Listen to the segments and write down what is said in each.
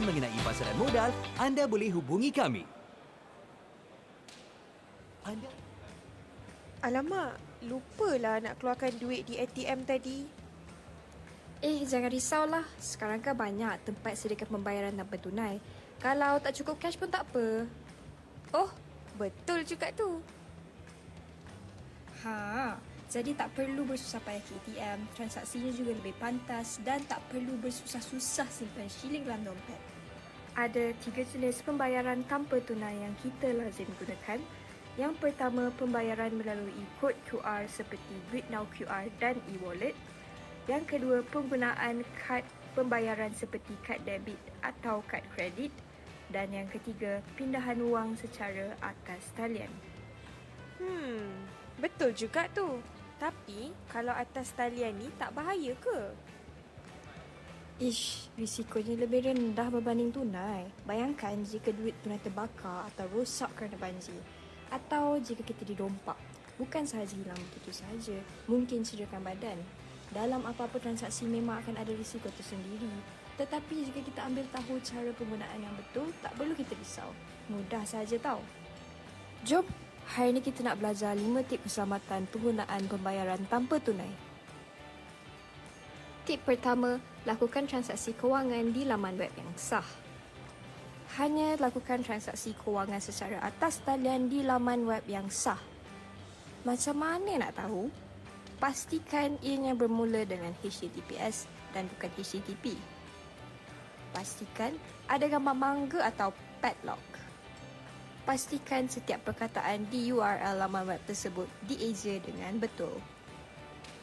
mengenai pasaran modal, anda boleh hubungi kami. Alamak, lupalah nak keluarkan duit di ATM tadi. Jangan risaulah. Sekarang kan banyak tempat sediakan pembayaran tanpa tunai. Kalau tak cukup cash pun tak apa. Oh, betul juga tu. Jadi tak perlu bersusah payah ke ATM, transaksinya juga lebih pantas dan tak perlu bersusah-susah simpan shilling dalam dompet. Ada 3 jenis pembayaran tanpa tunai yang kita lazim gunakan. Yang pertama, pembayaran melalui kod QR seperti Duit Now QR dan e-wallet. Yang kedua, penggunaan kad pembayaran seperti kad debit atau kad kredit. Dan yang ketiga, pindahan wang secara atas talian. Betul juga tu. Tapi, kalau atas talian ni tak bahaya ke? Risikonya lebih rendah berbanding tunai. Bayangkan jika duit tunai terbakar atau rosak kerana banjir. Atau jika kita dirompak. Bukan sahaja hilang begitu sahaja, mungkin cederakan badan. Dalam apa-apa transaksi memang akan ada risiko tersendiri. Tetapi jika kita ambil tahu cara penggunaan yang betul, tak perlu kita risau. Mudah sahaja tau. Jom, hari ini kita nak belajar 5 tip keselamatan penggunaan pembayaran tanpa tunai. Tip pertama, lakukan transaksi kewangan di laman web yang sah. Hanya lakukan transaksi kewangan secara atas talian di laman web yang sah. Macam mana nak tahu? Pastikan ianya bermula dengan HTTPS dan bukan HTTP. Pastikan ada gambar mangga atau padlock. Pastikan setiap perkataan di URL laman web tersebut dieja dengan betul.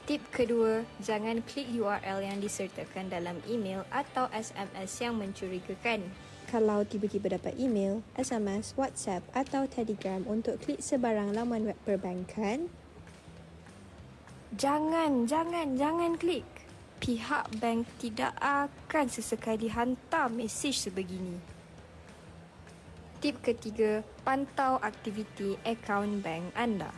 Tip kedua, jangan klik URL yang disertakan dalam email atau SMS yang mencurigakan. Kalau tiba-tiba dapat email, SMS, WhatsApp atau Telegram untuk klik sebarang laman web perbankan, Jangan klik. Pihak bank tidak akan sesekali hantar mesej sebegini. Tip ketiga, pantau aktiviti akaun bank anda.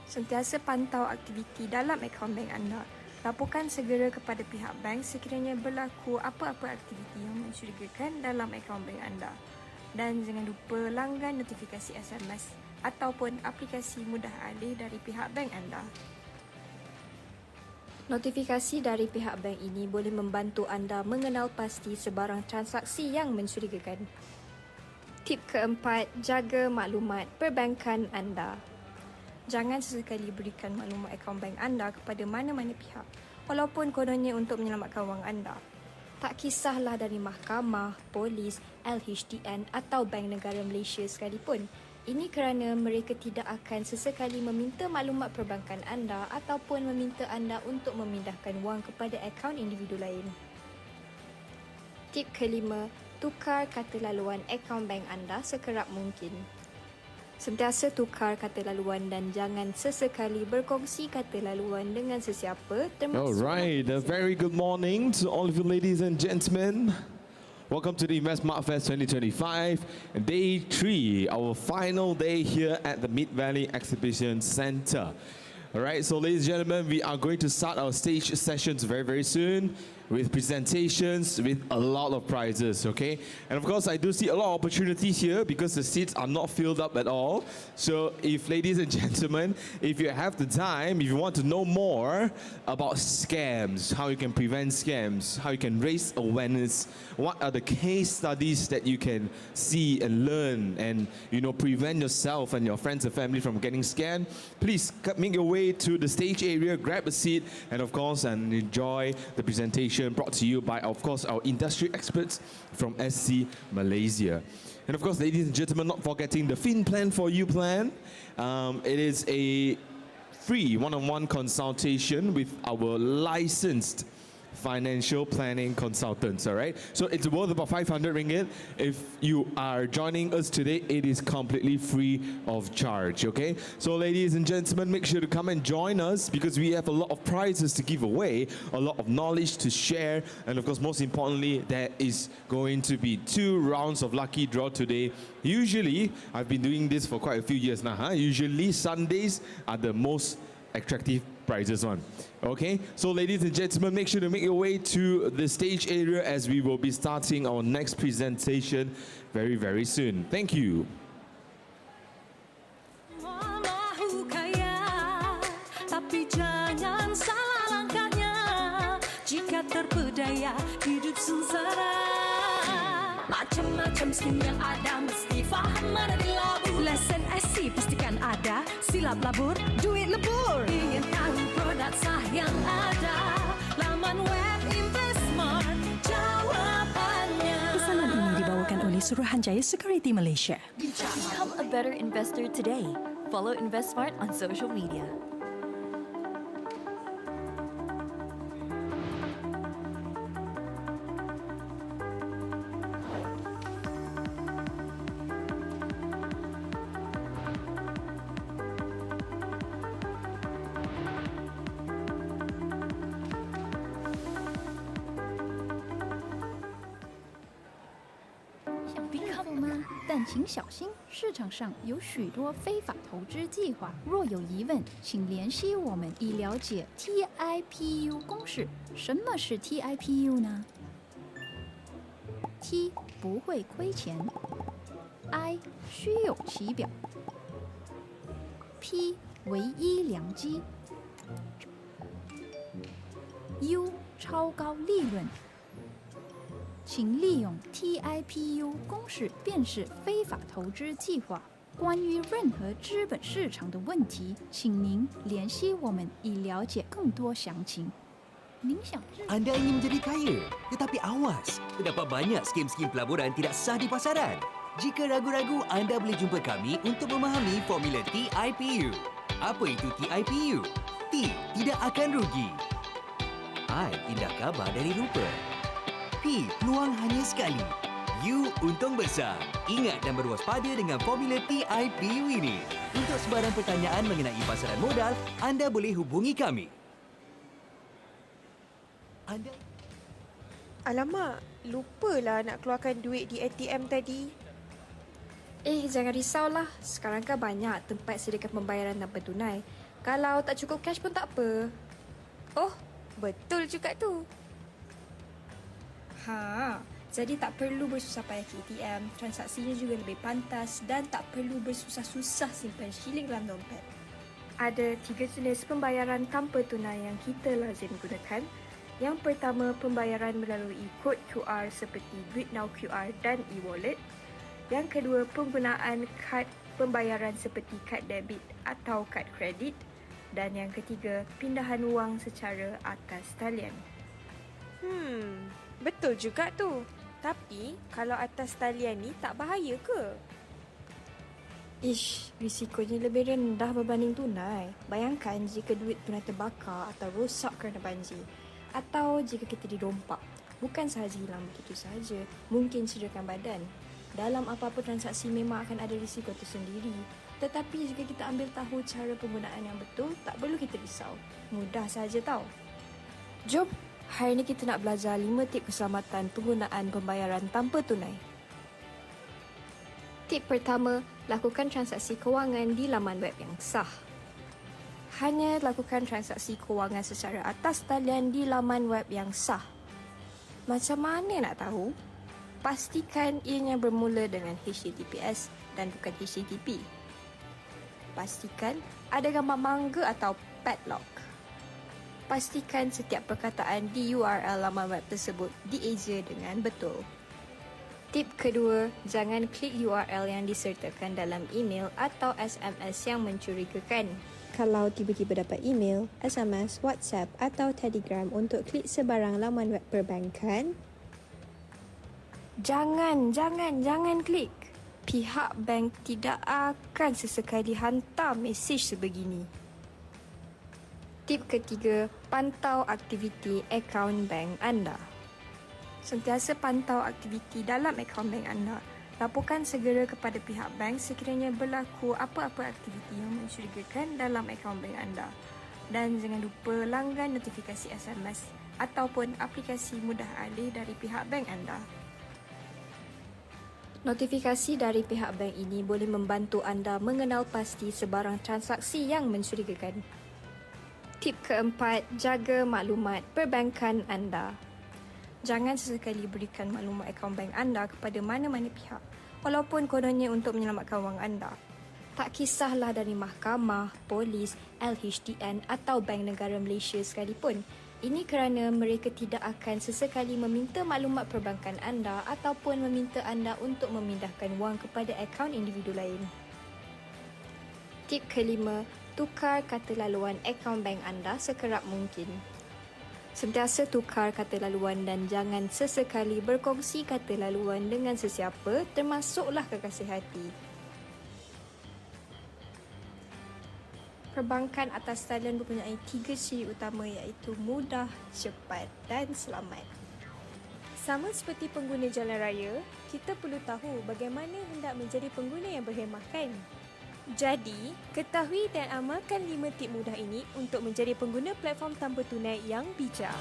Sentiasa pantau aktiviti dalam akaun bank anda. Laporkan segera kepada pihak bank sekiranya berlaku apa-apa aktiviti yang mencurigakan dalam akaun bank anda. Dan jangan lupa langgan notifikasi SMS ataupun aplikasi mudah alih dari pihak bank anda. Notifikasi dari pihak bank ini boleh membantu anda mengenal pasti sebarang transaksi yang mencurigakan. Tip keempat, jaga maklumat perbankan anda. Jangan sesekali berikan maklumat akaun bank anda kepada mana-mana pihak, walaupun kononnya untuk menyelamatkan wang anda. Tak kisahlah dari mahkamah, polis, LHDN atau Bank Negara Malaysia sekalipun. Ini kerana mereka tidak akan sesekali meminta maklumat perbankan anda ataupun meminta anda untuk memindahkan wang kepada akaun individu lain. Tip kelima, tukar kata laluan akaun bank anda sekerap mungkin. Sentiasa tukar kata laluan dan jangan sesekali berkongsi kata laluan dengan sesiapa termasuk... Alright, a very good morning to all of you ladies and gentlemen. Welcome to the Invest Smart Fest 2025, Day 3, our final day here at the Mid-Valley Exhibition Centre. Alright, so ladies and gentlemen, we are going to start our stage sessions very, very soon with presentations, with a lot of prizes, okay? And of course, I do see a lot of opportunities here because the seats are not filled up at all. So if, ladies and gentlemen, if you have the time, if you want to know more about scams, how you can prevent scams, how you can raise awareness, what are the case studies that you can see and learn and, you know, prevent yourself and your friends and family from getting scammed, please make your way to the stage area, grab a seat, and of course, and enjoy the presentation brought to you by, of course, our industry experts from SC Malaysia. And of course, ladies and gentlemen, not forgetting the Fin Plan for You plan. It is a free one-on-one consultation with our licensed financial planning consultants, all right? So it's worth about 500 ringgit. If you are joining us today, it is completely free of charge, okay? So ladies and gentlemen, make sure to come and join us because we have a lot of prizes to give away, a lot of knowledge to share, and of course, most importantly, there is going to be 2 rounds of lucky draw today. Usually, I've been doing this for quite a few years now, Usually Sundays are the most attractive prizes on. Okay, so ladies and gentlemen, make sure to make your way to the stage area as we will be starting our next presentation very, very soon. Thank you. Mahu kaya, tapi jangan salah langkahnya. Jika terpedaya, hidup sengsara. Macam-macam skim yang ada, mesti faham mana dilabur. Lesen SC pastikan ada, silap labur, duit lebur. Ingin tahu produk sah yang ada, laman web InvestSmart jawapannya. Pesanan ini dibawakan oleh Suruhanjaya Security Malaysia. Become a better investor today. Follow InvestSmart on social media. Become 吗？但请小心，市场上有许多非法投资计划。若有疑问，请联系我们以了解 TIPU 公式。什么是 TIPU 呢 ？T 不会亏钱 ，I 虚有其表 ，P 唯一良机 ，U 超高利润。请利用 TIPU 公式辨识非法投资计划。关于任何资本市场的问题，请您联系我们以了解更多详情。您想知 Anda ingin menjadi kaya, tetapi awas, terdapat banyak skim-skim pelaburan tidak sah di pasaran. Jika ragu-ragu, anda boleh jumpa kami untuk memahami formula TIPU. Apa itu TIPU? T. Tidak akan rugi. I. Indah khabar dari rupa. P. Peluang hanya sekali. U. Untung besar. Ingat dan berwaspada dengan formula TIPU ini. Untuk sebarang pertanyaan mengenai pasaran modal, anda boleh hubungi kami. Anda... Alamak, lupalah nak keluarkan duit di ATM tadi. Jangan risaulah. Sekarang kan banyak tempat sediakan pembayaran tanpa tunai. Kalau tak cukup cash pun tak apa. Oh, betul juga tu. Jadi tak perlu bersusah payah ke ATM, transaksinya juga lebih pantas dan tak perlu bersusah-susah simpan shilling dalam dompet. Ada 3 jenis pembayaran tanpa tunai yang kita lazim gunakan. Yang pertama, pembayaran melalui kod QR seperti Duit Now QR dan e-wallet. Yang kedua, penggunaan kad pembayaran seperti kad debit atau kad kredit. Dan yang ketiga, pindahan wang secara atas talian. Betul juga tu. Tapi, kalau atas talian ni tak bahaya ke? Risikonya lebih rendah berbanding tunai. Bayangkan jika duit tunai terbakar atau rosak kerana banjir. Atau jika kita dirompak. Bukan sahaja hilang begitu sahaja, mungkin cederakan badan. Dalam apa-apa transaksi memang akan ada risiko tersendiri. Tetapi jika kita ambil tahu cara penggunaan yang betul, tak perlu kita risau. Mudah sahaja tau. Jom! Hari ini kita nak belajar 5 tip keselamatan penggunaan pembayaran tanpa tunai. Tip pertama, lakukan transaksi kewangan di laman web yang sah. Hanya lakukan transaksi kewangan secara atas talian di laman web yang sah. Macam mana nak tahu? Pastikan ianya bermula dengan HTTPS dan bukan HTTP. Pastikan ada gambar mangga atau padlock. Pastikan setiap perkataan di URL laman web tersebut dieja dengan betul. Tip kedua, jangan klik URL yang disertakan dalam email atau SMS yang mencurigakan. Kalau tiba-tiba dapat email, SMS, WhatsApp atau Telegram untuk klik sebarang laman web perbankan, jangan klik. Pihak bank tidak akan sesekali hantar mesej sebegini. Tip ketiga, pantau aktiviti akaun bank anda. Sentiasa pantau aktiviti dalam akaun bank anda. Laporkan segera kepada pihak bank sekiranya berlaku apa-apa aktiviti yang mencurigakan dalam akaun bank anda. Dan jangan lupa langgan notifikasi SMS ataupun aplikasi mudah alih dari pihak bank anda. Notifikasi dari pihak bank ini boleh membantu anda mengenal pasti sebarang transaksi yang mencurigakan. Tip keempat, jaga maklumat perbankan anda. Jangan sesekali berikan maklumat akaun bank anda kepada mana-mana pihak, walaupun kononnya untuk menyelamatkan wang anda. Tak kisahlah dari mahkamah, polis, LHDN atau Bank Negara Malaysia sekalipun. Ini kerana mereka tidak akan sesekali meminta maklumat perbankan anda ataupun meminta anda untuk memindahkan wang kepada akaun individu lain. Tip kelima, tukar kata laluan akaun bank anda sekerap mungkin. Sentiasa tukar kata laluan dan jangan sesekali berkongsi kata laluan dengan sesiapa, termasuklah kekasih hati. Perbankan atas talian mempunyai 3 ciri utama iaitu mudah, cepat dan selamat. Sama seperti pengguna jalan raya, kita perlu tahu bagaimana hendak menjadi pengguna yang berhemah kan? Jadi, ketahui dan amalkan 5 tip mudah ini untuk menjadi pengguna platform tanpa tunai yang bijak.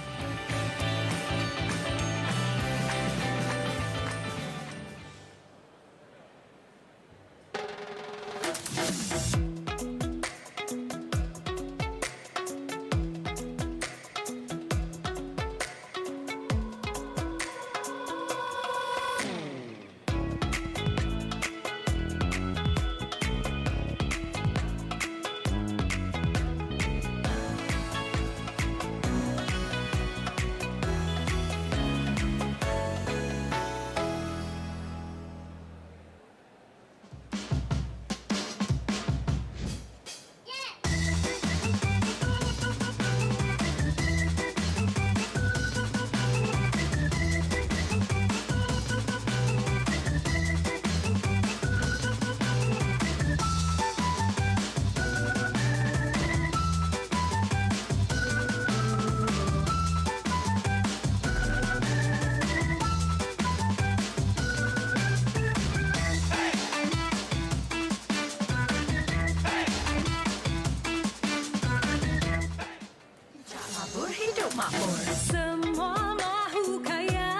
Semua mahu kaya,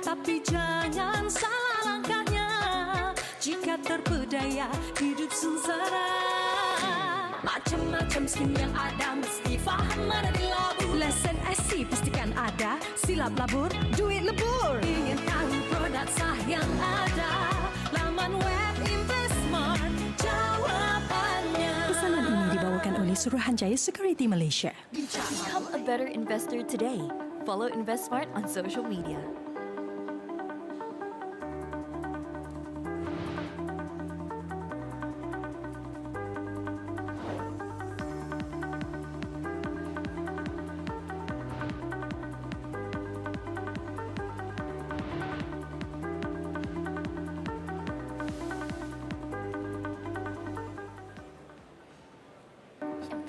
tapi jangan salah langkahnya. Jika terpedaya hidup sengsara, macam-macam skim yang ada mesti faham mana dilabur. Lesen SC pastikan ada, silap labur, duit lebur. Ingin tahu produk sah yang ada, laman web Investmart jawapannya. Pesanan ini dibawakan oleh Suruhanjaya Security Malaysia. Become a better investor today. Follow InvestSmart on social media.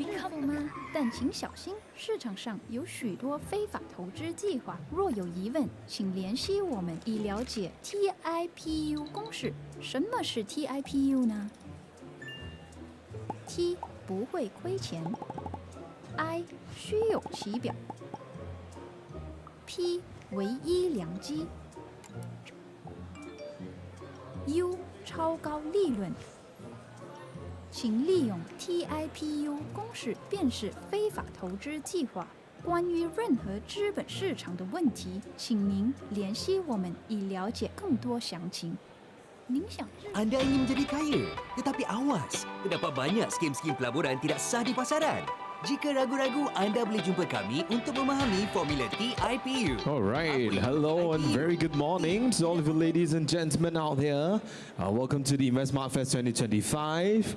Become 吗？但请小心，市场上有许多非法投资计划。若有疑问，请联系我们以了解 TIPU 公式。什么是 TIPU 呢 ？T 不会亏钱 ，I 虚有其表 ，P 唯一良机 ，U 超高利润。请利用 TIPU 公式辨识非法投资计划。关于任何资本市场的问题，请您联系我们以了解更多详情。您想知 Anda ingin menjadi kaya, tetapi awas, terdapat banyak skim-skim pelaburan tidak sah di pasaran. Jika ragu-ragu, anda boleh jumpa kami untuk memahami formula TIPU. All right. Hello and very good morning to all of you ladies and gentlemen out there. Welcome to the InvestSmart Fest 2025.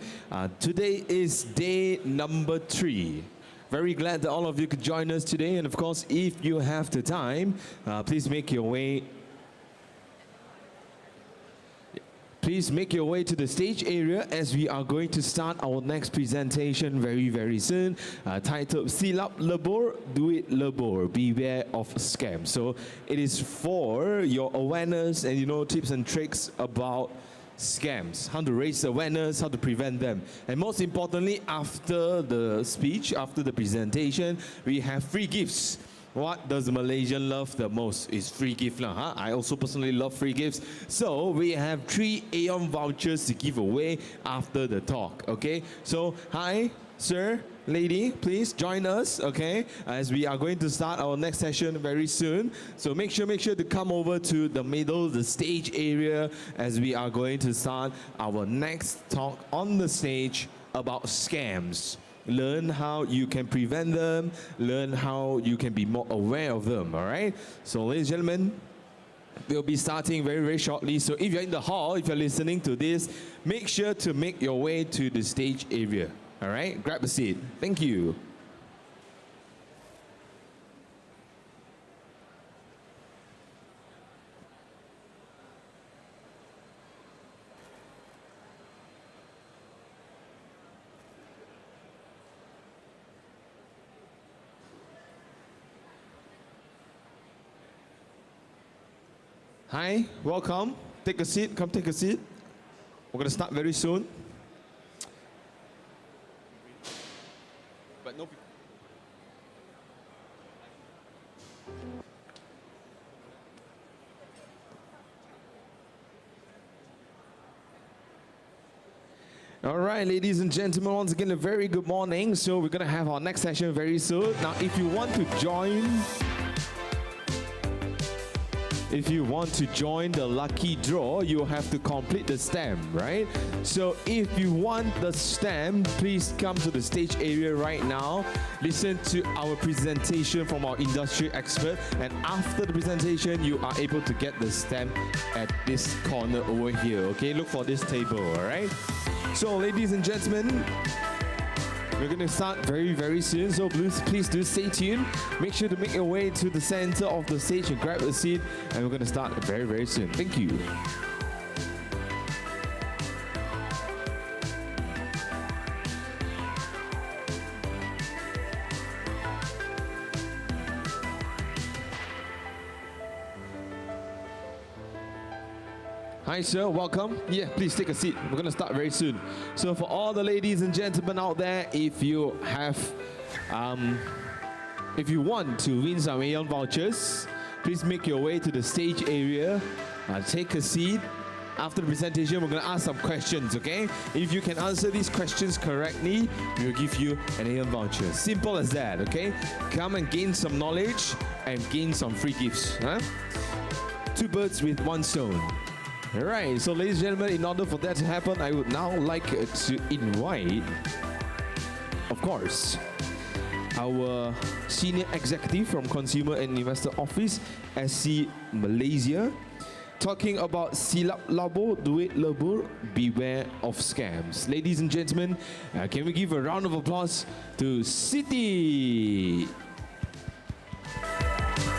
Today is day number 3. Very glad that all of you could join us today. And of course, if you have the time, please make your way to the stage area as we are going to start our next presentation very, very soon, titled Silap Lebur, Duit Lebur, Beware of Scam. So it is for your awareness and, tips and tricks about scams, how to raise awareness, how to prevent them. And most importantly, after the speech, after the presentation, we have free gifts. What does Malaysian love the most is free gift lah, huh? I also personally love free gifts. So we have 3 Aeon vouchers to give away after the talk, okay? So, hi, Sir, lady, please join us, okay? As we are going to start our next session very soon. So make sure to come over to the middle, the stage area, as we are going to start our next talk on the stage about scams. Learn how you can prevent them, learn how you can be more aware of them, all right? So ladies and gentlemen, we'll be starting very, very shortly. So if you're in the hall, if you're listening to this, make sure to make your way to the stage area, all right? Grab a seat. Thank you. Hi, welcome. Take a seat, come take a seat. We're going to start very soon. But no people. All right, ladies and gentlemen, once again, a very good morning. So we're going to have our next session very soon. Now, if you want to join the lucky draw, you have to complete the stamp, right? So if you want the stamp, please come to the stage area right now. Listen to our presentation from our industry expert, and after the presentation, you are able to get the stamp at this corner over here, okay? Look for this table, all right? So ladies and gentlemen, we're going to start very, very soon, so please do stay tuned. Make sure to make your way to the center of the stage and grab a seat, and we're going to start very, very soon. Thank you. Hi sir, welcome. Yeah, please take a seat. We're going to start very soon. So for all the ladies and gentlemen out there, if you want to win some Aeon vouchers, please make your way to the stage area. Take a seat. After the presentation, we're going to ask some questions, okay? If you can answer these questions correctly, we will give you an Aeon voucher. Simple as that, okay? Come and gain some knowledge and gain some free gifts. Huh? Two birds with one stone. All right, so ladies and gentlemen, in order for that to happen, I would now like to invite, of course, our senior executive from Consumer and Investor Office, SC Malaysia, talking about silap labur, duit lebur, beware of scams. Ladies and gentlemen, can we give a round of applause to Siti?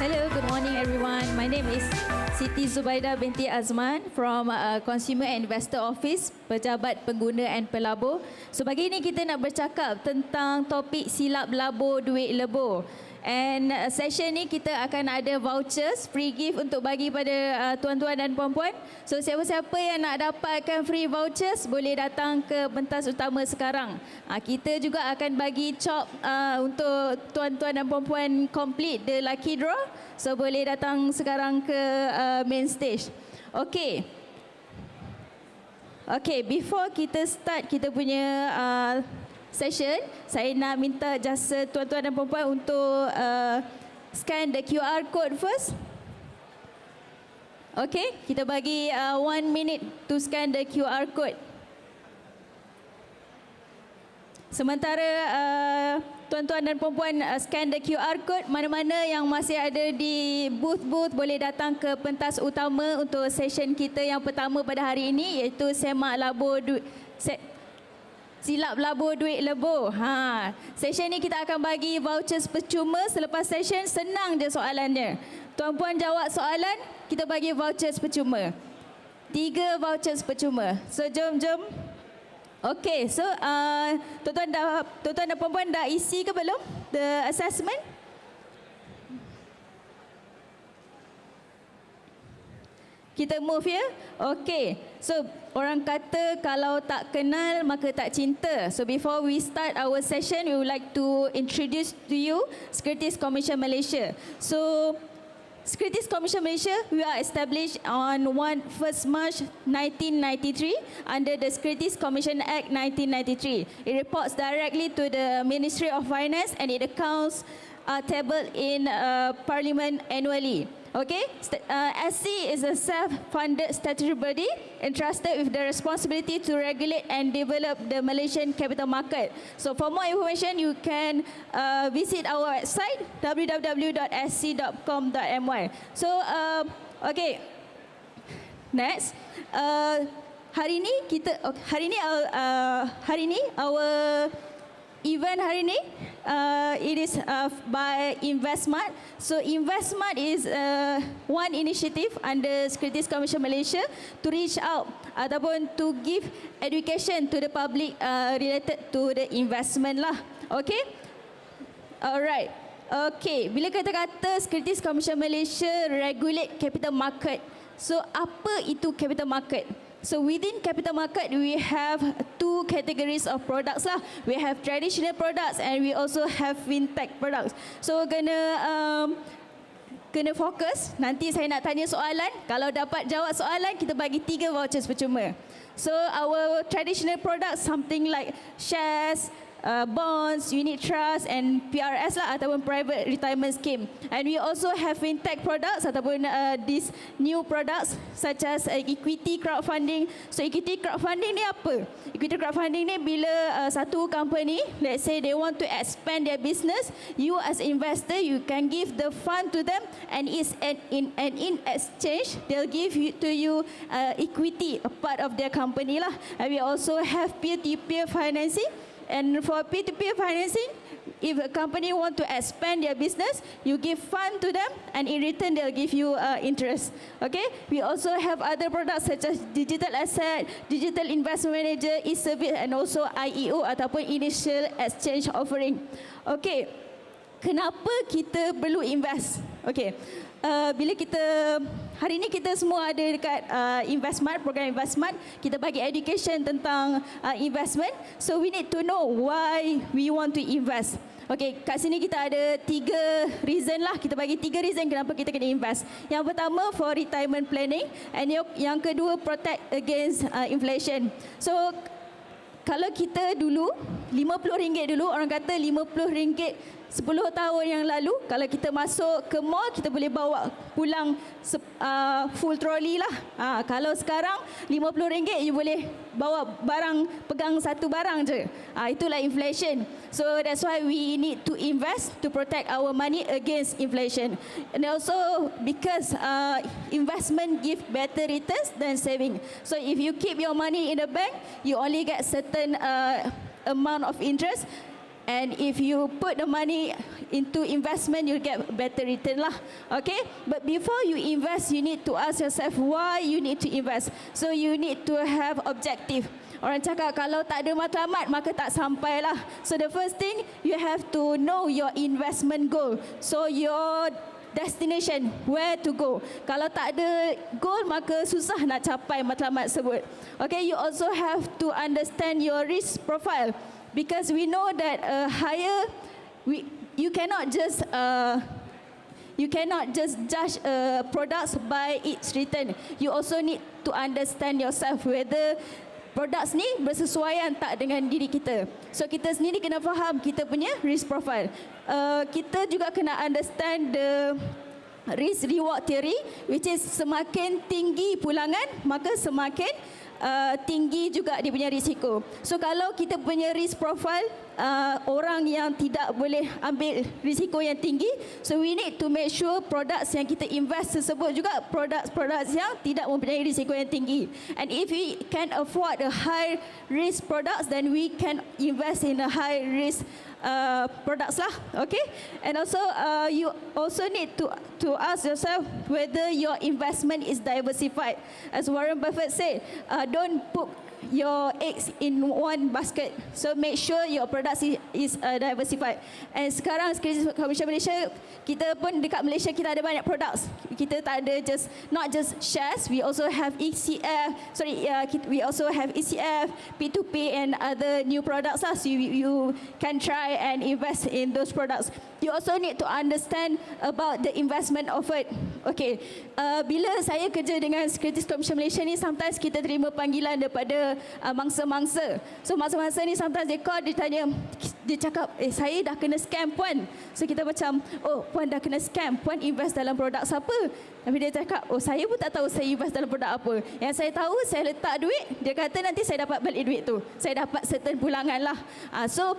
Hello, good morning everyone. My name is Siti Zubaida binti Azman from Consumer and Investor Office, Pejabat Pengguna and Pelabur. So pagi ini kita nak bercakap tentang topik silap labur, duit lebur. And session ni kita akan ada vouchers, free gift untuk bagi pada tuan-tuan dan puan-puan. So siapa-siapa yang nak dapatkan free vouchers boleh datang ke pentas utama sekarang. Kita juga akan bagi chop untuk tuan-tuan dan puan-puan complete the lucky draw. So boleh datang sekarang ke main stage. Okay, before kita start kita punya session, saya nak minta jasa tuan-tuan dan puan-puan untuk scan the QR code first. Okay, kita bagi 1 minute to scan the QR code. Sementara tuan-tuan dan puan-puan scan the QR code, mana-mana yang masih ada di booth-booth boleh datang ke pentas utama untuk session kita yang pertama pada hari ini, iaitu silap labur duit lebur. Session ni kita akan bagi vouchers percuma. Selepas session, senang je soalannya. Tuan-puan jawab soalan, kita bagi vouchers percuma. 3 vouchers percuma. So jom. Okay, so tuan-tuan dan puan-puan dah isi ke belum the assessment? Kita move ya. Okay. So orang kata kalau tak kenal maka tak cinta. So before we start our session, we would like to introduce to you Securities Commission Malaysia. So Securities Commission Malaysia, we are established on 1st March 1993 under the Securities Commission Act 1993. It reports directly to the Ministry of Finance and it accounts are tabled in Parliament annually. Okay, SC is a self-funded statutory body entrusted with the responsibility to regulate and develop the Malaysian capital market. So for more information, you can visit our website www.sc.com.my. So, okay, next. Hari ini our event hari ini, it is by InvestSmart. So InvestSmart is one initiative under Securities Commission Malaysia to reach out ataupun to give education to the public related to the investment lah. Okay? Alright. Okay, bila kata-kata Securities Commission Malaysia regulate capital market. So apa itu capital market? So within capital market, we have two categories of products lah. We have traditional products and we also have fintech products. So kena fokus. Nanti saya nak tanya soalan. Kalau dapat jawab soalan, kita bagi 3 vouchers percuma. So our traditional products, something like shares, bonds, unit trust and PRS lah ataupun private retirement scheme. And we also have fintech products ataupun these new products such as equity crowdfunding. So equity crowdfunding ni apa? Equity crowdfunding ni bila satu company, let's say they want to expand their business, you as investor you can give the fund to them and in exchange they'll give to you equity, a part of their company lah. And we also have peer-to-peer financing. And for peer-to-peer financing, if a company want to expand their business, you give fund to them and in return they'll give you interest. Okay? We also have other products such as digital asset, digital investment manager, e-service and also IEO ataupun initial exchange offering. Okay. Kenapa kita perlu invest? Okay. Bila kita hari ini kita semua ada dekat InvestSmart, program InvestSmart, kita bagi education tentang investment. So we need to know why we want to invest. Okay, kat sini kita ada 3 reason lah. Kita bagi 3 reason kenapa kita kena invest. Yang pertama for retirement planning and yang kedua protect against inflation. So kalau kita dulu RM50 dulu, orang kata RM50 10 tahun yang lalu, kalau kita masuk ke mall, kita boleh bawa pulang full trolley lah. Kalau sekarang RM50, you boleh bawa barang, pegang satu barang je. Itulah inflation. So that's why we need to invest to protect our money against inflation. And also because investment give better returns than saving. So if you keep your money in the bank, you only get certain amount of interest. And if you put the money into investment, you'll get better return lah. Okay? But before you invest, you need to ask yourself why you need to invest. So you need to have objective. Orang cakap kalau tak ada matlamat, maka tak sampai lah. So the first thing, you have to know your investment goal. So your destination, where to go. Kalau tak ada goal, maka susah nak capai matlamat tersebut. Okay? You also have to understand your risk profile. Because we know that you cannot just judge products by its return. You also need to understand yourself whether products ni bersesuaian tak dengan diri kita. So kita sendiri kena faham kita punya risk profile. Kita juga kena understand the risk reward theory, which is semakin tinggi pulangan maka semakin tinggi juga dia punya risiko. So kalau kita punya risk profile orang yang tidak boleh ambil risiko yang tinggi, so we need to make sure products yang kita invest tersebut juga products yang tidak mempunyai risiko yang tinggi. And if we can afford a high risk products, then we can invest in a high risk products lah. Okay? And also you also need to ask yourself whether your investment is diversified. As Warren Buffett said, don't put your eggs in one basket. So make sure your products is diversified. And sekarang Securities Commission Malaysia, kita pun dekat Malaysia kita ada banyak products. Kita tak ada not just shares, we also have we also have ECF, P2P and other new products lah. So you can try and invest in those products. You also need to understand about the investment offered. Okay, bila saya kerja dengan Securities Commission Malaysia ni, sometimes kita terima panggilan daripada mangsa-mangsa. So mangsa-mangsa ni sometimes dia call, dia tanya, dia cakap, saya dah kena scam puan. So kita macam, oh puan dah kena scam, puan invest dalam produk siapa? Tapi dia cakap, oh saya pun tak tahu saya invest dalam produk apa. Yang saya tahu, saya letak duit, dia kata nanti saya dapat balik duit tu. Saya dapat certain pulangan lah. So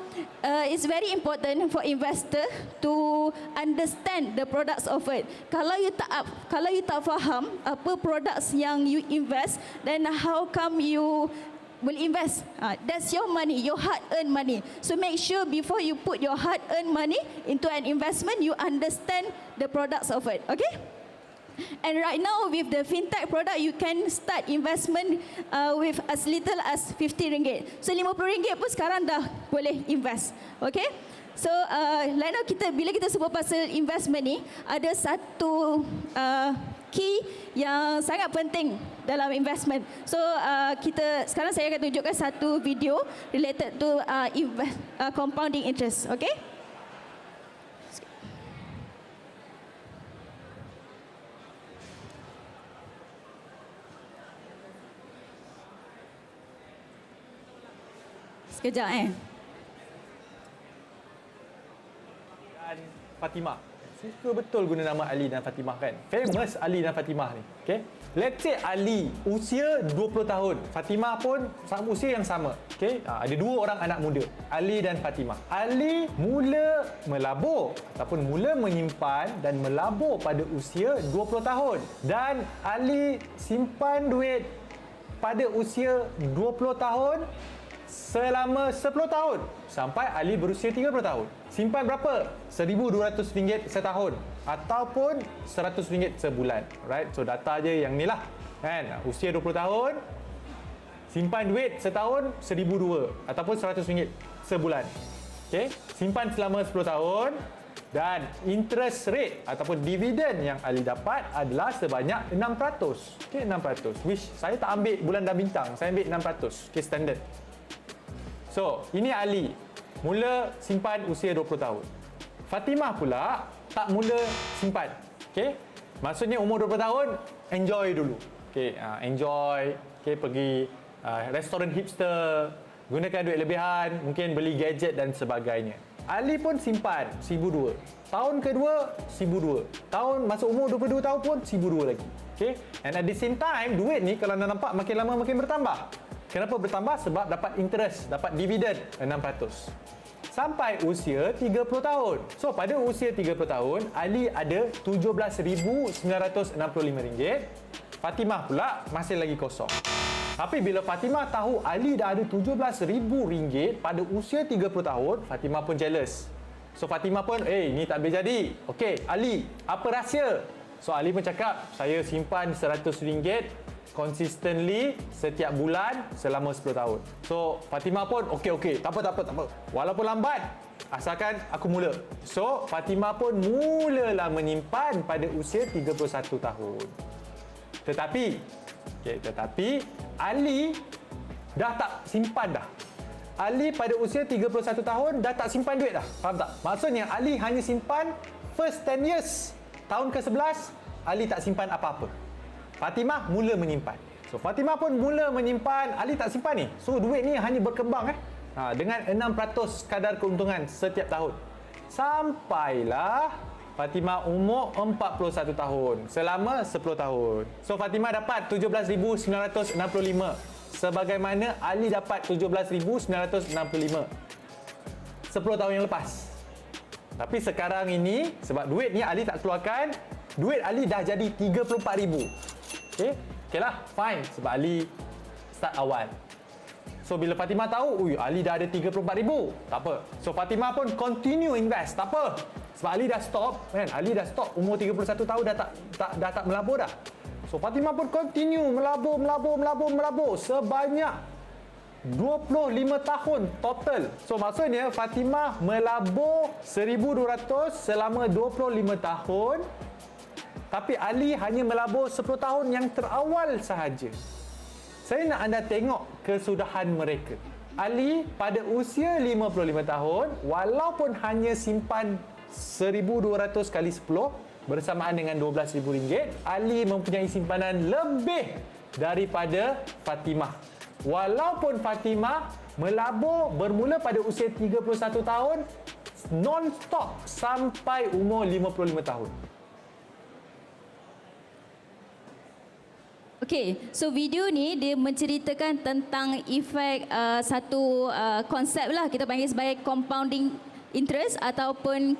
it's very important for investor to understand the products offered. Kalau you tak faham apa products yang you invest, then how come you will invest? That's your money, your hard-earned money. So make sure before you put your hard-earned money into an investment, you understand the products offered. Okay? And right now with the fintech product, you can start investment with as little as RM50. So RM50 pun sekarang dah boleh invest. Okay? So right now bila kita sebut pasal investment ni, ada satu key yang sangat penting dalam investment. So sekarang saya akan tunjukkan satu video related to compounding interest. Okay? Sekejap Dan Fatimah. Suka betul guna nama Ali dan Fatimah kan? Famous Ali dan Fatimah ni. Okay? Let's say Ali usia 20 tahun. Fatimah pun usia yang sama. Okay? Ada dua orang anak muda. Ali dan Fatimah. Ali mula melabur ataupun mula menyimpan dan melabur pada usia 20 tahun. Dan Ali simpan duit pada usia 20 tahun selama 10 tahun sampai Ali berusia 30 tahun. Simpan berapa? RM1,200 setahun ataupun RM100 sebulan. Right? So data je yang ni lah. Kan? Usia 20 tahun, simpan duit setahun RM1,200 ataupun RM100 sebulan. Okay? Simpan selama 10 tahun dan interest rate ataupun dividen yang Ali dapat adalah sebanyak 6%. Okay, 6%. Which saya tak ambil bulan dan bintang, saya ambil 6%. Okay, standard. So, ini Ali. Mula simpan usia 20 tahun. Fatimah pula tak mula simpan. Okay? Maksudnya umur 20 tahun, enjoy dulu. Okay, enjoy. Okay, pergi restoran hipster, gunakan duit lebihan, mungkin beli gadget dan sebagainya. Ali pun simpan RM1,200. Tahun kedua, RM1,200. Tahun masuk umur 22 tahun pun RM1,200 lagi. Okay? And at the same time, duit ni kalau anda nampak makin lama makin bertambah. Kenapa bertambah? Sebab dapat interest, dapat dividen 6%. Sampai usia 30 tahun. So, pada usia 30 tahun, Ali ada RM17,965. Fatimah pula masih lagi kosong. Tapi bila Fatimah tahu Ali dah ada RM17,000 pada usia 30 tahun, Fatimah pun jealous. So, Fatimah pun, ni tak boleh jadi. Okey, Ali, apa rahsia? So, Ali pun cakap, saya simpan RM100 consistently setiap bulan selama 10 tahun. So, Fatimah pun okey, tak apa. Walaupun lambat, asalkan aku mula. So, Fatimah pun mulalah menyimpan pada usia 31 tahun. Tetapi Ali dah tak simpan dah. Ali pada usia 31 tahun dah tak simpan duit dah. Faham tak? Maksudnya Ali hanya simpan first 10 years. Tahun ke-11, Ali tak simpan apa-apa. Fatimah mula menyimpan. So, Fatimah pun mula menyimpan, Ali tak simpan ni. So, duit ni hanya berkembang dengan 6% kadar keuntungan setiap tahun. Sampailah Fatimah umur 41 tahun, selama 10 tahun. So, Fatimah dapat RM17,965. Sebagaimana Ali dapat RM17,965. 10 tahun yang lepas. Tapi sekarang ini, sebab duit ni Ali tak keluarkan, duit Ali dah jadi RM34,000. Okey lah, fine. Sebab Ali start awal. So, bila Fatimah tahu, Ali dah ada RM34,000. Tak apa. So, Fatimah pun continue invest. Tak apa. Sebab Ali dah stop. Kan? Ali dah stop. Umur 31 tahun dah tak melabur dah. So, Fatimah pun continue melabur sebanyak 25 tahun total. So maksudnya Fatimah melabur 1,200 selama 25 tahun. Tapi Ali hanya melabur 10 tahun yang terawal sahaja. Saya nak anda tengok kesudahan mereka. Ali pada usia 55 tahun, walaupun hanya simpan 1,200 kali 10 bersamaan dengan RM12,000, Ali mempunyai simpanan lebih daripada Fatimah. Walaupun Fatimah melabur bermula pada usia 31 tahun non-stop sampai umur 55 tahun. Okay, so video ni dia menceritakan tentang efek satu konsep lah, kita panggil sebagai compounding interest ataupun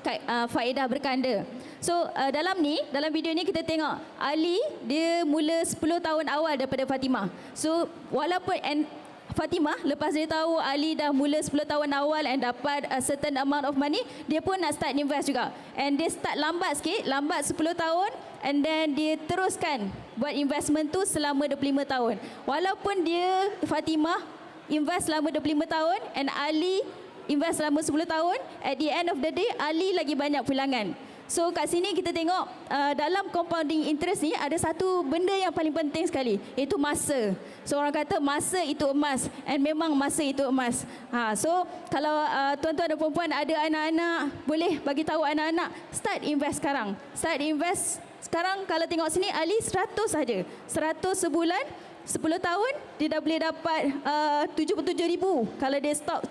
faedah berkanda. So dalam video ni kita tengok Ali dia mula 10 tahun awal daripada Fatimah. So walaupun Fatimah lepas dia tahu Ali dah mula 10 tahun awal and dapat a certain amount of money, dia pun nak start invest juga. And dia start lambat sikit, lambat 10 tahun, and then dia teruskan buat investment tu selama 25 tahun. Walaupun dia Fatimah invest selama 25 tahun and Ali invest selama 10 tahun, at the end of the day Ali lagi banyak pulangan. So kat sini kita tengok dalam compounding interest ni ada satu benda yang paling penting sekali, iaitu masa. So orang kata masa itu emas, and memang masa itu emas. So kalau tuan-tuan dan puan-puan ada anak-anak, boleh bagi tahu anak-anak start invest sekarang. Start invest sekarang. Kalau tengok sini Ali 100 saja. 100 sebulan, 10 tahun dia dah boleh dapat 77,000 kalau dia stop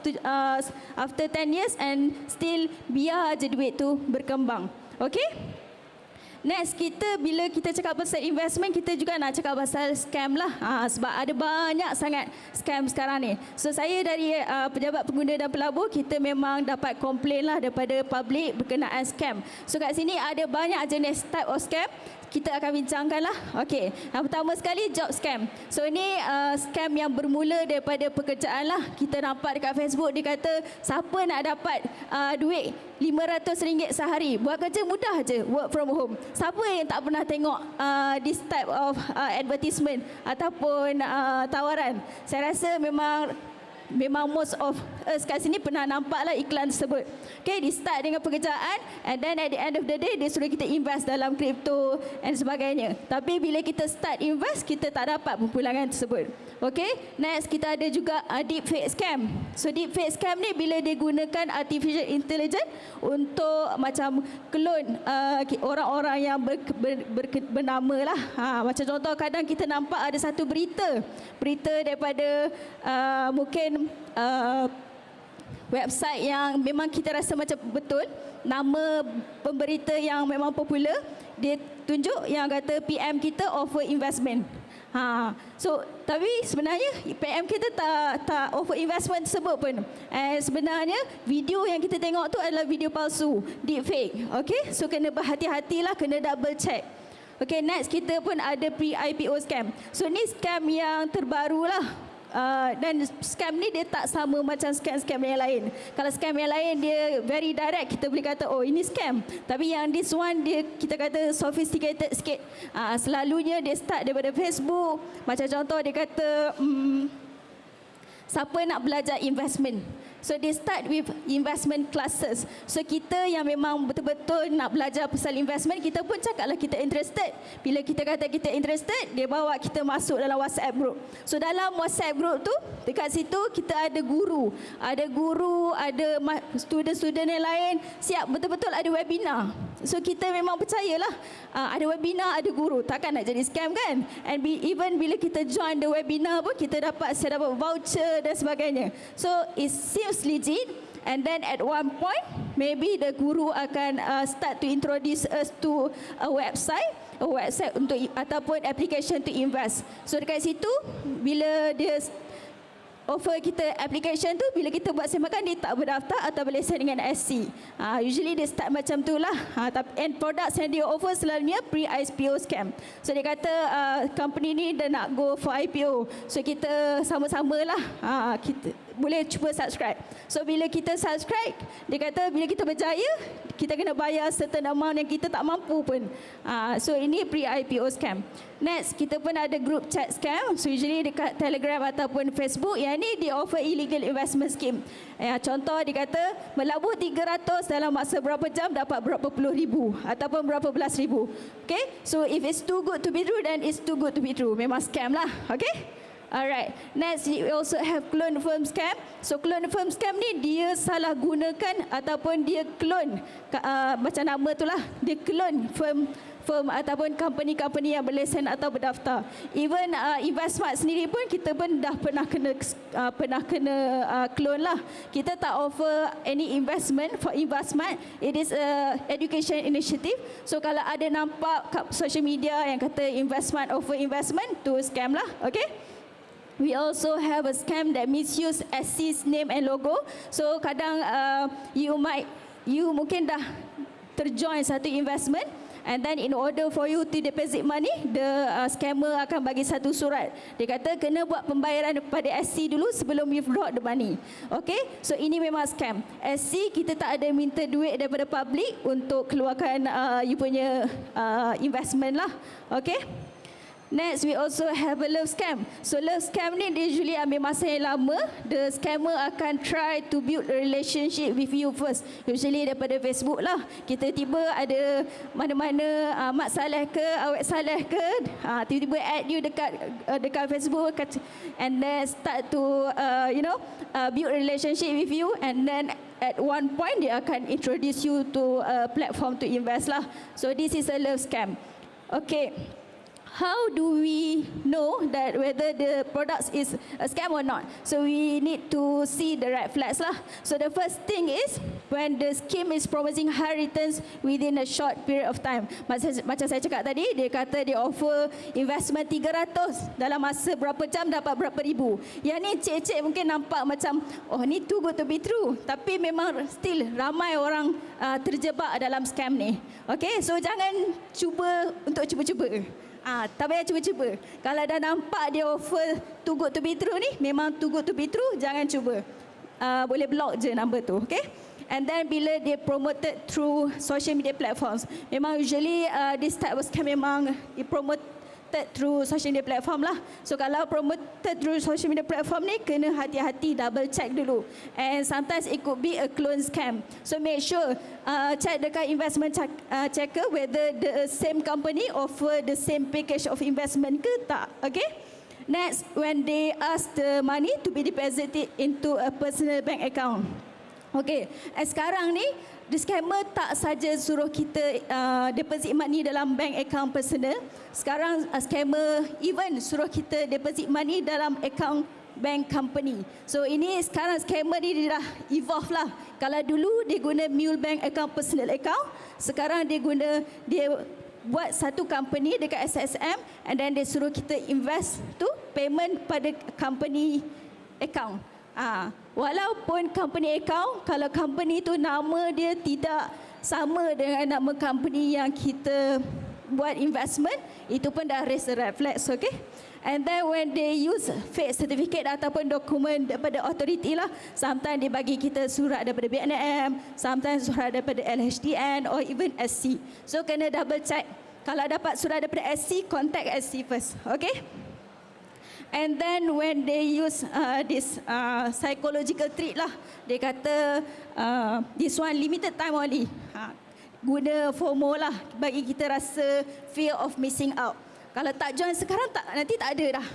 after 10 years, and still biar je duit tu berkembang. Okay? Next, bila kita cakap pasal investment, kita juga nak cakap pasal scam lah. Sebab ada banyak sangat scam sekarang ni. So saya dari pejabat pengguna dan pelabur, kita memang dapat komplain lah daripada public berkenaan scam. So kat sini ada banyak jenis type of scam. Kita akan bincangkan lah. Okey, yang pertama sekali job scam. So ini scam yang bermula daripada pekerjaan lah. Kita nampak dekat Facebook, dia kata siapa nak dapat duit RM500 sehari, buat kerja mudah je, work from home. Siapa yang tak pernah tengok this type of advertisement ataupun tawaran? Saya rasa memang most of us kat sini pernah nampak lah iklan tersebut. Okay, di start dengan pekerjaan, and then at the end of the day dia suruh kita invest dalam kripto dan sebagainya. Tapi bila kita start invest, kita tak dapat pempulangan tersebut. Okay, next kita ada juga deepfake scam. So deepfake scam ni bila dia gunakan artificial intelligence untuk macam clone orang-orang yang bernama lah. Macam contoh kadang kita nampak ada satu berita daripada mungkin website yang memang kita rasa macam betul, nama pemberita yang memang popular, dia tunjuk yang kata PM kita offer investment. So tapi sebenarnya PM kita tak offer investment tersebut pun. Sebenarnya video yang kita tengok tu adalah video palsu, deepfake. Okay, so kena berhati-hatilah, kena double check. Okay, next kita pun ada pre-IPO scam. So ni scam yang terbaru lah. Dan scam ni dia tak sama macam scam-scam yang lain. Kalau scam yang lain dia very direct, kita boleh kata oh ini scam. Tapi yang this one dia kita kata sophisticated sikit. Selalunya dia start daripada Facebook. Macam contoh dia kata siapa nak belajar investment. So they start with investment classes. So kita yang memang betul-betul nak belajar pasal investment, kita pun cakaplah kita interested. Bila kita kata kita interested, dia bawa kita masuk dalam WhatsApp group. So dalam WhatsApp group tu, dekat situ kita ada guru, ada student-student yang lain, siap betul-betul ada webinar. So kita memang percayalah, ada webinar, ada guru, takkan nak jadi scam kan? And even bila kita join the webinar pun saya dapat voucher dan sebagainya. So it seems legit, and then at one point maybe the guru akan start to introduce us to a website untuk ataupun application to invest. So dekat situ bila dia offer kita application tu, bila kita buat semakan dia tak berdaftar atau berlesen dengan SC. Usually dia start macam tu lah. And products yang dia offer selalunya pre-IPO scam. So dia kata company ni dah nak go for IPO. So kita sama-sama lah. boleh cuba subscribe. So bila kita subscribe, dia kata bila kita berjaya, kita kena bayar certain amount yang kita tak mampu pun. So ini pre-IPO scam. Next, kita pun ada group chat scam. So usually dekat Telegram ataupun Facebook, yang ni dia offer illegal investment scheme. Contoh dia kata melabur 300 dalam masa berapa jam dapat berapa puluh ribu ataupun berapa belas ribu. Okay, so if it's too good to be true, then it's too good to be true. Memang scam lah. Okay. Alright, next we also have clone firm scam. So clone firm scam ni dia salah gunakan ataupun dia clone macam nama tu lah, dia clone firm ataupun company yang berlesen atau berdaftar. Even Investmart sendiri pun kita pun dah pernah kena clone lah. Kita tak offer any investment for Investmart. It is a education initiative. So kalau ada nampak kat social media yang kata Investmart offer investment, tu scam lah. Okay. We also have a scam that misuse SC's name and logo. So kadang you mungkin dah terjoin satu investment, and then in order for you to deposit money, the scammer akan bagi satu surat. Dia kata kena buat pembayaran kepada SC dulu sebelum withdraw the money. Okay, so ini memang scam. SC kita tak ada minta duit daripada public untuk keluarkan you punya investment lah. Okay. Next, we also have a love scam. So love scam ni dia usually ambil masa yang lama. The scammer akan try to build a relationship with you first. Usually daripada Facebook lah. Kita tiba ada mana-mana Mak Saleh ke, Awet Saleh ke, tiba-tiba add you dekat Facebook, and then start to build a relationship with you, and then at one point dia akan introduce you to a platform to invest lah. So this is a love scam. Okay. How do we know that whether the product is a scam or not? So we need to see the red flags lah. So the first thing is when the scheme is promising high returns within a short period of time. Macam saya cakap tadi, dia kata dia offer investment 300 dalam masa berapa jam dapat berapa ribu. Yang ni cik-cik mungkin nampak macam oh ni too good to be true, tapi memang still ramai orang terjebak dalam scam ni. Okay, so jangan cuba untuk cuba-cuba. Tak payah cuba-cuba. Kalau dah nampak dia offer too good to be true ni, memang too good to be true, jangan cuba. Boleh block je number tu, okay? And then bila dia promoted through social media platforms, memang usually this type of scam memang promoted through social media platform lah. So kalau promoted through social media platform ni, kena hati-hati, double check dulu. And sometimes it could be a clone scam. So make sure check dekat investment checker whether the same company offer the same package of investment ke tak. Okay. Next, when they ask the money to be deposited into a personal bank account. Okay, sekarang ni the scammer tak saja suruh kita deposit money dalam bank account personal. Sekarang scammer even suruh kita deposit money dalam account bank company. So ini sekarang scammer ni dia dah evolve lah. Kalau dulu dia guna mule bank account personal account, sekarang dia buat satu company dekat SSM, and then dia suruh kita invest tu payment pada company account. Walaupun company account, kalau company tu nama dia tidak sama dengan nama company yang kita buat investment, itu pun dah raise the red flags, okay? And then when they use fake certificate ataupun dokumen daripada authority lah, sometimes dia bagi kita surat daripada BNM, sometimes surat daripada LHDN or even SC. So kena double check. Kalau dapat surat daripada SC, contact SC first, okay? And then when they use this psychological trick lah, dia kata this one limited time only. Guna FOMO lah, bagi kita rasa fear of missing out. Kalau tak join sekarang, nanti tak ada dah.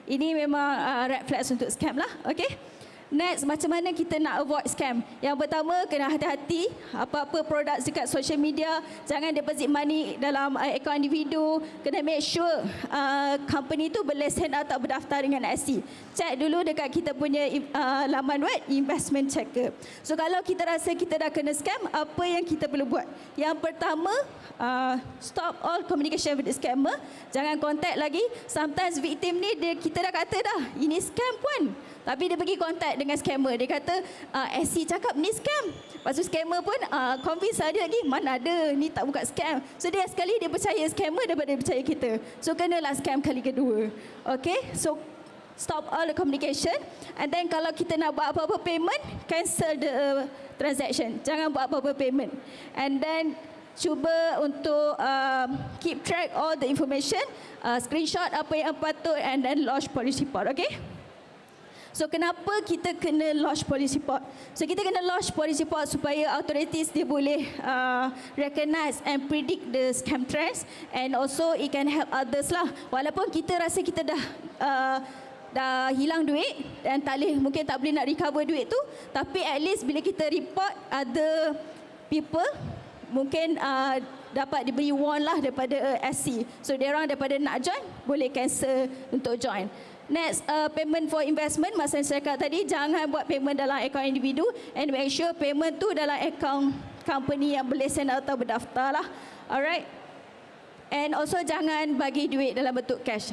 Ini memang red flags untuk scam lah. Okay. Next, macam mana kita nak avoid scam? Yang pertama, kena hati-hati. Apa-apa produk dekat social media, jangan deposit money dalam akaun individu. Kena make sure company tu berlesen atau berdaftar dengan SC. Check dulu dekat kita punya laman web, investment checker. So kalau kita rasa kita dah kena scam, apa yang kita perlu buat? Yang pertama, stop all communication with the scammer. Jangan contact lagi. Sometimes victim ni kita dah kata dah, ini scam pun. Tapi dia pergi contact dengan scammer. Dia kata, SC cakap ni scam. Lepas tu scammer pun convince dia lagi, mana ada, ni tak buka scam. So dia sekali dia percaya scammer daripada dia percaya kita. So kenalah scam kali kedua. Okay, so stop all the communication. And then kalau kita nak buat apa-apa payment, cancel the transaction. Jangan buat apa-apa payment. And then cuba untuk keep track all the information, screenshot apa yang patut and then lodge police report, okay? So kenapa kita kena lodge police report? So kita kena lodge police report supaya authorities dia boleh recognize and predict the scam trends, and also it can help others lah. Walaupun kita rasa kita dah hilang duit dan mungkin tak boleh nak recover duit tu, tapi at least bila kita report other people, mungkin dapat diberi warn lah daripada SC. So diorang daripada nak join, boleh cancel untuk join. Next, payment for investment. Masa saya cakap tadi, jangan buat payment dalam akaun individu, and make sure payment tu dalam akaun company yang berlesen atau berdaftar lah. Alright. And also jangan bagi duit dalam bentuk cash.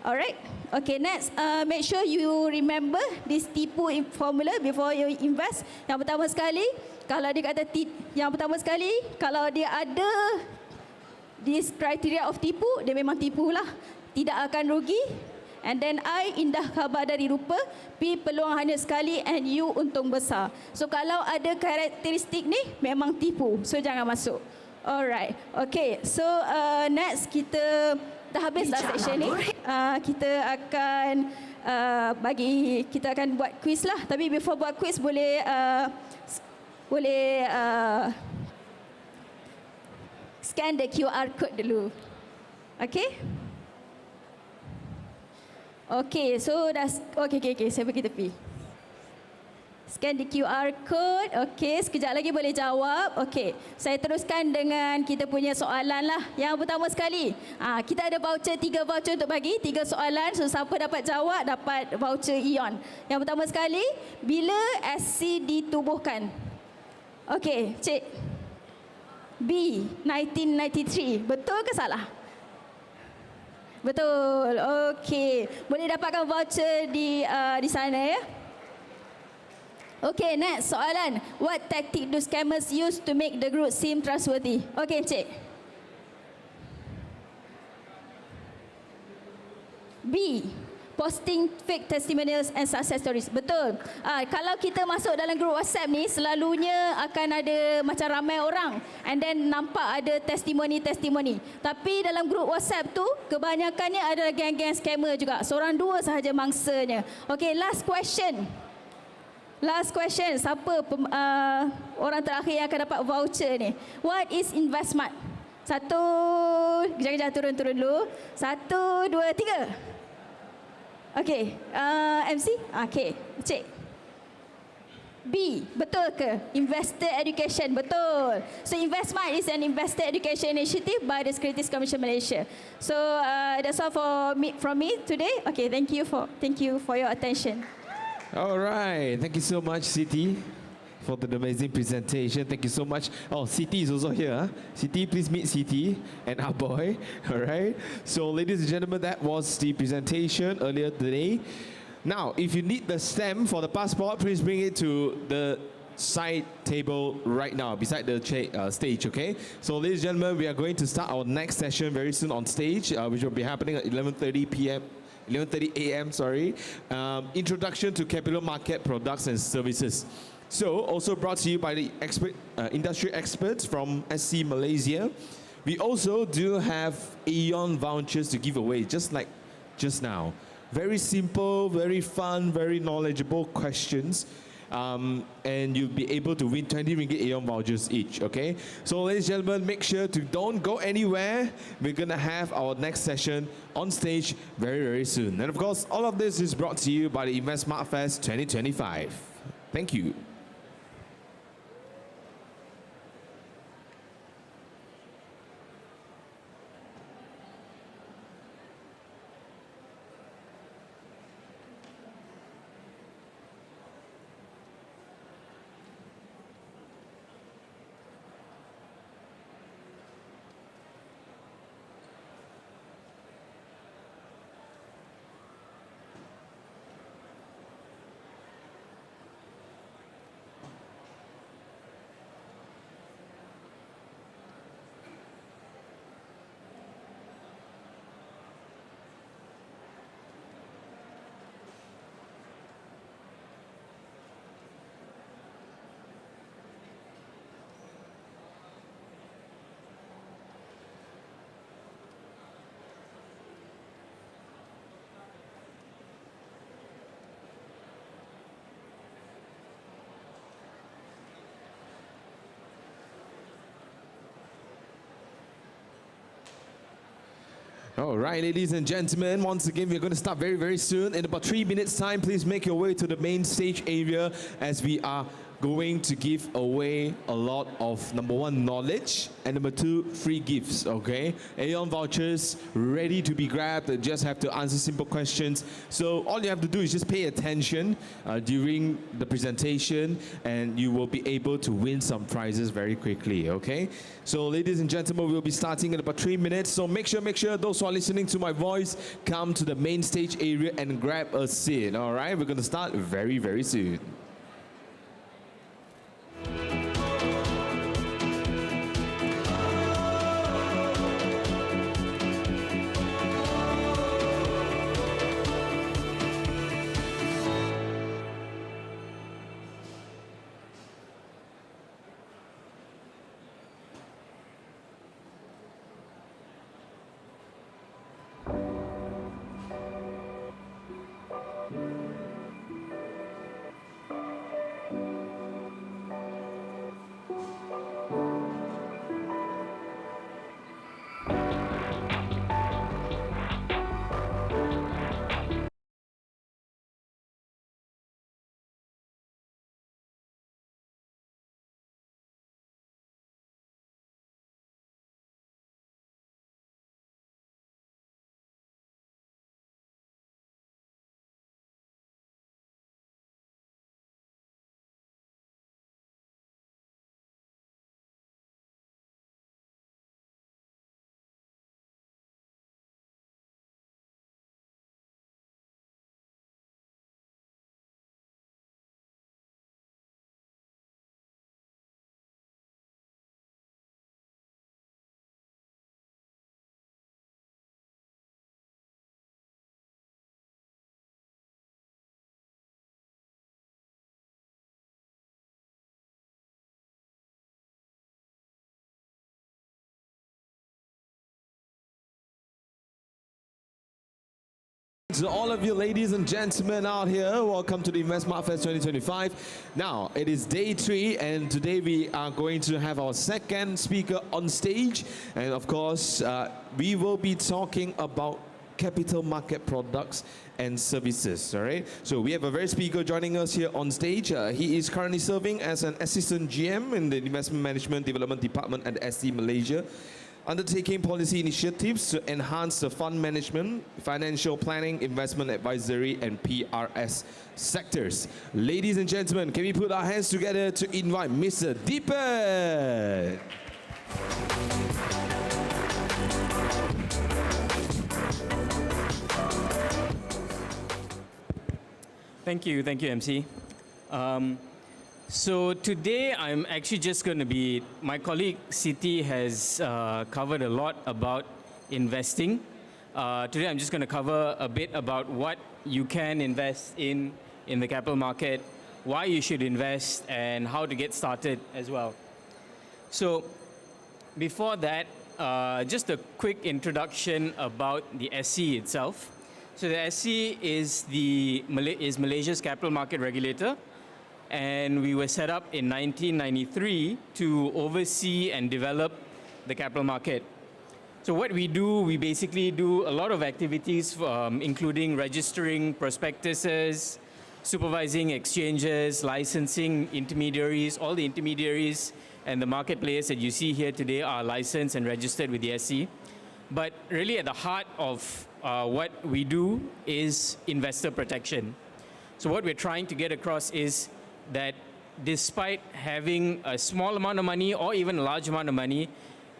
Alright. Okay, next, make sure you remember this tipu formula before you invest. Yang pertama sekali, kalau dia kata kalau dia ada this criteria of tipu, dia memang tipu lah. Tidak akan rugi. And then I indah khabar dari rupa, P peluang hanya sekali, and U untung besar. So kalau ada karakteristik ni, memang tipu. So jangan masuk. Alright. Okay. So next kita dah habis lah section ni. Kita akan kita akan buat quiz lah. Tapi before buat quiz boleh scan the QR code dulu. Okay? Okay, so dah okay, saya pergi tepi. Scan the QR code. Okay, sekejap lagi boleh jawab. Okay, saya teruskan dengan kita punya soalan lah. Yang pertama sekali, kita ada voucher, 3 voucher untuk bagi, 3 soalan. So siapa dapat jawab dapat voucher Ion. Yang pertama sekali, bila SC ditubuhkan? Okay, cik. B, 1993. Betul ke salah? Betul. Okey. Boleh dapatkan voucher di sana ya. Okey, next soalan. What tactic do scammers use to make the group seem trustworthy? Okey, cik. B. Posting fake testimonials and success stories. Betul. Kalau kita masuk dalam grup WhatsApp ni, selalunya akan ada macam ramai orang, and then nampak ada testimoni. Tapi dalam grup WhatsApp tu, kebanyakannya adalah geng-geng scammer juga. Seorang dua sahaja mangsanya. Okay, last question. Siapa orang terakhir yang akan dapat voucher ni? What is investment? Kejap turun dulu. 1, 2, 3. Okay, MC? Okay, cik. B, betul ke? Investor education, betul. So investment is an investor education initiative by the Securities Commission Malaysia. So that's all from me today. Okay, thank you for your attention. All right, thank you so much, Siti, for the amazing presentation. Thank you so much. Oh, Siti is also here. Siti, please meet Siti and our boy. All right. So, ladies and gentlemen, that was the presentation earlier today. Now, if you need the stamp for the passport, please bring it to the side table right now, beside the stage, okay? So, ladies and gentlemen, we are going to start our next session very soon on stage, which will be happening at 11:30 a.m., introduction to capital market products and services. So, also brought to you by the industry experts from SC Malaysia. We also do have Aeon vouchers to give away, just like just now. Very simple, very fun, very knowledgeable questions. And you'll be able to win 20 ringgit Aeon vouchers each, okay? So, ladies and gentlemen, make sure to don't go anywhere. We're gonna have our next session on stage very, very soon. And of course, all of this is brought to you by the Invest Smart Fest 2025. Thank you. All right, ladies and gentlemen, once again, we're going to start very, very soon. In about 3 minutes' time, please make your way to the main stage area as we are going to give away a lot of, number one, knowledge, and number two, free gifts, okay? Aeon vouchers ready to be grabbed. You just have to answer simple questions. So all you have to do is just pay attention during the presentation, and you will be able to win some prizes very quickly, okay? So ladies and gentlemen, we'll be starting in about 3 minutes. So make sure those who are listening to my voice come to the main stage area and grab a seat, all right? We're going to start very, very soon. To all of you ladies and gentlemen out here, welcome to the InvestSmart Fest 2025. Now, it is day 3 and today we are going to have our second speaker on stage. And of course, we will be talking about capital market products and services, all right? So we have a very speaker joining us here on stage. He is currently serving as an assistant GM in the Investment Management Development Department at SC Malaysia, undertaking policy initiatives to enhance the fund management, financial planning, investment advisory, and PRS sectors. Ladies and gentlemen, can we put our hands together to invite Mr. Deepak? Thank you, MC. So today I'm actually just going to be, my colleague Siti has covered a lot about investing. Today I'm just going to cover a bit about what you can invest in the capital market, why you should invest, and how to get started as well. So before that, just a quick introduction about the SC itself. So the SC is Malaysia's capital market regulator, and we were set up in 1993 to oversee and develop the capital market. So what we do, we basically do a lot of activities, including registering prospectuses, supervising exchanges, licensing intermediaries. All the intermediaries and the market players that you see here today are licensed and registered with the SC. But really at the heart of what we do is investor protection. So what we're trying to get across is that despite having a small amount of money or even a large amount of money,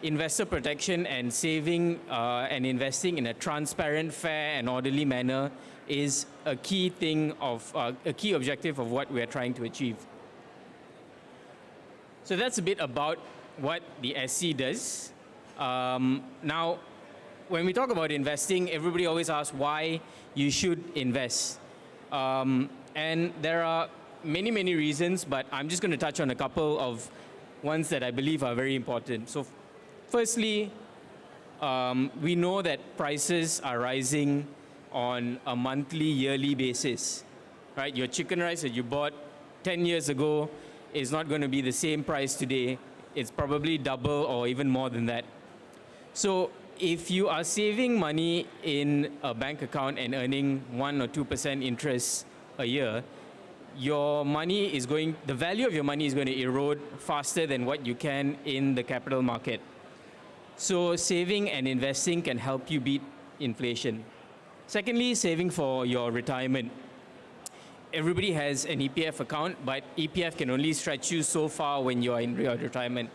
investor protection and saving and investing in a transparent, fair and orderly manner is a key thing of, a key objective of what we're trying to achieve. So that's a bit about what the SC does. Now, when we talk about investing, everybody always asks why you should invest. And there are many reasons, but I'm just going to touch on a couple of ones that I believe are very important. So firstly, we know that prices are rising on a monthly, yearly basis, right? Your chicken rice that you bought 10 years ago is not going to be the same price today. It's probably double or even more than that. So if you are saving money in a bank account and earning 1 or 2% interest a year, the value of your money is going to erode faster than what you can in the capital market. So saving and investing can help you beat inflation. Secondly, saving for your retirement. Everybody has an EPF account, but EPF can only stretch you so far when you're in your retirement.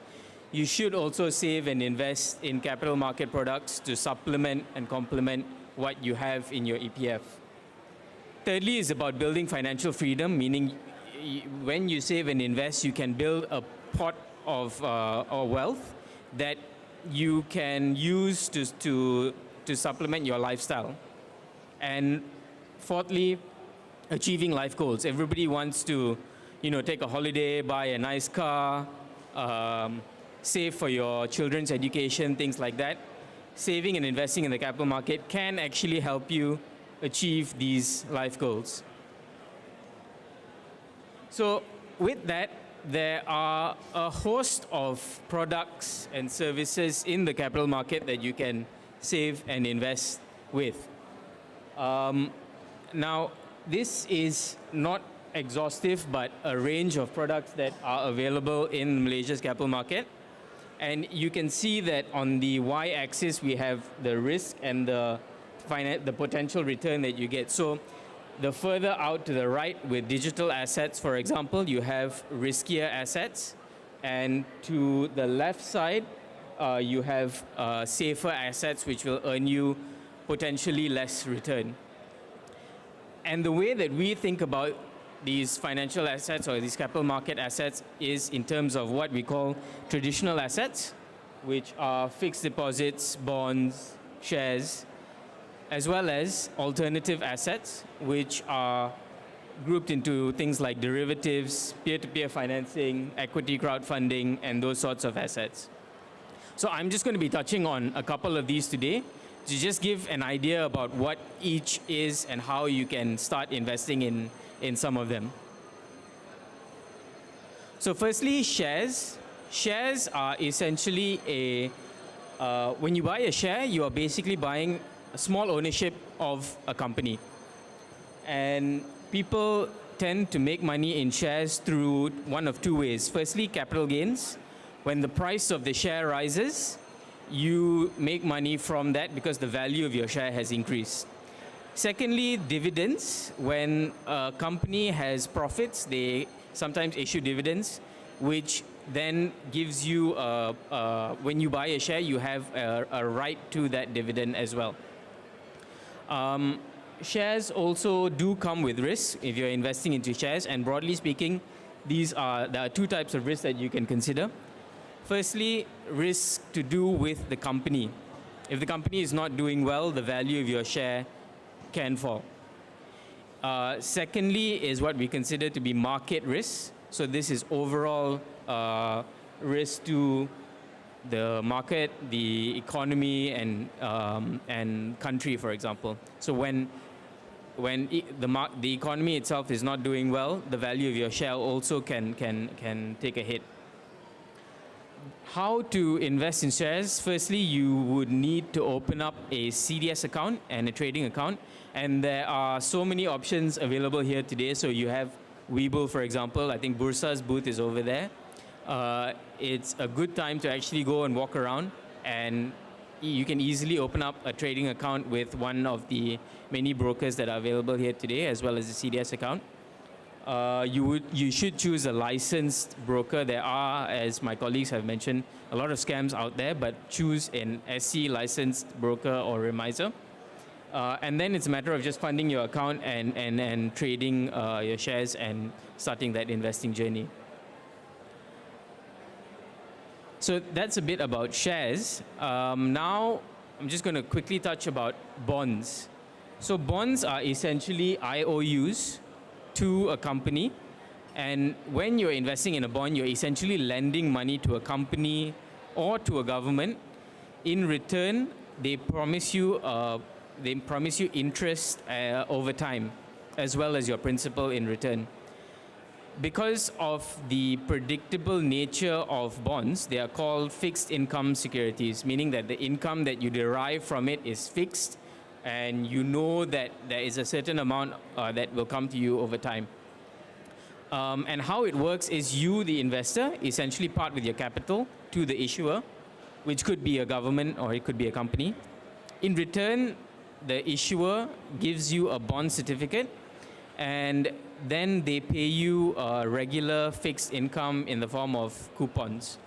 You should also save and invest in capital market products to supplement and complement what you have in your EPF. Thirdly is about building financial freedom, meaning when you save and invest, you can build a pot of wealth that you can use to supplement your lifestyle. And fourthly, achieving life goals. Everybody wants to, take a holiday, buy a nice car, save for your children's education, things like that. Saving and investing in the capital market can actually help you achieve these life goals. So with that, there are a host of products and services in the capital market that you can save and invest with. Now, this is not exhaustive, but a range of products that are available in Malaysia's capital market. And you can see that on the y-axis, we have the risk and the potential return that you get. So the further out to the right with digital assets, for example, you have riskier assets. And to the left side, you have safer assets, which will earn you potentially less return. And the way that we think about these financial assets or these capital market assets is in terms of what we call traditional assets, which are fixed deposits, bonds, shares, as well as alternative assets, which are grouped into things like derivatives, peer-to-peer financing, equity crowdfunding, and those sorts of assets. So I'm just going to be touching on a couple of these today to just give an idea about what each is and how you can start investing in some of them. So firstly, shares. Shares are essentially when you buy a share, you are basically buying a small ownership of a company. And people tend to make money in shares through one of two ways. Firstly, capital gains. When the price of the share rises, you make money from that because the value of your share has increased. Secondly, dividends. When a company has profits, they sometimes issue dividends, which then gives you, when you buy a share, you have a right to that dividend as well. Shares also do come with risk if you're investing into shares, and broadly speaking, there are two types of risks that you can consider. Firstly, risk to do with the company. If the company is not doing well, the value of your share can fall. Secondly is what we consider to be market risk. So this is overall risk to the market, the economy, and country, for example. So when the economy itself is not doing well, the value of your share also can take a hit. How to invest in shares? Firstly, you would need to open up a CDS account and a trading account. And there are so many options available here today. So you have Webull, for example. I think Bursa's booth is over there. It's a good time to actually go and walk around, and you can easily open up a trading account with one of the many brokers that are available here today, as well as a CDS account. You should choose a licensed broker. There are, as my colleagues have mentioned, a lot of scams out there, but choose an SC licensed broker or remiser. And then it's a matter of just funding your account and trading your shares and starting that investing journey. So that's a bit about shares. Now, I'm just going to quickly touch about bonds. So bonds are essentially IOUs to a company. And when you're investing in a bond, you're essentially lending money to a company or to a government. In return, they promise you interest over time, as well as your principal in return. because of the predictable nature of bonds, they are called fixed income securities, meaning that the income that you derive from it is fixed and you know that there is a certain amount that will come to you over time. And how it works is you, the investor, essentially part with your capital to the issuer, which could be a government or it could be a company. In return, the issuer gives you a bond certificate, and then they pay you a regular fixed income in the form of coupons.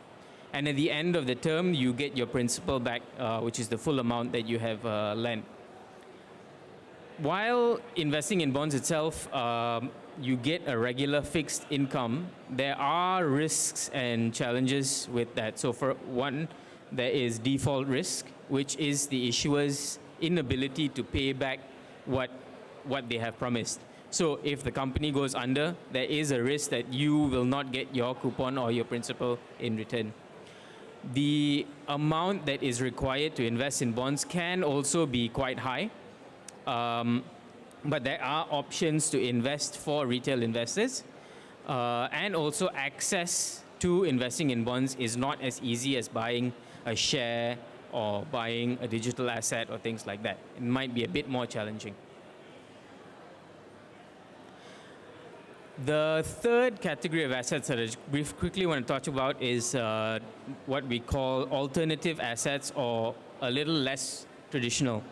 And at the end of the term, you get your principal back, which is the full amount that you have lent. While investing in bonds itself, you get a regular fixed income, there are risks and challenges with that. So for one, there is default risk, which is the issuer's inability to pay back what they have promised. So if the company goes under, there is a risk that you will not get your coupon or your principal in return. The amount that is required to invest in bonds can also be quite high. But there are options to invest for retail investors. And also access to investing in bonds is not as easy as buying a share or buying a digital asset or things like that. It might be a bit more challenging. The third category of assets that I quickly want to talk about is what we call alternative assets, or a little less traditional.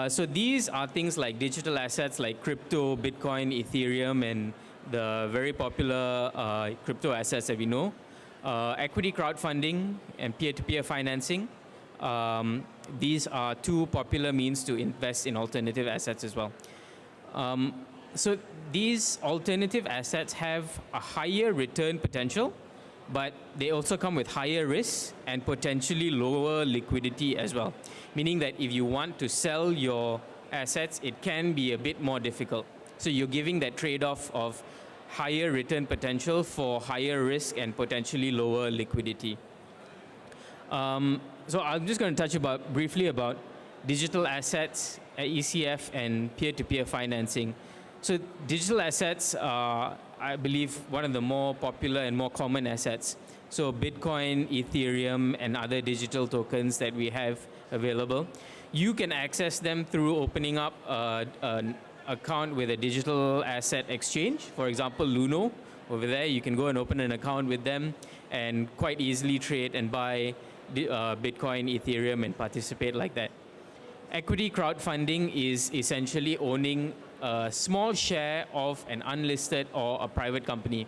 So these are things like digital assets like crypto, Bitcoin, Ethereum, and the very popular crypto assets that we know. Equity crowdfunding and peer-to-peer financing. These are two popular means to invest in alternative assets as well. So these alternative assets have a higher return potential, but they also come with higher risks and potentially lower liquidity as well. Meaning that if you want to sell your assets, it can be a bit more difficult. So you're giving that trade-off of higher return potential for higher risk and potentially lower liquidity. So I'm just going to touch briefly about digital assets, ECF, and peer-to-peer financing. So digital assets are, I believe, one of the more popular and more common assets. So Bitcoin, Ethereum, and other digital tokens that we have available. You can access them through opening up an account with a digital asset exchange. For example, Luno, over there, you can go and open an account with them and quite easily trade and buy Bitcoin, Ethereum, and participate like that. Equity crowdfunding is essentially owning a small share of an unlisted or a private company.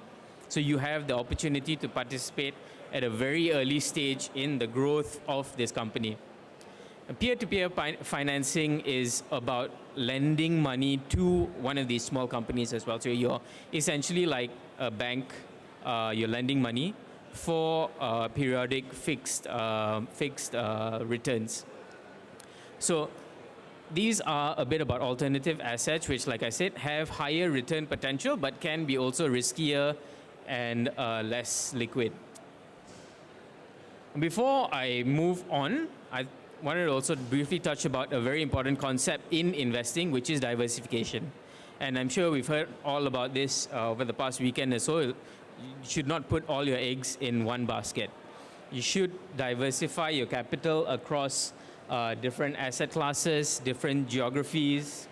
So you have the opportunity to participate at a very early stage in the growth of this company. Peer-to-peer financing is about lending money to one of these small companies as well. So you're essentially like a bank, you're lending money for periodic fixed returns. So these are a bit about alternative assets, which, like I said, have higher return potential, but can be also riskier and less liquid. Before I move on, I wanted to also briefly touch about a very important concept in investing, which is diversification. And I'm sure we've heard all about this over the past weekend or so. You should not put all your eggs in one basket. You should diversify your capital across different asset classes, different geographies,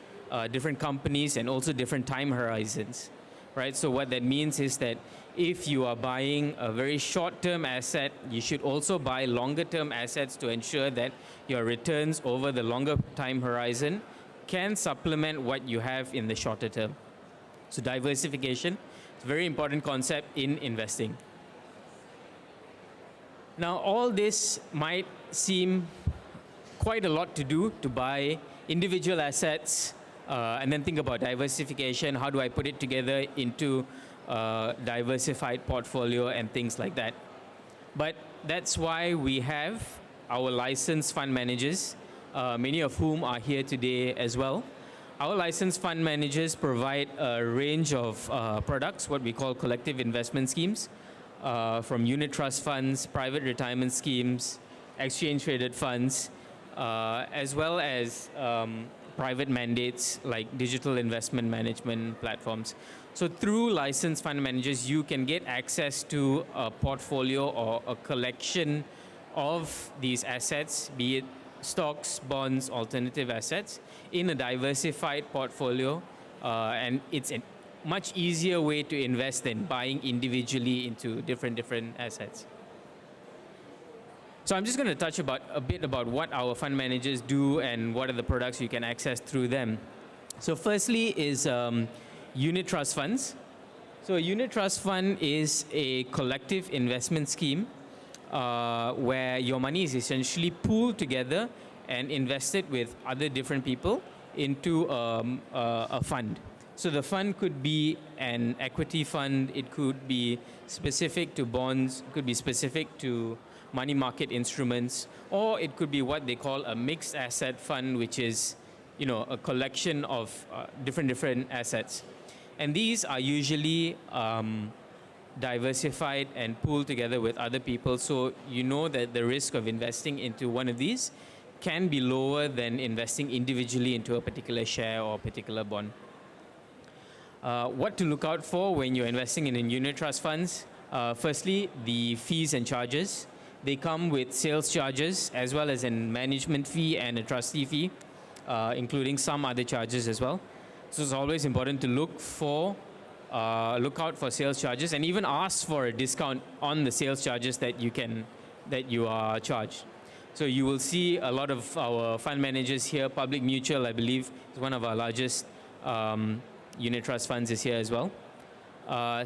different companies, and also different time horizons, right? So what that means is that if you are buying a very short-term asset, you should also buy longer-term assets to ensure that your returns over the longer time horizon can supplement what you have in the shorter term. So diversification is a very important concept in investing. Now, all this might seem quite a lot to do to buy individual assets and then think about diversification. How do I put it together into a diversified portfolio and things like that? But that's why we have our licensed fund managers, many of whom are here today as well. Our licensed fund managers provide a range of products, what we call collective investment schemes, from unit trust funds, private retirement schemes, exchange traded funds, as well as private mandates like digital investment management platforms. So through licensed fund managers, you can get access to a portfolio or a collection of these assets, be it stocks, bonds, alternative assets, in a diversified portfolio. And it's a much easier way to invest than buying individually into different assets. So I'm just going to touch a bit about what our fund managers do and what are the products you can access through them. So firstly is unit trust funds. So a unit trust fund is a collective investment scheme where your money is essentially pooled together and invested with other different people into a fund. So the fund could be an equity fund, it could be specific to bonds, it could be specific to money market instruments, or it could be what they call a mixed asset fund, which is, you know, a collection of different assets. And these are usually diversified and pooled together with other people, so you know that the risk of investing into one of these can be lower than investing individually into a particular share or a particular bond. What to look out for when you're investing in unit trust funds? Firstly, the fees and charges. They come with sales charges as well as a management fee and a trustee fee, including some other charges as well. So it's always important to look out for sales charges and even ask for a discount on the sales charges that you are charged. So you will see a lot of our fund managers here. Public Mutual, I believe, is one of our largest unit trust funds is here as well.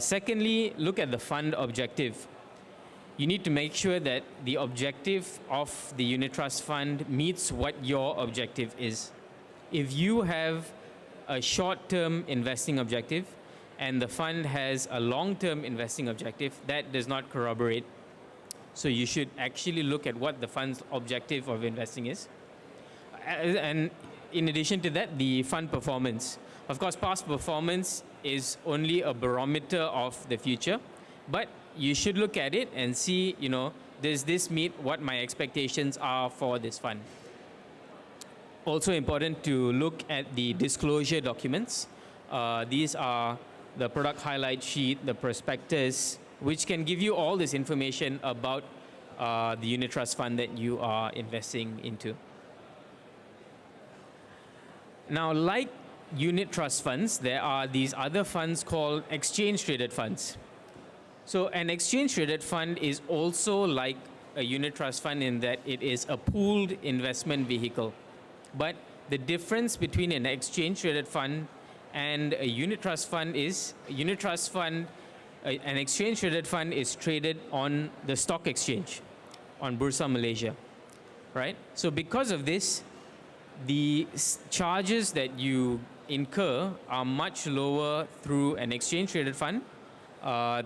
Secondly, look at the fund objective. You need to make sure that the objective of the unit trust fund meets what your objective is. If you have a short-term investing objective and the fund has a long-term investing objective, that does not corroborate. So you should actually look at what the fund's objective of investing is. And in addition to that, the fund performance. Of course, past performance is only a barometer of the future, but you should look at it and see, you know, does this meet what my expectations are for this fund? Also important to look at the disclosure documents. These are the product highlight sheet, the prospectus, which can give you all this information about the unit trust fund that you are investing into. Now, like unit trust funds, there are these other funds called exchange traded funds. So an exchange traded fund is also like a unit trust fund in that it is a pooled investment vehicle. But the difference between an exchange traded fund and a unit trust fund is an exchange traded fund is traded on the stock exchange, on Bursa Malaysia, right? So because of this, the charges that you incur are much lower through an exchange traded fund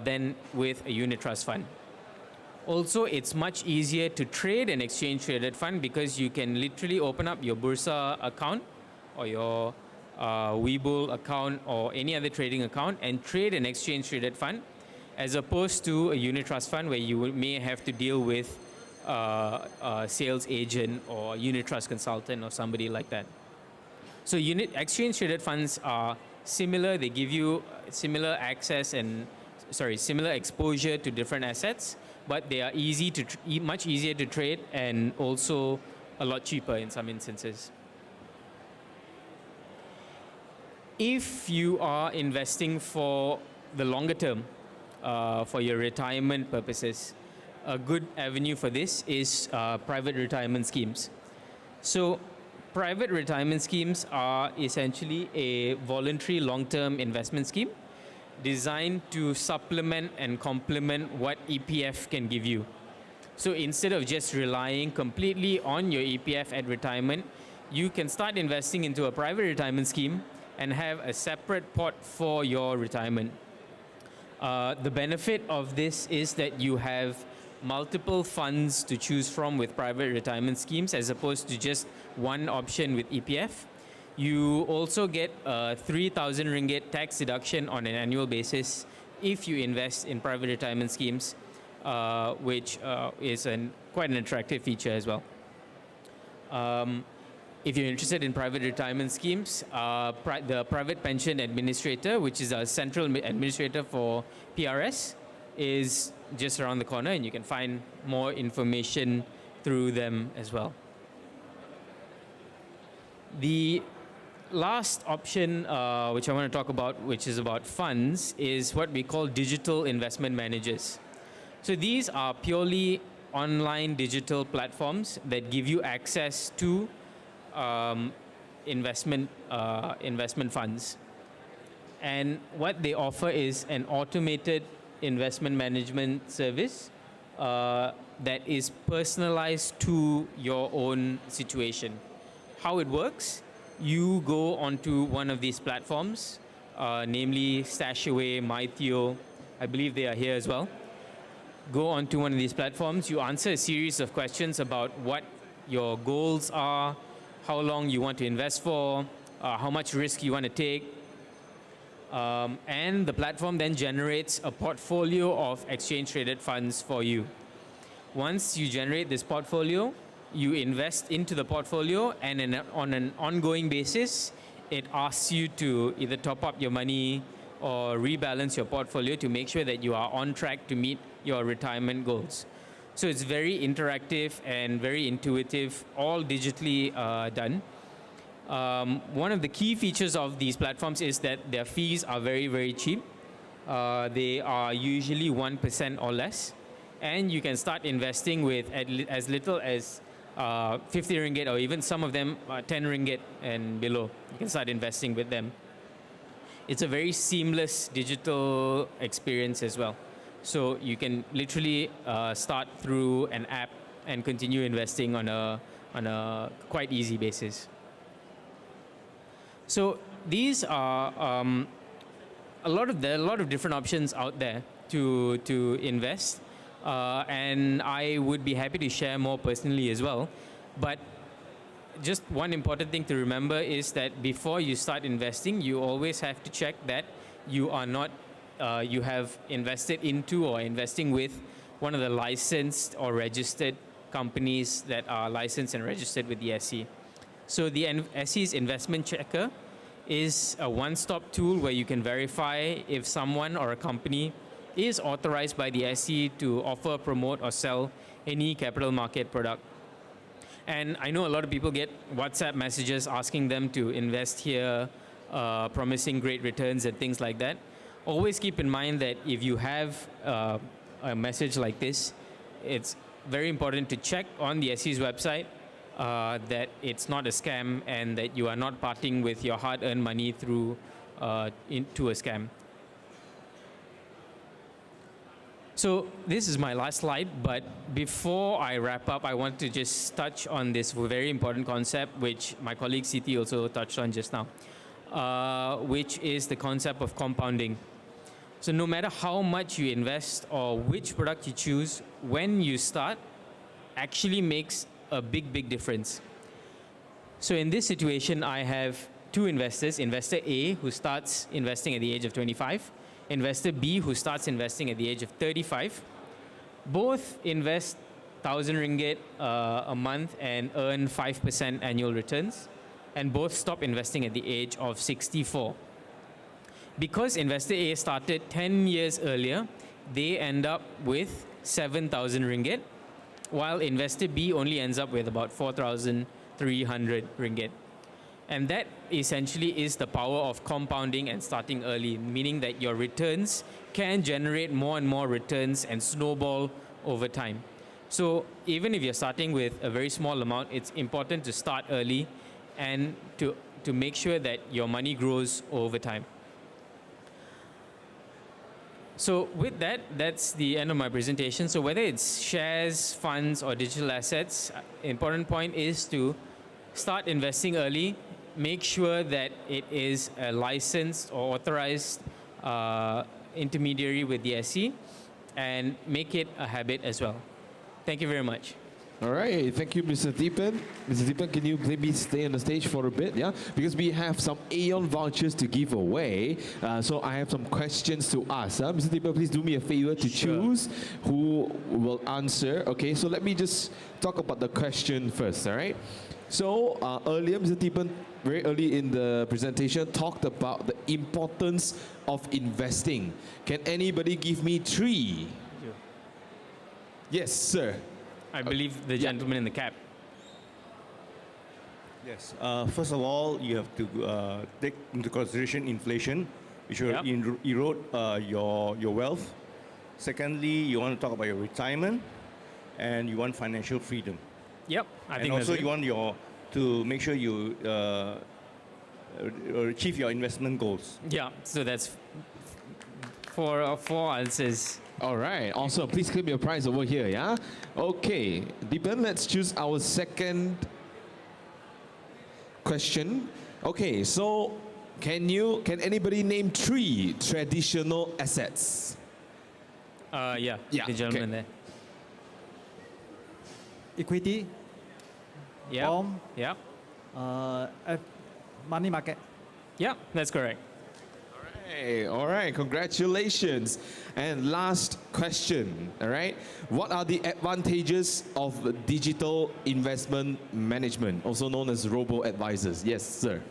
than with a unit trust fund. Also, it's much easier to trade an exchange traded fund because you can literally open up your Bursa account or your Webull account or any other trading account and trade an exchange traded fund, as opposed to a unit trust fund where you may have to deal with a sales agent or a unit trust consultant or somebody like that. So exchange traded funds are similar. They give you similar access and similar exposure to different assets, but they are much easier to trade and also a lot cheaper in some instances. If you are investing for the longer term, for your retirement purposes, a good avenue for this is private retirement schemes. So private retirement schemes are essentially a voluntary long-term investment scheme designed to supplement and complement what EPF can give you. So instead of just relying completely on your EPF at retirement, you can start investing into a private retirement scheme and have a separate pot for your retirement. The benefit of this is that you have multiple funds to choose from with private retirement schemes as opposed to just one option with EPF. You also get a 3,000 ringgit tax deduction on an annual basis if you invest in private retirement schemes, which is quite an attractive feature as well. If you're interested in private retirement schemes, the Private Pension Administrator, which is a central administrator for PRS, is just around the corner, and you can find more information through them as well. The last option, which I want to talk about, which is about funds, is what we call digital investment managers. So these are purely online digital platforms that give you access to investment funds. And what they offer is an automated investment management service that is personalized to your own situation. How it works, you go onto one of these platforms, namely Stashaway, MyTheo, I believe they are here as well. Go onto one of these platforms, you answer a series of questions about what your goals are, how long you want to invest for, how much risk you want to take, and the platform then generates a portfolio of exchange-traded funds for you. Once you generate this portfolio, you invest into the portfolio, and on an ongoing basis, it asks you to either top up your money or rebalance your portfolio to make sure that you are on track to meet your retirement goals. So it's very interactive and very intuitive, all digitally done. One of the key features of these platforms is that their fees are very, very cheap. They are usually 1% or less. And you can start investing with as little as 50 ringgit, or even some of them 10 ringgit and below. You can start investing with them. It's a very seamless digital experience as well. So you can literally start through an app and continue investing on a quite easy basis. So these are a lot of different options out there to invest. And I would be happy to share more personally as well. But just one important thing to remember is that before you start investing, you always have to check that you are not, you have invested into or investing with one of the licensed or registered companies that are licensed and registered with the SE. So the SE's investment checker is a one-stop tool where you can verify if someone or a company is authorized by the SE to offer, promote, or sell any capital market product. And I know a lot of people get WhatsApp messages asking them to invest here, promising great returns and things like that. Always keep in mind that if you have a message like this, it's very important to check on the SE's website that it's not a scam and that you are not parting with your hard-earned money through into a scam. So this is my last slide, but before I wrap up, I want to just touch on this very important concept, which my colleague Siti also touched on just now, which is the concept of compounding. So no matter how much you invest or which product you choose, when you start, actually makes a big, big difference. So in this situation, I have two investors, investor A, who starts investing at the age of 25, investor B, who starts investing at the age of 35. Both invest 1,000 ringgit a month and earn 5% annual returns, and both stop investing at the age of 64. Because investor A started 10 years earlier, they end up with 7,000 ringgit, while investor B only ends up with about 4,300 ringgit. And that essentially is the power of compounding and starting early, meaning that your returns can generate more and more returns and snowball over time. So even if you're starting with a very small amount, it's important to start early and to make sure that your money grows over time. So with that, that's the end of my presentation. So whether it's shares, funds, or digital assets, important point is to start investing early. Make sure that it is a licensed or authorized intermediary with the SE, and make it a habit as well. Thank you very much. All right, thank you, Mr. Deepan. Mr. Deepan, can you maybe stay on the stage for a bit, yeah? Because we have some Aeon vouchers to give away. So I have some questions to ask. Mr. Deepan, please do me a favor to choose who will answer. Okay, so let me just talk about the question first, all right? So earlier, Mr. Tipan, very early in the presentation, talked about the importance of investing. Can anybody give me 3? Yes, sir. I believe the gentleman in the cap. Yes. First of all, you have to take into consideration inflation, which will erode your wealth. Secondly, you want to talk about your retirement, and you want financial freedom. Yep, I think and that's also it. you want to make sure you achieve your investment goals. Yeah, so that's four answers. All right, awesome. Please claim your prize over here, yeah? Okay, Deepan, let's choose our second question. Okay, so can anybody name 3 traditional assets? Yeah, Yeah, the gentleman there. Equity, Yeah. Bomb. Yeah. Money market. Yeah, that's correct. Hey, all right, congratulations. And last question, all right? What are the advantages of digital investment management, also known as robo-advisors? Yes, sir.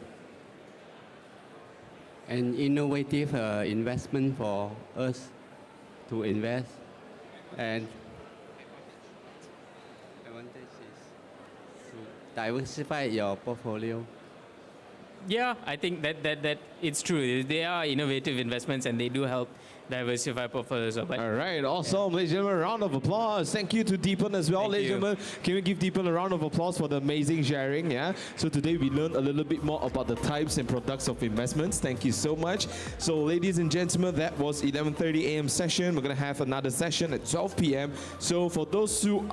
An innovative investment for us to invest, and advantage is to diversify your portfolio. Yeah, I think that it's true. They are innovative investments and they do help diversify portfolios. But All right, awesome. Ladies and gentlemen, a round of applause. Thank you to Deepan as well. Thank Ladies and you. gentlemen, can we give Deepan a round of applause for the amazing sharing? Yeah. So today we learned a little bit more about the types and products of investments. Thank you so much. So ladies and gentlemen, that was 11:30 a.m. session. We're gonna have another session at 12 p.m. So for those who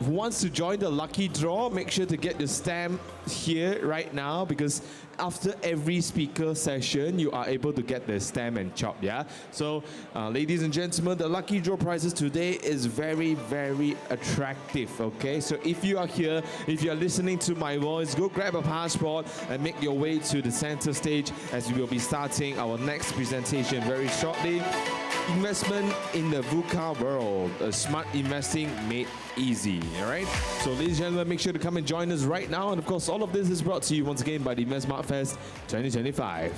wants to join the lucky draw, make sure to get your stamp here right now, because after every speaker session, you are able to get the stamp and chop, yeah? So, ladies and gentlemen, the lucky draw prizes today is very, very attractive, okay? So if you are here, if you are listening to my voice, go grab a passport and make your way to the center stage, as we will be starting our next presentation very shortly. Investment in the VUCA world, smart investing made easy, all right? So ladies and gentlemen, make sure to come and join us right now. And of course, all of this is brought to you once again by the Invest Smart Fest 2025.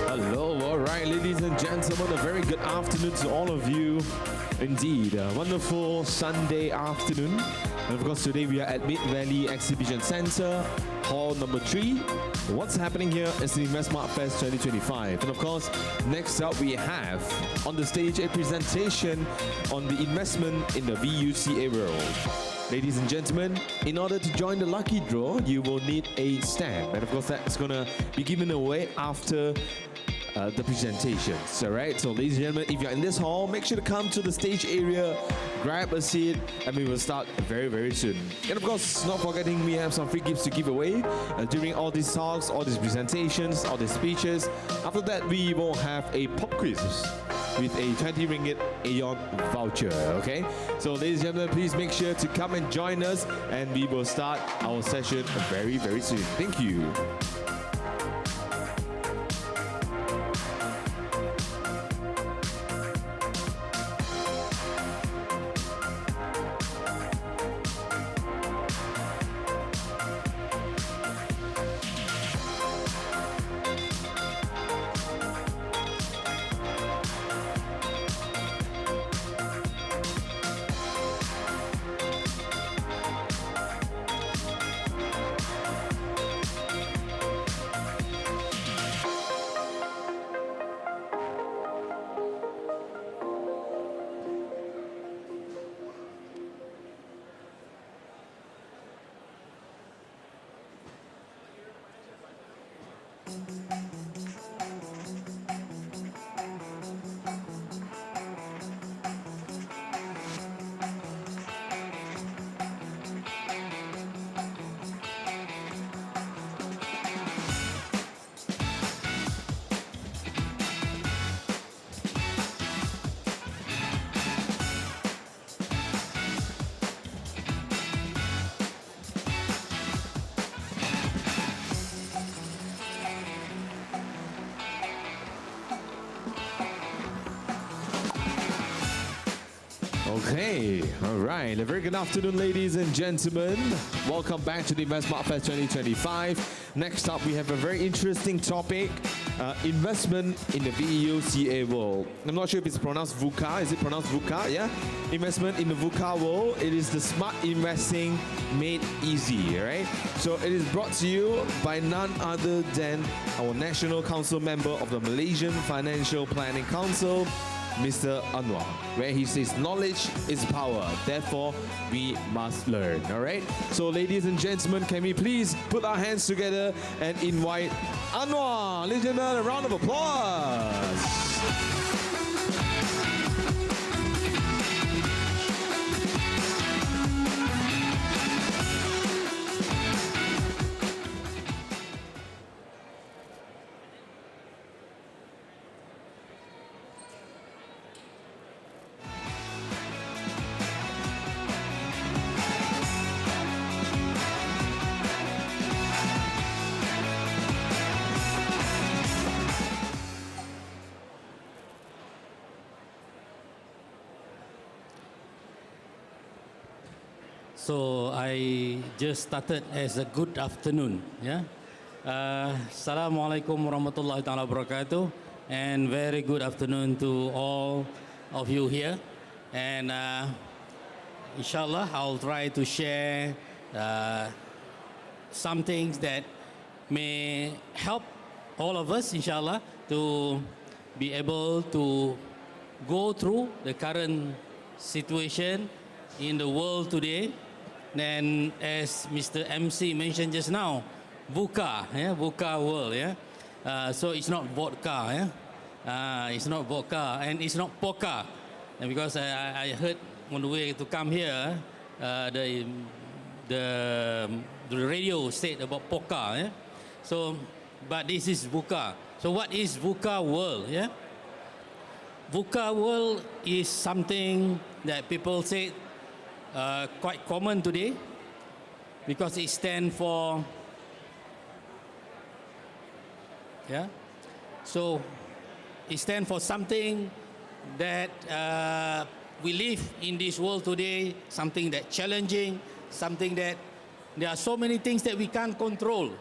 Hello, all right, ladies and gentlemen, a very good afternoon to all of you. Indeed, a wonderful Sunday afternoon. And of course, today we are at Mid Valley Exhibition Centre, Hall number 3. What's happening here is the InvestSmart Fest 2025. And of course, next up we have on the stage a presentation on the investment in the VUCA world. Ladies and gentlemen, in order to join the lucky draw, you will need a stamp. And of course, that's going to be given away after the presentations. All right, so ladies and gentlemen, if you're in this hall, make sure to come to the stage area, grab a seat, and we will start very, very soon. And of course, not forgetting, we have some free gifts to give away during all these talks, all these presentations, all these speeches. After that, we will have a pop quiz with a 20 ringgit Aeon voucher, okay? So ladies and gentlemen, please make sure to come and join us, and we will start our session very, very soon. Thank you. Okay, all right. A very good afternoon, ladies and gentlemen. Welcome back to the InvestSmart Fest 2025. Next up, we have a very interesting topic, investment in the VUCA world. I'm not sure if it's pronounced VUCA. Is it pronounced VUCA? Yeah? Investment in the VUCA world. It is the smart investing made easy, right? So it is brought to you by none other than our National Council member of the Malaysian Financial Planning Council, Mr. Anwar, where he says knowledge is power, therefore we must learn. All right, so ladies and gentlemen, can we please put our hands together and invite Anwar? Ladies and gentlemen, a round of applause. So I just started as a good afternoon. Yeah. Assalamualaikum warahmatullahi taala wabarakatuh, and very good afternoon to all of you here. And inshallah, I'll try to share some things that may help all of us, inshallah, to be able to go through the current situation in the world today. Then, as Mr. MC mentioned just now, VUCA, yeah, VUCA world, yeah. So it's not vodka, yeah. It's not vodka, and it's not poka, and because I heard on the way to come here, the radio said about poka, yeah. So, but this is VUCA. So what is VUCA world, yeah? VUCA world is something that people say quite common today, because it stands for, yeah, so it stands for something that we live in this world today, something that challenging, something that There are so many things that we can't control.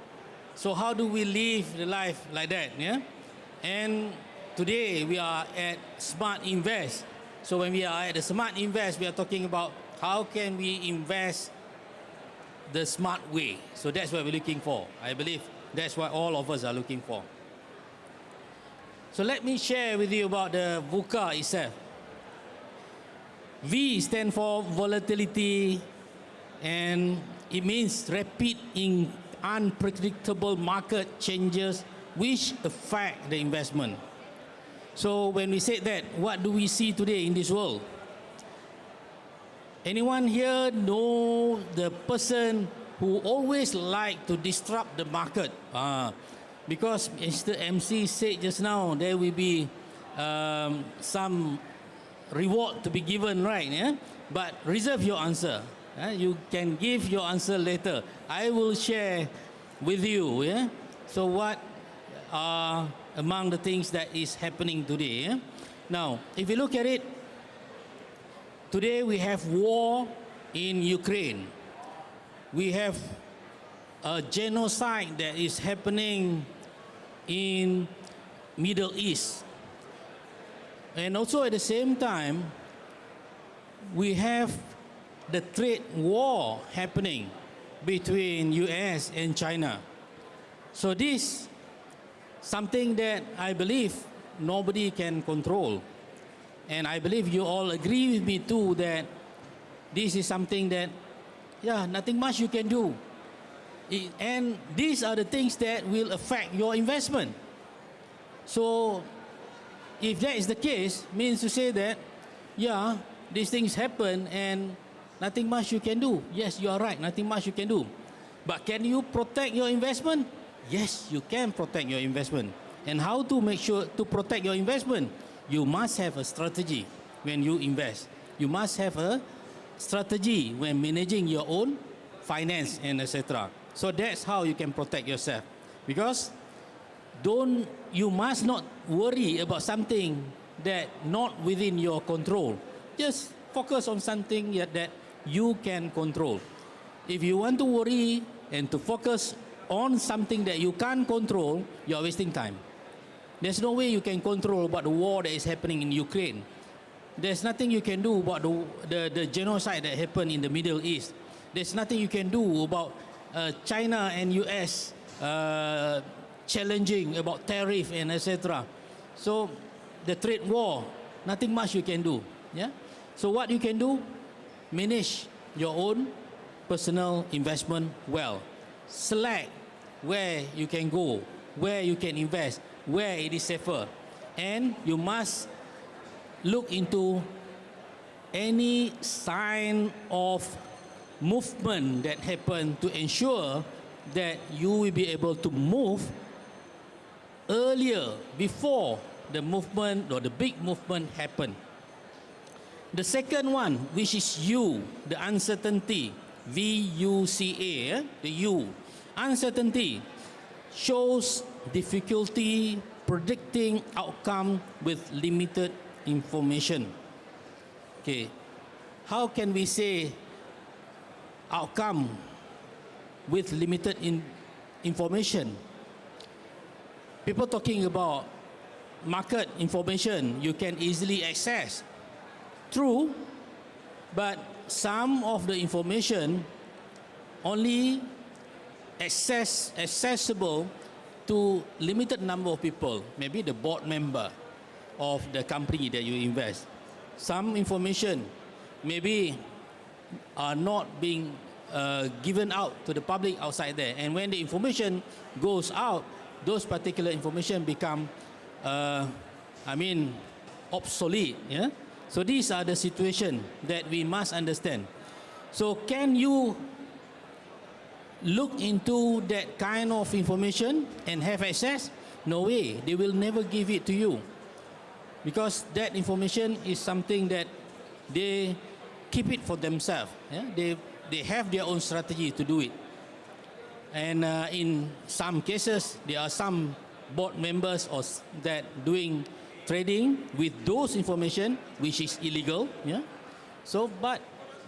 So how do we live the life like that? Yeah. And today we are at Smart Invest. So when we are at the Smart Invest, we are talking about how can we invest the smart way. So that's what we're looking for. I believe that's what all of us are looking for. So let me share with you about the VUCA itself. V stand for volatility, and it means rapid in unpredictable market changes which affect the investment. So when we say that, what do we see today in this world? Anyone here know the person who always like to disrupt the market? Because Mr. MC said just now, there will be some reward to be given, right? Yeah? But reserve your answer. You can give your answer later. I will share with you. Yeah? So what are among the things that is happening today? Yeah? Now, if you look at it, today we have war in Ukraine. We have a genocide that is happening in Middle East. And also at the same time, we have the trade war happening between US and China. So this something that I believe nobody can control. And I believe you all agree with me too that this is something that, yeah, nothing much you can do. And these are the things that will affect your investment. So if that is the case, means to say that, yeah, these things happen and nothing much you can do. Yes, you are right, nothing much you can do. But can you protect your investment? Yes, you can protect your investment. And how to make sure to protect your investment? You must have a strategy when you invest. You must have a strategy when managing your own finance and etc. So that's how you can protect yourself. Because you must not worry about something that not within your control. Just focus on something that you can control. If you want to worry and to focus on something that you can't control, you are wasting time. There's no way you can control about the war that is happening in Ukraine. There's nothing you can do about the genocide that happened in the Middle East. There's nothing you can do about China and US challenging about tariff and etc. So the trade war, nothing much you can do. Yeah. So what you can do, manage your own personal investment well. Select where you can go, where you can invest, where it is safer. And you must look into any sign of movement that happen to ensure that you will be able to move earlier, before the movement or the big movement happen. The second one, which is U, the uncertainty, VUCA, the U. Uncertainty shows difficulty predicting outcome with limited information. Okay, how can we say outcome with limited information? People talking about market information you can easily access. True, but some of the information only accessible to limited number of people, maybe the board member of the company that you invest. Some information maybe are not being given out to the public outside there, and when the information goes out, those particular information become obsolete. Yeah. So these are the situation that we must understand. So can you look into that kind of information and have access? No way. They will never give it to you, because that information is something that they keep it for themselves. Yeah? They have their own strategy to do it. And in some cases, there are some board members that doing trading with those information which is illegal. Yeah. So, but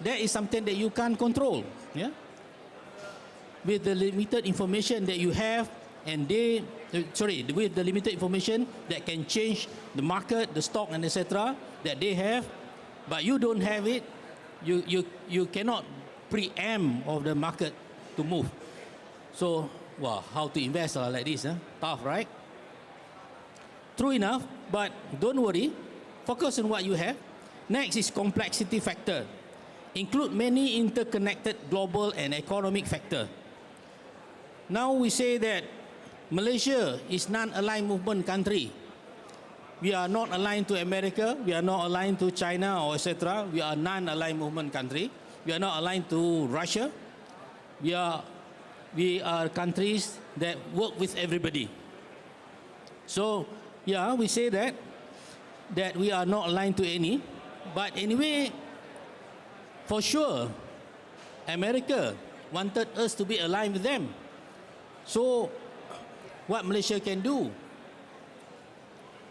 that is something that you can't control. Yeah. with the limited information that you have, and with the limited information that can change the market, the stock, and etc. that they have, but you don't have it, you cannot preempt of the market to move. So, wow, how to invest like this? Tough, right? True enough, but don't worry. Focus on what you have. Next is complexity factor. Include many interconnected global and economic factors. Now we say that Malaysia is non-aligned movement country. We are not aligned to America. We are not aligned to China or etc. We are non-aligned movement country. We are not aligned to Russia. We are countries that work with everybody. So yeah, we say that we are not aligned to any. But anyway, for sure, America wanted us to be aligned with them. So what Malaysia can do?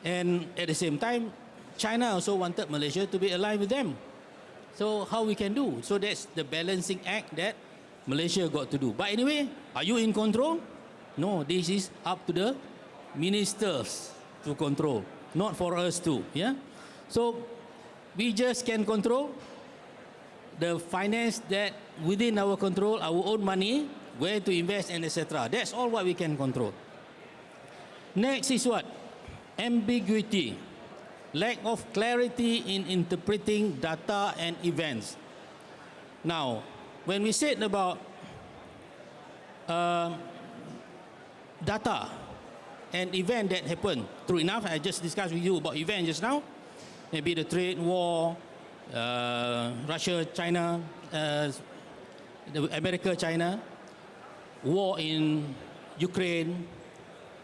And at the same time, China also wanted Malaysia to be aligned with them. So how we can do? So that's the balancing act that Malaysia got to do. But anyway, are you in control? No, this is up to the ministers to control, not for us to. Yeah. So we just can control the finance that within our control, our own money, where to invest and etc. That's all what we can control. Next is what? Ambiguity. Lack of clarity in interpreting data and events. Now, when we said about data and event that happened, true enough, I just discussed with you about event just now. Maybe the trade war, Russia, China, America, China, war in Ukraine,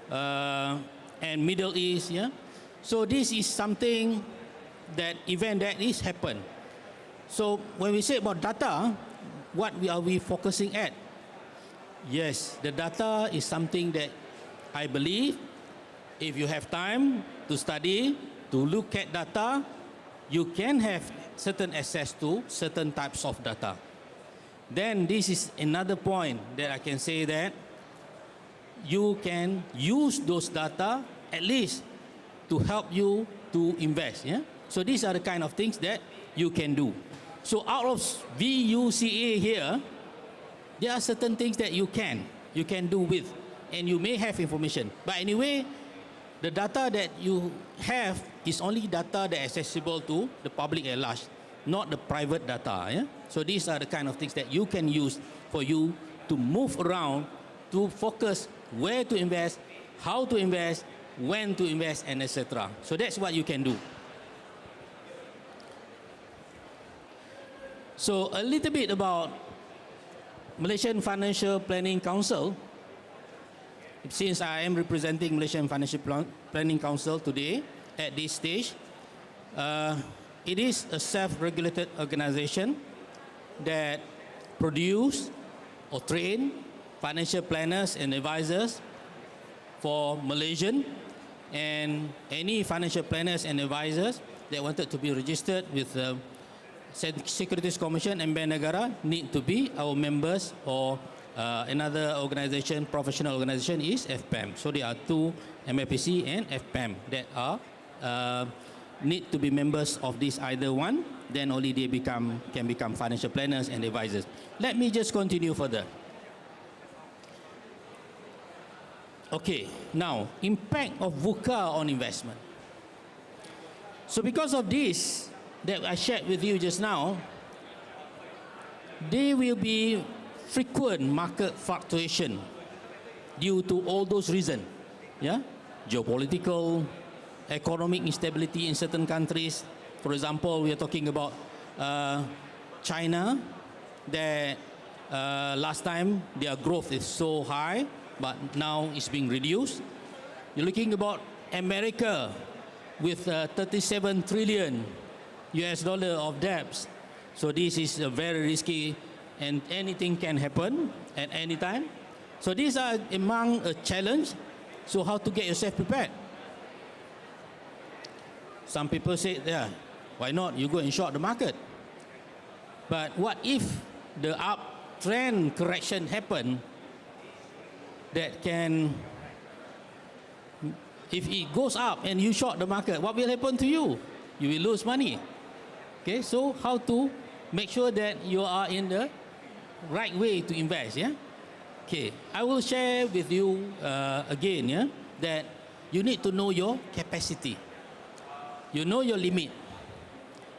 and Middle East, yeah. So this is something that event that is happened. So when we say about data, what are we focusing at? Yes, the data is something that I believe if you have time to study, to look at data, you can have certain access to certain types of data. Then this is another point that I can say that you can use those data at least to help you to invest. Yeah? So these are the kind of things that you can do. So out of VUCA here, there are certain things that you can do with, and you may have information. But anyway, the data that you have is only data that is accessible to the public at large, not the private data. Yeah? So these are the kind of things that you can use for you to move around, to focus where to invest, how to invest, when to invest, and etc. So that's what you can do. So a little bit about Malaysian Financial Planning Council. Since I am representing Malaysian Financial Planning Council today at this stage, it is a self-regulated organization that produce or train financial planners and advisors for Malaysian and any financial planners and advisors that wanted to be registered with the Securities Commission and Bank Negara need to be our members, or another organization, professional organization, is FPAM. So there are two, MFPC and FPAM, that are need to be members of this either one, then only they can become financial planners and advisors. Let me just continue further. Okay, now, impact of VUCA on investment. So because of this that I shared with you just now, there will be frequent market fluctuation due to all those reasons. Yeah? Geopolitical, economic instability in certain countries. For example, we are talking about China, that last time their growth is so high, but now it's being reduced. You're looking about America with 37 trillion US dollar of debts. So this is very risky, and anything can happen at any time. So these are among a challenge. So how to get yourself prepared? Some people say, yeah, why not? You go and short the market. But what if the uptrend correction happen that can, if it goes up and you short the market, what will happen to you? You will lose money. Okay, so how to make sure that you are in the right way to invest, yeah? Okay, I will share with you again, yeah, that you need to know your capacity. You know your limit.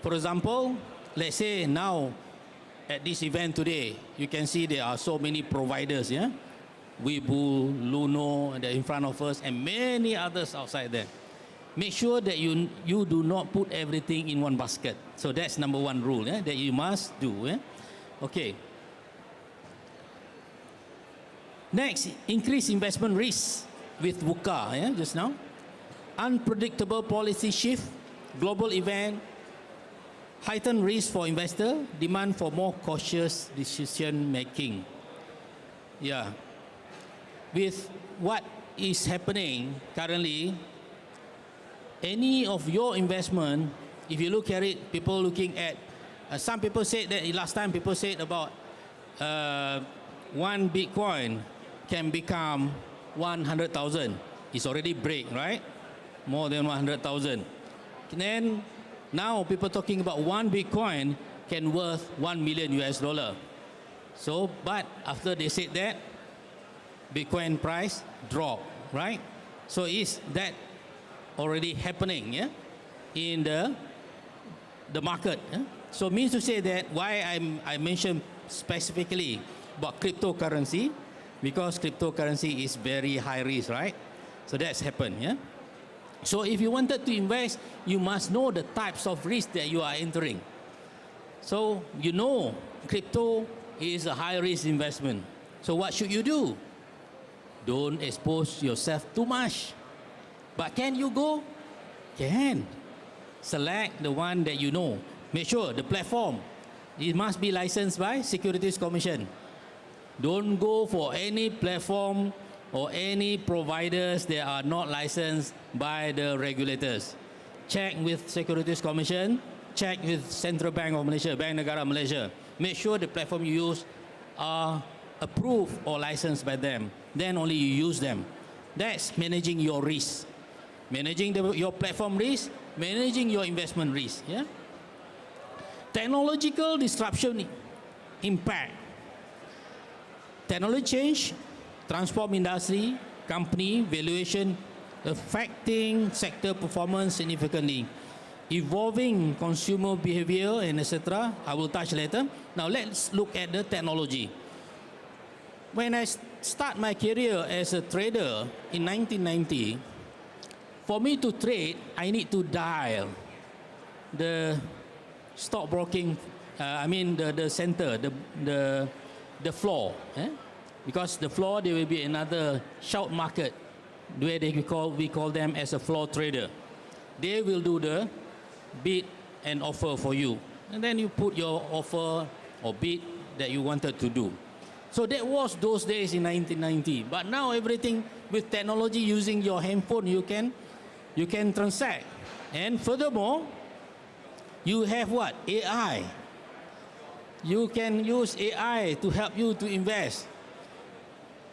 For example, let's say now at this event today, you can see there are so many providers, yeah? Weibo, Luno, they're in front of us, and many others outside there. Make sure that you do not put everything in one basket. So that's number one rule, yeah, that you must do. Yeah? Okay. Next, increase investment risk with VUCA, yeah, just now. Unpredictable policy shift, global event, heightened risk for investor, demand for more cautious decision making. Yeah. With what is happening currently, any of your investment, if you look at it, people looking at, some people said that last time people said about 1 Bitcoin can become 100,000. It's already break, right? More than 100,000. Then now people talking about 1 Bitcoin can worth 1 million US dollar. So, but after they said that, Bitcoin price drop, right? So is that already happening, yeah, in the market? Yeah? So means to say that why I mentioned specifically about cryptocurrency, because cryptocurrency is very high risk, right? So that's happened, yeah. So if you wanted to invest, you must know the types of risk that you are entering. So you know crypto is a high risk investment. So what should you do? Don't expose yourself too much. But can you go? Can. Select the one that you know. Make sure the platform, it must be licensed by Securities Commission. Don't go for any platform or any providers that are not licensed by the regulators. Check with Securities Commission, check with Central Bank of Malaysia, Bank Negara Malaysia. Make sure the platform you use are approved or licensed by them. Then only you use them. That's managing your risk. Managing your platform risk, managing your investment risk. Yeah? Technological disruption impact. Technology change, transform industry, company valuation, affecting sector performance significantly. Evolving consumer behavior and etc. I will touch later. Now let's look at the technology. When I start my career as a trader in 1990, for me to trade, I need to dial the stockbroking, the center, the floor. Because the floor, there will be another shout market, where we call them as a floor trader. They will do the bid and offer for you. And then you put your offer or bid that you wanted to do. So that was those days in 1990. But now everything with technology, using your handphone, you can transact. And furthermore, you have what? AI. You can use AI to help you to invest.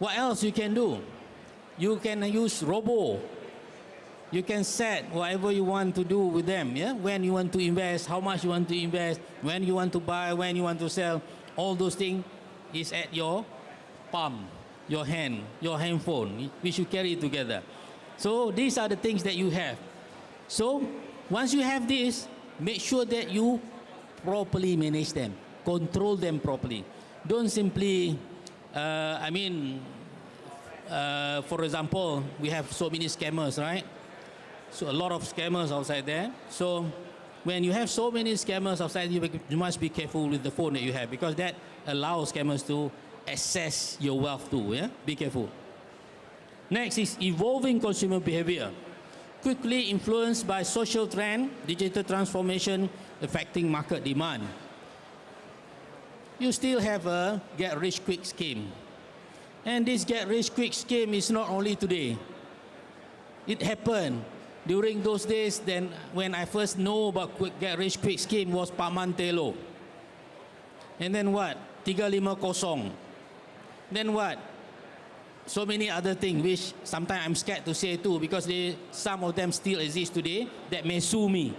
What else you can do? You can use robo. You can set whatever you want to do with them. Yeah? When you want to invest, how much you want to invest, when you want to buy, when you want to sell. All those things is at your palm, your hand, your handphone, which you carry together. So these are the things that you have. So once you have this, make sure that you properly manage them, control them properly. Don't simply, for example, we have so many scammers, right? So a lot of scammers outside there. So when you have so many scammers outside, you must be careful with the phone that you have, because that allows scammers to access your wealth too. Yeah? Be careful. Next is evolving consumer behavior. Quickly influenced by social trend, digital transformation affecting market demand. You still have a get-rich-quick scheme. And this get-rich-quick scheme is not only today. It happened during those days. Then when I first know about get-rich-quick scheme was Pak Mantelo. And then what? 350. Then what? so many other things which sometimes I'm scared to say too because some of them still exist today that may sue me.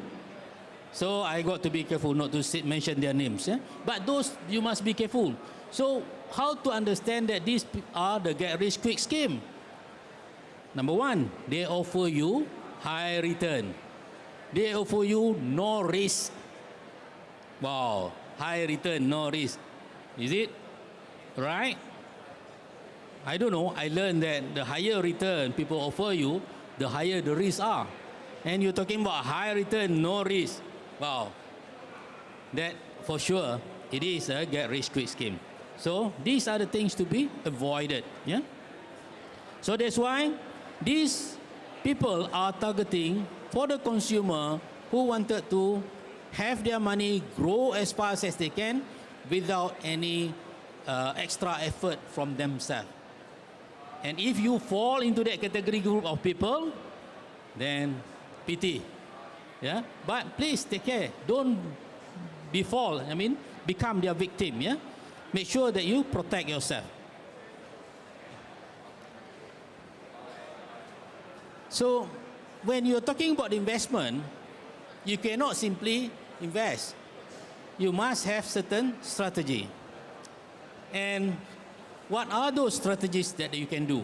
So I got to be careful not to mention their names. Yeah? But those you must be careful. So how to understand that these are the get rich quick scheme? Number one, they offer you high return. They offer you no risk. Wow, high return, no risk. Is it? Right? I don't know. I learned that the higher return people offer you, the higher the risks are. And you're talking about high return, no risk. Wow. That for sure, it is a get rich quick scheme. So these are the things to be avoided. Yeah. So that's why these people are targeting for the consumer who wanted to have their money grow as fast as they can without any extra effort from themselves. And if you fall into that category group of people, then pity. Yeah? But please take care. Don't become their victim. Yeah? Make sure that you protect yourself. So when you're talking about investment, you cannot simply invest. You must have certain strategy. And what are those strategies that you can do?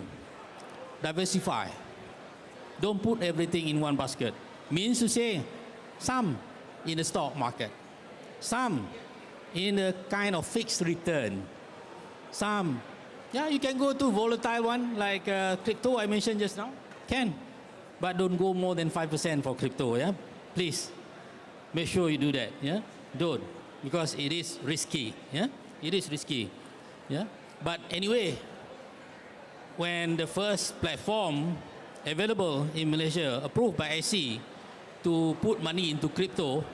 Diversify. Don't put everything in one basket. Means to say, some in the stock market, some in a kind of fixed return, some, you can go to volatile one like crypto I mentioned just now, can. But don't go more than 5% for crypto, yeah? Please, make sure you do that, yeah? Don't, because it is risky, yeah? It is risky, yeah? But anyway, when the first platform available in Malaysia, approved by SC to put money into crypto,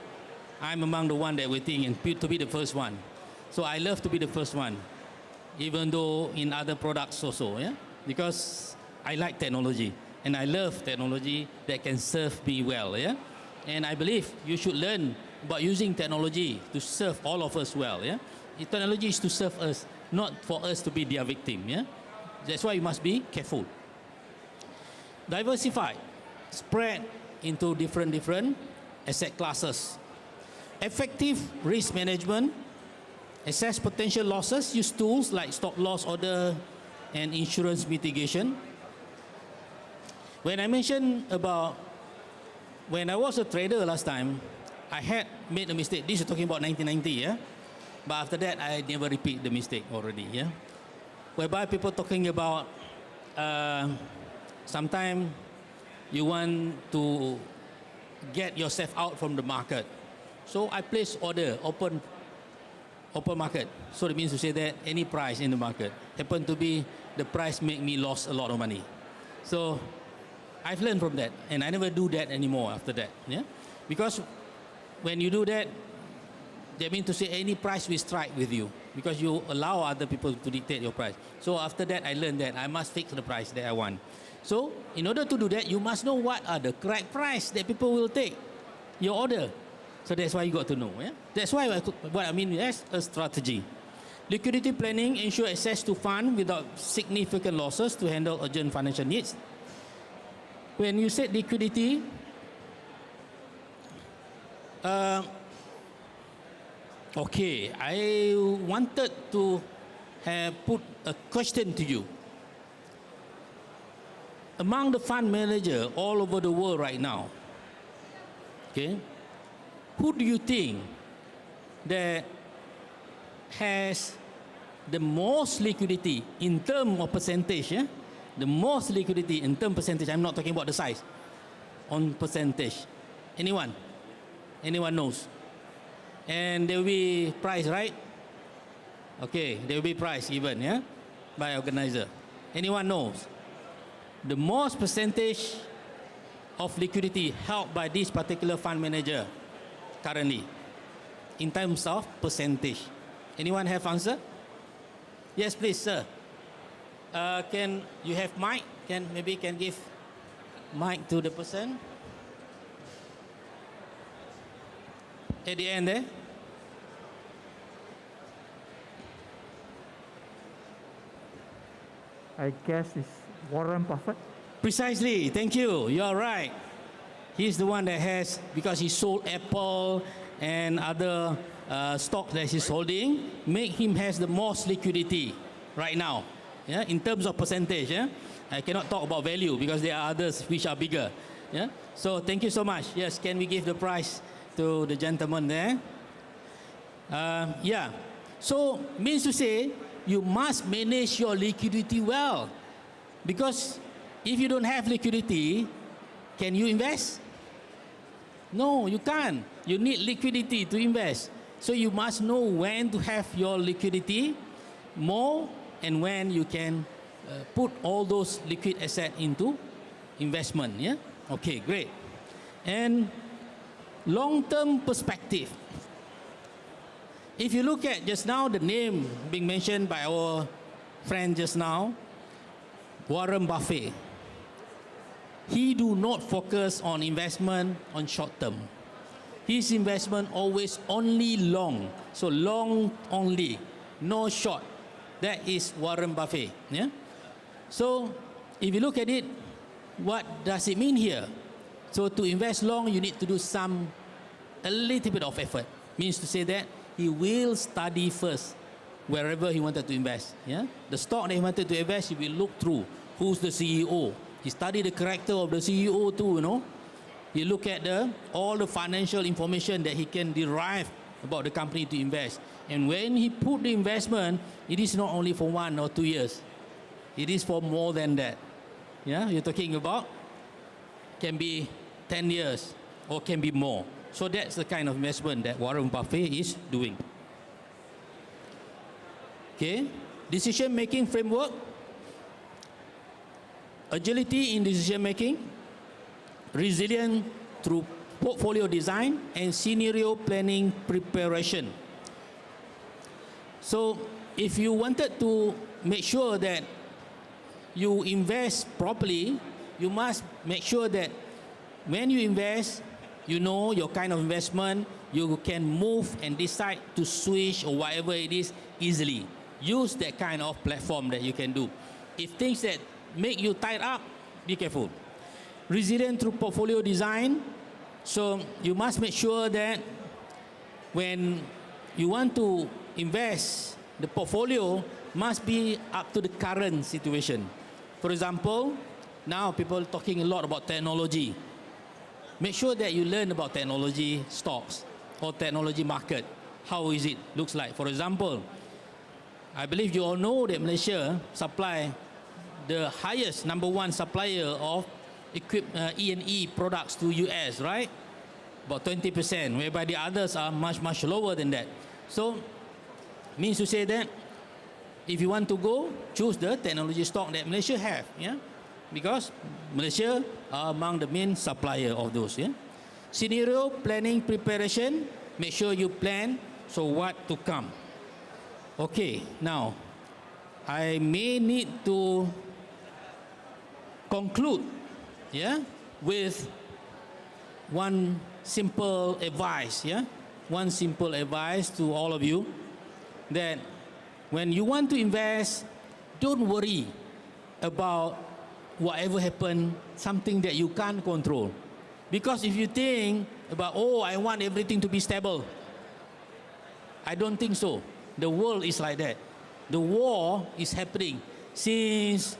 I'm among the one that waiting and to be the first one. So I love to be the first one, even though in other products also, yeah? Because I like technology. And I love technology that can serve me well, yeah? And I believe you should learn about using technology to serve all of us well, yeah? Technology is to serve us, not for us to be their victim, yeah? That's why you must be careful. Diversify, spread into different asset classes. Effective risk management, assess potential losses, use tools like stop loss order and insurance mitigation. When I mentioned about when I was a trader last time, I had made a mistake. This is talking about 1990, yeah? But after that, I never repeat the mistake already, yeah? Whereby people talking about sometimes you want to get yourself out from the market. So I place order, open market. So it means to say that any price in the market happen to be the price make me lost a lot of money. So I've learned from that, and I never do that anymore after that. Yeah, because when you do that, they mean to say any price will strike with you because you allow other people to dictate your price. So after that, I learned that I must fix the price that I want. So in order to do that, you must know what are the correct price that people will take your order. So that's why you got to know. Yeah, that's why what I mean is a strategy. Liquidity planning ensure access to fund without significant losses to handle urgent financial needs. When you said liquidity, okay, I wanted to put a question to you. Among the fund manager all over the world right now, okay, who do you think that has the most liquidity in terms of percentage? Yeah? The most liquidity in term percentage, I'm not talking about the size, on percentage. Anyone? Anyone knows? And there will be price, right? Okay, there will be price given, yeah? By organizer. Anyone knows? The most percentage of liquidity held by this particular fund manager currently, in terms of percentage. Anyone have answer? Yes, please, sir. Can you have mic? Maybe can give mic to the person at the end there. I guess it's Warren Buffett. Precisely. Thank you. You're right. He's the one that has, because he sold Apple and other stocks that he's holding, make him has the most liquidity right now. Yeah, in terms of percentage. Yeah, I cannot talk about value because there are others which are bigger. Yeah. So thank you so much. Yes, can we give the prize to the gentleman there? Yeah. So means to say you must manage your liquidity well, because if you don't have liquidity, can you invest? No, you can't. You need liquidity to invest. So you must know when to have your liquidity more and when you can put all those liquid assets into investment. Yeah. Okay, great. And long-term perspective. If you look at just now the name being mentioned by our friend just now, Warren Buffett, he do not focus on investment on short term. His investment always only long. So long only, no short. That is Warren Buffett. Yeah? So if you look at it, what does it mean here? So to invest long, you need to do a little bit of effort. Means to say that he will study first wherever he wanted to invest. Yeah? The stock that he wanted to invest, he will look through. Who's the CEO? He studied the character of the CEO too, you know. He look at all the financial information that he can derive about the company to invest. And when he put the investment, it is not only for 1 or 2 years. It is for more than that. Yeah, you're talking about can be 10 years or can be more. So that's the kind of investment that Warren Buffett is doing. Okay, decision-making framework, agility in decision-making, resilience through portfolio design, and scenario planning preparation. So if you wanted to make sure that you invest properly, you must make sure that when you invest, you know your kind of investment, you can move and decide to switch or whatever it is easily. Use that kind of platform that you can do. If things that make you tied up, be careful. Resilient through portfolio design. So you must make sure that when you want to invest, the portfolio must be up to the current situation. For example, now people are talking a lot about technology. Make sure that you learn about technology stocks or technology market. How is it looks like? For example, I believe you all know that Malaysia supply the highest #1 supplier of E&E products to US, right? About 20%, whereby the others are much, much lower than that. So, means to say that if you want to go, choose the technology stock that Malaysia have, yeah? Because Malaysia are among the main supplier of those, yeah? Scenario planning preparation, make sure you plan, so what to come. Okay, now, I may need to conclude, yeah, with one simple advice, yeah? One simple advice to all of you, that when you want to invest, don't worry about whatever happened, something that you can't control. Because if you think about, oh, I want everything to be stable, I don't think so. The world is like that. The war is happening since,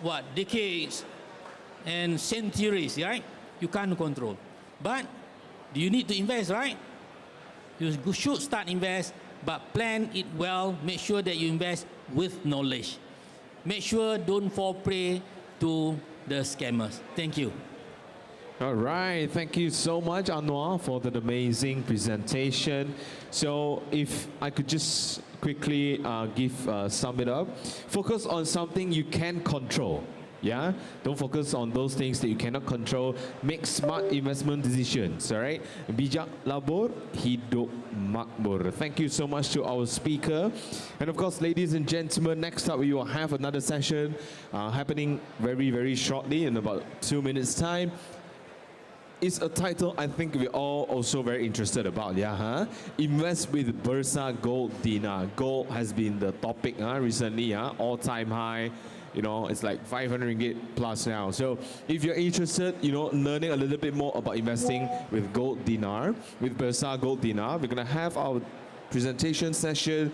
what, decades and centuries, right? You can't control. But do you need to invest, right? You should start invest, but plan it well. Make sure that you invest with knowledge. Make sure don't fall prey to the scammers. Thank you. All right, thank you so much, Anwar, for that amazing presentation. So if I could just quickly sum it up. Focus on something you can control. Yeah, don't focus on those things that you cannot control. Make smart investment decisions. All right, bijak labur, hidup makmur. Thank you so much to our speaker, and of course, ladies and gentlemen, next up we will have another session happening very, very shortly in about 2 minutes' time. It's a title I think we're all also very interested about, yeah, huh? Invest with Bursa Gold Dinar. Gold has been the topic recently, all-time high. it's like 500 ringgit plus now. So if you're interested, learning a little bit more about investing with gold dinar, with Bursa Gold Dinar, we're going to have our presentation session,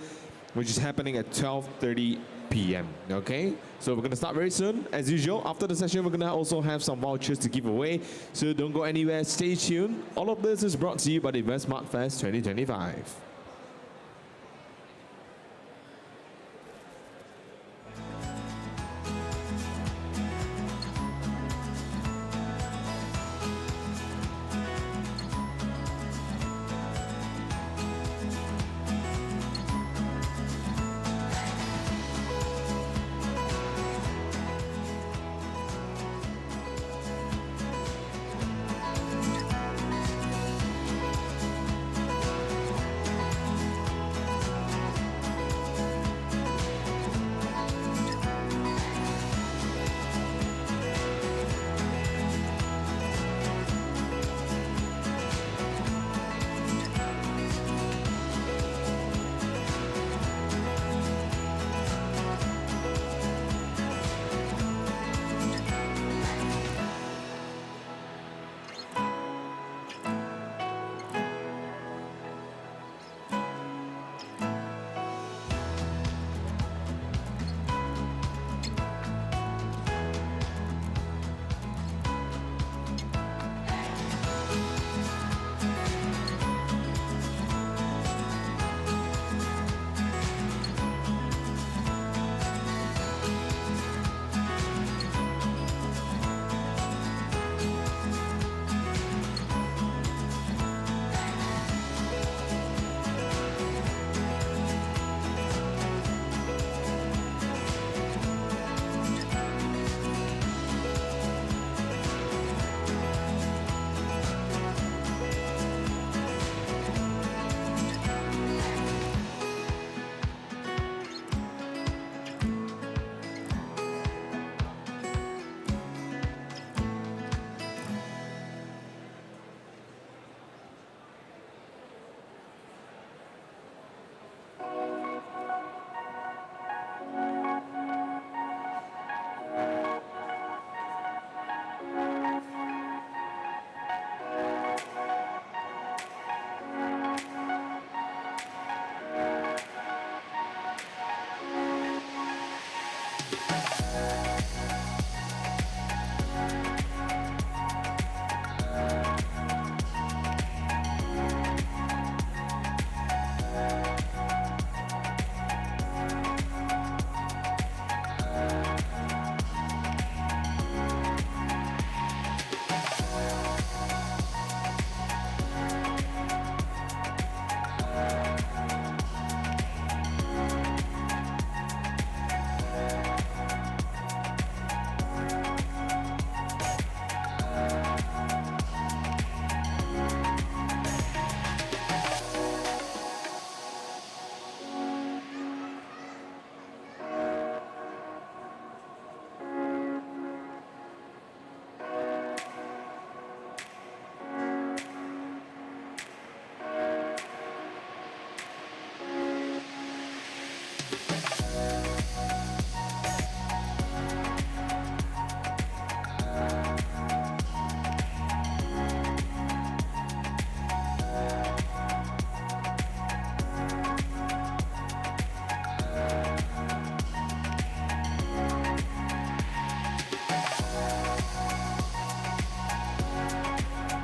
which is happening at 12:30 p.m. Okay, so we're going to start very soon. As usual, after the session, we're going to also have some vouchers to give away. So don't go anywhere. Stay tuned. All of this is brought to you by the Invest Smart Fest 2025.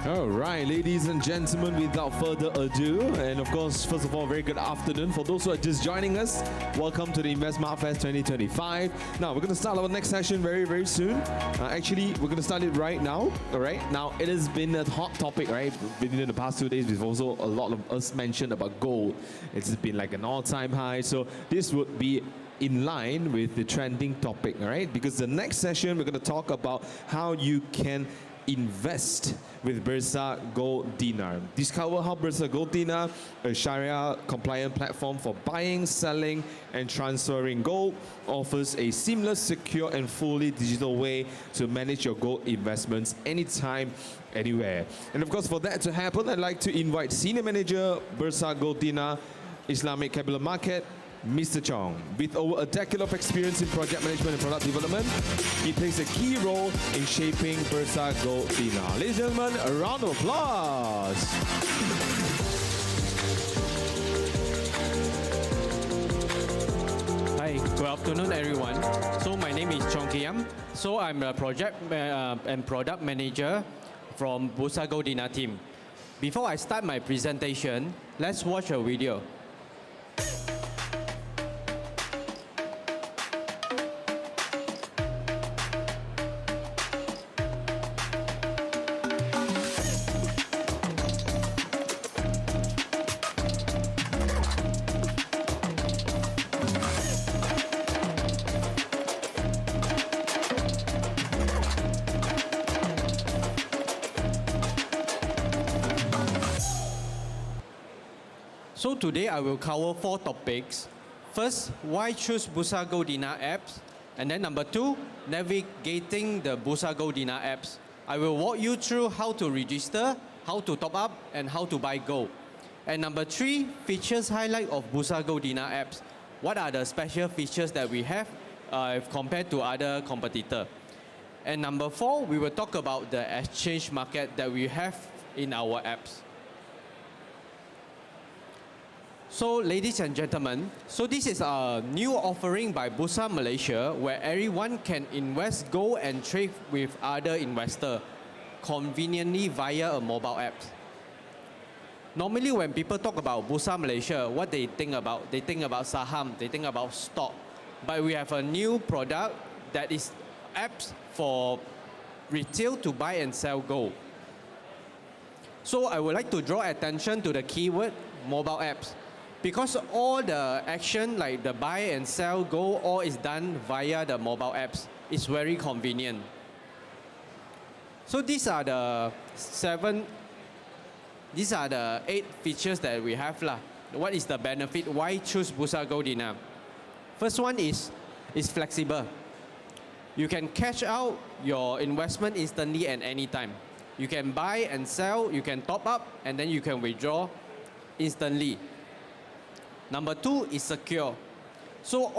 All right, ladies and gentlemen, without further ado, and of course, first of all, very good afternoon. For those who are just joining us, welcome to the Invest Smart Fest 2025. Now, we're going to start our next session very, very soon. Actually, we're going to start it right now, all right? Now, it has been a hot topic, right? Within the past 2 days, we've also, a lot of us mentioned about gold. It's been like an all-time high, so this would be in line with the trending topic, all right? Because the next session, we're going to talk about how you can invest with Bursa Gold Dinar. Discover how Bursa Gold Dinar, a Sharia compliant platform for buying, selling, and transferring gold, offers a seamless, secure, and fully digital way to manage your gold investments anytime, anywhere. And of course, for that to happen, I'd like to invite Senior Manager, Bursa Gold Dinar, Islamic Capital Market, Mr. Chong. With over a decade of experience in project management and product development, he plays a key role in shaping Bursa Gold Dina. Ladies and gentlemen, a round of applause. Hi, good afternoon, everyone. So my name is Chong Kiam. So I'm a project and product manager from Bursa Gold Dina team. Before I start my presentation, let's watch a video. So today I will cover 4 topics. First, why choose Bursa Gold Dina apps? And then number 2, navigating the Bursa Gold Dina apps. I will walk you through how to register, how to top up, and how to buy gold. And number 3, features highlight of Bursa Gold Dina apps. What are the special features that we have compared to other competitors? And number 4, we will talk about the exchange market that we have in our apps. So ladies and gentlemen, so this is a new offering by Bursa Malaysia where everyone can invest gold and trade with other investors conveniently via a mobile app. Normally when people talk about Bursa Malaysia, what they think about? They think about saham, they think about stock. But we have a new product that is apps for retail to buy and sell gold. So I would like to draw attention to the keyword mobile apps. Because all the action like the buy and sell gold all is done via the mobile apps. It's very convenient. So these are the 8 features that we have lah. What is the benefit? Why choose Bursa Gold Dina? First one is flexible. You can cash out your investment instantly and anytime. You can buy and sell, you can top up, and then you can withdraw instantly. Number 2 is secure. So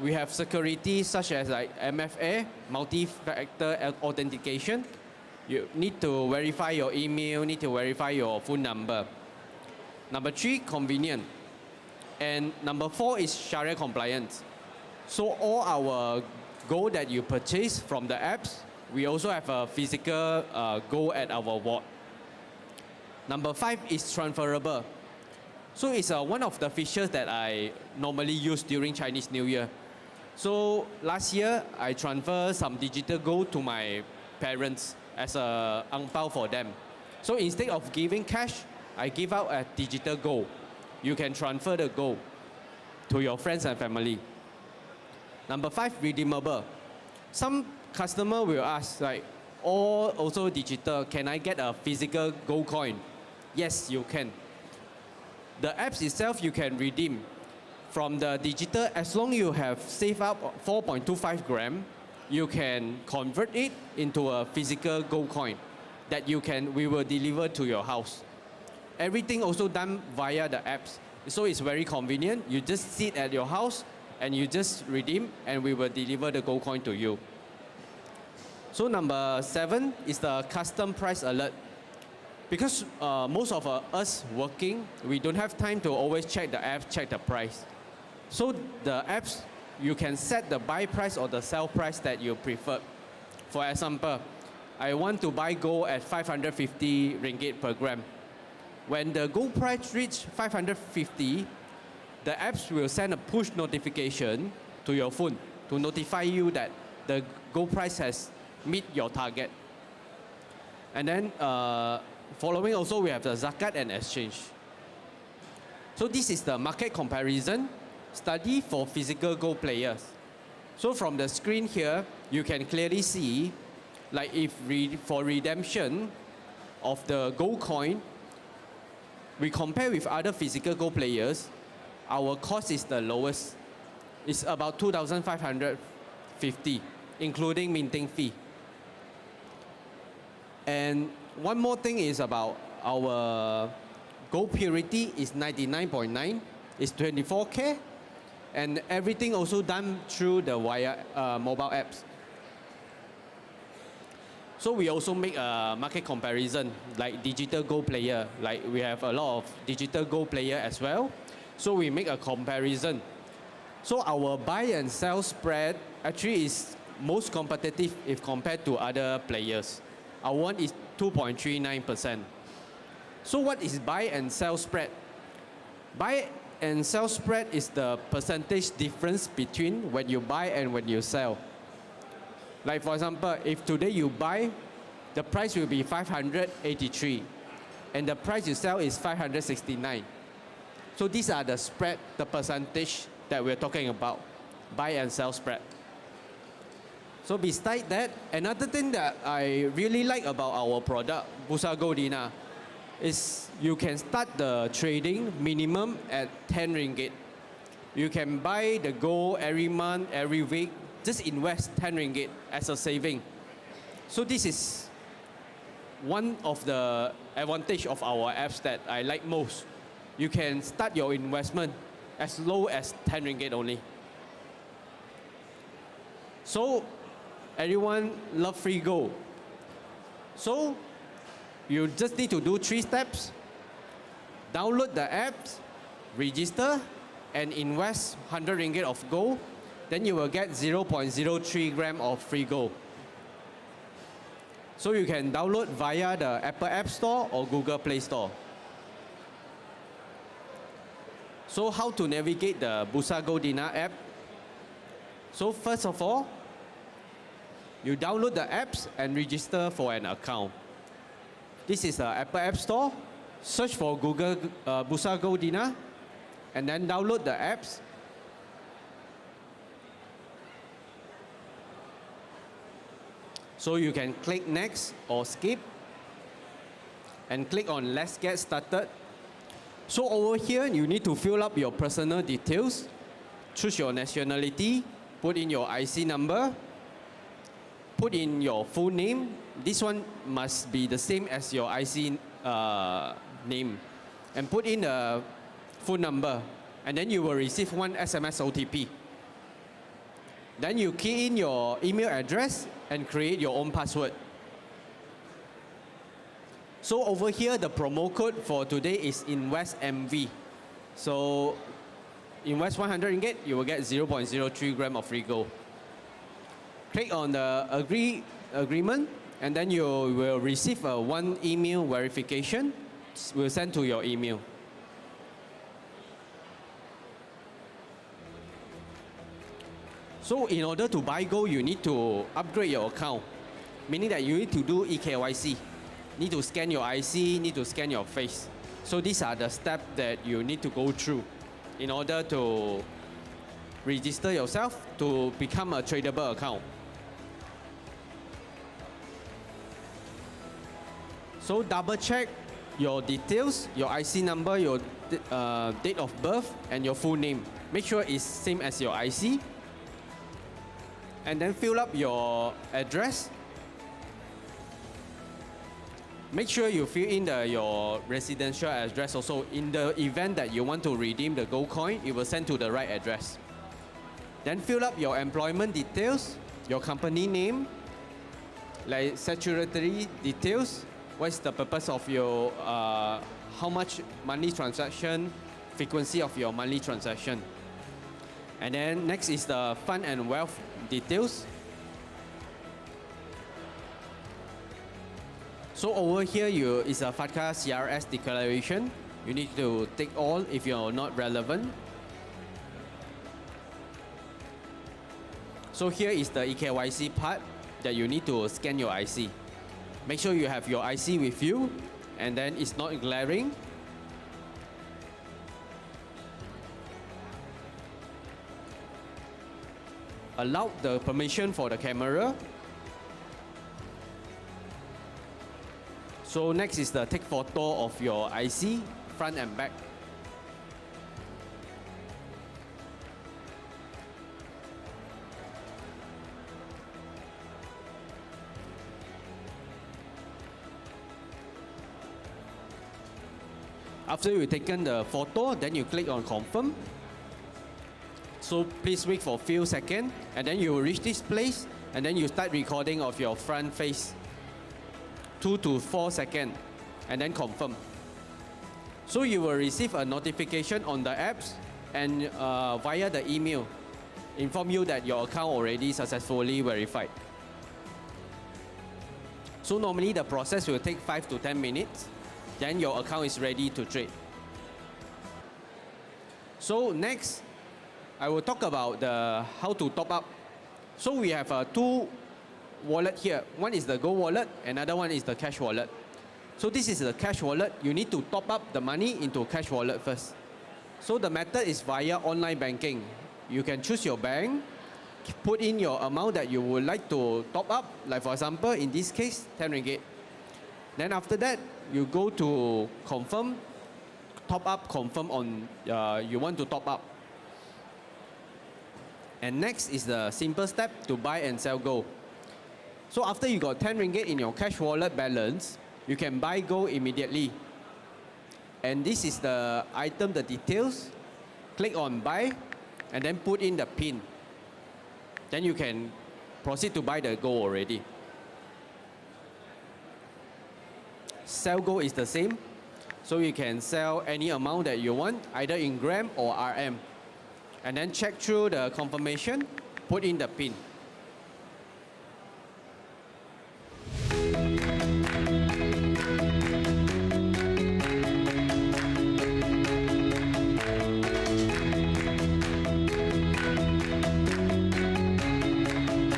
we have security such as like MFA, multi-factor authentication. You need to verify your email, need to verify your phone number. Number 3, convenient. And number 4 is Sharia compliance. So all our gold that you purchase from the apps, we also have a physical gold at our vault. Number 5 is transferable. So it's one of the features that I normally use during Chinese New Year. So last year, I transferred some digital gold to my parents as a ang pao for them. So instead of giving cash, I give out a digital gold. You can transfer the gold to your friends and family. Number 5, redeemable. Some customer will ask, like, also digital, can I get a physical gold coin? Yes, you can. The apps itself, you can redeem from the digital. As long as you have saved up 4.25 gram, you can convert it into a physical gold coin that we will deliver to your house. Everything also done via the apps. So it's very convenient. You just sit at your house and you just redeem and we will deliver the gold coin to you. So number 7 is the custom price alert. Because most of us working, we don't have time to always check the apps, check the price. So the apps, you can set the buy price or the sell price that you prefer. For example, I want to buy gold at 550 ringgit per gram. When the gold price reach 550, the apps will send a push notification to your phone to notify you that the gold price has meet your target. And then following also we have the zakat and exchange. So this is the market comparison study for physical gold players. So from the screen here, you can clearly see, like if for redemption of the gold coin, we compare with other physical gold players, our cost is the lowest. It's about 2,550, including minting fee. And one more thing is about our gold purity is 99.9, it's 24K, And everything also done through the via mobile apps. So we also make a market comparison, like digital gold player. Like we have a lot of digital gold player as well. So we make a comparison. So our buy and sell spread actually is most competitive if compared to other players. Our one is 2.39%. So what is buy and sell spread? Buy and sell spread is the percentage difference between when you buy and when you sell. Like for example, if today you buy, the price will be 583 and the price you sell is 569. So these are the spread, the percentage that we're talking about, buy and sell spread. So besides that, another thing that I really like about our product, Bursa Gold Dinar, is you can start the trading minimum at 10 ringgit. You can buy the gold every month, every week, just invest 10 ringgit as a saving. So this is one of the advantage of our apps that I like most. You can start your investment as low as 10 ringgit only. So everyone love free gold. So you just need to do 3 steps. Download the apps, register, and invest 100 ringgit of gold. Then you will get 0.03 gram of free gold. So you can download via the Apple App Store or Google Play Store. So how to navigate the Bursa Gold Dinar app? So first of all, you download the apps and register for an account. This is the Apple App Store. Search for Google Bursa Gold Dinar and then download the apps. So you can click next or skip and click on let's get started. So over here, you need to fill up your personal details, choose your nationality, put in your IC number, put in your full name. This one must be the same as your IC name, and put in the phone number, and then you will receive one SMS OTP. Then you key in your email address and create your own password. So over here, the promo code for today is InvestMV. So invest 100 ringgit, you will get 0.03 gram of free gold. Click on the agreement, and then you will receive a one email verification. We'll send to your email. So in order to buy gold, you need to upgrade your account, meaning that you need to do eKYC. Need to scan your IC, need to scan your face. So these are the steps that you need to go through in order to register yourself to become a tradable account. So double check your details, your IC number, your date of birth, and your full name. Make sure it's same as your IC. And then fill up your address. Make sure you fill in your residential address also. In the event that you want to redeem the gold coin, it will send to the right address. Then fill up your employment details, your company name, like statutory details. What's the purpose of your, how much monthly transaction, frequency of your monthly transaction. And then next is the fund and wealth details. So over here, is a FATCA CRS declaration. You need to take all if you're not relevant. So here is the eKYC part that you need to scan your IC. Make sure you have your IC with you, and then it's not glaring. Allow the permission for the camera. So next is the take photo of your IC, front and back. After you've taken the photo, then you click on confirm. So So please wait for a few seconds, and then you will reach this place, and then you start recording of your front face. 2 to 4 seconds, and then confirm. So you will receive a notification on the apps and via the email, inform you that your account already successfully verified. So normally the process will take 5 to 10 minutes, then your account is ready to trade. So next, I will talk about how to top up. So we have two wallet here. One is the Go wallet, another one is the cash wallet. So this is the cash wallet. You need to top up the money into cash wallet first. So the method is via online banking. You can choose your bank, put in your amount that you would like to top up. Like for example, in this case, 10 ringgit. Then after that, you go to confirm, top up, confirm on you want to top up. And next is the simple step to buy and sell gold. So after you got 10 ringgit in your cash wallet balance, you can buy gold immediately. And this is the item, the details. Click on buy and then put in the PIN. Then you can proceed to buy the gold already. Sell gold is the same. So you can sell any amount that you want, either in gram or RM. And then check through the confirmation, put in the PIN.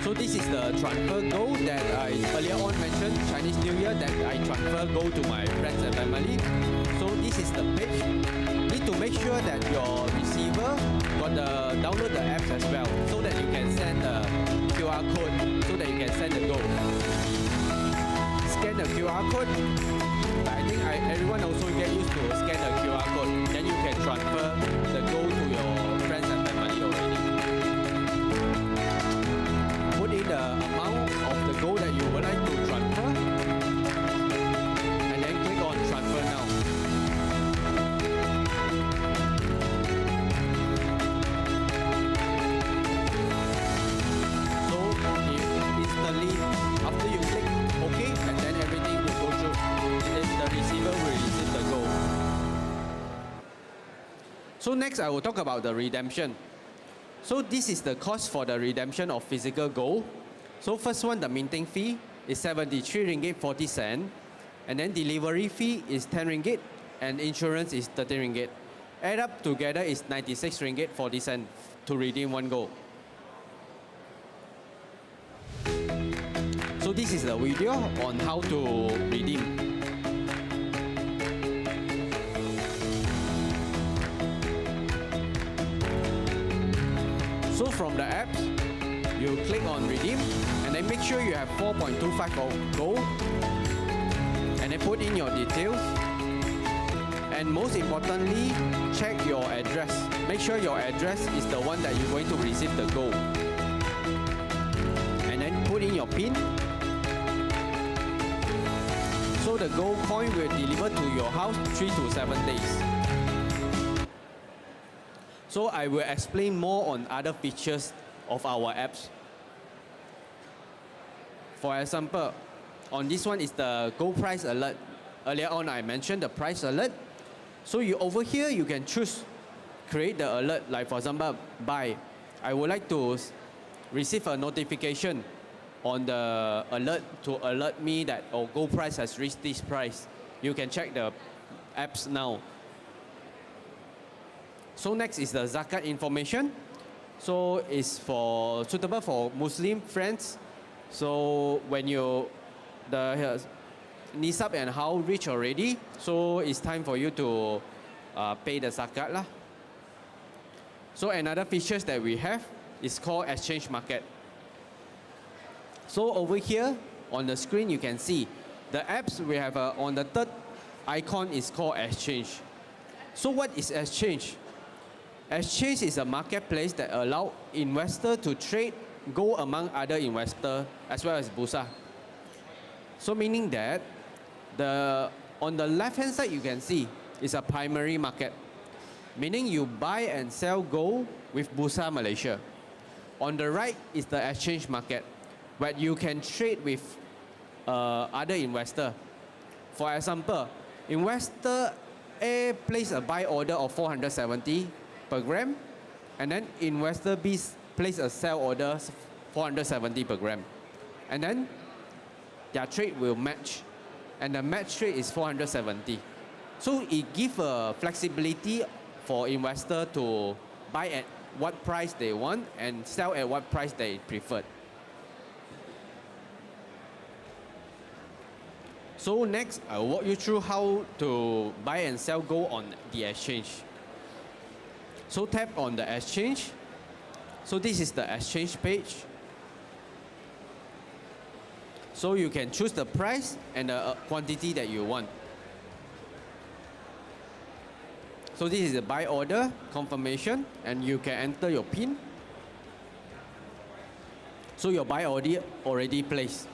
So this is the transfer gold that I earlier on mentioned, Chinese New Year, that I transfer gold to my friends and family. So this is the page. Need to make sure that your receiver download the apps as well, so that you can send the QR code, so that you can send the gold. Scan the QR code. I think everyone also get used to scan the QR code. Then you can transfer the gold to your friends and family already. Put in the amount of the gold that you would like to transfer, and then click on transfer now. After you click OK, and then everything will go through. Then the receiver will receive the gold. So next I will talk about the redemption. So this is the cost for the redemption of physical gold. So first one, the minting fee is 73 ringgit 40 cent, and then delivery fee is 10 ringgit, and insurance is 30 ringgit. Add up together is 96 ringgit 40 cent to redeem one gold. So this is the video on how to redeem. So from the apps, you click on redeem and then make sure you have 4.25 of gold and then put in your details. And most importantly, check your address. Make sure your address is the one that you're going to receive the gold. And then put in your PIN. So the gold coin will deliver to your house 3 to 7 days. So I will explain more on other features of our apps. For example, on this one is the gold price alert. Earlier on I mentioned the price alert. So over here you can choose, create the alert, like for example, buy. I would like to receive a notification on the alert to alert me that gold price has reached this price. You can check the apps now. So next is the zakat information. So it's suitable for Muslim friends. So when the nisab and how rich already, so it's time for you to pay the zakat lah. So another features that we have is called exchange market. So over here on the screen you can see the apps we have on the third icon is called exchange. So what is exchange? Exchange is a marketplace that allows investors to trade gold among other investors as well as bursa. So meaning that on the left hand side you can see is a primary market. meaning you buy and sell gold with Bursa Malaysia. On the right is the exchange market, where you can trade with other investor. For example, investor A place a buy order of 470 per gram, and then investor B place a sell order 470 per gram. And then their trade will match, and the match trade is 470. So it gives a flexibility for investor to buy at what price they want and sell at what price they prefer. So next, I'll walk you through how to buy and sell gold on the exchange. So tap on the exchange. So this is the exchange page. So you can choose the price and the quantity that you want. So this is the buy order confirmation, and you can enter your PIN. So your buy order already placed.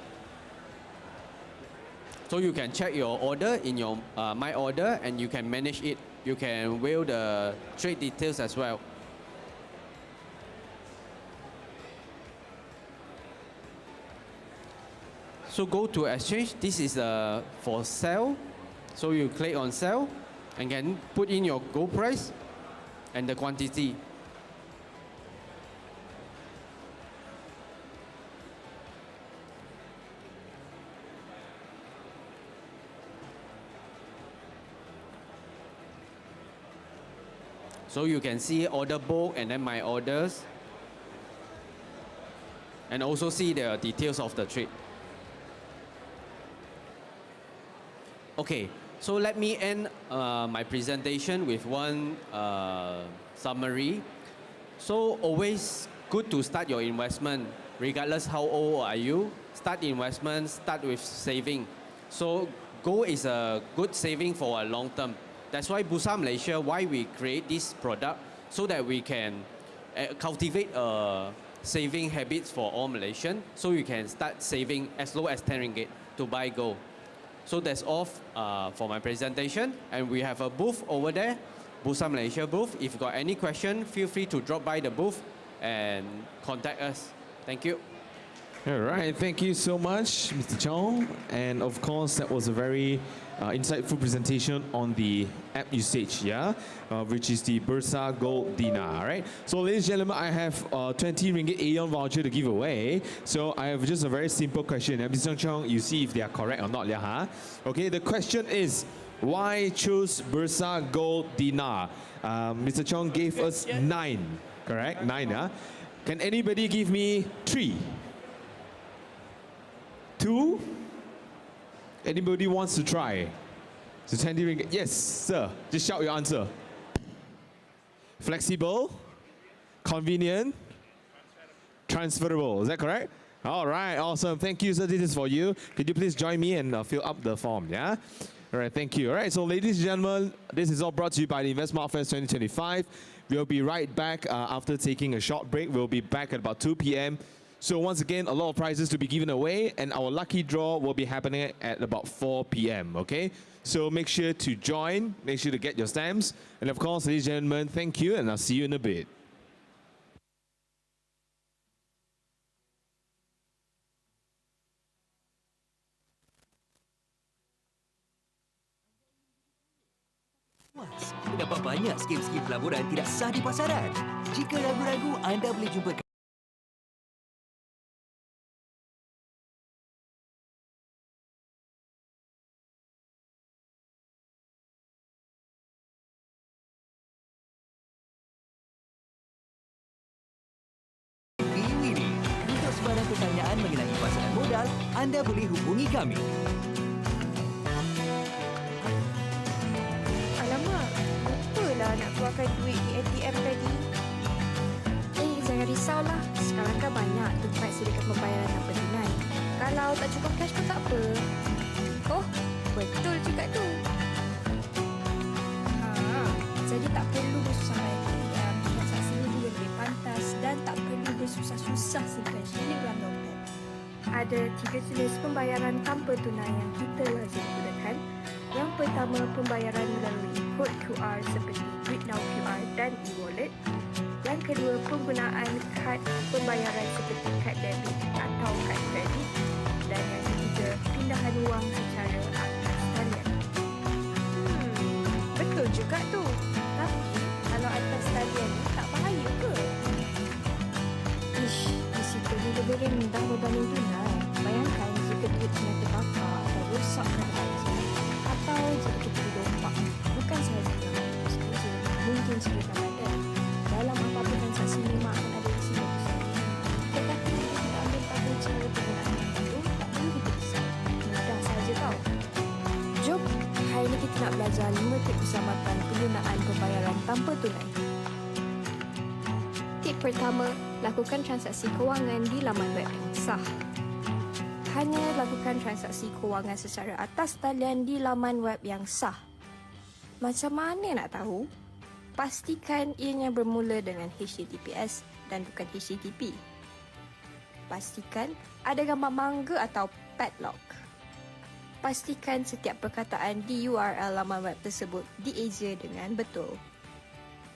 So you can check your order in your My Order, and you can manage it. You can view the trade details as well. So go to exchange. This is for sell. So you click on sell and can put in your gold price and the quantity. So you can see order book and then my orders, and also see the details of the trade. Okay, so let me end my presentation with one summary. So always good to start your investment, regardless how old are you. Start investment, start with saving. So gold is a good saving for a long term. That's why Bursa Malaysia, why we create this product, so that we can cultivate saving habits for all Malaysians, so you can start saving as low as 10 ringgit to buy gold. So that's all for my presentation, and we have a booth over there, Bursa Malaysia booth. If you got any question, feel free to drop by the booth and contact us. Thank you. All right, thank you so much, Mr. Chong. And of course, that was a very insightful presentation on the app usage, yeah, which is the Bursa Gold Dinar, right? So, ladies and gentlemen, I have 20 ringgit Aeon voucher to give away. So, I have just a very simple question. Mr. Chong, you see if they are correct or not, yeah, huh? Okay, the question is, why choose Bursa Gold Dinar? Mr. Chong gave us 9, correct? 9, yeah? Can anybody give me 3? 2? Anybody wants to try? So 20 ringgit. Yes, sir. Just shout your answer. Flexible, convenient, transferable. Is that correct? All right, awesome. Thank you, sir. This is for you. Could you please join me and fill up the form, yeah? All right, thank you. All right, so ladies and gentlemen, this is all brought to you by the InvestSmart Fest 2025. We'll be right back after taking a short break. We'll be back at about 2 p.m. So once again, a lot of prizes to be given away, and our lucky draw will be happening at about 4 p.m., okay? So make sure to join, make sure to get your stamps. And of course, ladies and gentlemen, thank you, and I'll see you in a bit. Dapat banyak skim-skim pelaburan tidak sah di pasaran. Jika ragu-ragu, anda boleh jumpa Untuk sebarang pertanyaan mengenai pasaran modal, anda boleh hubungi kami. Alamak, lupalah nak keluarkan duit di ATM tadi. Jangan risaulah. Sekarang kan banyak tempat sediakan pembayaran tanpa tunai. Kalau tak cukup cash pun tak apa. Oh, betul juga tu. Jadi tak perlu bersusah lagi. Transaksinya juga lebih pantas dan tak perlu bersusah-susah simpan sini dalam dompet. Ada 3 jenis pembayaran tanpa tunai yang kita lazim gunakan. Yang pertama, pembayaran melalui kod QR seperti Duit Now QR dan e-wallet. Yang kedua, penggunaan kad pembayaran seperti kad debit atau kad kredit. Dan yang ketiga, pindahan wang secara atas talian. Betul juga tu. Tapi kalau atas talian ni tak bahaya ke? Ish, risiko ni lebih rendah berbanding tunai. Bayangkan jika duit kena terbakar atau rosak kerana atau jika kita didompak. Bukan sahaja dalam sahaja, mungkin seluruh badan. Dalam apa-apa transaksi memang akan ada risiko tersendiri. Tetapi jika kita ambil tahu cara penggunaan itu, tak perlu kita risau. Mudah sahaja tau. Jom, hari ini kita nak belajar 5 tip keselamatan penggunaan pembayaran tanpa tunai. Tip pertama, lakukan transaksi kewangan di laman web yang sah. Hanya lakukan transaksi kewangan secara atas talian di laman web yang sah. Macam mana nak tahu? Pastikan ianya bermula dengan HTTPS dan bukan HTTP. Pastikan ada gambar mangga atau padlock. Pastikan setiap perkataan di URL laman web tersebut dieja dengan betul.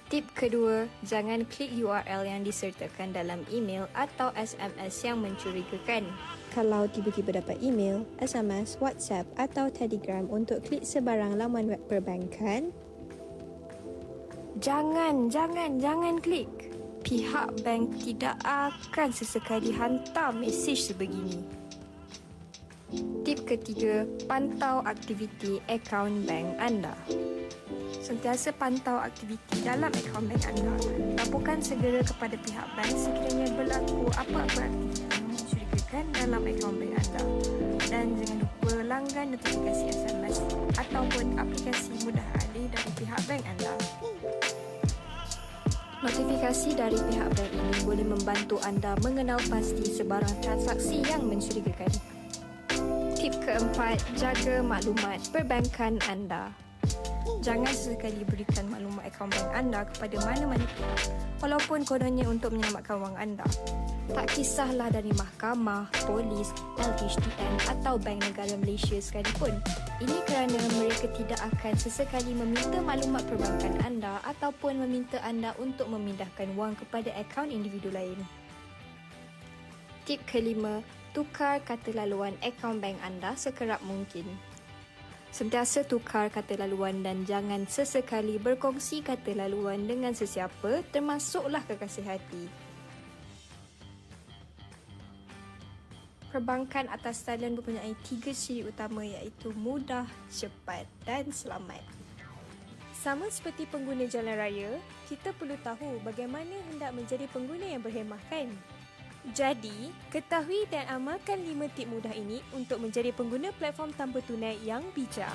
Tip kedua, jangan klik URL yang disertakan dalam email atau SMS yang mencurigakan. Kalau tiba-tiba dapat email, SMS, WhatsApp atau Telegram untuk klik sebarang laman web perbankan, jangan klik. Pihak bank tidak akan sesekali hantar mesej sebegini. Tip ketiga, pantau aktiviti akaun bank anda. Sentiasa pantau aktiviti dalam akaun bank anda. Laporkan segera kepada pihak bank sekiranya berlaku apa-apa aktiviti yang mencurigakan dalam akaun bank anda. Dan jangan lupa langgan notifikasi SMS ataupun aplikasi mudah alih dari pihak bank anda. Notifikasi dari pihak bank ini boleh membantu anda mengenal pasti sebarang transaksi yang mencurigakan. Tip keempat, jaga maklumat perbankan anda. Jangan sesekali berikan maklumat akaun bank anda kepada mana-mana pihak, walaupun kononnya untuk menyelamatkan wang anda. Tak kisahlah dari mahkamah, polis, LHDN atau Bank Negara Malaysia sekalipun. Ini kerana mereka tidak akan sesekali meminta maklumat perbankan anda ataupun meminta anda untuk memindahkan wang kepada akaun individu lain. Tip kelima, tukar kata laluan akaun bank anda sekerap mungkin. Sentiasa tukar kata laluan dan jangan sesekali berkongsi kata laluan dengan sesiapa, termasuklah kekasih hati. Perbankan atas talian mempunyai 3 ciri utama iaitu mudah, cepat dan selamat. Sama seperti pengguna jalan raya, kita perlu tahu bagaimana hendak menjadi pengguna yang berhemah kan? Jadi, ketahui dan amalkan 5 tip mudah ini untuk menjadi pengguna platform tanpa tunai yang bijak.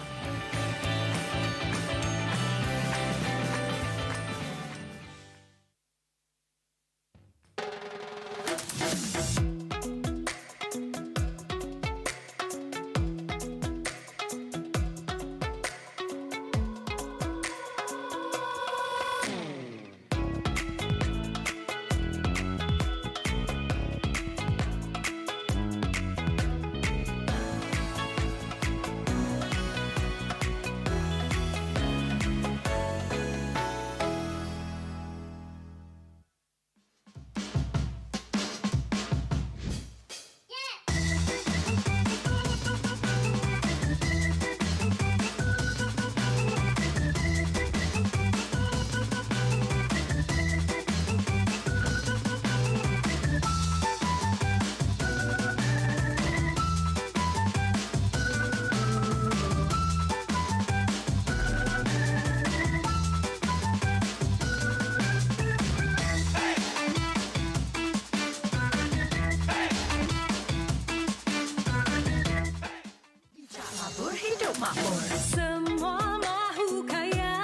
Semua mahu kaya,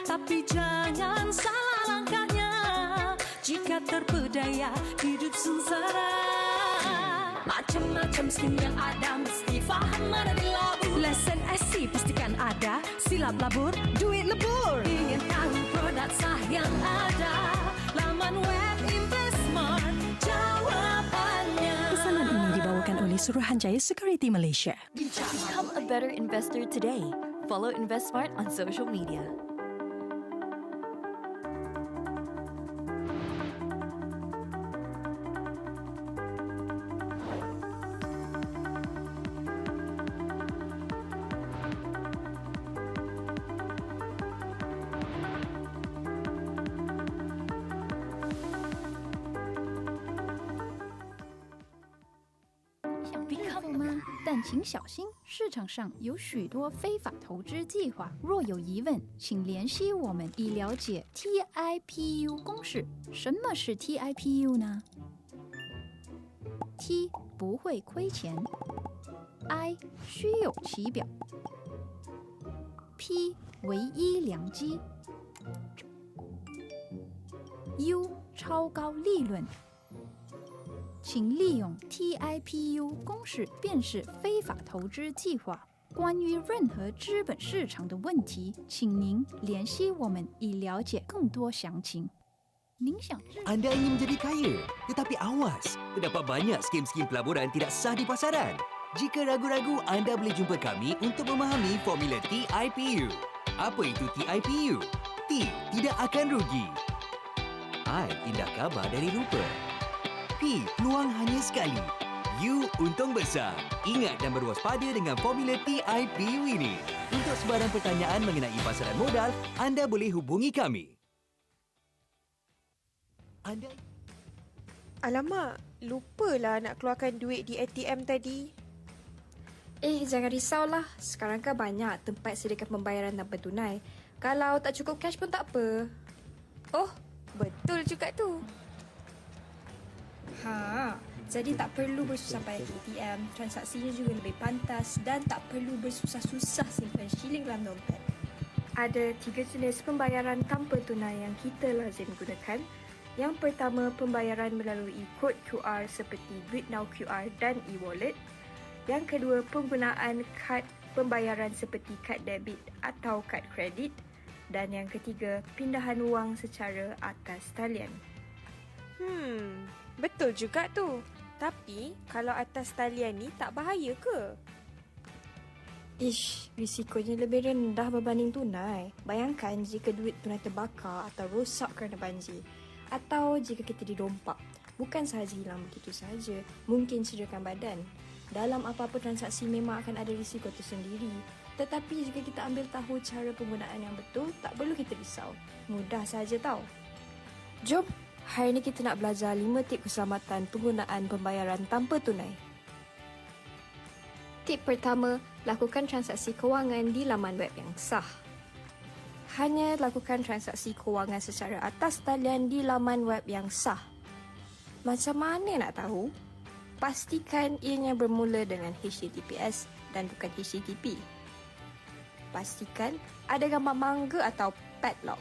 tapi jangan salah langkahnya. Jika terpedaya hidup sengsara, macam-macam skim yang ada mesti faham mana dilabur. Lesen SC pastikan ada, silap labur, duit lebur. Ingin tahu produk sah yang ada, laman web investment jawabannya. Pesanan ini dibawakan oleh Suruhanjaya Security Malaysia. Become a better investor today. Follow InvestSmart on social media. Become 吗？但请小心，市场上有许多非法投资计划。若有疑问，请联系我们以了解 TIPU 公式。什么是 TIPU 呢？T 不会亏钱 ，I 虚有其表 ，P 唯一良机 ，U 超高利润。请利用 TIPU 公式辨识非法投资计划。关于任何资本市场的问题，请您联系我们以了解更多详情。您想知 Anda ingin menjadi kaya, tetapi awas, terdapat banyak skim-skim pelaburan tidak sah di pasaran. Jika ragu-ragu, anda boleh jumpa kami untuk memahami formula TIPU. Apa itu TIPU? T, tidak akan rugi. I, indah khabar dari rupa. P, peluang hanya sekali. U, untung besar. Ingat dan berwaspada dengan formula TIPU ini. Untuk sebarang pertanyaan mengenai pasaran modal, anda boleh hubungi kami. Alamak, lupalah nak keluarkan duit di ATM tadi. Jangan risaulah. Sekarang kan banyak tempat sediakan pembayaran tanpa tunai. Kalau tak cukup cash pun tak apa. Oh, betul juga tu. Jadi tak perlu bersusah payah ke ATM, transaksinya juga lebih pantas dan tak perlu bersusah-susah simpan shilling dalam dompet. Ada 3 jenis pembayaran tanpa tunai yang kita lazim gunakan. Yang pertama, pembayaran melalui kod QR seperti BritNow QR dan e-wallet. Yang kedua, penggunaan kad pembayaran seperti kad debit atau kad kredit. Dan yang ketiga, pindahan wang secara atas talian. Betul juga tu. Tapi, kalau atas talian ni tak bahaya ke? Risikonya lebih rendah berbanding tunai. Bayangkan jika duit tunai terbakar atau rosak kerana banjir. Atau jika kita dirompak. Bukan sahaja hilang begitu sahaja, mungkin cederakan badan. Dalam apa-apa transaksi memang akan ada risiko tersendiri. Tetapi jika kita ambil tahu cara penggunaan yang betul, tak perlu kita risau. Mudah sahaja tau. Jom! Hari ini kita nak belajar 5 tip keselamatan penggunaan pembayaran tanpa tunai. Tip pertama, lakukan transaksi kewangan di laman web yang sah. Hanya lakukan transaksi kewangan secara atas talian di laman web yang sah. Macam mana nak tahu? Pastikan ianya bermula dengan HTTPS dan bukan HTTP. Pastikan ada gambar mangga atau padlock.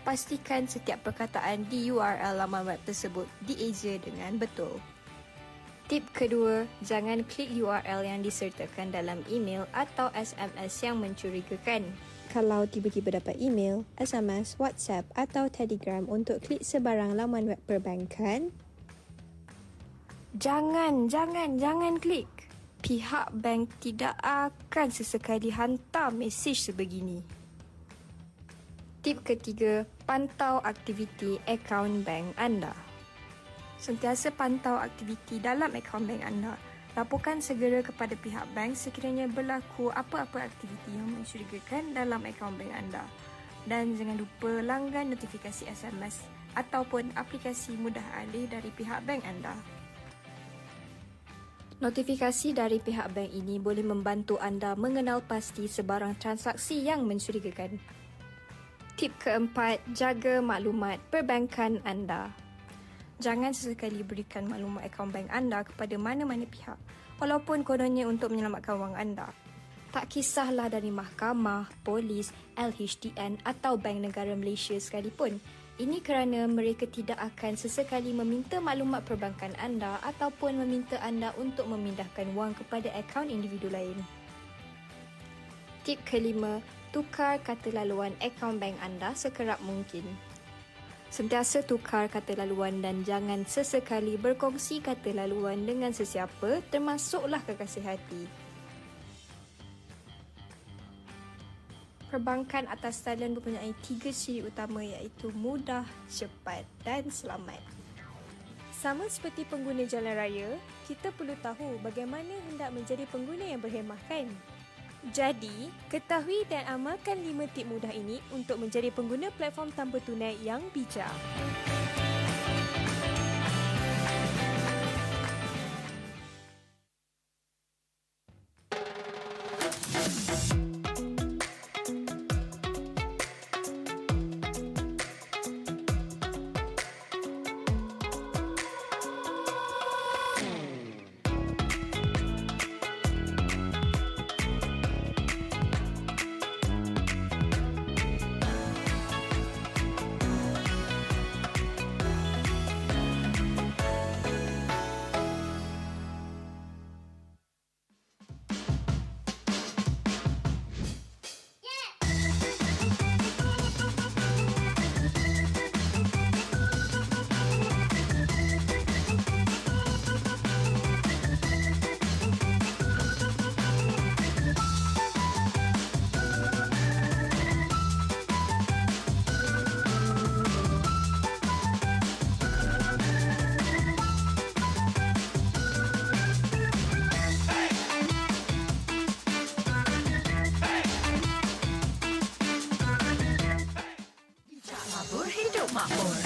Pastikan setiap perkataan di URL laman web tersebut dieja dengan betul. Tip kedua, jangan klik URL yang disertakan dalam email atau SMS yang mencurigakan. Kalau tiba-tiba dapat email, SMS, WhatsApp atau Telegram untuk klik sebarang laman web perbankan, jangan klik. Pihak bank tidak akan sesekali hantar mesej sebegini. Tip ketiga, pantau aktiviti akaun bank anda. Sentiasa pantau aktiviti dalam akaun bank anda. Laporkan segera kepada pihak bank sekiranya berlaku apa-apa aktiviti yang mencurigakan dalam akaun bank anda. Dan jangan lupa langgan notifikasi SMS ataupun aplikasi mudah alih dari pihak bank anda. Notifikasi dari pihak bank ini boleh membantu anda mengenal pasti sebarang transaksi yang mencurigakan. Tip keempat, jaga maklumat perbankan anda. Jangan sesekali berikan maklumat akaun bank anda kepada mana-mana pihak, walaupun kononnya untuk menyelamatkan wang anda. Tak kisahlah dari mahkamah, polis, LHDN atau Bank Negara Malaysia sekalipun. Ini kerana mereka tidak akan sesekali meminta maklumat perbankan anda ataupun meminta anda untuk memindahkan wang kepada akaun individu lain. Tip kelima, tukar kata laluan akaun bank anda sekerap mungkin. Sentiasa tukar kata laluan dan jangan sesekali berkongsi kata laluan dengan sesiapa, termasuklah kekasih hati. Perbankan atas talian mempunyai 3 ciri utama iaitu mudah, cepat dan selamat. Sama seperti pengguna jalan raya, kita perlu tahu bagaimana hendak menjadi pengguna yang berhemah kan? Jadi, ketahui dan amalkan 5 tip mudah ini untuk menjadi pengguna platform tanpa tunai yang bijak.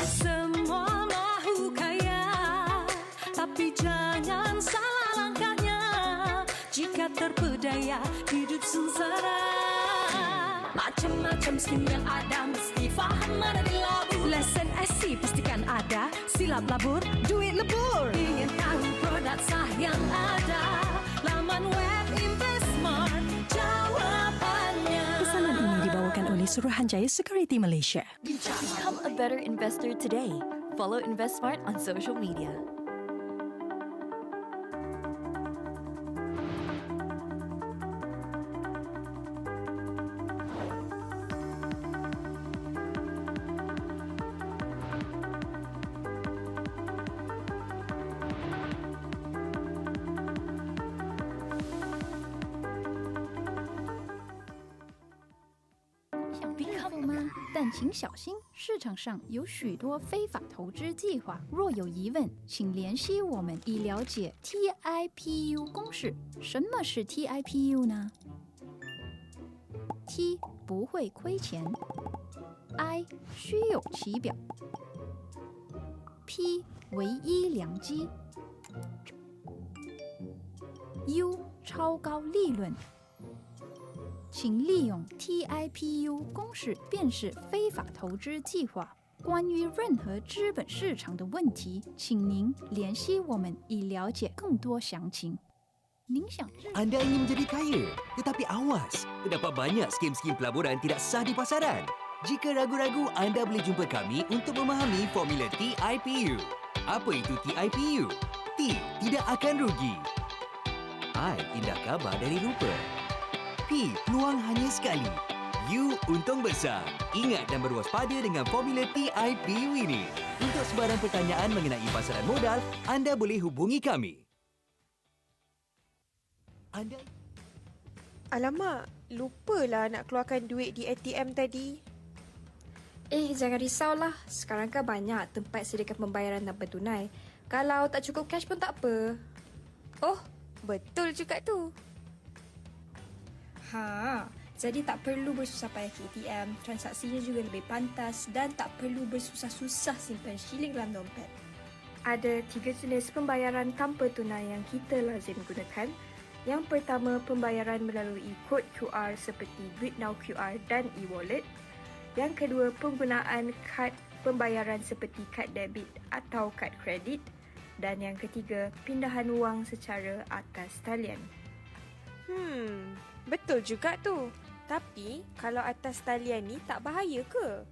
Semua mahu kaya, tapi jangan salah langkahnya. Jika terpedaya hidup sengsara, macam-macam skim yang ada mesti faham mana dilabur. Lesen SC pastikan ada, silap labur, duit lebur. Ingin tahu produk sah yang ada, laman web Investmart jawapannya. Pesanan ini dibawakan oleh Suruhanjaya Security Malaysia. Become a better investor today. Follow InvestSmart on social media. Become 吗？但请小心，市场上有许多非法投资计划。若有疑问，请联系我们以了解 TIPU 公式。什么是 TIPU 呢 ？T 不会亏钱 ，I 虚有其表 ，P 唯一良机 ，U 超高利润。请利用 TIPU 公式辨识非法投资计划。关于任何资本市场的问题，请您联系我们以了解更多详情。您想知 Anda ingin menjadi kaya, tetapi awas, terdapat banyak skim-skim pelaburan tidak sah di pasaran. Jika ragu-ragu, anda boleh jumpa kami untuk memahami formula TIPU. Apa itu TIPU? T. Tidak akan rugi. I. Indah khabar dari rupa. P. Peluang hanya sekali. U. Untung besar. Ingat dan berwaspada dengan formula TIPU ini. Untuk sebarang pertanyaan mengenai pasaran modal, anda boleh hubungi kami. Alamak, lupalah nak keluarkan duit di ATM tadi. Jangan risaulah. Sekarang kan banyak tempat sediakan pembayaran tanpa tunai. Kalau tak cukup cash pun tak apa. Oh, betul juga tu. Jadi tak perlu bersusah payah ke ATM, transaksinya juga lebih pantas dan tak perlu bersusah-susah simpan shilling dalam dompet. Ada 3 jenis pembayaran tanpa tunai yang kita lazim gunakan. Yang pertama, pembayaran melalui kod QR seperti Duit Now QR dan e-wallet. Yang kedua, penggunaan kad pembayaran seperti kad debit atau kad kredit. Dan yang ketiga, pindahan wang secara atas talian. Betul juga tu. Tapi, kalau atas talian ni tak bahaya ke?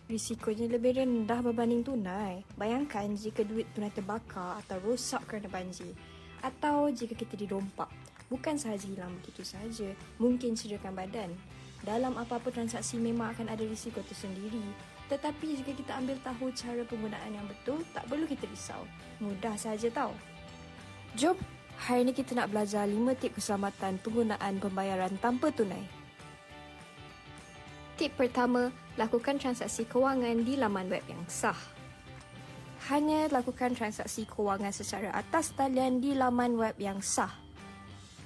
Risikonya lebih rendah berbanding tunai. Bayangkan jika duit tunai terbakar atau rosak kerana banjir. Atau jika kita dirompak. Bukan sahaja hilang begitu sahaja, mungkin cederakan badan. Dalam apa-apa transaksi memang akan ada risiko tersendiri. Tetapi jika kita ambil tahu cara penggunaan yang betul, tak perlu kita risau. Mudah saja tau. Jom, hari ini kita nak belajar 5 tip keselamatan penggunaan pembayaran tanpa tunai. Tip pertama, lakukan transaksi kewangan di laman web yang sah. Hanya lakukan transaksi kewangan secara atas talian di laman web yang sah.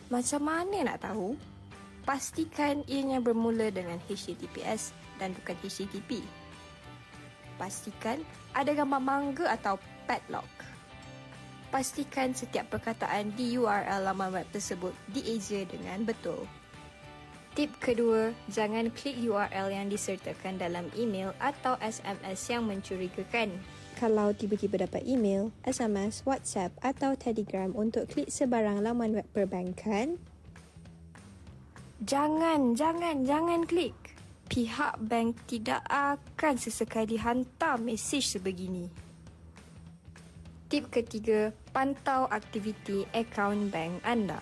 Macam mana nak tahu? Pastikan ianya bermula dengan HTTPS dan bukan HTTP. Pastikan ada gambar mangga atau padlock. Pastikan setiap perkataan di URL laman web tersebut dieja dengan betul. Tip kedua, jangan klik URL yang disertakan dalam email atau SMS yang mencurigakan. Kalau tiba-tiba dapat email, SMS, WhatsApp atau Telegram untuk klik sebarang laman web perbankan, jangan klik. Pihak bank tidak akan sesekali hantar mesej sebegini. Tip ketiga, pantau aktiviti akaun bank anda.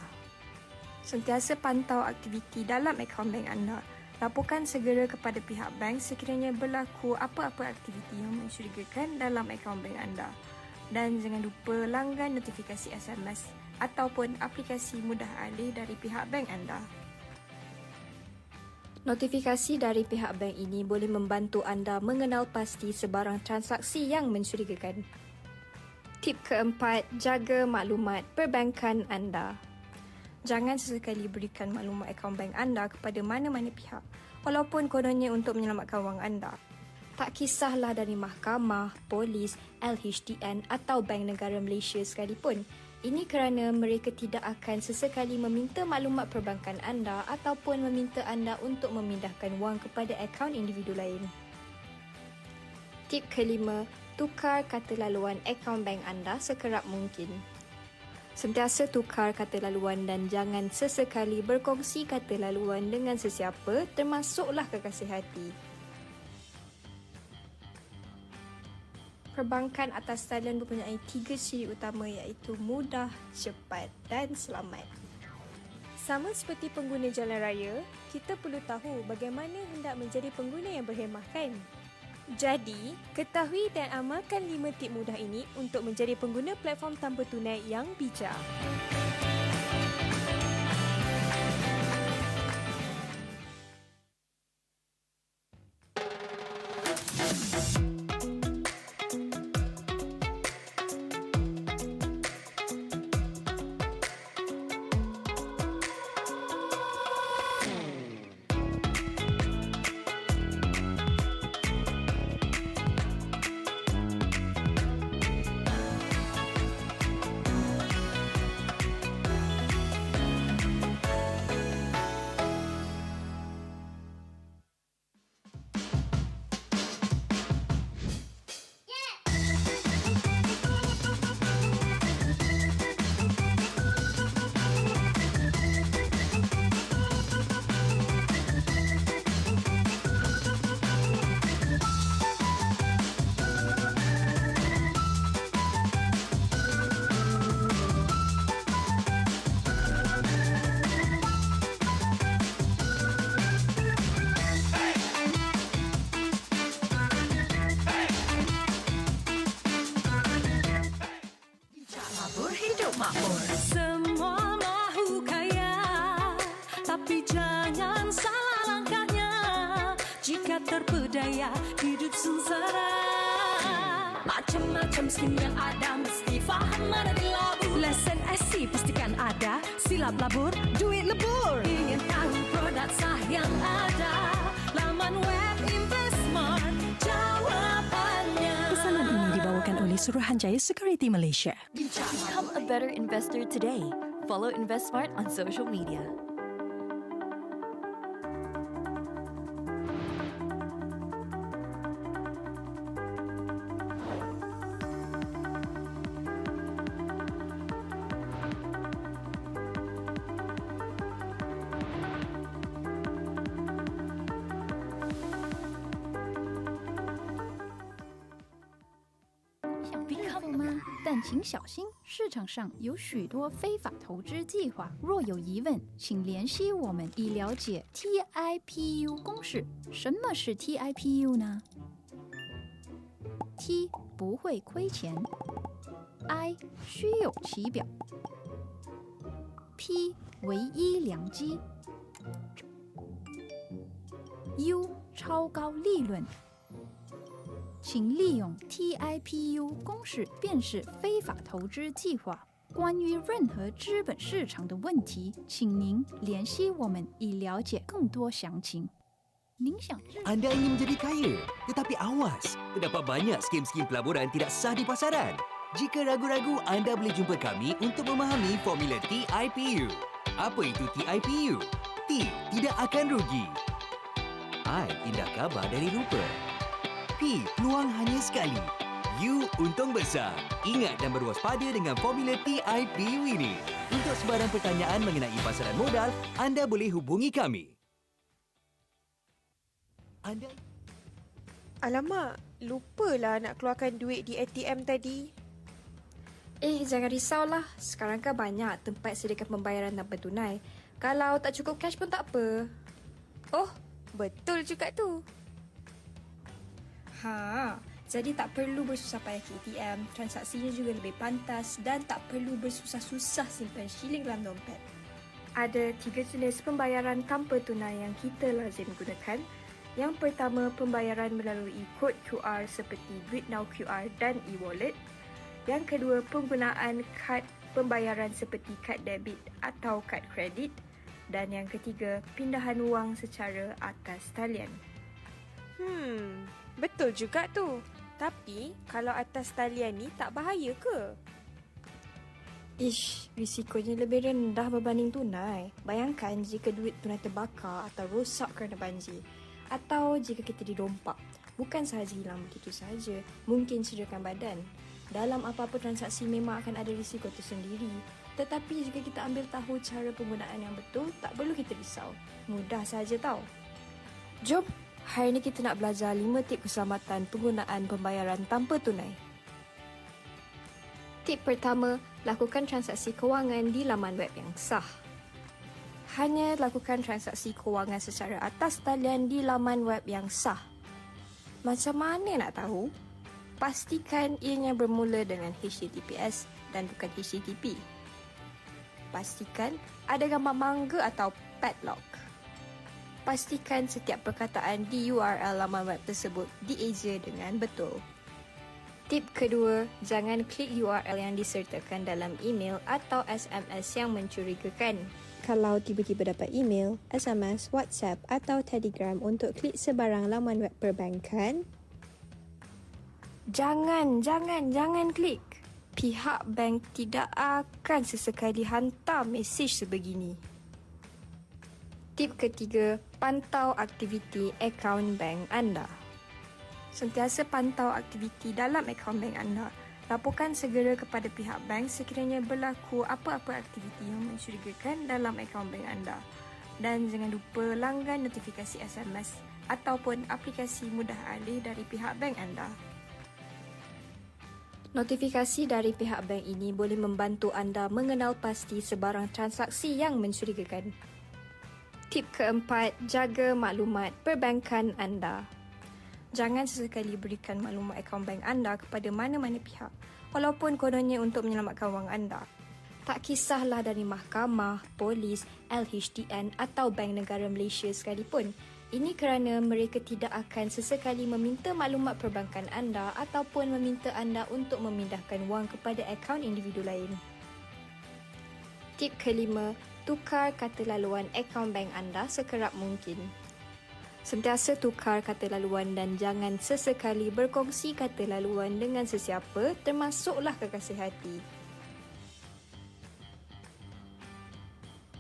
Sentiasa pantau aktiviti dalam akaun bank anda. Laporkan segera kepada pihak bank sekiranya berlaku apa-apa aktiviti yang mencurigakan dalam akaun bank anda. Dan jangan lupa langgan notifikasi SMS ataupun aplikasi mudah alih dari pihak bank anda. Notifikasi dari pihak bank ini boleh membantu anda mengenal pasti sebarang transaksi yang mencurigakan. Tip keempat, jaga maklumat perbankan anda. Jangan sesekali berikan maklumat akaun bank anda kepada mana-mana pihak, walaupun kononnya untuk menyelamatkan wang anda. Tak kisahlah dari mahkamah, polis, LHDN atau Bank Negara Malaysia sekalipun. Ini kerana mereka tidak akan sesekali meminta maklumat perbankan anda ataupun meminta anda untuk memindahkan wang kepada akaun individu lain. Tip kelima, tukar kata laluan akaun bank anda sekerap mungkin. Sentiasa tukar kata laluan dan jangan sesekali berkongsi kata laluan dengan sesiapa, termasuklah kekasih hati. Perbankan atas talian mempunyai 3 ciri utama iaitu mudah, cepat dan selamat. Sama seperti pengguna jalan raya, kita perlu tahu bagaimana hendak menjadi pengguna yang berhemah kan? Jadi, ketahui dan amalkan 5 tip mudah ini untuk menjadi pengguna platform tanpa tunai yang bijak. Semua mahu kaya, tapi jangan salah langkahnya. Jika terpedaya, hidup sengsara. Macam-macam skim yang ada, mesti faham mana dilabur. Lesen SC pastikan ada, silap labur, duit lebur. Ingin tahu produk sah yang ada, laman web InvestSmart jawapannya. Pesanan ini dibawakan oleh Suruhanjaya Security Malaysia. Become a better investor today. Follow InvestSmart on social media. Become 吗？但请小心，市场上有许多非法投资计划。若有疑问，请联系我们以了解 TIPU 公式。什么是 TIPU 呢 T 不会亏钱 ，I 虚有其表 ，P 唯一良机 ，U 超高利润。请利用 TIPU 公式便是非法投资计划。关于任何资本市场的问题，请您联系我们以了解更多详情。您想知 Anda ingin menjadi kaya, tetapi awas, terdapat banyak skim-skim pelaburan tidak sah di pasaran. Jika ragu-ragu, anda boleh jumpa kami untuk memahami formula TIPU. Apa itu TIPU? T, tidak akan rugi. I, indah khabar dari rupa. P, peluang hanya sekali. U, untung besar. Ingat dan berwaspada dengan formula TIPU ini. Untuk sebarang pertanyaan mengenai pasaran modal, anda boleh hubungi kami. Anda... Alamak, lupalah nak keluarkan duit di ATM tadi. Jangan risaulah. Sekarang kan banyak tempat sediakan pembayaran tanpa tunai. Kalau tak cukup cash pun tak apa. Oh, betul juga tu. Jadi tak perlu bersusah payah ke ATM, transaksinya juga lebih pantas dan tak perlu bersusah-susah simpan shilling dalam dompet. Ada 3 jenis pembayaran tanpa tunai yang kita lazim gunakan. Yang pertama, pembayaran melalui kod QR seperti Duit Now QR dan e-wallet. Yang kedua, penggunaan kad pembayaran seperti kad debit atau kad kredit. Dan yang ketiga, pindahan wang secara atas talian. Betul juga tu. Tapi, kalau atas talian ni tak bahaya ke? Risikonya lebih rendah berbanding tunai. Bayangkan jika duit tunai terbakar atau rosak kerana banjir. Atau jika kita dirompak. Bukan sahaja hilang begitu sahaja, mungkin cederakan badan. Dalam apa-apa transaksi memang akan ada risiko tersendiri. Tetapi jika kita ambil tahu cara penggunaan yang betul, tak perlu kita risau. Mudah sahaja tau. Jom! Hari ini kita nak belajar 5 tip keselamatan penggunaan pembayaran tanpa tunai. Tip pertama, lakukan transaksi kewangan di laman web yang sah. Hanya lakukan transaksi kewangan secara atas talian di laman web yang sah. Macam mana nak tahu? Pastikan ianya bermula dengan HTTPS dan bukan HTTP. Pastikan ada gambar mangga atau padlock. Pastikan setiap perkataan di URL laman web tersebut dieja dengan betul. Tip kedua, jangan klik URL yang disertakan dalam email atau SMS yang mencurigakan. Kalau tiba-tiba dapat email, SMS, WhatsApp atau Telegram untuk klik sebarang laman web perbankan, jangan klik. Pihak bank tidak akan sesekali hantar mesej sebegini. Tip ketiga, pantau aktiviti akaun bank anda. Sentiasa pantau aktiviti dalam akaun bank anda. Laporkan segera kepada pihak bank sekiranya berlaku apa-apa aktiviti yang mencurigakan dalam akaun bank anda. Dan jangan lupa langgan notifikasi SMS ataupun aplikasi mudah alih dari pihak bank anda. Notifikasi dari pihak bank ini boleh membantu anda mengenal pasti sebarang transaksi yang mencurigakan. Tip keempat, jaga maklumat perbankan anda. Jangan sesekali berikan maklumat akaun bank anda kepada mana-mana pihak, walaupun kononnya untuk menyelamatkan wang anda. Tak kisahlah dari mahkamah, polis, LHDN atau Bank Negara Malaysia sekalipun. Ini kerana mereka tidak akan sesekali meminta maklumat perbankan anda ataupun meminta anda untuk memindahkan wang kepada akaun individu lain. Tip kelima, tukar kata laluan akaun bank anda sekerap mungkin. Sentiasa tukar kata laluan dan jangan sesekali berkongsi kata laluan dengan sesiapa, termasuklah kekasih hati.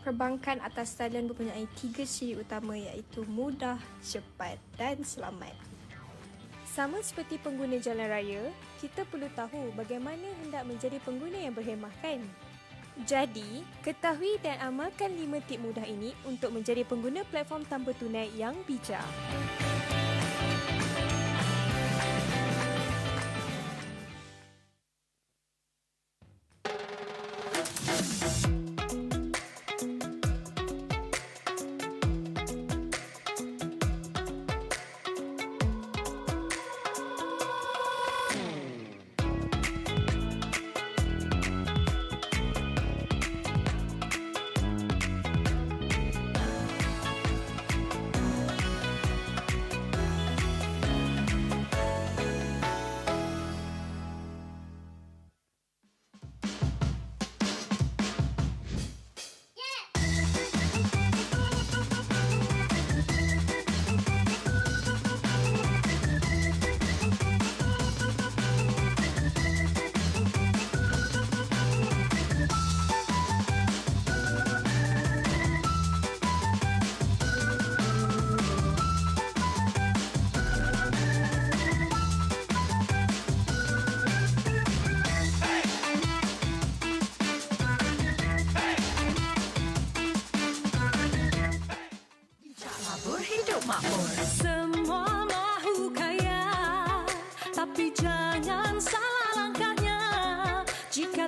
Perbankan atas talian mempunyai 3 ciri utama iaitu mudah, cepat dan selamat. Sama seperti pengguna jalan raya, kita perlu tahu bagaimana hendak menjadi pengguna yang berhemah kan? Jadi, ketahui dan amalkan 5 tip mudah ini untuk menjadi pengguna platform tanpa tunai yang bijak.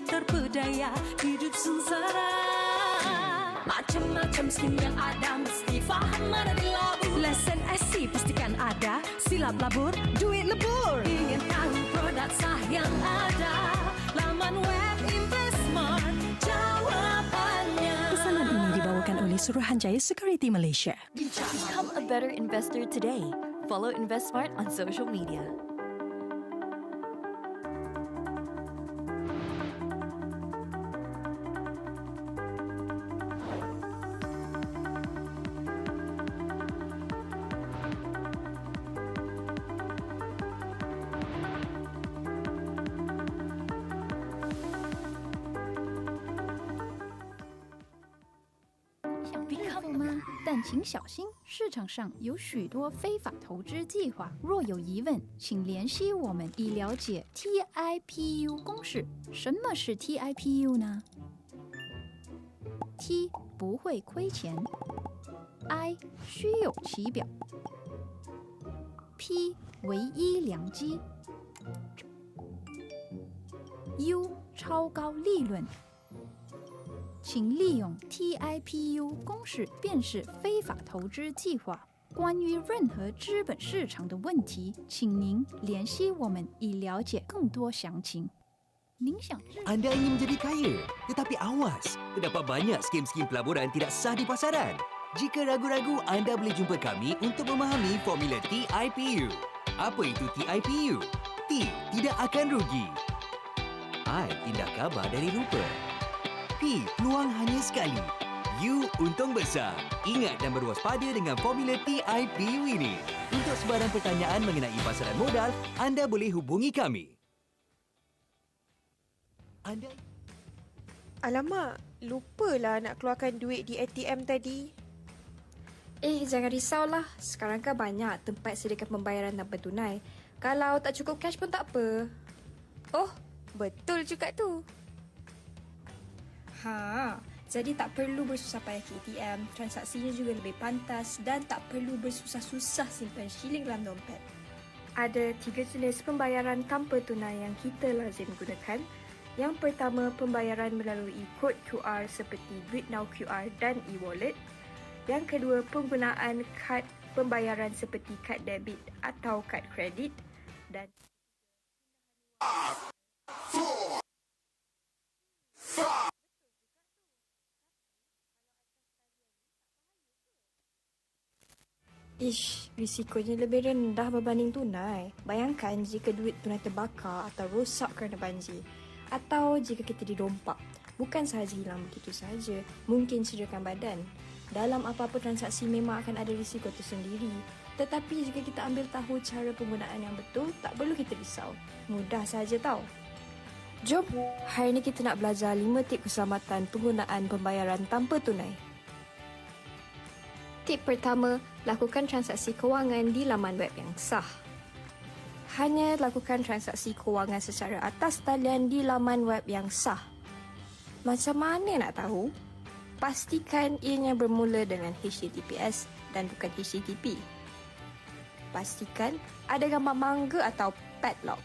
terpedaya hidup sengsara. Macam-macam skim yang ada mesti faham mana dilabur. Lesen SC pastikan ada, silap labur, duit lebur. Ingin tahu produk sah yang ada, laman web InvestSmart jawapannya. Pesanan ini dibawakan oleh Suruhanjaya Security Malaysia. Become a better investor today. Follow InvestSmart on social media. Become 吗？但请小心，市场上有许多非法投资计划。若有疑问，请联系我们以了解 TIPU 公式。什么是 TIPU 呢 ？T 不会亏钱 ，I 虚有其表 ，P 唯一良机 ，U 超高利润。请利用 TIPU 公式辨识非法投资计划。关于任何资本市场的问题，请您联系我们以了解更多详情。您想知 Anda ingin menjadi kaya, tetapi awas, terdapat banyak skim-skim pelaburan tidak sah di pasaran. Jika ragu-ragu, anda boleh jumpa kami untuk memahami formula TIPU. Apa itu TIPU? T, tidak akan rugi. I, indah khabar dari rupa. P, peluang hanya sekali. U, untung besar. Ingat dan berwaspada dengan formula TIPU ini. Untuk sebarang pertanyaan mengenai pasaran modal, anda boleh hubungi kami. Alamak, lupalah nak keluarkan duit di ATM tadi. Jangan risaulah. Sekarang kan banyak tempat sediakan pembayaran tanpa tunai. Kalau tak cukup cash pun tak apa. Oh, betul juga tu. Jadi tak perlu bersusah payah ke ATM, transaksinya juga lebih pantas dan tak perlu bersusah-susah simpan shilling dalam dompet. Ada 3 jenis pembayaran tanpa tunai yang kita lazim gunakan. Yang pertama, pembayaran melalui kod QR seperti BritNow QR dan e-wallet. Yang kedua, penggunaan kad pembayaran seperti kad debit atau kad kredit. Dan risikonya lebih rendah berbanding tunai. Bayangkan jika duit tunai terbakar atau rosak kerana banjir. Atau jika kita dirompak. Bukan sahaja hilang begitu sahaja, mungkin cederakan badan. Dalam apa-apa transaksi memang akan ada risiko tersendiri. Tetapi jika kita ambil tahu cara penggunaan yang betul, tak perlu kita risau. Mudah sahaja tau. Jom, hari ini kita nak belajar 5 tip keselamatan penggunaan pembayaran tanpa tunai. Tip pertama, lakukan transaksi kewangan di laman web yang sah. Hanya lakukan transaksi kewangan secara atas talian di laman web yang sah. Macam mana nak tahu? Pastikan ianya bermula dengan HTTPS dan bukan HTTP. Pastikan ada gambar mangga atau padlock.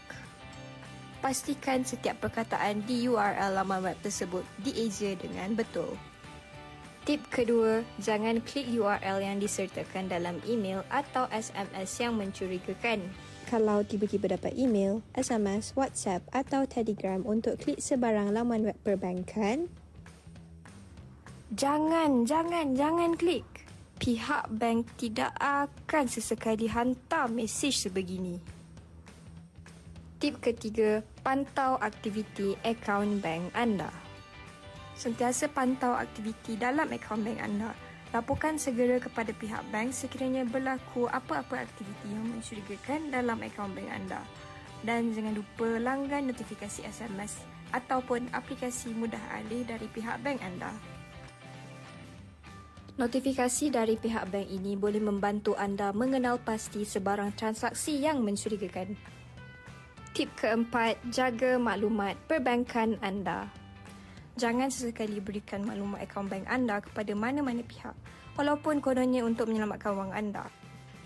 Pastikan setiap perkataan di URL laman web tersebut dieja dengan betul. Tip kedua, jangan klik URL yang disertakan dalam email atau SMS yang mencurigakan. Kalau tiba-tiba dapat email, SMS, WhatsApp atau Telegram untuk klik sebarang laman web perbankan, jangan klik. Pihak bank tidak akan sesekali hantar mesej sebegini. Tip ketiga, pantau aktiviti akaun bank anda. Sentiasa pantau aktiviti dalam akaun bank anda. Laporkan segera kepada pihak bank sekiranya berlaku apa-apa aktiviti yang mencurigakan dalam akaun bank anda. Dan jangan lupa langgan notifikasi SMS ataupun aplikasi mudah alih dari pihak bank anda. Notifikasi dari pihak bank ini boleh membantu anda mengenal pasti sebarang transaksi yang mencurigakan. Tip keempat, jaga maklumat perbankan anda. Jangan sesekali berikan maklumat akaun bank anda kepada mana-mana pihak, walaupun kononnya untuk menyelamatkan wang anda.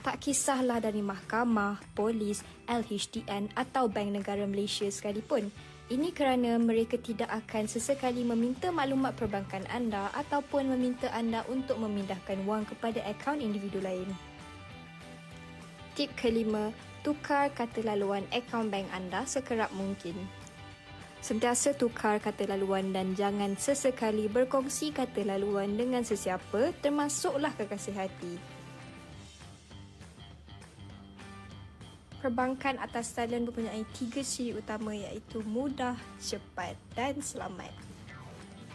Tak kisahlah dari mahkamah, polis, LHDN atau Bank Negara Malaysia sekalipun. Ini kerana mereka tidak akan sesekali meminta maklumat perbankan anda ataupun meminta anda untuk memindahkan wang kepada akaun individu lain. Tip kelima, tukar kata laluan akaun bank anda sekerap mungkin. Sentiasa tukar kata laluan dan jangan sesekali berkongsi kata laluan dengan sesiapa, termasuklah kekasih hati. Perbankan atas talian mempunyai 3 ciri utama iaitu mudah, cepat dan selamat.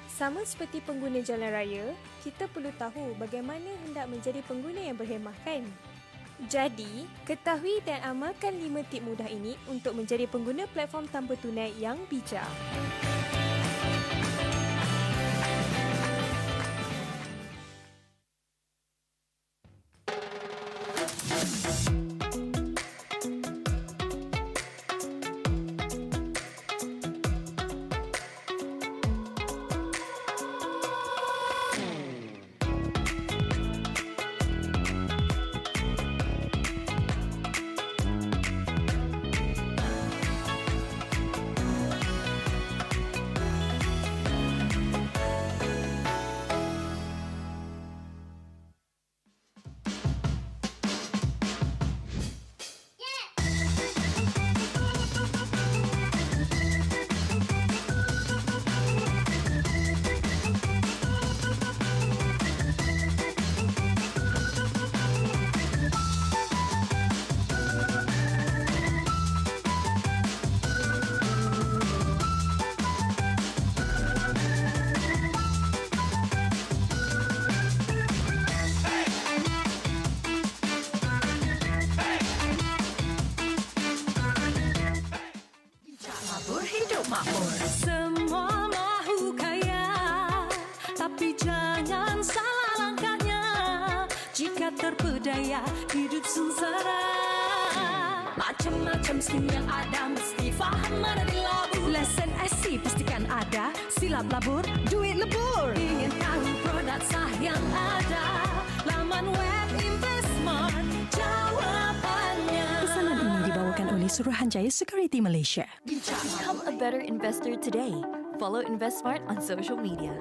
Sama seperti pengguna jalan raya, kita perlu tahu bagaimana hendak menjadi pengguna yang berhemah kan? Jadi, ketahui dan amalkan 5 tip mudah ini untuk menjadi pengguna platform tanpa tunai yang bijak. Semua mahu kaya, tapi jangan salah langkahnya. Jika terpedaya hidup sengsara, macam-macam skim yang ada mesti faham mana dilabur. Lesen IC pastikan ada, silap labur, duit lebur. Ingin tahu produk sah yang ada, laman web Investmart jawapannya. Pesanan ini dibawakan oleh Suruhanjaya Security Malaysia. Become a better investor today. Follow InvestSmart on social media.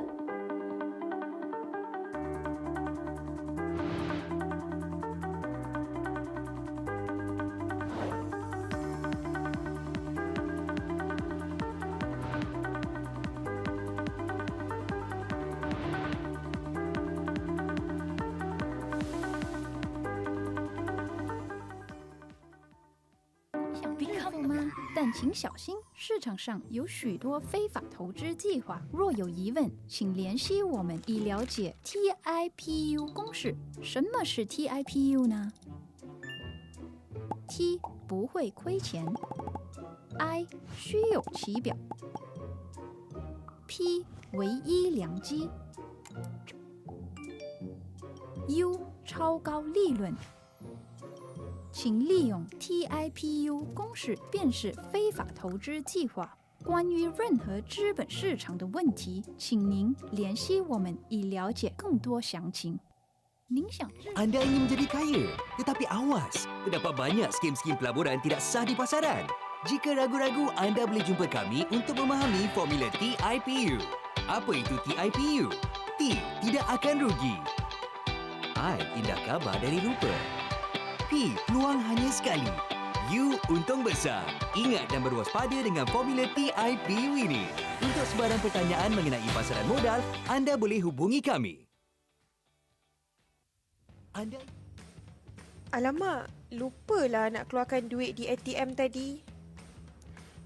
Become 吗？但请小心，市场上有许多非法投资计划。若有疑问，请联系我们以了解 TIPU 公式。什么是 TIPU 呢 ？T 不会亏钱 ，I 虚有其表 ，P 唯一良机 ，U 超高利润。请利用 TIPU 公式辨识非法投资计划。关于任何资本市场的问题，请您联系我们以了解更多详情。您想知 Anda ingin menjadi kaya, tetapi awas, terdapat banyak skim-skim pelaburan tidak sah di pasaran. Jika ragu-ragu, anda boleh jumpa kami untuk memahami formula TIPU. Apa itu TIPU? T. Tidak akan rugi. I. Indah khabar dari rupa. P. Peluang hanya sekali. U. Untung besar. Ingat dan berwaspada dengan formula TIPU ini. Untuk sebarang pertanyaan mengenai pasaran modal, anda boleh hubungi kami. Alamak, lupalah nak keluarkan duit di ATM tadi.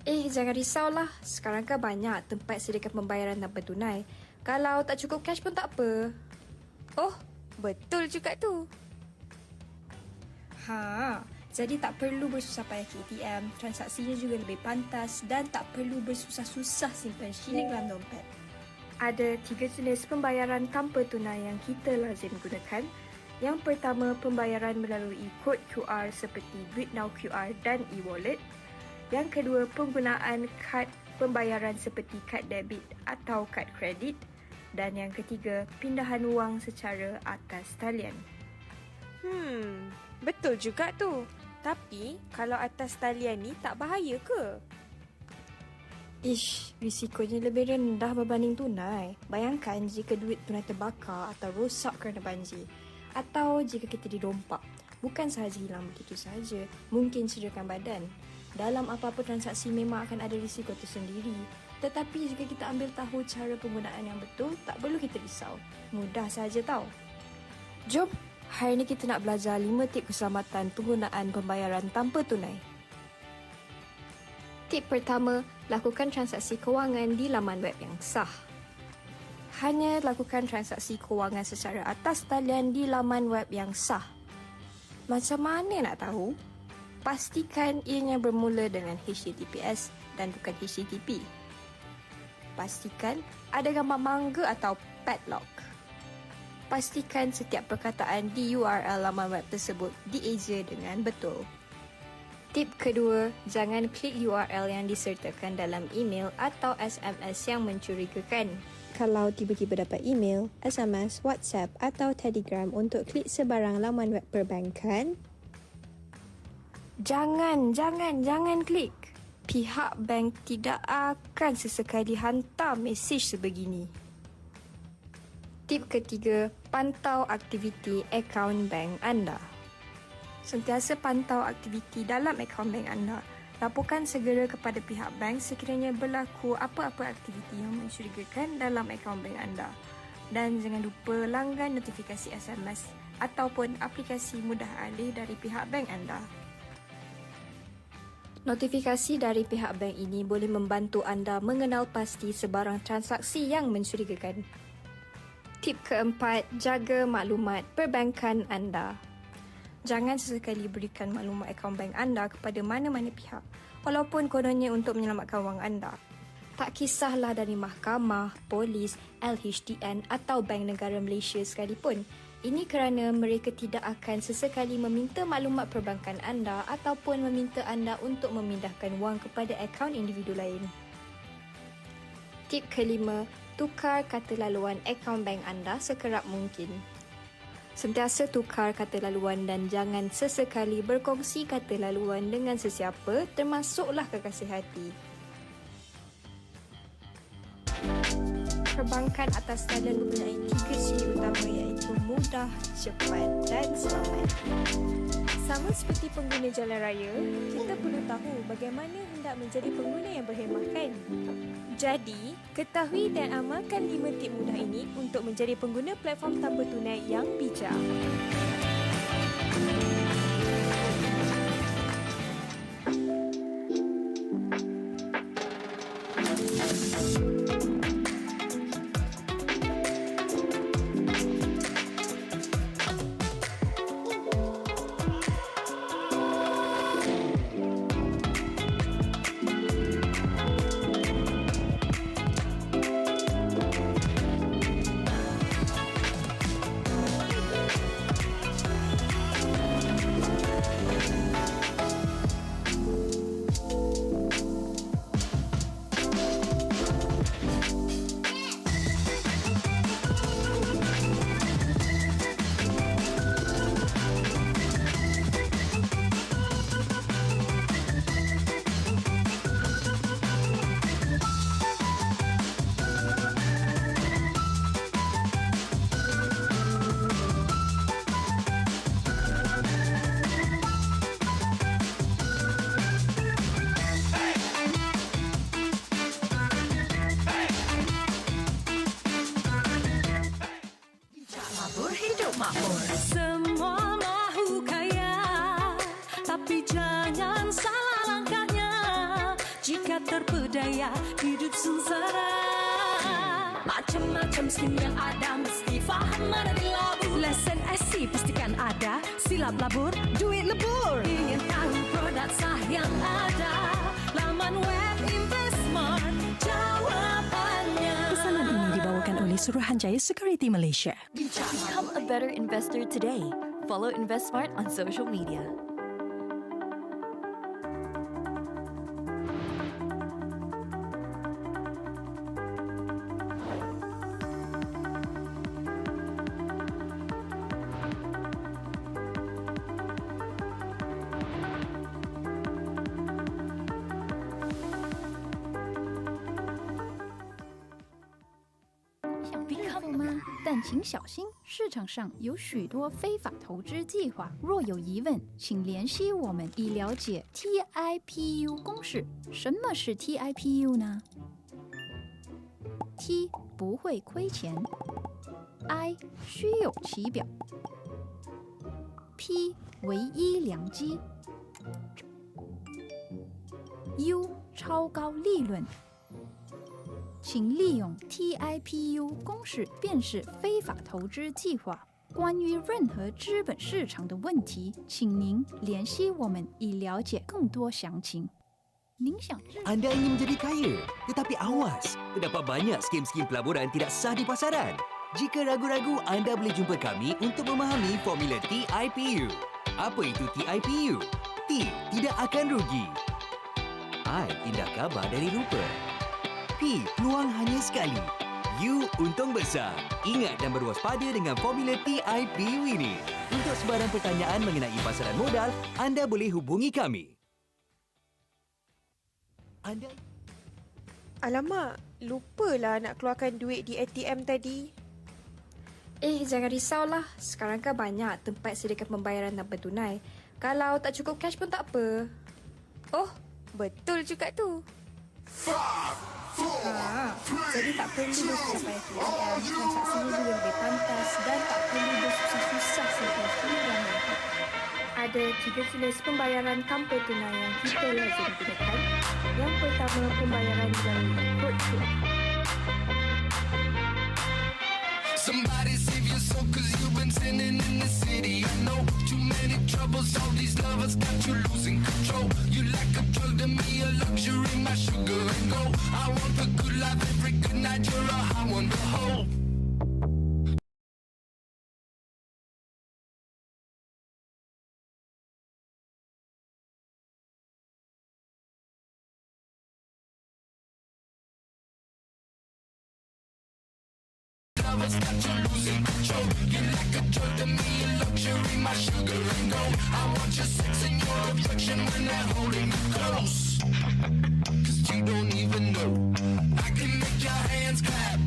Jangan risaulah. Sekarang kan banyak tempat sediakan pembayaran tanpa tunai. Kalau tak cukup cash pun tak apa. Oh, betul juga tu. Jadi tak perlu bersusah payah ke ATM, transaksinya juga lebih pantas dan tak perlu bersusah-susah simpan shilling dalam dompet. Ada 3 jenis pembayaran tanpa tunai yang kita lazim gunakan. Yang pertama, pembayaran melalui kod QR seperti Duit Now QR dan e-wallet. Yang kedua, penggunaan kad pembayaran seperti kad debit atau kad kredit. Dan yang ketiga, pindahan wang secara atas talian. Betul juga tu. Tapi, kalau atas talian ni tak bahaya ke? Risikonya lebih rendah berbanding tunai. Bayangkan jika duit tunai terbakar atau rosak kerana banjir. Atau jika kita dirompak. Bukan sahaja hilang begitu sahaja, mungkin cederakan badan. Dalam apa-apa transaksi memang akan ada risiko tersendiri. Tetapi jika kita ambil tahu cara penggunaan yang betul, tak perlu kita risau. Mudah sahaja tau. Jom, hari ini kita nak belajar 5 tip keselamatan penggunaan pembayaran tanpa tunai. Tip pertama, lakukan transaksi kewangan di laman web yang sah. Hanya lakukan transaksi kewangan secara atas talian di laman web yang sah. Macam mana nak tahu? Pastikan ianya bermula dengan HTTPS dan bukan HTTP. Pastikan ada gambar mangga atau padlock. Pastikan setiap perkataan di URL laman web tersebut dieja dengan betul. Tip kedua, jangan klik URL yang disertakan dalam email atau SMS yang mencurigakan. Kalau tiba-tiba dapat email, SMS, WhatsApp atau Telegram untuk klik sebarang laman web perbankan, jangan klik. Pihak bank tidak akan sesekali hantar mesej sebegini. Tip ketiga, pantau aktiviti akaun bank anda. Sentiasa pantau aktiviti dalam akaun bank anda. Laporkan segera kepada pihak bank sekiranya berlaku apa-apa aktiviti yang mencurigakan dalam akaun bank anda. Dan jangan lupa langgan notifikasi SMS ataupun aplikasi mudah alih dari pihak bank anda. Notifikasi dari pihak bank ini boleh membantu anda mengenal pasti sebarang transaksi yang mencurigakan. Tip keempat, jaga maklumat perbankan anda. Jangan sesekali berikan maklumat akaun bank anda kepada mana-mana pihak, walaupun kononnya untuk menyelamatkan wang anda. Tak kisahlah dari mahkamah, polis, LHDN atau Bank Negara Malaysia sekalipun. Ini kerana mereka tidak akan sesekali meminta maklumat perbankan anda ataupun meminta anda untuk memindahkan wang kepada akaun individu lain. Tip kelima, tukar kata laluan akaun bank anda sekerap mungkin. Sentiasa tukar kata laluan dan jangan sesekali berkongsi kata laluan dengan sesiapa, termasuklah kekasih hati. Perbankan atas talian mempunyai 3 ciri utama iaitu mudah, cepat dan selamat. Sama seperti pengguna jalan raya, kita perlu tahu bagaimana hendak menjadi pengguna yang berhemah kan? Jadi, ketahui dan amalkan 5 tip mudah ini untuk menjadi pengguna platform tanpa tunai yang bijak. Semua mahu kaya, tapi jangan salah langkahnya. Jika terpedaya, hidup sengsara. Macam-macam skim yang ada, mesti faham mana dilabur. Lesen SC pastikan ada, silap labur, duit lebur. Ingin tahu produk sah yang ada, laman web Investmart jawapannya. Pesanan ini dibawakan oleh Suruhanjaya Security Malaysia. Become a better investor today. Follow InvestSmart on social media. 头吗？但请小心，市场上有许多非法投资计划。若有疑问，请联系我们以了解 TIPU 公式。什么是 TIPU 呢？T 不会亏钱，I 虚有其表，P 唯一良机，U 超高利润。请利用 TIPU 公式辨识非法投资计划。关于任何资本市场的问题，请您联系我们以了解更多详情。您想知 Anda ingin menjadi kaya, tetapi awas, terdapat banyak skim-skim pelaburan tidak sah di pasaran. Jika ragu-ragu, anda boleh jumpa kami untuk memahami formula TIPU. Apa itu TIPU? T. Tidak akan rugi. I. Indah khabar dari rupa. P. Peluang hanya sekali. U. Untung besar. Ingat dan berwaspada dengan formula TIPU ini. Untuk sebarang pertanyaan mengenai pasaran modal, anda boleh hubungi kami. Anda... Alamak, lupalah nak keluarkan duit di ATM tadi. Jangan risaulah. Sekarang kan banyak tempat sediakan pembayaran tanpa tunai. Kalau tak cukup cash pun tak apa. Oh, betul juga tu. Jadi tak perlu bersusah payah ke ATM. Transaksinya juga lebih pantas dan tak perlu bersusah-susah seperti yang lain. Ada 3 jenis pembayaran tanpa tunai yang kita lazim gunakan. Yang pertama, pembayaran melalui kod QR. Somebody save your soul cause you've been sinning in the city. I know too many troubles, all these lovers got you losing control. You like a drug to me, a luxury, my sugar and gold. I want the good life every good night, you're a high one to hold. Lovers got you losing control. You like a drug to me, a luxury, my sugar and gold. I want your sex and your affection when they're holding you close. Cause you don't even know I can make your hands clap.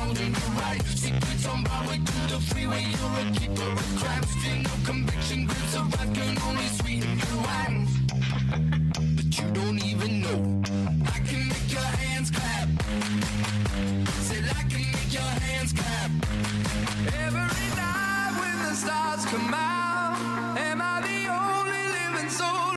holding you right. Secrets on Broadway to the freeway. You're a keeper of crime. Still no conviction. Grips of wrath can only sweeten your wine. But you don't even know I can make your hands clap. Said I can make your hands clap. Every night when the stars come out, am I the only living soul?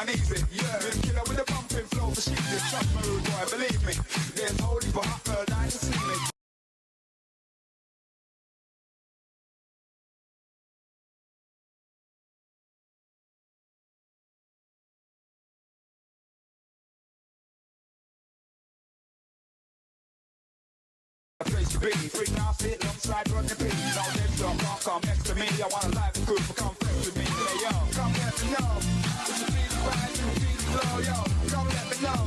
and easy. Yeah, we're the killer with the bumping flow for sheezy. Trust me, rude boy, believe me. There's holy for hot girl, I ain't seen it. Place to be, free now, sit alongside run the beat. Now let's go, come next to me. I want a live and cool for come flex with me. Hey yo, come let me know. If you feel the vibe, you feel the flow, yo. Come let me know.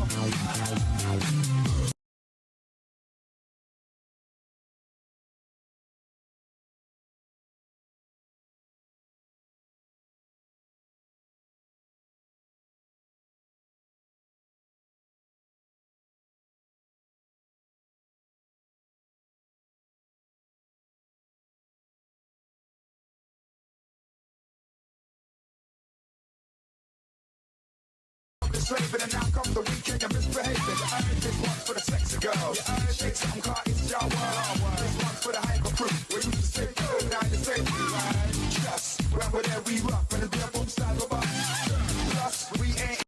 Slaving and now comes the weekend, you're misbehaving. You earn this one's for the sexy girls. You earn shake something, car, it's your world. This one's for the hyper crew. We used to say good, now you say right. Just when we're there, we rock. When the beer boom style go by. Plus, we ain't.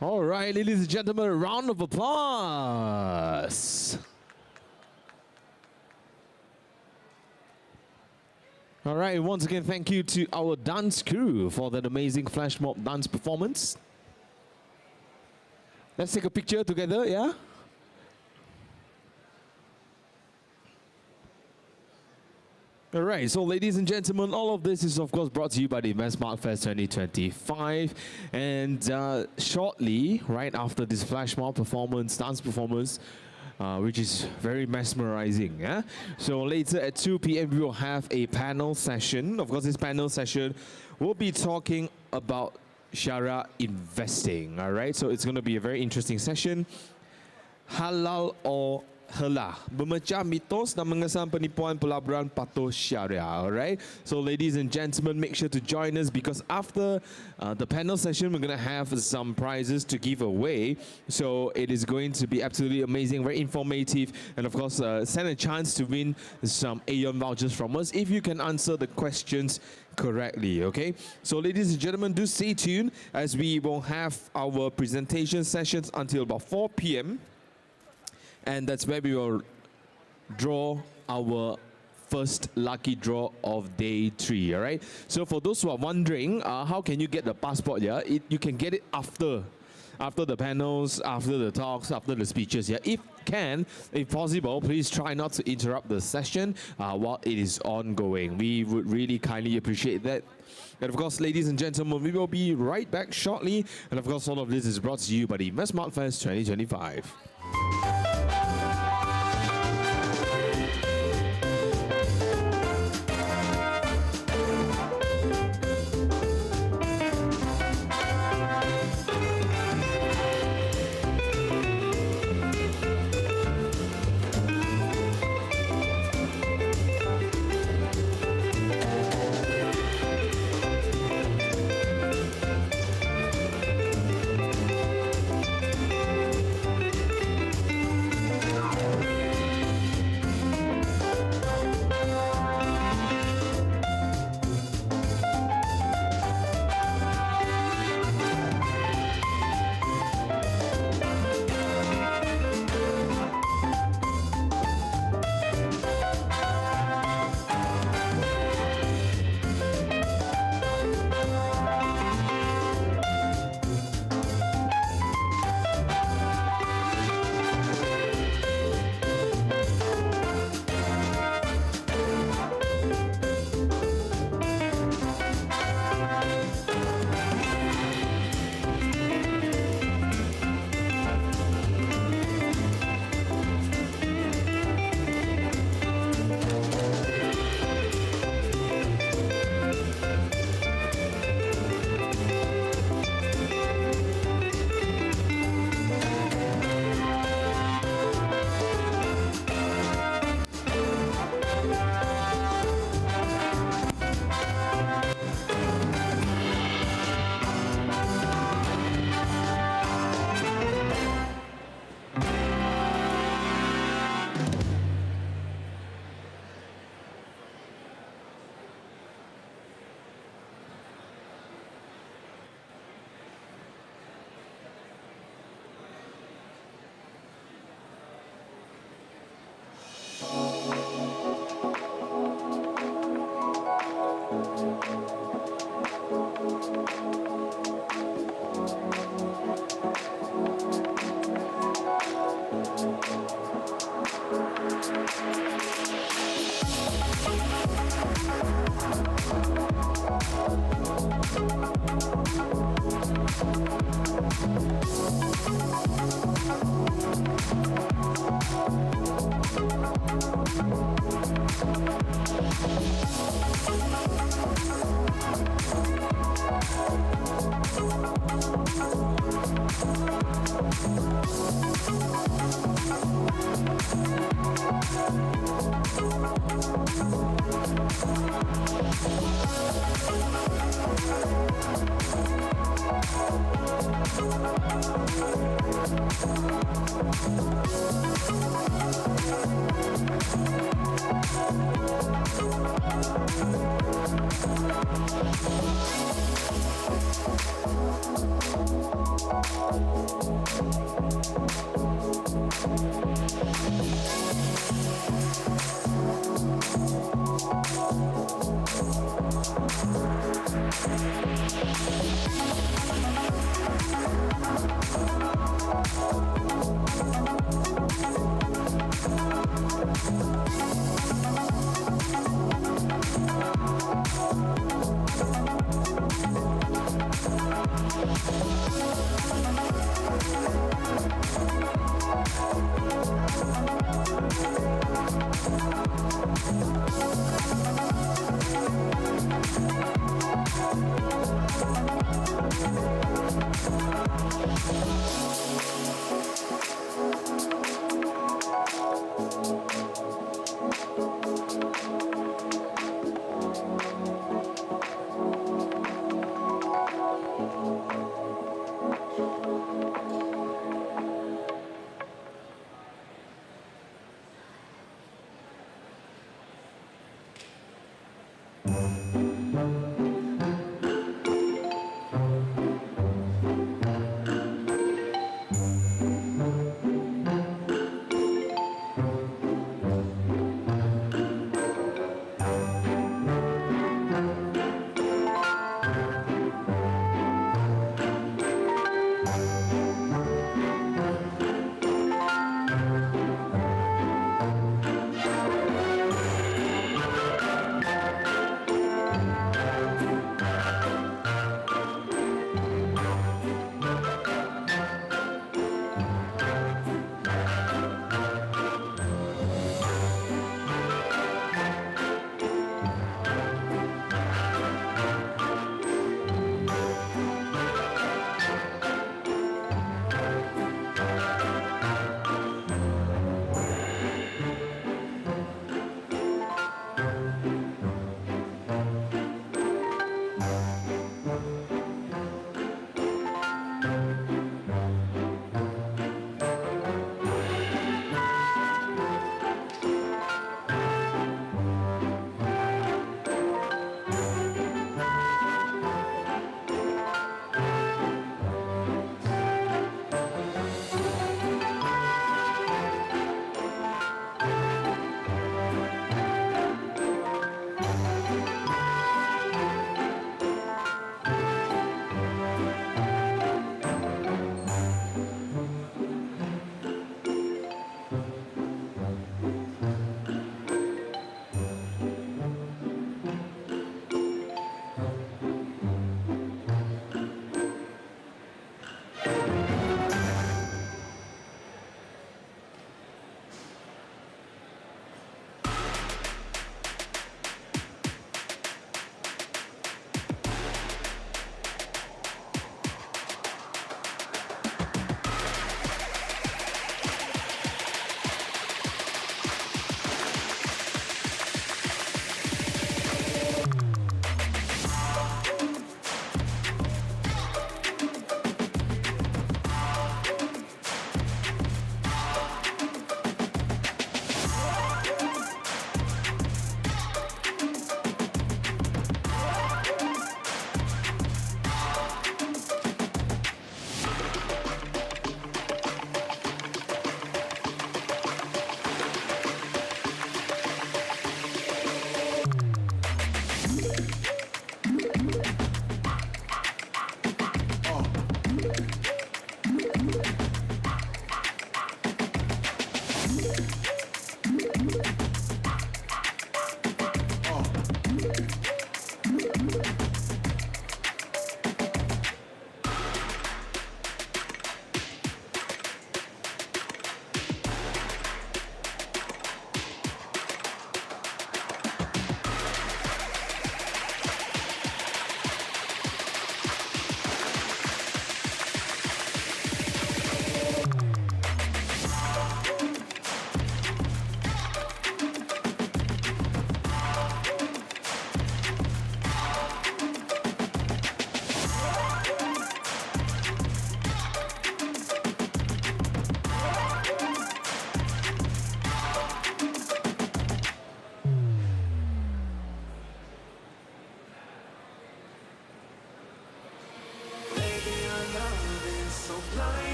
All right, ladies and gentlemen, a round of applause. All right, once again, thank you to our dance crew for that amazing flash mob dance performance. Let's take a picture together, yeah? All right, so ladies and gentlemen, all of this is of course brought to you by the Event Smart Fest 2025. And shortly, right after this flash mob performance, dance performance, which is very mesmerizing. Yeah? So later at 2 p.m. we will have a panel session. Of course, this panel session will be talking about Sharia investing. All right, so it's going to be a very interesting session. Halal or Halah, memecah mitos dan mengesan penipuan pelaburan patuh syariah. Alright, so ladies and gentlemen, make sure to join us because after the panel session, we're going to have some prizes to give away. So it is going to be absolutely amazing, very informative, and of course, stand a chance to win some Aeon vouchers from us if you can answer the questions correctly. Okay, so ladies and gentlemen, do stay tuned as we will have our presentation sessions until about 4 p.m. And that's where we will draw our first lucky draw of day 3. All right. So for those who are wondering, how can you get the passport? Yeah, you can get it after the panels, after the talks, after the speeches. Yeah, if possible, please try not to interrupt the session while it is ongoing. We would really kindly appreciate that. And of course, ladies and gentlemen, we will be right back shortly. And of course, all of this is brought to you by the InvestSmart Fest 2025.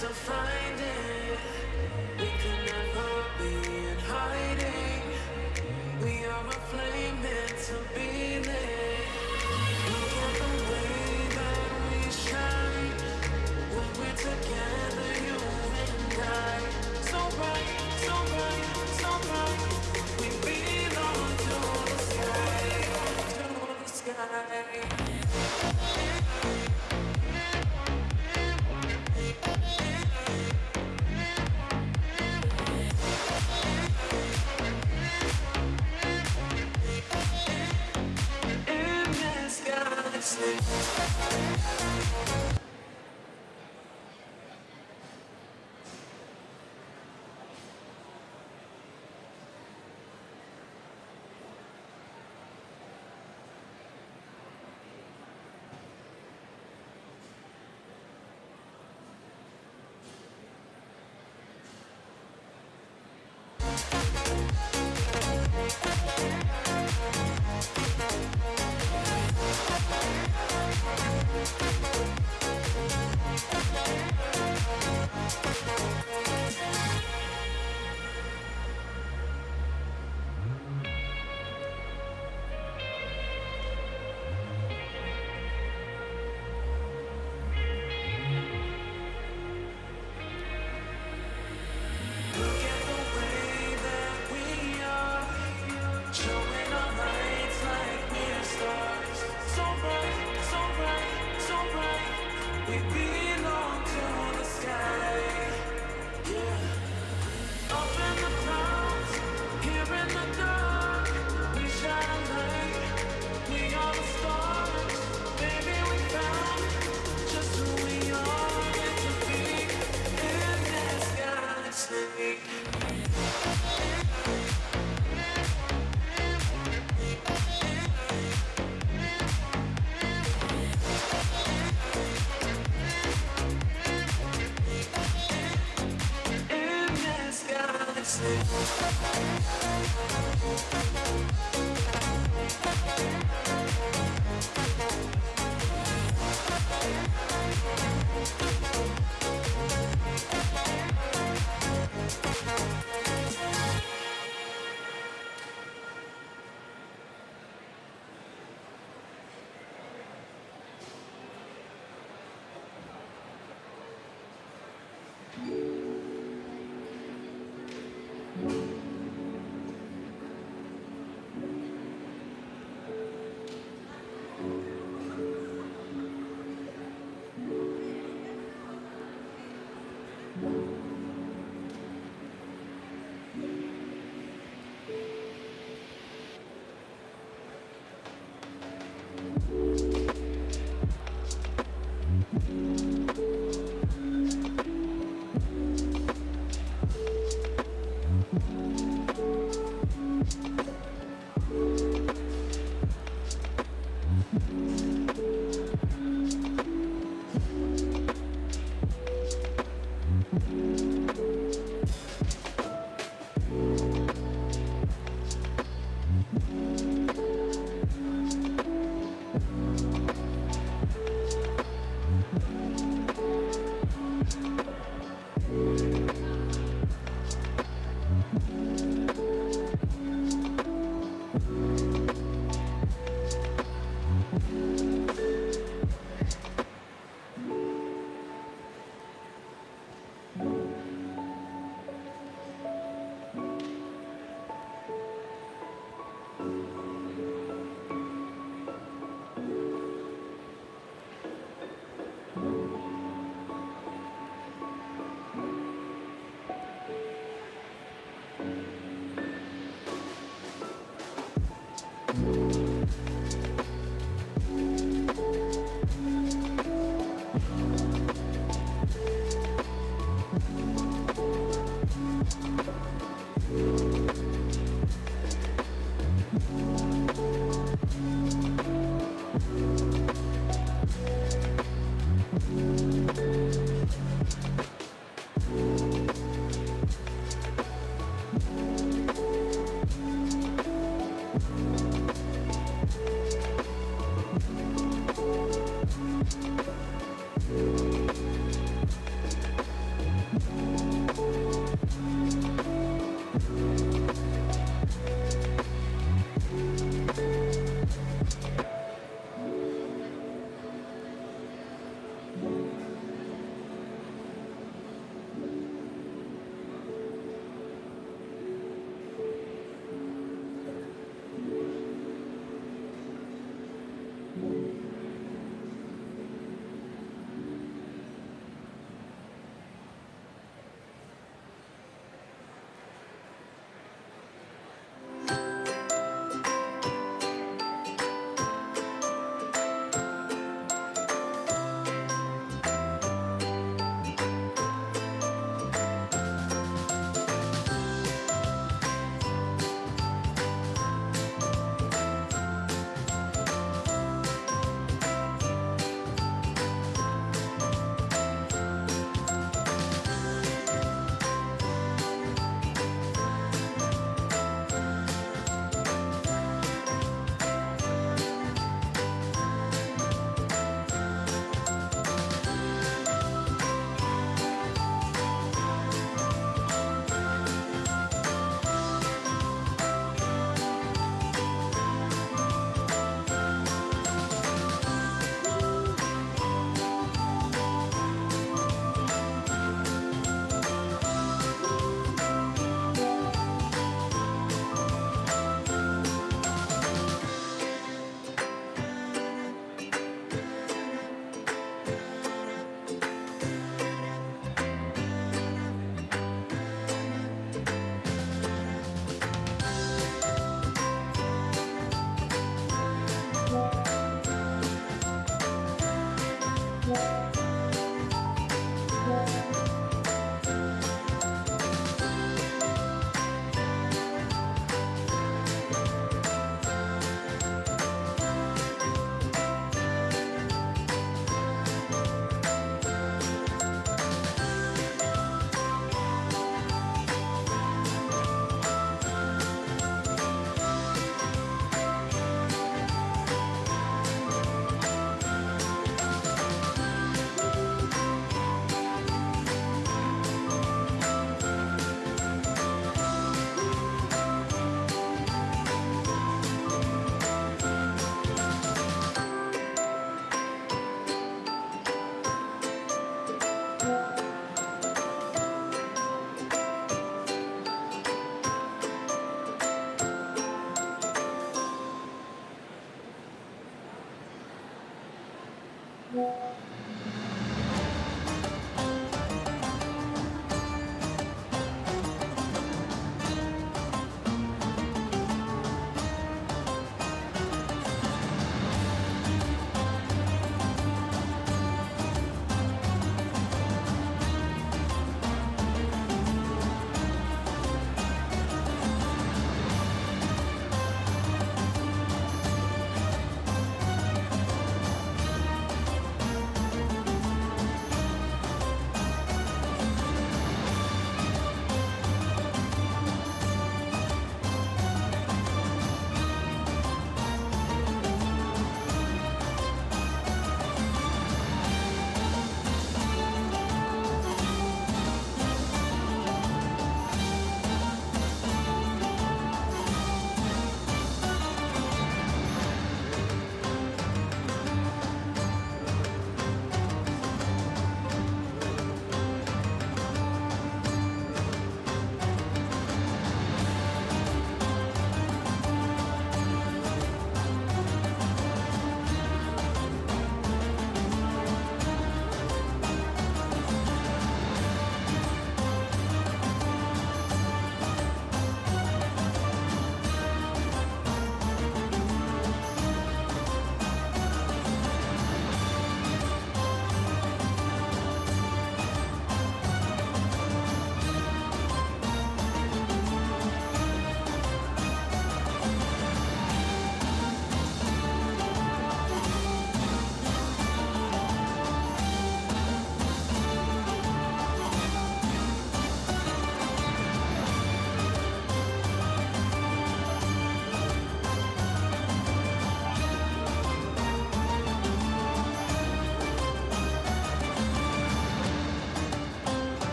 to find it. We can never be in hiding. We are a flame meant to be lit. Look at the way that we shine when we're together, you and I. So bright, so bright, so bright. We belong to the sky, to the sky. In this galaxy. Showing our lights like we're stars. So bright, so bright, so bright. We belong to the sky. Yeah. Up in the clouds, here in the dark. We shine light. We are the stars. Baby, we found just who we are meant to be in this galaxy. In this galaxy.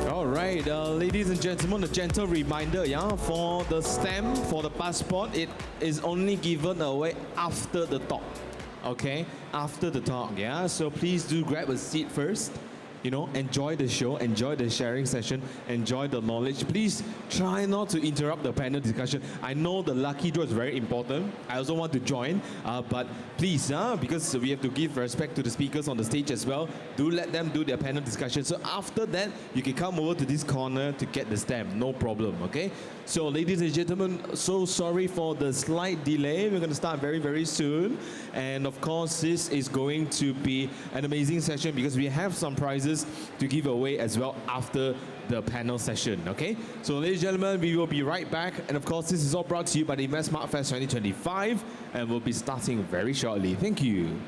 All right, ladies and gentlemen, a gentle reminder, yeah, for the stamp, for the passport, it is only given away after the talk, okay? After the talk, yeah? So please do grab a seat first. You know, enjoy the show, enjoy the sharing session, enjoy the knowledge. Please try not to interrupt the panel discussion. I know the lucky draw is very important. I also want to join, but please, because we have to give respect to the speakers on the stage as well, do let them do their panel discussion. So after that, you can come over to this corner to get the stamp, no problem, okay? So ladies and gentlemen, so sorry for the slight delay. We're going to start very, very soon. And of course, this is going to be an amazing session because we have some prizes to give away as well after the panel session, okay? So ladies and gentlemen, we will be right back. And of course, this is all brought to you by the Invest Smart Fest 2025 and we'll be starting very shortly. Thank you.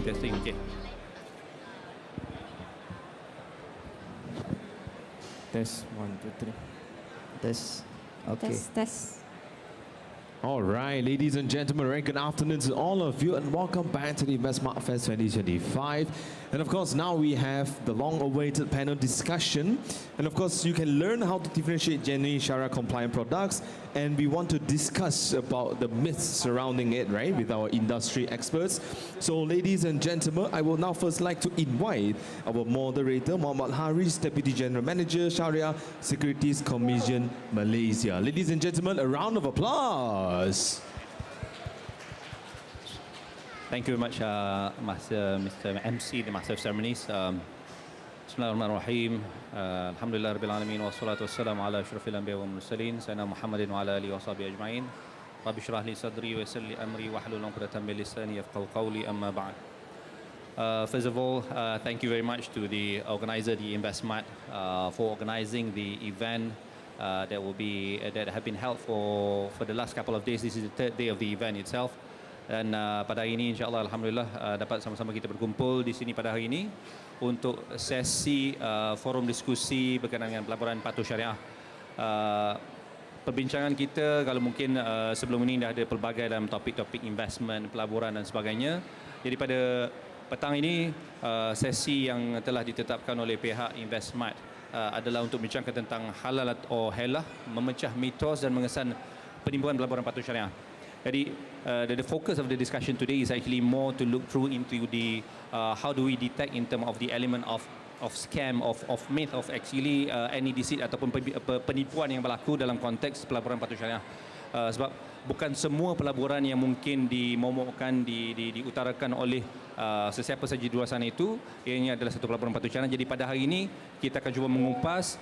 Testing, okay. Test 1, 2, 3. Test. Okay. Test. All right, ladies and gentlemen, very good afternoon to all of you and welcome back to the InvestSmart Fest 2025. And of course, now we have the long-awaited panel discussion. And of course, you can learn how to differentiate genuine Sharia compliant products. And we want to discuss about the myths surrounding it, right, with our industry experts. So ladies and gentlemen, I will now first like to invite our moderator, Muhammad Haris, Deputy General Manager, Sharia Securities Commission, Malaysia. Ladies and gentlemen, a round of applause. Thank you very much, Mr. MC, the Master of Ceremonies. Bismillahirrahmanirrahim. Alhamdulillah Rabbil Alamin. Wassalatu wassalamu ala ashrafil anbiya wal mursalin. Sayyidina Muhammadin wa ala alihi wa sahbihi ajma'in. Rabbi shrah li sadri wa yassir li amri wa hlul 'uqdatan min lisani yafqahu qawli, amma ba'd. First of all, thank you very much to the organizer, the InvestSmart, for organizing the event that have been held for the last couple of days. This is the third day of the event itself. Dan pada hari ini insya-Allah alhamdulillah dapat sama-sama kita berkumpul di sini pada hari ini untuk sesi forum diskusi berkenaan dengan pelaburan patuh syariah. Perbincangan kita kalau mungkin sebelum ini dah ada pelbagai dalam topik-topik investment, pelaburan dan sebagainya. Jadi pada petang ini sesi yang telah ditetapkan oleh pihak InvestSmart adalah untuk bincangkan tentang halal atau halah, memecah mitos dan mengesan penipuan pelaburan patuh syariah. Jadi the focus of the discussion today is actually more to look through into the how do we detect in terms of the element of scam, of myth, of actually any deceit ataupun penipuan yang berlaku dalam konteks pelaburan patuh syariah. Sebab bukan semua pelaburan yang mungkin dimomokkan, diutarakan oleh sesiapa saja di luar sana itu ianya adalah satu pelaburan patuh syariah. Jadi pada hari ini kita akan cuba mengupas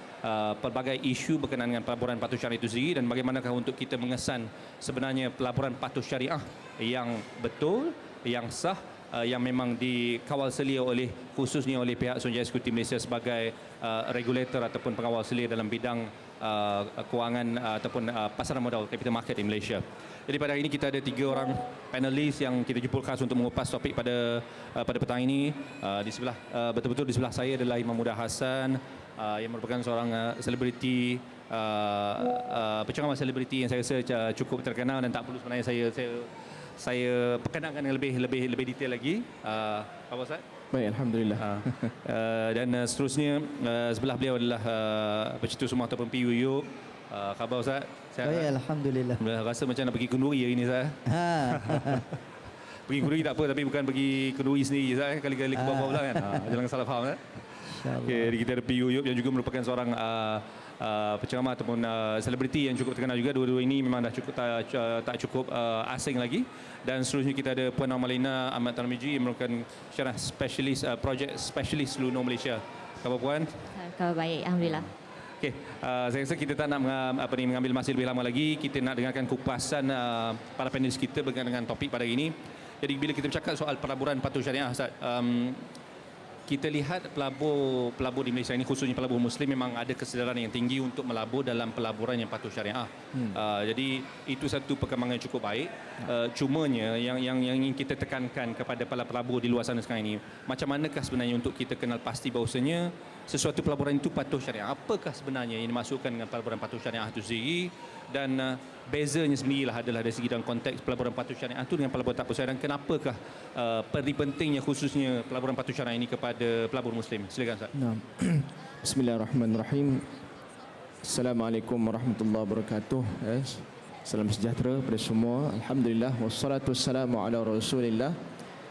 pelbagai isu berkenaan dengan pelaburan patuh syariah itu sendiri dan bagaimanakah untuk kita mengesan sebenarnya pelaburan patuh syariah yang betul, yang sah, yang memang dikawal selia oleh khususnya oleh pihak Sunjaya Sekuti Malaysia sebagai regulator ataupun pengawal selia dalam bidang kewangan ataupun pasaran modal, capital market di Malaysia. Jadi pada hari ini kita ada 3 orang panelis yang kita jemput khas untuk mengupas topik pada petang ini. Di sebelah betul-betul di sebelah saya adalah Imam Muda Hassan yang merupakan seorang selebriti, penceramah selebriti yang saya rasa cukup terkenal dan tak perlu sebenarnya saya perkenalkan yang lebih detail lagi. Apa Ustaz? Baik, alhamdulillah. Dan seterusnya sebelah beliau adalah pencetus rumah ataupun PUU Khabar Ustaz? Sihat? Baik, Alhamdulillah. Rasa macam nak pergi kenduri hari ni Ustaz. Pergi kenduri tak apa, tapi bukan pergi kenduri sendiri Ustaz. Kali-kali ke bawah pula kan. Jangan salah faham Ustaz. Okay, kita ada P.U.Yup yang juga merupakan seorang penceramah ataupun selebriti yang cukup terkenal juga. Dua-dua ini memang dah cukup tak cukup asing lagi. Dan seterusnya kita ada Puan Amalina Ahmad Tarmiji yang merupakan secara spesialis projek spesialis Luno Malaysia. Khabar Puan? Khabar baik, Alhamdulillah. Okey, saya rasa kita tak nak mengambil masa lebih lama lagi. Kita nak dengarkan kupasan para panelis kita berkaitan dengan topik pada hari ini. Jadi bila kita bercakap soal pelaburan patuh syariah Ustaz, kita lihat pelabur di Malaysia ini, khususnya pelabur Muslim, memang ada kesedaran yang tinggi untuk melabur dalam pelaburan yang patuh syariah. Jadi itu satu perkembangan yang cukup baik. Cumanya yang ingin kita tekankan kepada para pelabur di luar sana sekarang ini, macam manakah sebenarnya untuk kita kenal pasti bahawasanya sesuatu pelaburan itu patuh syariah? Apakah sebenarnya yang dimaksudkan dengan pelaburan patuh syariah itu sendiri? Dan bezanya sendirilah adalah dari segi dalam konteks pelaburan patuh syariah itu dengan pelaburan tak patuh syariah. Dan kenapakah pentingnya khususnya pelaburan patuh syariah ini kepada pelabur Muslim? Silakan Ustaz. Bismillahirrahmanirrahim. Assalamualaikum warahmatullahi wabarakatuh. Salam sejahtera kepada semua. Alhamdulillah wassalatu wassalamu ala Rasulillah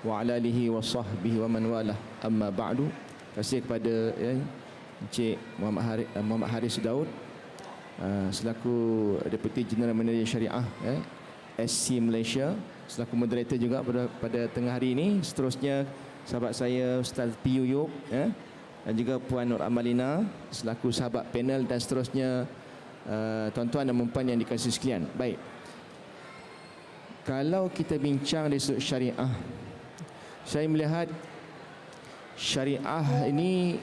wa ala alihi wa sahbihi wa man walah. Amma ba'du. Terima kasih kepada Encik Muhammad Haris Daud selaku Deputy General Manager Syariah SC Malaysia, selaku moderator juga pada tengah hari ini. Seterusnya sahabat saya Ustaz P.U.Yup dan juga Puan Nur Amalina selaku sahabat panel, dan seterusnya tuan-tuan dan puan yang dikasihi sekalian. Baik, kalau kita bincang dari sudut syariah, saya melihat syariah ini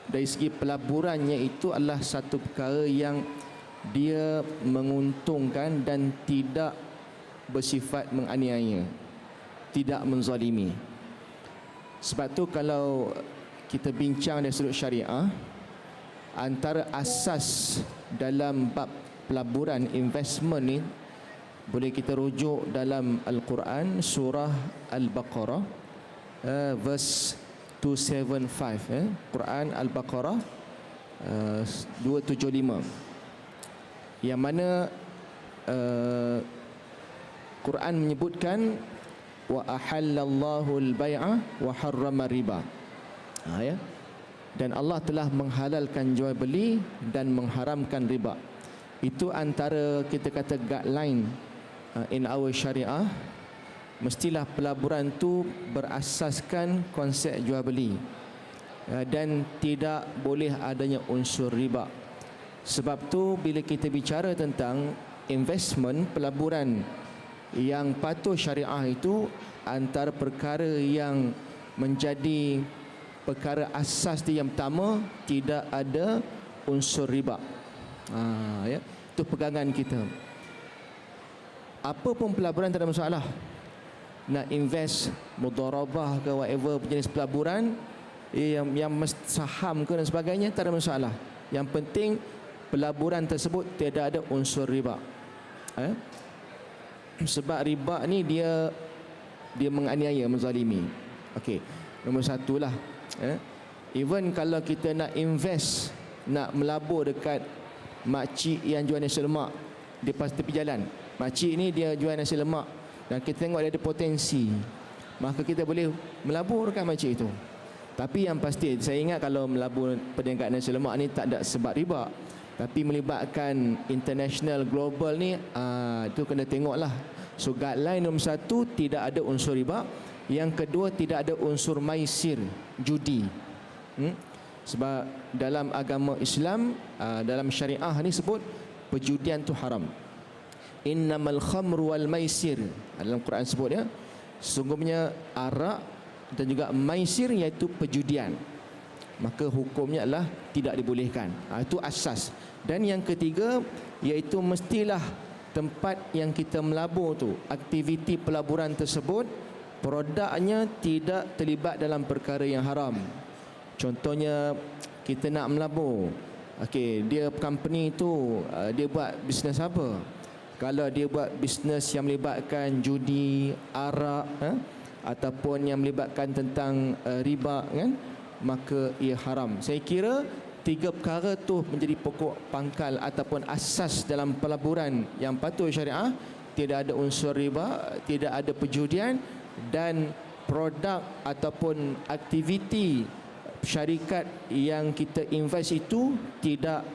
dari segi pelaburannya itu adalah satu perkara yang dia menguntungkan dan tidak bersifat menganiaya, tidak menzalimi. Sebab tu kalau kita bincang dari sudut syariah, antara asas dalam bab pelaburan investment ni boleh kita rujuk dalam Al-Quran surah Al-Baqarah verse 275, Quran Al-Baqarah 275, yang mana Quran menyebutkan wa ahallallahu al-bai'a wa harrama riba. Ya. Dan Allah telah menghalalkan jual beli dan mengharamkan riba. Itu antara kita kata guideline in our syariah. Mestilah pelaburan tu berasaskan konsep jual beli dan tidak boleh adanya unsur riba. Sebab tu bila kita bicara tentang investment pelaburan yang patuh syariah itu, antara perkara yang menjadi perkara asas dia yang pertama, tidak ada unsur riba. Ya, itu pegangan kita. Apa pun pelaburan tak ada masalah. Nak invest mudharabah ke whatever jenis pelaburan yang saham ke dan sebagainya, tak ada masalah. Yang penting pelaburan tersebut tidak ada unsur riba. Sebab riba ni dia menganiaya, menzalimi. Okey, nombor satulah. Even kalau kita nak invest, nak melabur dekat makcik yang jual nasi lemak di pas tepi jalan, makcik ni dia jual nasi lemak dan kita tengok dia ada potensi, maka kita boleh melaburkan makcik itu. Tapi yang pasti saya ingat, kalau melabur perniagaan nasi lemak ni tak ada sebab riba, tapi melibatkan international global ni, itu kena tengoklah. So guideline nombor satu, tidak ada unsur riba. Yang kedua, tidak ada unsur maisir, judi. Sebab dalam agama Islam, dalam syariah ni sebut perjudian tu haram. Innamal khamru wal maisir, dalam Quran sebut ya, sesungguhnya arak dan juga maisir iaitu perjudian, maka hukumnya adalah tidak dibolehkan. Itu asas. Dan yang ketiga iaitu mestilah tempat yang kita melabur tu, aktiviti pelaburan tersebut, produknya tidak terlibat dalam perkara yang haram. Contohnya kita nak melabur, okey, dia company tu dia buat bisnes apa? Kalau dia buat bisnes yang melibatkan judi, arak, ataupun yang melibatkan tentang riba kan, maka ia haram. Saya kira tiga perkara tu menjadi pokok pangkal ataupun asas dalam pelaburan yang patuh syariah. Tidak ada unsur riba, tidak ada perjudian, dan produk ataupun aktiviti syarikat yang kita invest itu tidak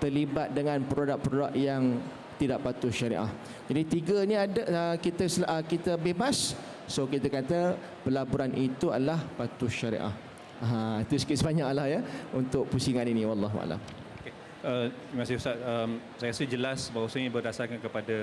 terlibat dengan produk-produk yang tidak patuh syariah. Jadi tiga ni ada, kita bebas. So kita kata pelaburan itu adalah patuh syariah. Itu sikit sebanyak lah ya untuk pusingan ini. Wallahu a'lam. Terima kasih Ustaz. Saya rasa jelas bahawasanya berdasarkan kepada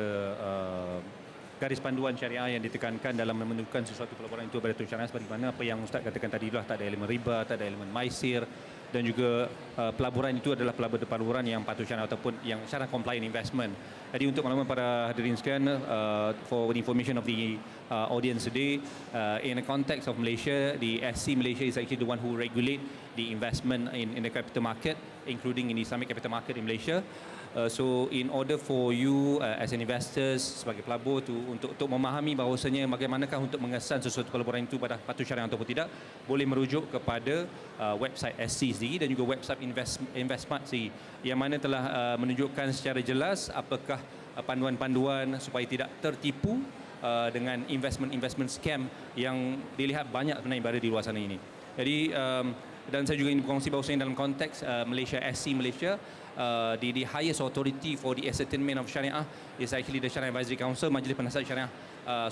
garis panduan syariah yang ditekankan dalam menentukan sesuatu pelaburan itu patuh syariah, seperti mana apa yang Ustaz katakan tadi lah, tak ada elemen riba, tak ada elemen maisir, dan juga pelaburan itu adalah pelaburan yang patuh syariah ataupun yang syariah compliant investment. Jadi untuk makluman para hadirin sekalian, for the information of the audience today, in the context of Malaysia, the SC Malaysia is actually the one who regulate the investment in the capital market, including in the Islamic capital market in Malaysia. So in order for you as an investors sebagai pelabur untuk memahami bahawasanya bagaimanakah untuk mengesan sesuatu pelaburan itu pada patuh syariah ataupun tidak, boleh merujuk kepada website SC sendiri dan juga website Investmart sendiri, yang mana telah menunjukkan secara jelas apakah panduan-panduan supaya tidak tertipu dengan investment scam yang dilihat banyak sebenarnya berada di luar sana ini. Jadi dan saya juga ingin berkongsi bahawasanya dalam konteks Malaysia, SC Malaysia, the highest authority for the ascertainment of syariah is actually the Syariah Advisory Council, Majlis Penasihat Syariah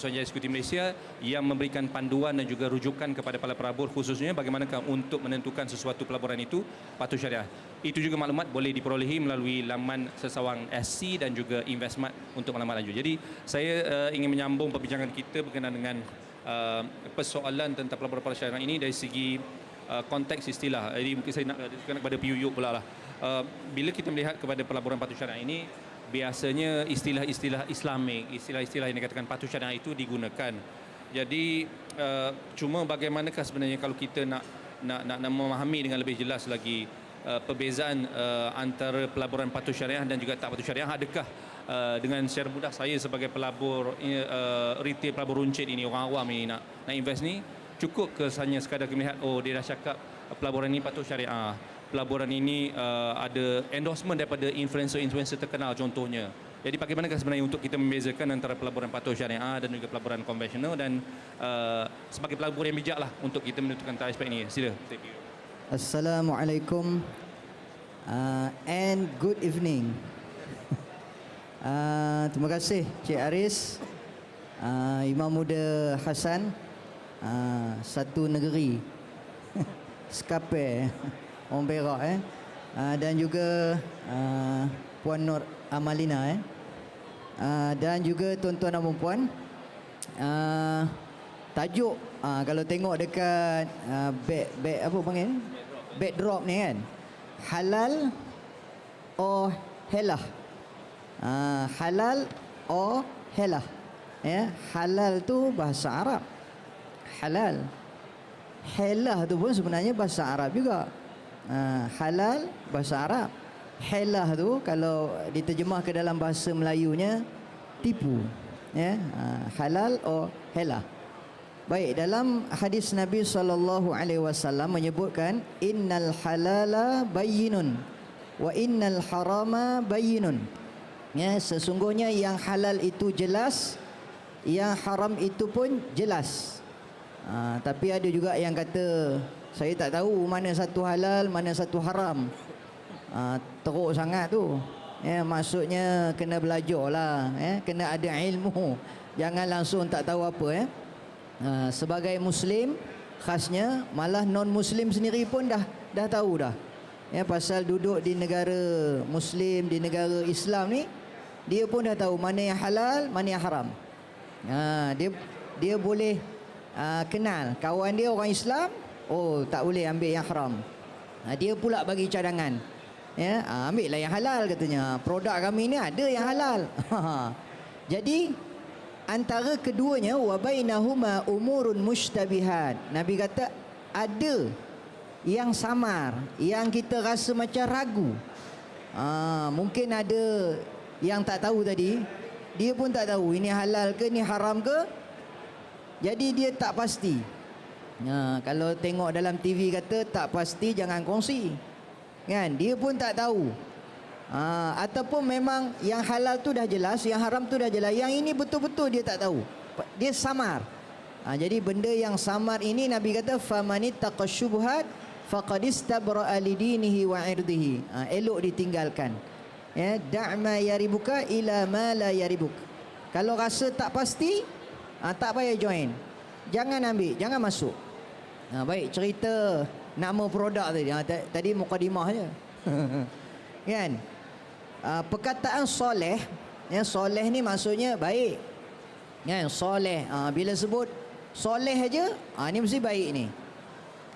Suruhanjaya Eksekutif Malaysia, yang memberikan panduan dan juga rujukan kepada para pelabur khususnya bagaimanakah untuk menentukan sesuatu pelaburan itu patuh syariah. Itu juga maklumat boleh diperolehi melalui laman sesawang SC dan juga Investmart untuk maklumat lanjut. Jadi saya ingin menyambung perbincangan kita berkenaan dengan persoalan tentang pelaburan patuh syariah ini dari segi konteks istilah. Jadi mungkin saya nak kepada PUU pula lah. Bila kita melihat kepada pelaburan patuh syariah ini, biasanya istilah-istilah Islamik, istilah-istilah yang dikatakan patuh syariah itu digunakan. Jadi cuma bagaimanakah sebenarnya kalau kita nak memahami dengan lebih jelas lagi perbezaan antara pelaburan patuh syariah dan juga tak patuh syariah, adakah dengan secara mudah saya sebagai pelabur retail, pelabur runcit ini, orang awam ini nak invest ni, cukup ke hanya sekadar melihat dia dah cakap pelaburan ini patuh syariah, pelaburan ini ada endorsement daripada influencer terkenal contohnya. Jadi bagaimanakah sebenarnya untuk kita membezakan antara pelaburan patuh syariah dan juga pelaburan konvensional, dan sebagai pelabur yang bijak lah untuk kita menentukan aspek ini. Sila. Assalamualaikum and good evening. Terima kasih Cik Aris, Imam Muda Hasan, Satu Negeri, Skape, Orang Perak, dan juga Puan Nur Amalina, dan juga tuan-tuan dan puan. Tajuk kalau tengok dekat apa panggil, backdrop ni kan, halal or helah. Halal or helah, ya. Halal tu bahasa Arab, halal. Helah tu pun sebenarnya bahasa Arab juga. Halal bahasa Arab, helah tu kalau diterjemah ke dalam bahasa Melayunya tipu, ya. Halal or helah. Baik, dalam hadis Nabi SAW menyebutkan innal halala bayyinun wa innal harama bayyinun. Ya, sesungguhnya yang halal itu jelas, yang haram itu pun jelas. Tapi ada juga yang kata saya tak tahu mana satu halal, mana satu haram. Teruk sangat tu. Ya, maksudnya kena belajar lah, kena ada ilmu. Jangan langsung tak tahu apa. Sebagai Muslim khasnya, malah non-Muslim sendiri pun dah tahu dah. Ya, pasal duduk di negara Muslim, di negara Islam ni, dia pun dah tahu mana yang halal, mana yang haram. Dia boleh kenal kawan dia orang Islam, tak boleh ambil yang haram. Dia pula bagi cadangan, ya, ambil lah yang halal katanya. Produk kami ni ada yang halal. Jadi antara keduanya wa bainahuma umurun mushtabihat. Nabi kata ada yang samar, yang kita rasa macam ragu. Mungkin ada yang tak tahu tadi, dia pun tak tahu ini halal ke, ini haram ke. Jadi dia tak pasti. Kalau tengok dalam TV kata tak pasti, jangan kongsi. Kan? Dia pun tak tahu. Ataupun memang yang halal tu dah jelas, yang haram tu dah jelas. Yang ini betul-betul dia tak tahu. Dia samar. Jadi benda yang samar ini Nabi kata famanittaqa syubhat faqad istabra'a lidinihi wa 'irdihi. Elok ditinggalkan. Ya, da'ma yaribuka ila ma la yaribuk. Kalau rasa tak pasti, tak payah join. Jangan ambil, jangan masuk. Baik, cerita nama produk tadi. Tadi mukadimah je. Kan? Perkataan soleh, ya, soleh ni maksudnya baik. Kan? Soleh. Bila sebut soleh aja, ni mesti baik ni.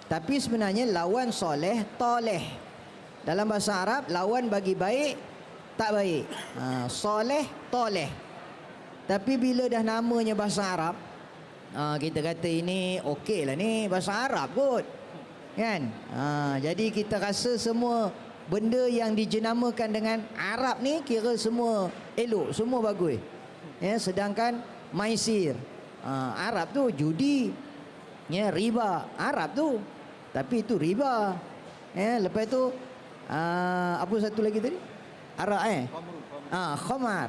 Tapi sebenarnya lawan soleh, toleh. Dalam bahasa Arab, lawan bagi baik, tak baik. Soleh, toleh. Tapi bila dah namanya bahasa Arab, kita kata ini okey lah ni, bahasa Arab kot. Kan? Jadi kita rasa semua benda yang dijenamakan dengan Arab ni kira semua elok, semua bagus. Ya, sedangkan maisir, Arab tu judi. Ya, riba, Arab tu. Tapi itu riba. Ya, lepas tu apa satu lagi tadi? Arab khamar.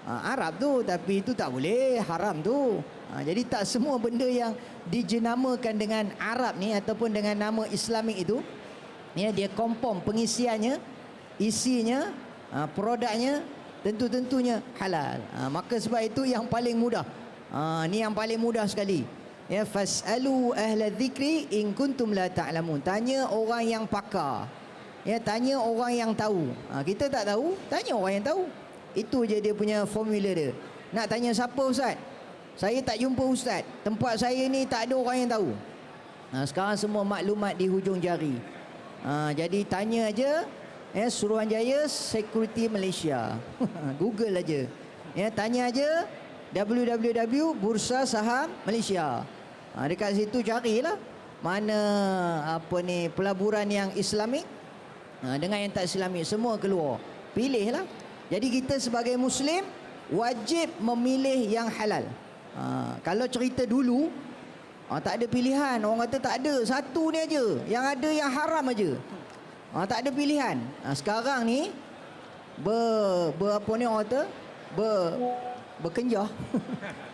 Arab tu, tapi itu tak boleh, haram tu. Jadi tak semua benda yang dijenamakan dengan Arab ni ataupun dengan nama Islamik itu, ya, dia konform pengisiannya, isinya, produknya tentu-tentunya halal. Maka sebab itu yang paling mudah. Ni yang paling mudah sekali. Ya, fasalu ahla dzikri in kuntum la ta'lamun. Tanya orang yang pakar. Ya, tanya orang yang tahu. Kita tak tahu, tanya orang yang tahu. Itu je dia punya formula dia. Nak tanya siapa ustaz? Saya tak jumpa ustaz. Tempat saya ni tak ada orang yang tahu. Sekarang semua maklumat di hujung jari. Jadi tanya aja, ya, Suruhanjaya Security Malaysia. Google aja. Ya, tanya aja www Bursa Saham Malaysia. Dekat situ carilah mana apa ni pelaburan yang Islamik dengan yang tak Islamik, semua keluar. Pilihlah. Jadi kita sebagai Muslim wajib memilih yang halal. Kalau cerita dulu, tak ada pilihan. Orang kata tak ada, satu ni aja. Yang ada yang haram aja. Tak ada pilihan. Sekarang ni apa ni orang kata? Berkenjah.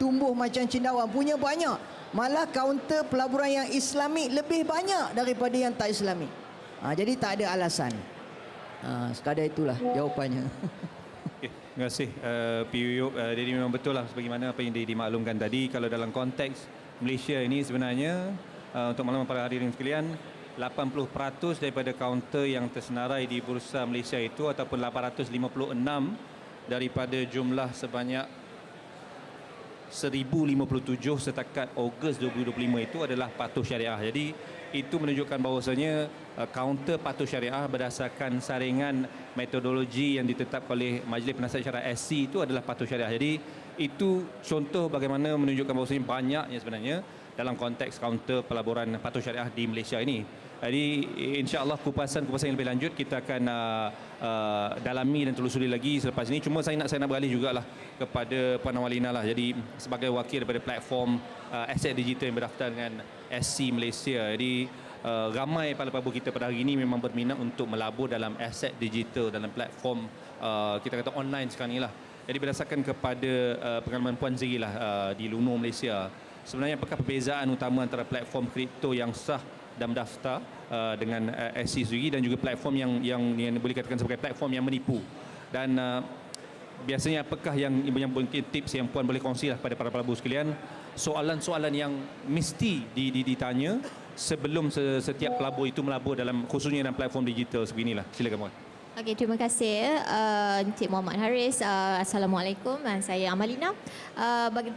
Tumbuh macam cendawan, punya banyak. Malah kaunter pelaburan yang Islamik lebih banyak daripada yang tak Islamik. Jadi tak ada alasan. Sekadar itulah jawapannya. Terima kasih PU. Jadi memang betul lah sebagaimana apa yang dimaklumkan tadi. Kalau dalam konteks Malaysia ini sebenarnya untuk makluman para hadirin sekalian, 80% daripada kaunter yang tersenarai di Bursa Malaysia itu ataupun 856 daripada jumlah sebanyak 1057 setakat Ogos 2025 itu adalah patuh syariah. Jadi itu menunjukkan bahawasanya kaunter patuh syariah berdasarkan saringan metodologi yang ditetapkan oleh Majlis Penasihat Syariah SC itu adalah patuh syariah. Jadi itu contoh bagaimana menunjukkan bahawasanya banyaknya sebenarnya dalam konteks kaunter pelaburan patuh syariah di Malaysia ini. Jadi insya-Allah kupasan yang lebih lanjut kita akan dalami dan telusuri lagi selepas ini. Cuma saya nak beralih jugalah kepada Puan Awalina lah. Jadi sebagai wakil daripada platform aset digital yang berdaftar dengan SC Malaysia. Jadi ramai pelabur kita pada hari ini memang berminat untuk melabur dalam aset digital dalam platform kita kata online sekarang ni lah. Jadi berdasarkan kepada pengalaman Puan Ziri lah di Luno Malaysia, sebenarnya apakah perbezaan utama antara platform kripto yang sah dan mendaftar dengan SC Ziri dan juga platform yang boleh katakan sebagai platform yang menipu, dan biasanya apakah yang mungkin tips yang Puan boleh kongsi lah kepada para pelabur sekalian, soalan-soalan yang mesti ditanya sebelum setiap pelabur itu melabur dalam khususnya dalam platform digital sebeginilah. Silakan Puan. Okey, terima kasih Encik Muhammad Haris. Assalamualaikum, saya Amalina.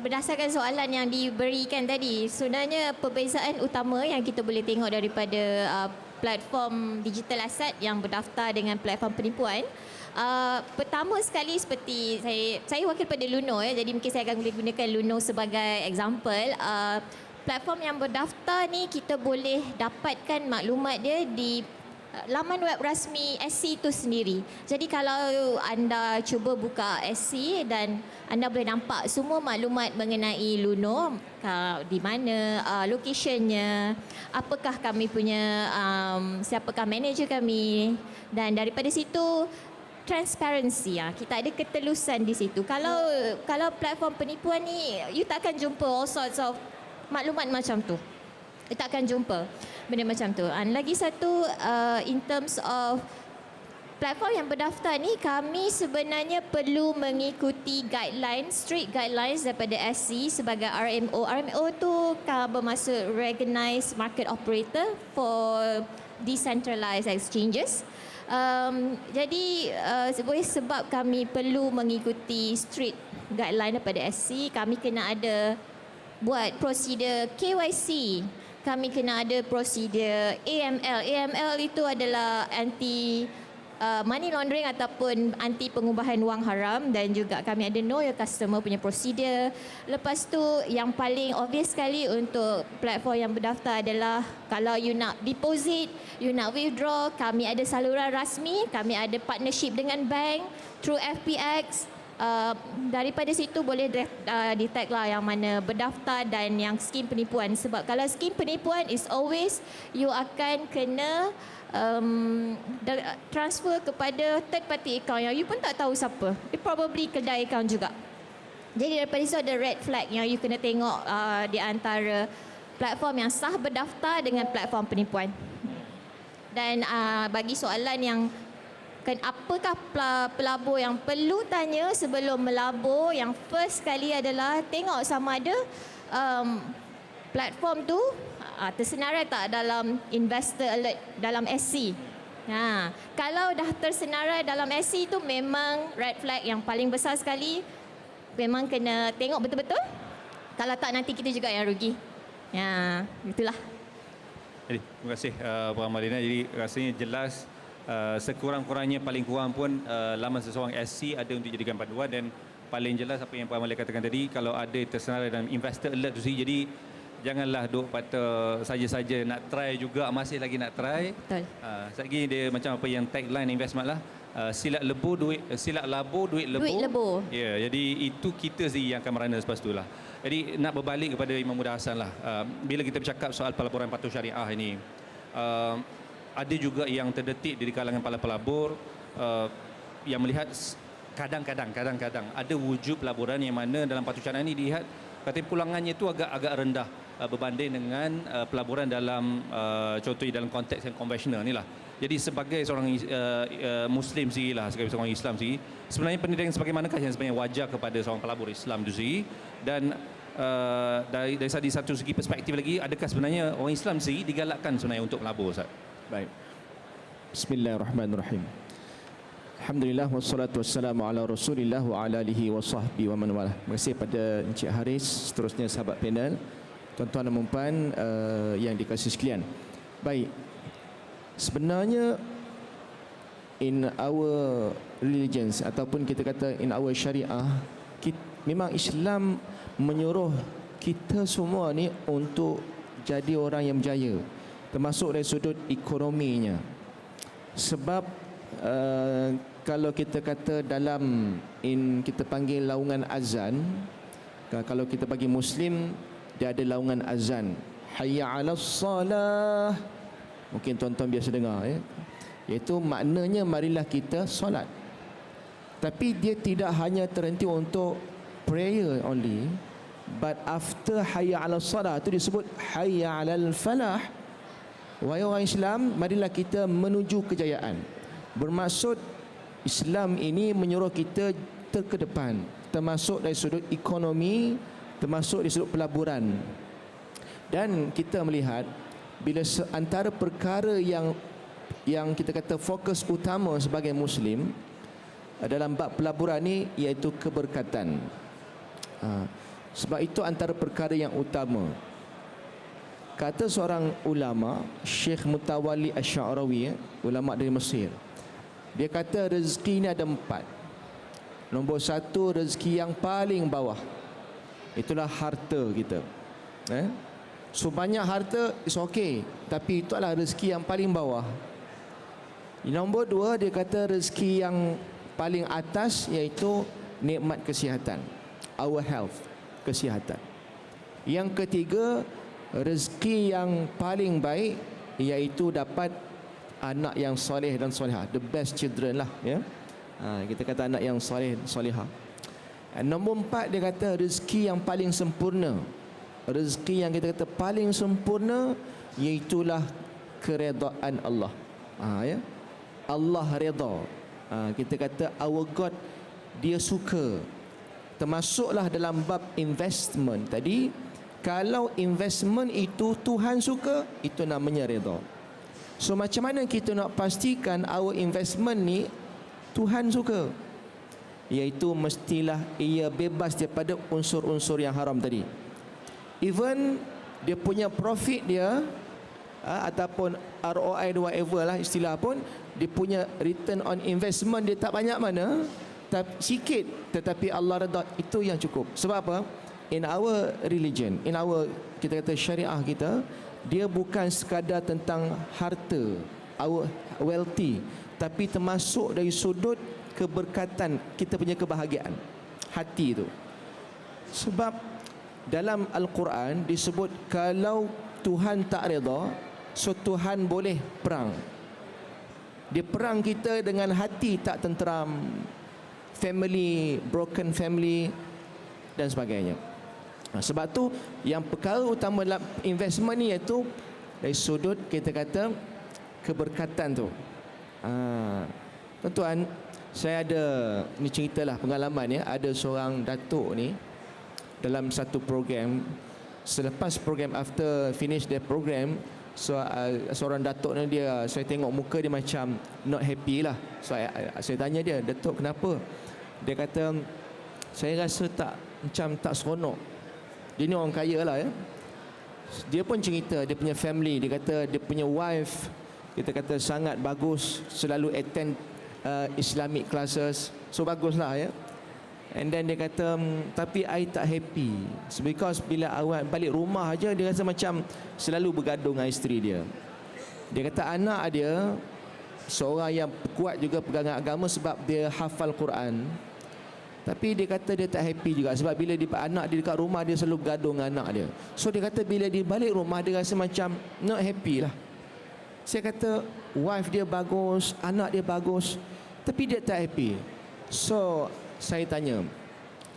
Berdasarkan soalan yang diberikan tadi, sebenarnya perbezaan utama yang kita boleh tengok daripada platform digital aset yang berdaftar dengan platform penipuan, pertama sekali seperti saya wakil pada Luno, jadi mungkin saya akan boleh gunakan Luno sebagai example. Platform yang berdaftar ni kita boleh dapatkan maklumat dia di laman web rasmi SC itu sendiri. Jadi kalau anda cuba buka SC dan anda boleh nampak semua maklumat mengenai Luno, di mana locationnya, apakah kami punya, siapakah manager kami, dan daripada situ transparansi, kita ada ketelusan di situ. Kalau platform penipuan ni, you tak akan jumpa all sorts of maklumat macam tu. You tak akan jumpa benda macam tu. Dan lagi satu, in terms of platform yang berdaftar ni, kami sebenarnya perlu mengikuti guidelines, strict guidelines daripada SC sebagai RMO. RMO tu bermaksud Recognized Market Operator for Decentralized Exchanges. Jadi sebab kami perlu mengikuti strict guideline daripada SC, kami kena ada buat prosedur KYC, kami kena ada prosedur AML. AML itu adalah anti money laundering ataupun anti pengubahan wang haram, dan juga kami ada know your customer punya prosedur. Lepas tu yang paling obvious sekali untuk platform yang berdaftar adalah kalau you nak deposit, you nak withdraw, kami ada saluran rasmi, kami ada partnership dengan bank through FPX. Daripada situ boleh detect lah yang mana berdaftar dan yang skim penipuan. Sebab kalau skim penipuan is always you akan kena transfer kepada third party account yang you pun tak tahu siapa. It probably kedai account juga. Jadi daripada situ ada red flag yang you kena tengok di antara platform yang sah berdaftar dengan platform penipuan. Dan bagi soalan yang apakah pelabur yang perlu tanya sebelum melabur, yang first kali adalah tengok sama ada platform tu tersenarai tak dalam investor alert dalam SC. Kalau dah tersenarai dalam SC tu memang red flag yang paling besar sekali. Memang kena tengok betul-betul. Kalau tak nanti kita juga yang rugi. Itulah. Jadi, terima kasih Puan Malina. Jadi rasanya jelas sekurang-kurangnya paling kurang pun laman seseorang SC ada untuk jadikan panduan, dan paling jelas apa yang Puan Malina katakan tadi, kalau ada tersenarai dalam investor alert tu sendiri, jadi janganlah duk patah saja-saja nak try juga, masih lagi nak try. Betul. Lagi dia macam apa yang tagline investment lah, silat labur duit lebur. Ya, jadi itu kita sendiri yang akan merana selepas tu lah. Jadi nak berbalik kepada Imam Muda Hassan lah, bila kita bercakap soal pelaburan patuh syariah ini, ada juga yang terdetik dari kalangan para pelabur yang melihat kadang-kadang ada wujud pelaburan yang mana dalam patuh syariah ini dilihat ketimpulangannya itu agak rendah berbanding dengan pelaburan dalam contohnya dalam konteks yang konvensional ni lah. Jadi sebagai seorang Muslim sendiri lah, sebagai seorang Islam sendiri, sebenarnya pendidikan sebagaimanakah yang sebenarnya wajar kepada seorang pelabur Islam itu sendiri, dan dari satu segi perspektif lagi, adakah sebenarnya orang Islam sendiri digalakkan sebenarnya untuk melabur, Ustaz? Baik. Bismillahirrahmanirrahim. Alhamdulillah wassalatu wassalamu ala Rasulillah wa ala alihi wa sahbihi wa man walah. Terima kasih pada Encik Haris, seterusnya sahabat panel, tuan-tuan dan puan yang dikasihi sekalian. Baik. Sebenarnya in our religions ataupun kita kata in our syariah, memang Islam menyuruh kita semua ni untuk jadi orang yang berjaya, termasuk dari sudut ekonominya. Sebab kalau kita kata dalam kita panggil laungan azan, kalau kita bagi Muslim, dia ada laungan azan, hayya 'alas salah, mungkin tuan-tuan biasa dengar ya, iaitu maknanya marilah kita solat. Tapi dia tidak hanya terhenti untuk prayer only, but after hayya 'alas salah itu disebut hayya 'alal falah. Wahai orang Islam, marilah kita menuju kejayaan. Bermaksud Islam ini menyuruh kita ke depan, termasuk dari sudut ekonomi, termasuk dari sudut pelaburan. Dan kita melihat bila antara perkara yang kita kata fokus utama sebagai Muslim dalam bab pelaburan ini iaitu keberkatan. Sebab itu antara perkara yang utama. Kata seorang ulama, Syekh Mutawalli Asy'arawi, ulama dari Mesir, dia kata rezeki ini ada 4. Nombor 1, rezeki yang paling bawah, itulah harta kita. So banyak harta is okay, tapi itu adalah rezeki yang paling bawah. Nombor 2, dia kata rezeki yang paling atas iaitu nikmat kesihatan, our health, kesihatan. Yang ketiga, rezeki yang paling baik iaitu dapat anak yang soleh dan solehah, the best children lah, ya. Kita kata anak yang soleh solehah. Nombor 4, dia kata rezeki yang paling sempurna. Rezeki yang kita kata paling sempurna iaitulah keredaan Allah. Ya. Allah redha. Kita kata our God, dia suka. Termasuklah dalam bab investment tadi, kalau investment itu Tuhan suka, itu namanya redha. So macam mana kita nak pastikan our investment ni Tuhan suka? Iaitu mestilah ia bebas daripada unsur-unsur yang haram tadi. Even dia punya profit dia ataupun ROI whatever lah istilah pun, dia punya return on investment dia tak banyak mana, sikit, tetapi Allah redha, itu yang cukup. Sebab apa? In our religion, in our, kita kata syariah kita, dia bukan sekadar tentang harta, our wealthy, tapi termasuk dari sudut keberkatan, kita punya kebahagiaan hati itu. Sebab dalam Al-Quran disebut kalau Tuhan tak redha, so Tuhan boleh perang. Dia perang kita dengan hati tak tenteram, family, broken family dan sebagainya. Sebab tu yang perkara utama dalam investment ni iaitu dari sudut kita kata keberkatan tu. Tuan-tuan, saya ada ni ceritalah pengalaman ya, ada seorang datuk ni dalam satu program, selepas program, after finish the program, so seorang datuk ni dia, saya tengok muka dia macam not happy lah. So saya tanya dia, "Datuk, kenapa?" Dia kata, "Saya rasa macam tak seronok." Dia ni orang kaya lah ya. Dia pun cerita dia punya family, dia kata dia punya wife, kita kata sangat bagus, selalu attend Islamic classes, so baguslah ya. And then dia kata, "Tapi I tak happy, because bila awak balik rumah aja dia rasa macam selalu bergaduh dengan isteri dia." Dia kata anak dia seorang yang kuat juga pegangan agama sebab dia hafal Quran, tapi dia kata dia tak happy juga sebab bila anak dia dekat rumah dia selalu bergaduh dengan anak dia. So dia kata bila dia balik rumah dia rasa macam not happy lah. Saya kata wife dia bagus, anak dia bagus, tapi dia tak happy. So saya tanya,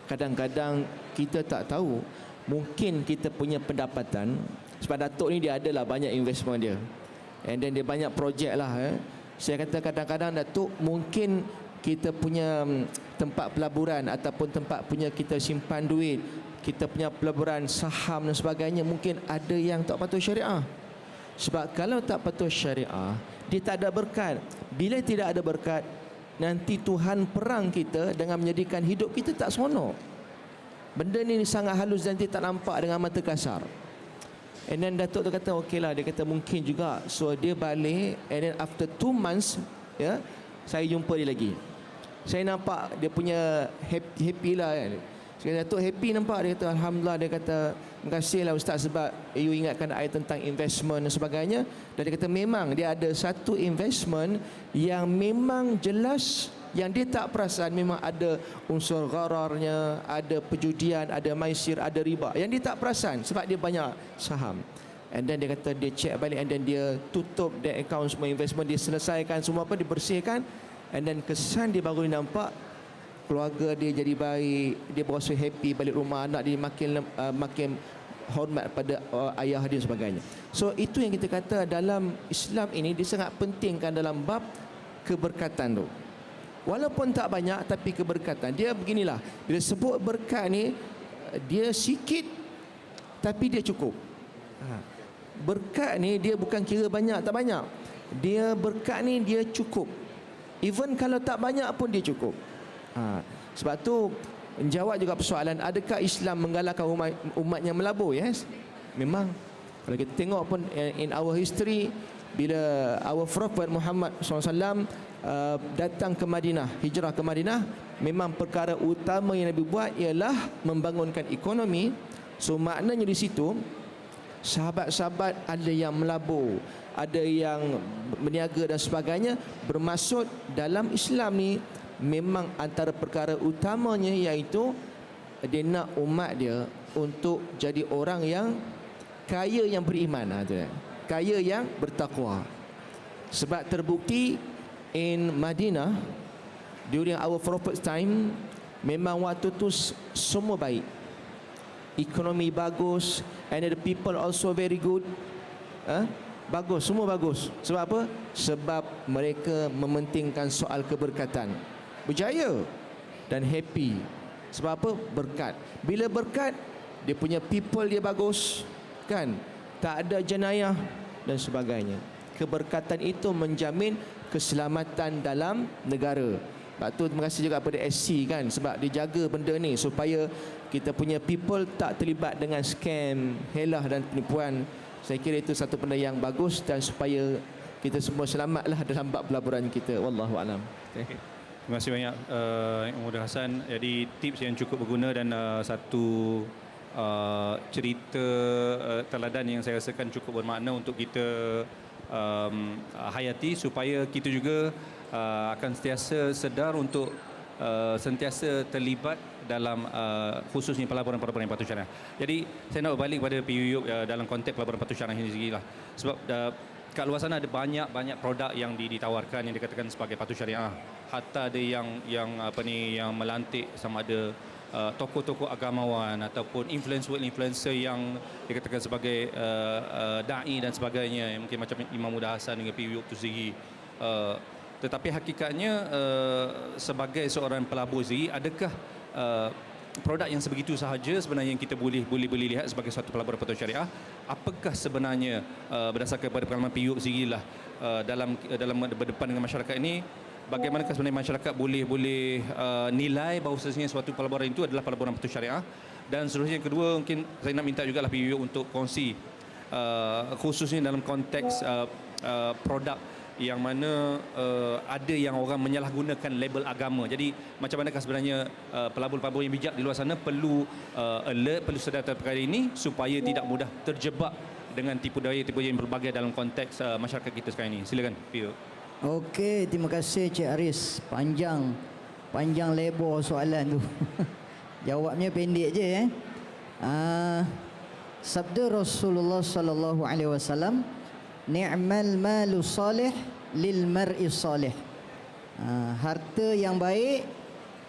kadang-kadang kita tak tahu, mungkin kita punya pendapatan, sebab datuk ni dia adalah banyak investment dia, and then dia banyak projek lah ya. Saya kata kadang-kadang datuk, mungkin kita punya tempat pelaburan ataupun tempat punya kita simpan duit, kita punya pelaburan saham dan sebagainya, mungkin ada yang tak patuh syariah. Sebab kalau tak patuh syariah, dia tak ada berkat. Bila tidak ada berkat, nanti Tuhan perang kita dengan menjadikan hidup kita tak seronok. Benda ni sangat halus dan dia tak nampak dengan mata kasar. And then datuk tu kata okey lah, dia kata mungkin juga. So dia balik, and then after 2 months ya, saya jumpa dia lagi. Saya nampak dia punya happy lah kan. Saya kata, "Datuk happy nampak?" Dia kata, "Alhamdulillah." Dia kata, "Terima kasih lah Ustaz sebab you ingatkan saya tentang investment dan sebagainya." Dan dia kata memang dia ada satu investment yang memang jelas, yang dia tak perasan memang ada unsur ghararnya, ada perjudian, ada maisir, ada riba. Yang dia tak perasan sebab dia banyak saham. And then dia kata dia check balik, and then dia tutup the account semua investment, dia selesaikan semua apa, dibersihkan. And then kesan dia baru nampak keluarga dia jadi baik, dia berasa happy balik rumah, anak dia makin hormat pada ayah dia sebagainya. So itu yang kita kata dalam Islam ini dia sangat pentingkan dalam bab keberkatan tu. Walaupun tak banyak tapi keberkatan. Dia beginilah, bila sebut berkat ni dia sikit tapi dia cukup. Berkat ni dia bukan kira banyak tak banyak. Dia berkat ni dia cukup. Even kalau tak banyak pun dia cukup. Sebab tu menjawab juga persoalan, adakah Islam menggalakkan umat yang melabur? Yes, memang. Kalau kita tengok pun in our history, bila our Prophet Muhammad SAW datang ke Madinah, hijrah ke Madinah, memang perkara utama yang Nabi buat ialah membangunkan ekonomi. So maknanya di situ sahabat-sahabat ada yang melabur, ada yang berniaga dan sebagainya, bermaksud dalam Islam ni memang antara perkara utamanya iaitu dia nak umat dia untuk jadi orang yang kaya yang beriman, kaya yang bertakwa. Sebab terbukti in Madinah during our prophet's time, memang waktu tu semua baik, ekonomi bagus, and the people also very good. Bagus, semua bagus. Sebab apa? Sebab mereka mementingkan soal keberkatan, berjaya dan happy. Sebab apa? Berkat. Bila berkat, dia punya people dia bagus, kan? Tak ada jenayah dan sebagainya. Keberkatan itu menjamin keselamatan dalam negara. Sebab tu terima kasih juga kepada SC, kan, sebab dia jaga benda ni supaya kita punya people tak terlibat dengan scam, helah dan penipuan. Saya kira itu satu benda yang bagus dan supaya kita semua selamatlah dalam bab pelaburan kita. Wallahu alam. Okay. Terima kasih banyak Yang Muda Hassan. Jadi tips yang cukup berguna dan satu cerita teladan yang saya rasakan cukup bermakna untuk kita hayati supaya kita juga akan sentiasa sedar untuk sentiasa terlibat dalam khususnya pelaburan-pelaburan yang patuh syariah. Jadi saya nak berbalik kepada PUU dalam konteks pelaburan patuh syariah ini sendiri lah. Sebab kat luar sana ada banyak produk yang ditawarkan yang dikatakan sebagai patuh syariah. Hatta ada yang melantik sama ada tokoh-tokoh agamawan ataupun influencer yang dikatakan sebagai da'i dan sebagainya, yang mungkin macam Imam Muda Hassan dengan PUU itu sendiri. Tetapi hakikatnya sebagai seorang pelabur sendiri, adakah produk yang sebegitu sahaja sebenarnya yang kita boleh lihat sebagai suatu pelaburan patuh syariah? Apakah sebenarnya berdasarkan pada pengalaman PUU sendiri lah dalam berdepan dengan masyarakat ini, bagaimanakah sebenarnya masyarakat boleh nilai bahawa sebenarnya suatu pelaburan itu adalah pelaburan patuh syariah? Dan seterusnya yang kedua, mungkin saya nak minta jugalah PUU untuk kongsi khususnya dalam konteks produk yang mana ada yang orang menyalahgunakan label agama. Jadi macam manakah sebenarnya pelabur-pelabur yang bijak di luar sana perlu alert, perlu sedar terhadap perkara ini supaya tidak mudah terjebak dengan tipu daya yang berbagai dalam konteks masyarakat kita sekarang ini. Silakan PUU. Okey, terima kasih Cik Aris. Panjang lebar soalan tu. Jawabnya pendek je sabda Rasulullah sallallahu alaihi wasallam, ni'mal malu salih lil mar'i salih. Harta yang baik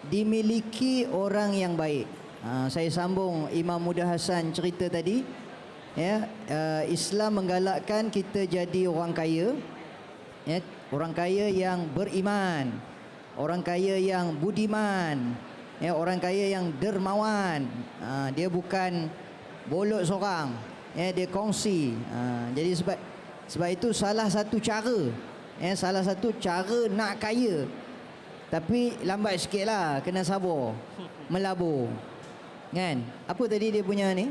dimiliki orang yang baik. Saya sambung Imam Muda Hassan cerita tadi. Islam menggalakkan kita jadi orang kaya. Orang kaya yang beriman, orang kaya yang budiman, orang kaya yang dermawan. Dia bukan bolot seorang, dia kongsi. Jadi sebab itu salah satu cara nak kaya. Tapi lambat sikit lah, kena sabar melabur, kan? Apa tadi dia punya ni?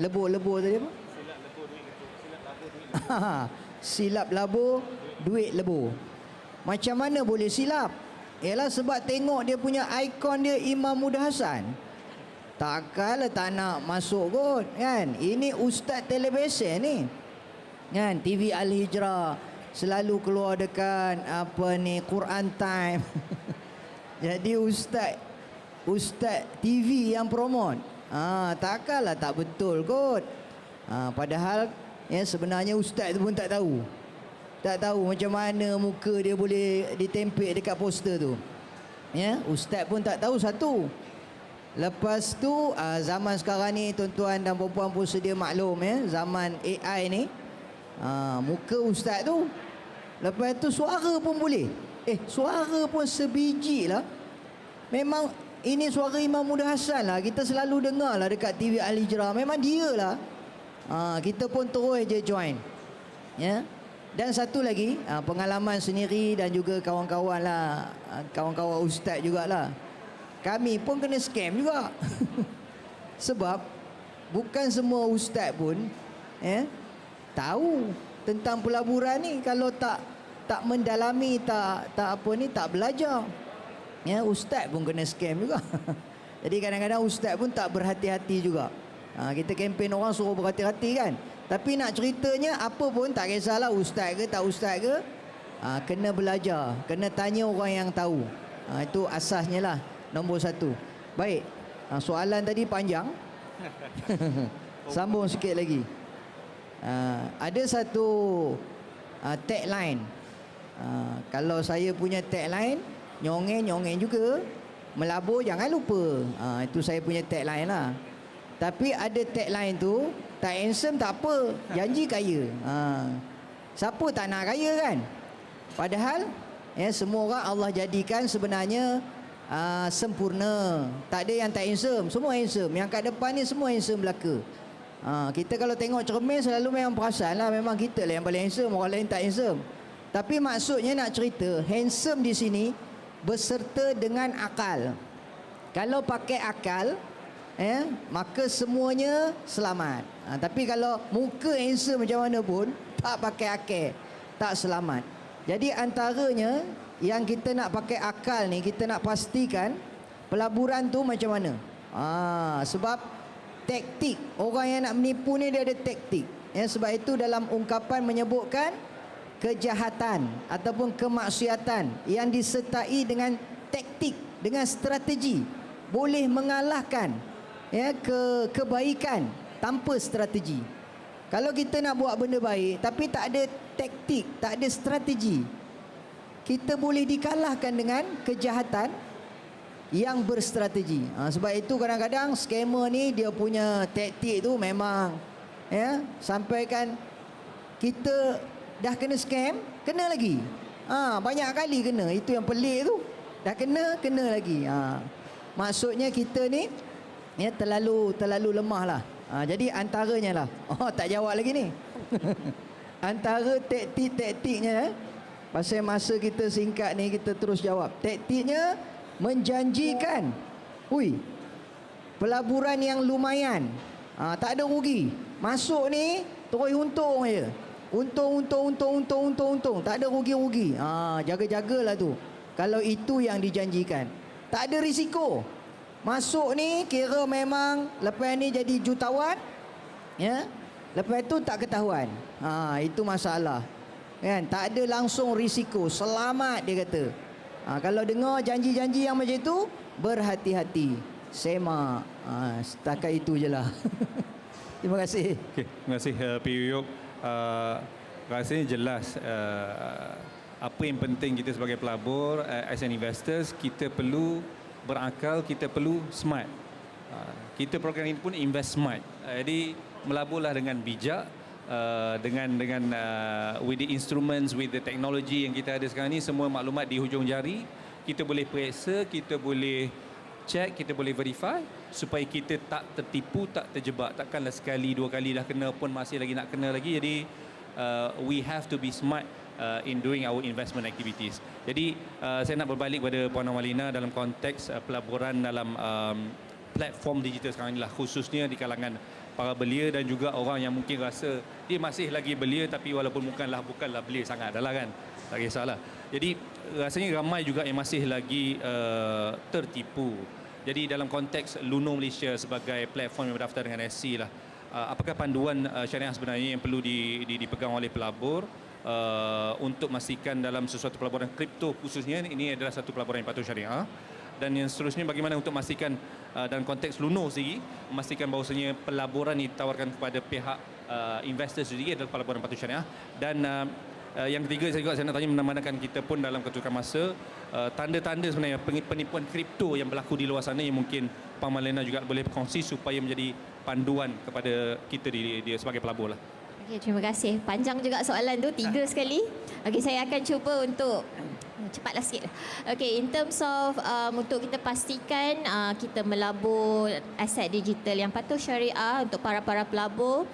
Lebur tadi apa? Silap labur, duit lebur. Macam mana boleh silap? Ialah sebab tengok dia punya ikon dia Imam Muda Hassan. Takkanlah tak nak masuk kot, kan? Ini ustaz televisi ni, kan? TV Al-Hijrah selalu keluar dekat Quran Time. Jadi ustaz TV yang promote. Takkanlah tak betul kot. Padahal sebenarnya ustaz tu pun tak tahu macam mana muka dia boleh ditempel dekat poster tu. Ustaz pun tak tahu satu. Lepas tu zaman sekarang ni tuan-tuan dan puan-puan pun sedia maklum, zaman AI ni, muka ustaz tu, lepas tu suara pun boleh. Suara pun sebiji lah. Memang ini suara Imam Muda Hassan lah. Kita selalu dengar lah dekat TV Al-Hijrah. Memang dia lah. Kita pun terus je join. Dan satu lagi, pengalaman sendiri dan juga kawan-kawan lah, kawan-kawan ustaz jugalah. Kami pun kena scam juga. Sebab bukan semua ustaz pun tahu tentang pelaburan ni. Kalau tak mendalami, tak belajar, ustaz pun kena scam juga. Jadi kadang-kadang ustaz pun tak berhati-hati juga. Kita kempen orang suruh berhati-hati, kan. Tapi nak ceritanya apa pun tak kisahlah ustaz ke tak ustaz ke, kena belajar, kena tanya orang yang tahu. Itu asasnya lah, nombor satu. Baik, soalan tadi panjang. Sambung sikit lagi. Ada satu tagline. Kalau saya punya tagline, nyongeng juga, melabur jangan lupa. Itu saya punya tagline lah. Tapi ada tagline tu, tak handsome tak apa, janji kaya. Siapa tak nak kaya kan? Padahal semua orang Allah jadikan sebenarnya sempurna. Tak ada yang tak handsome, semua handsome. Yang kat depan ni semua handsome belaka. Kita kalau tengok cermin selalu memang perasan lah, memang kita lah yang paling handsome, orang lain tak handsome. Tapi maksudnya nak cerita, handsome di sini berserta dengan akal. Kalau pakai akal, maka semuanya selamat. Tapi kalau muka handsome macam mana pun, tak pakai akal, tak selamat. Jadi antaranya yang kita nak pakai akal ni, kita nak pastikan pelaburan tu macam mana. Sebab taktik, orang yang nak menipu ni dia ada taktik. Sebab itu dalam ungkapan menyebutkan kejahatan ataupun kemaksiatan yang disertai dengan taktik, dengan strategi, boleh mengalahkan kebaikan tanpa strategi. Kalau kita nak buat benda baik tapi tak ada taktik, tak ada strategi, kita boleh dikalahkan dengan kejahatan yang berstrategi. Sebab itu kadang-kadang scammer ni dia punya taktik tu memang sampaikan kita dah kena scam, kena lagi. Banyak kali kena. Itu yang pelik tu. Dah kena lagi. Maksudnya kita ni terlalu lemah lah. Jadi antaranya lah. Tak jawab lagi ni. Antara taktiknya, pasal masa kita singkat ni, kita terus jawab. Taktiknya menjanjikan pelaburan yang lumayan, tak ada rugi. Masuk ni terus untung je. Untung. Tak ada rugi-rugi. Jaga-jagalah tu. Kalau itu yang dijanjikan. Tak ada risiko. Masuk ni kira memang lepas ni jadi jutawan, lepas tu tak ketahuan. Itu masalah. Kan? Tak ada langsung risiko. Selamat dia kata. Kalau dengar janji-janji yang macam itu, berhati-hati. Semak. Setakat itu je lah. Terima kasih. Okay, terima kasih P. Yuyuk. Rasanya jelas apa yang penting kita sebagai pelabur, as an investors, kita perlu berakal, kita perlu smart. Kita program ini pun invest smart. Jadi melaburlah dengan bijak, dengan with the instruments, with the technology yang kita ada sekarang ni, semua maklumat di hujung jari, kita boleh periksa, kita boleh check, kita boleh verify supaya kita tak tertipu, tak terjebak. Takkanlah sekali, dua kali dah kena pun masih lagi nak kena lagi. Jadi we have to be smart in doing our investment activities. Jadi saya nak berbalik pada Puan Amalina dalam konteks pelaburan dalam platform digital sekarang inilah, khususnya di kalangan para belia dan juga orang yang mungkin rasa dia masih lagi belia tapi walaupun bukanlah belia sangat adalah kan, tak kisahlah. Jadi rasanya ramai juga yang masih lagi tertipu. Jadi dalam konteks Luno Malaysia sebagai platform yang berdaftar dengan SC lah, apakah panduan syariah sebenarnya yang perlu dipegang oleh pelabur untuk memastikan dalam sesuatu pelaburan kripto khususnya ini adalah satu pelaburan yang patuh syariah, dan yang seterusnya bagaimana untuk memastikan dalam konteks Luno sendiri memastikan bahawasanya pelaburan ditawarkan kepada pihak investor sendiri adalah pelaburan patuh syariah. Dan yang ketiga saya nak tanya, menambahkan kita pun dalam ketukan masa tanda-tanda sebenarnya penipuan kripto yang berlaku di luar sana yang mungkin Puan Malena juga boleh berkongsi supaya menjadi panduan kepada kita dia sebagai pelabur lah. Okay, terima kasih. Panjang juga soalan tu, 3 sekali. Okay, saya akan cuba untuk cepatlah sikit. Okay, in terms of untuk kita pastikan kita melabur aset digital yang patuh syariah untuk para pelabur,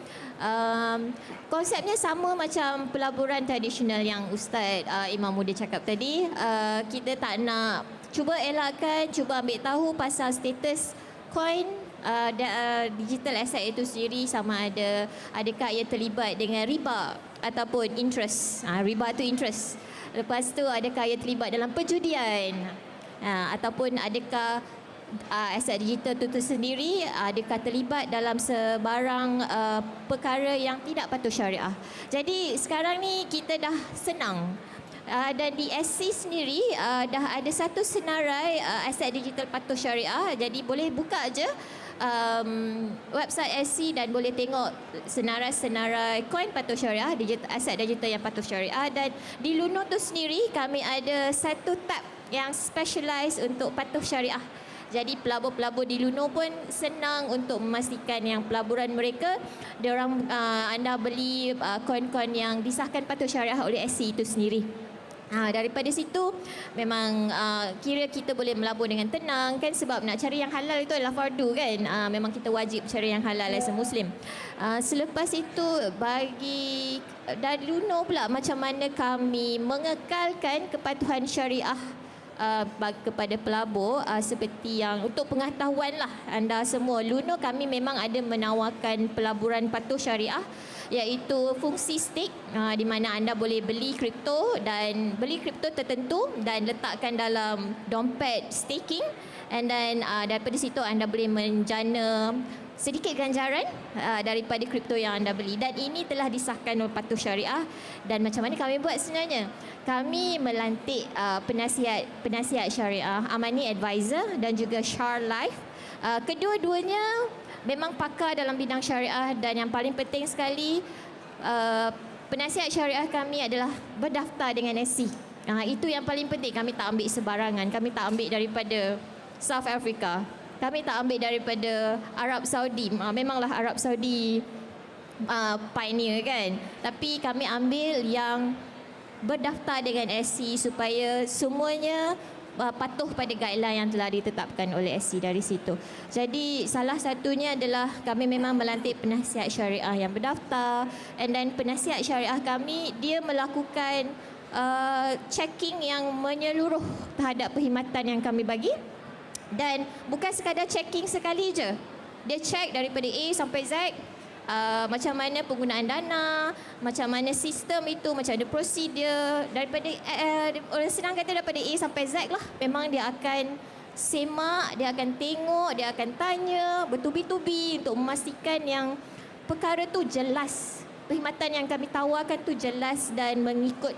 konsepnya sama macam pelaburan tradisional yang Ustaz Imam Muda cakap tadi. Kita tak nak cuba elakkan, cuba ambil tahu pasal status coin digital asset itu sendiri, sama adakah ia terlibat dengan riba ataupun interest. Riba itu interest. Lepas tu adakah ia terlibat dalam perjudian, ataupun adakah aset digital itu sendiri adakah terlibat dalam sebarang perkara yang tidak patuh syariah. Jadi sekarang ni kita dah senang. Dan di SC sendiri dah ada satu senarai aset digital patuh syariah. Jadi boleh buka aje website SC dan boleh tengok senarai-senarai koin patuh syariah, aset digital yang patuh syariah. Dan di Luno tu sendiri kami ada satu tab yang specialize untuk patuh syariah. Jadi pelabur-pelabur di Luno pun senang untuk memastikan yang pelaburan mereka, anda beli koin-koin yang disahkan patuh syariah oleh SC itu sendiri. Daripada situ memang kira kita boleh melabur dengan tenang kan, sebab nak cari yang halal itu adalah fardu kan. Memang kita wajib cari yang halal as a Muslim. Selepas itu bagi dari Luno pula macam mana kami mengekalkan kepatuhan syariah kepada pelabur, seperti yang untuk pengetahuan lah anda semua, Luno kami memang ada menawarkan pelaburan patuh syariah, iaitu fungsi stake, di mana anda boleh beli kripto tertentu dan letakkan dalam dompet staking, and then daripada situ anda boleh menjana sedikit ganjaran daripada kripto yang anda beli. Dan ini telah disahkan oleh patuh syariah. Dan macam mana kami buat sebenarnya? Kami melantik penasihat syariah, Amani Advisor dan juga Shar Life. Kedua-duanya memang pakar dalam bidang syariah, dan yang paling penting sekali penasihat syariah kami adalah berdaftar dengan SC. Itu yang paling penting. Kami tak ambil sebarangan. Kami tak ambil daripada South Africa. Kami tak ambil daripada Arab Saudi. Memanglah Arab Saudi pioneer kan. Tapi kami ambil yang berdaftar dengan SC supaya semuanya patuh pada guideline yang telah ditetapkan oleh SC dari situ. Jadi salah satunya adalah kami memang melantik penasihat syariah yang berdaftar, and then penasihat syariah kami dia melakukan checking yang menyeluruh terhadap perkhidmatan yang kami bagi. Dan bukan sekadar checking sekali je. Dia check daripada A sampai Z, macam mana penggunaan dana, macam mana sistem itu, macam mana prosedur, daripada orang senang kata daripada A sampai Z lah. Memang dia akan semak, dia akan tengok, dia akan tanya bertubi-tubi untuk memastikan yang perkara tu jelas, perkhidmatan yang kami tawarkan tu jelas dan mengikut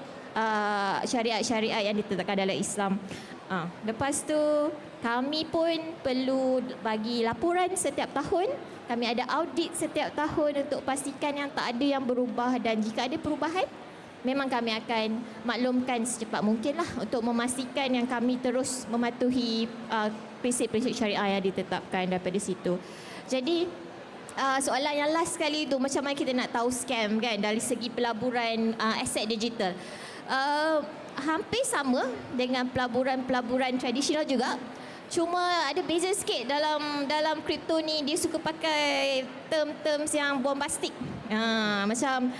syariat-syariat yang ditetapkan dalam Islam. Lepas tu kami pun perlu bagi laporan setiap tahun. Kami ada audit setiap tahun untuk pastikan yang tak ada yang berubah, dan jika ada perubahan memang kami akan maklumkan secepat mungkin lah, untuk memastikan yang kami terus mematuhi prinsip-prinsip syariah yang ditetapkan daripada situ. Jadi soalan yang last sekali tu, macam mana kita nak tahu scam kan dari segi pelaburan aset digital. Hampir sama dengan pelaburan tradisional juga. Cuma ada beza sikit dalam kripto ni, dia suka pakai term-terms yang bombastik. Macam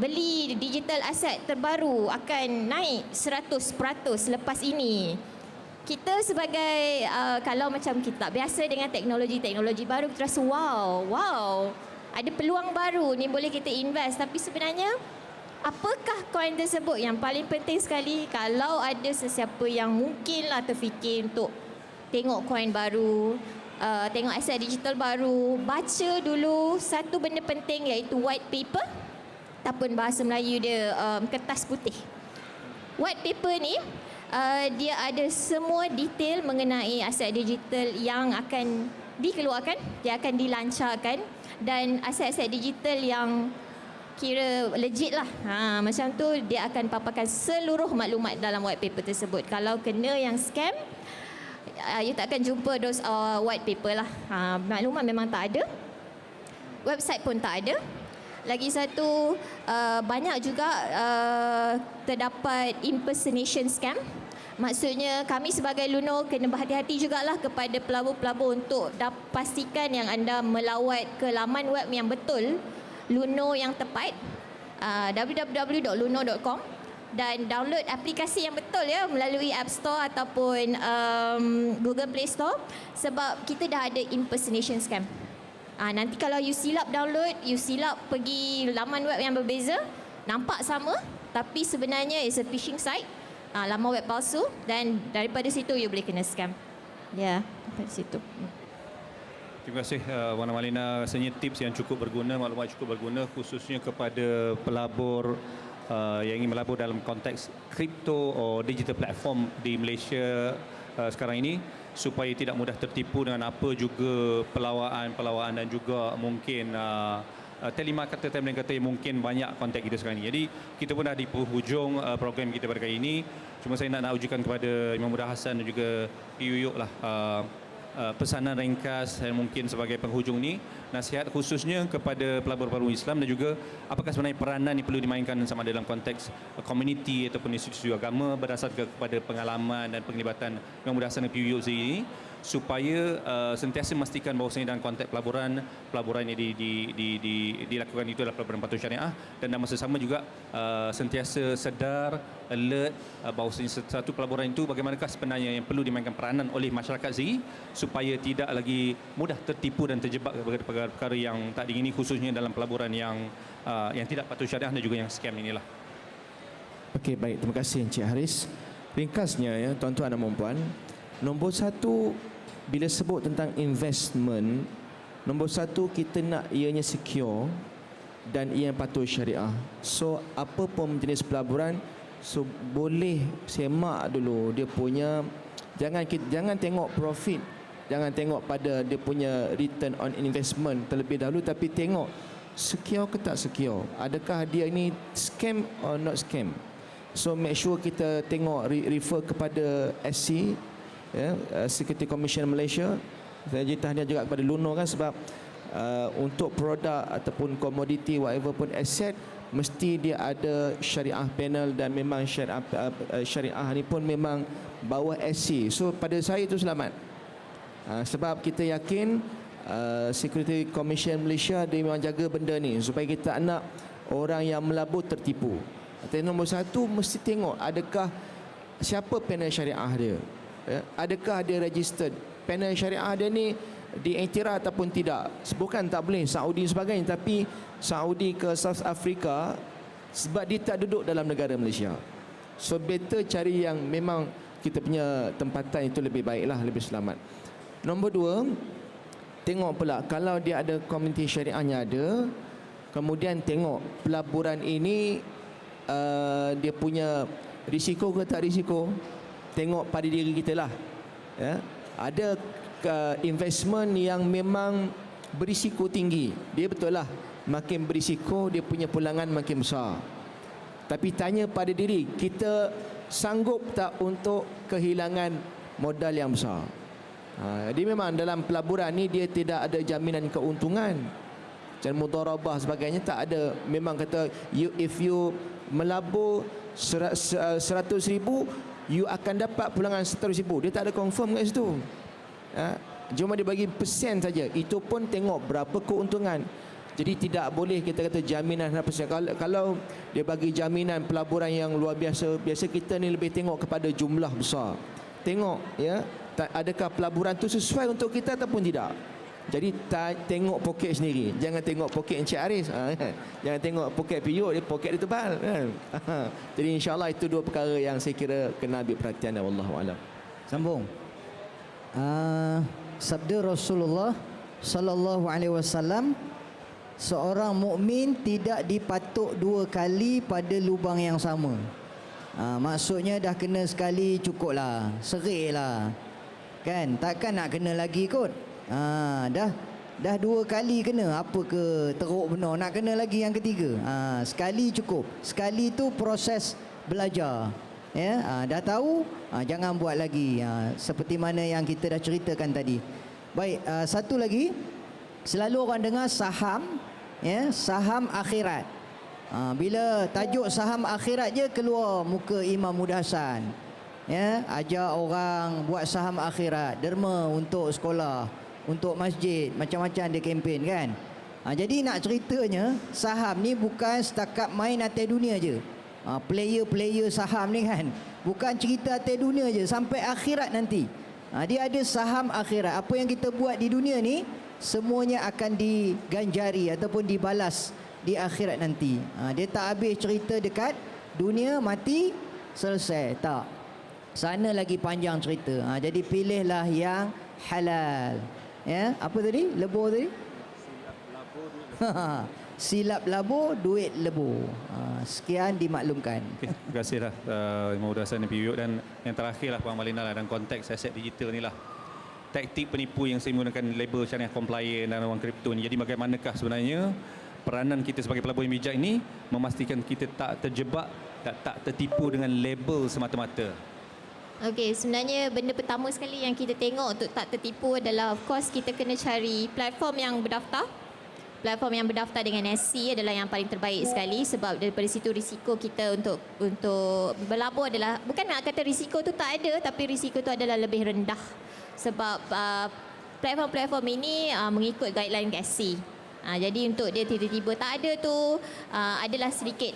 beli digital asset terbaru akan naik 100% lepas ini. Kita sebagai kalau macam kita tak biasa dengan teknologi baru, kita rasa wow, ada peluang baru ni boleh kita invest. Tapi sebenarnya apakah koin tersebut? Yang paling penting sekali, kalau ada sesiapa yang mungkinlah terfikir untuk tengok koin baru, tengok aset digital baru, baca dulu satu benda penting, iaitu white paper, ataupun bahasa Melayu dia kertas putih. White paper ni dia ada semua detail mengenai aset digital yang akan dikeluarkan, dia akan dilancarkan, dan aset-aset digital yang kira legit lah. Macam tu dia akan paparkan seluruh maklumat dalam white paper tersebut. Kalau kena yang scam, you tak akan jumpa those white paper lah. Maklumat memang tak ada. Website pun tak ada. Lagi satu, banyak juga terdapat impersonation scam. Maksudnya kami sebagai Luno kena berhati-hati jugalah kepada pelabur-pelabur untuk pastikan yang anda melawat ke laman web yang betul, Luno yang tepat, www.luno.com, dan download aplikasi yang betul ya melalui App Store ataupun Google Play Store, sebab kita dah ada impersonation scam. Nanti kalau you silap download, you silap pergi laman web yang berbeza, nampak sama tapi sebenarnya it's a phishing site, laman web palsu, dan daripada situ you boleh kena scam. Ya, sampai di situ. Terima kasih Wana Malina. Rasanya tips yang cukup berguna, maklumat cukup berguna khususnya kepada pelabur yang ingin melabur dalam konteks kripto atau digital platform di Malaysia sekarang ini, supaya tidak mudah tertipu dengan apa juga pelawaan dan juga mungkin telemarketer yang mungkin banyak kontak kita sekarang ini. Jadi kita pun dah di penghujung program kita pada kali ini. Cuma saya nak ujukan kepada Imam Muda Hassan dan juga Yuyuk lah pesanan ringkas dan mungkin sebagai penghujung ni, nasihat khususnya kepada pelabur-pelabur Islam dan juga apakah sebenarnya peranan yang perlu dimainkan sama dalam konteks komuniti ataupun institusi agama berdasarkan kepada pengalaman dan penglibatan Imam Muda Hassan dan Yuyuk ini, supaya sentiasa memastikan bahawasanya dalam konteks pelaburan yang dilakukan itu adalah pelaburan patuh syariah, dan dalam masa sama juga sentiasa sedar, alert bahawasanya satu pelaburan itu bagaimanakah sebenarnya yang perlu dimainkan peranan oleh masyarakat sendiri supaya tidak lagi mudah tertipu dan terjebak kepada perkara-perkara yang tak diingini, khususnya dalam pelaburan yang tidak patuh syariah dan juga yang scam inilah. Okey, baik. Terima kasih Encik Haris. Ringkasnya ya, tuan-tuan dan puan-puan, nombor satu, bila sebut tentang investment, nombor satu kita nak ianya secure dan ia patuh syariah. So apa pun jenis pelaburan, so boleh semak dulu dia punya, jangan tengok profit, jangan tengok pada dia punya return on investment terlebih dahulu, tapi tengok secure ke tak secure, adakah dia ni scam or not scam. So make sure kita tengok, refer kepada SC, Security Commission Malaysia. Saya tahniah juga kepada Luno kan, sebab untuk produk ataupun komoditi whatever pun aset, mesti dia ada syariah panel, dan memang syariah ni pun memang bawah SC. So pada saya itu selamat, sebab kita yakin Security Commission Malaysia dia memang jaga benda ni supaya kita nak orang yang melabur tertipu. Tapi nombor satu, mesti tengok adakah siapa panel syariah dia, adakah dia registered panel syariah dia ni, diiktiraf ataupun tidak. Bukan tak boleh Saudi sebagainya, tapi Saudi ke South Africa sebab dia tak duduk dalam negara Malaysia. So better cari yang memang kita punya tempatan itu lebih baiklah, lebih selamat. Nombor dua, tengok pula kalau dia ada komuniti syariahnya ada, kemudian tengok pelaburan ini dia punya risiko ke tak risiko. Tengok pada diri kita lah, ya. Ada investment yang memang berisiko tinggi, dia betul lah, makin berisiko dia punya pulangan makin besar. Tapi tanya pada diri kita, sanggup tak untuk kehilangan modal yang besar. Jadi memang dalam pelaburan ni dia tidak ada jaminan keuntungan, macam mudharabah sebagainya tak ada. Memang kata if you melabur 100,000, you akan dapat pulangan 100,000. Dia tak ada confirm kat situ. Cuma dia bagi persen saja. Itu pun tengok berapa keuntungan. Jadi tidak boleh kita kata jaminan 100%. Kalau dia bagi jaminan pelaburan yang luar biasa, biasa kita ni lebih tengok kepada jumlah besar. Tengok ya, adakah pelaburan tu sesuai untuk kita ataupun tidak. Jadi tengok poket sendiri, jangan tengok poket Encik Aris. Jangan tengok poket Piyuk, dia poket dia tebal kan. Jadi insya-Allah itu dua perkara yang saya kira kena ambil perhatian. Wallahu a'lam. Sambung. Sabda Rasulullah sallallahu alaihi wasallam, seorang mukmin tidak dipatuk dua kali pada lubang yang sama. Maksudnya dah kena sekali cukuplah, seriklah. Kan, takkan nak kena lagi kot. Dah dua kali kena, apa ke teruk benar nak kena lagi yang ketiga. Sekali cukup. Sekali tu proses belajar. Ya, dah tahu, jangan buat lagi. Seperti mana yang kita dah ceritakan tadi. Baik, satu lagi, selalu orang dengar saham, ya, saham akhirat. Bila tajuk saham akhirat je keluar muka Imam Muda Hassan. Ya, ajar orang buat saham akhirat, derma untuk sekolah, untuk masjid, macam-macam dia kempen kan. Jadi nak ceritanya, saham ni bukan setakat main atas dunia je. Player-player saham ni kan, bukan cerita atas dunia je, sampai akhirat nanti. Dia ada saham akhirat. Apa yang kita buat di dunia ni, semuanya akan diganjari ataupun dibalas di akhirat nanti. Dia tak habis cerita dekat dunia, mati, selesai. Tak. Sana lagi panjang cerita. Jadi pilihlah yang halal. Ya, apa tadi? Lebur tadi? Silap labur, duit lebur. Sekian dimaklumkan. Okay, terima kasihlah Ibu Hasan dan PU. Dan yang terakhirlah Puan Malina lah, dalam konteks aset digital ni lah. Taktik penipu yang saya menggunakan label syariah compliant dan wang kripto ni. Jadi bagaimanakah sebenarnya peranan kita sebagai pelabur yang bijak ini memastikan kita tak terjebak, tak tertipu dengan label semata-mata? Okey, sebenarnya benda pertama sekali yang kita tengok untuk tak tertipu adalah of course kita kena cari platform yang berdaftar. Platform yang berdaftar dengan SC adalah yang paling terbaik sekali sebab daripada situ risiko kita untuk berlabur adalah, bukan nak kata risiko tu tak ada, tapi risiko tu adalah lebih rendah sebab platform-platform ini mengikut guideline SC. Jadi untuk dia tiba-tiba tak ada tu adalah sedikit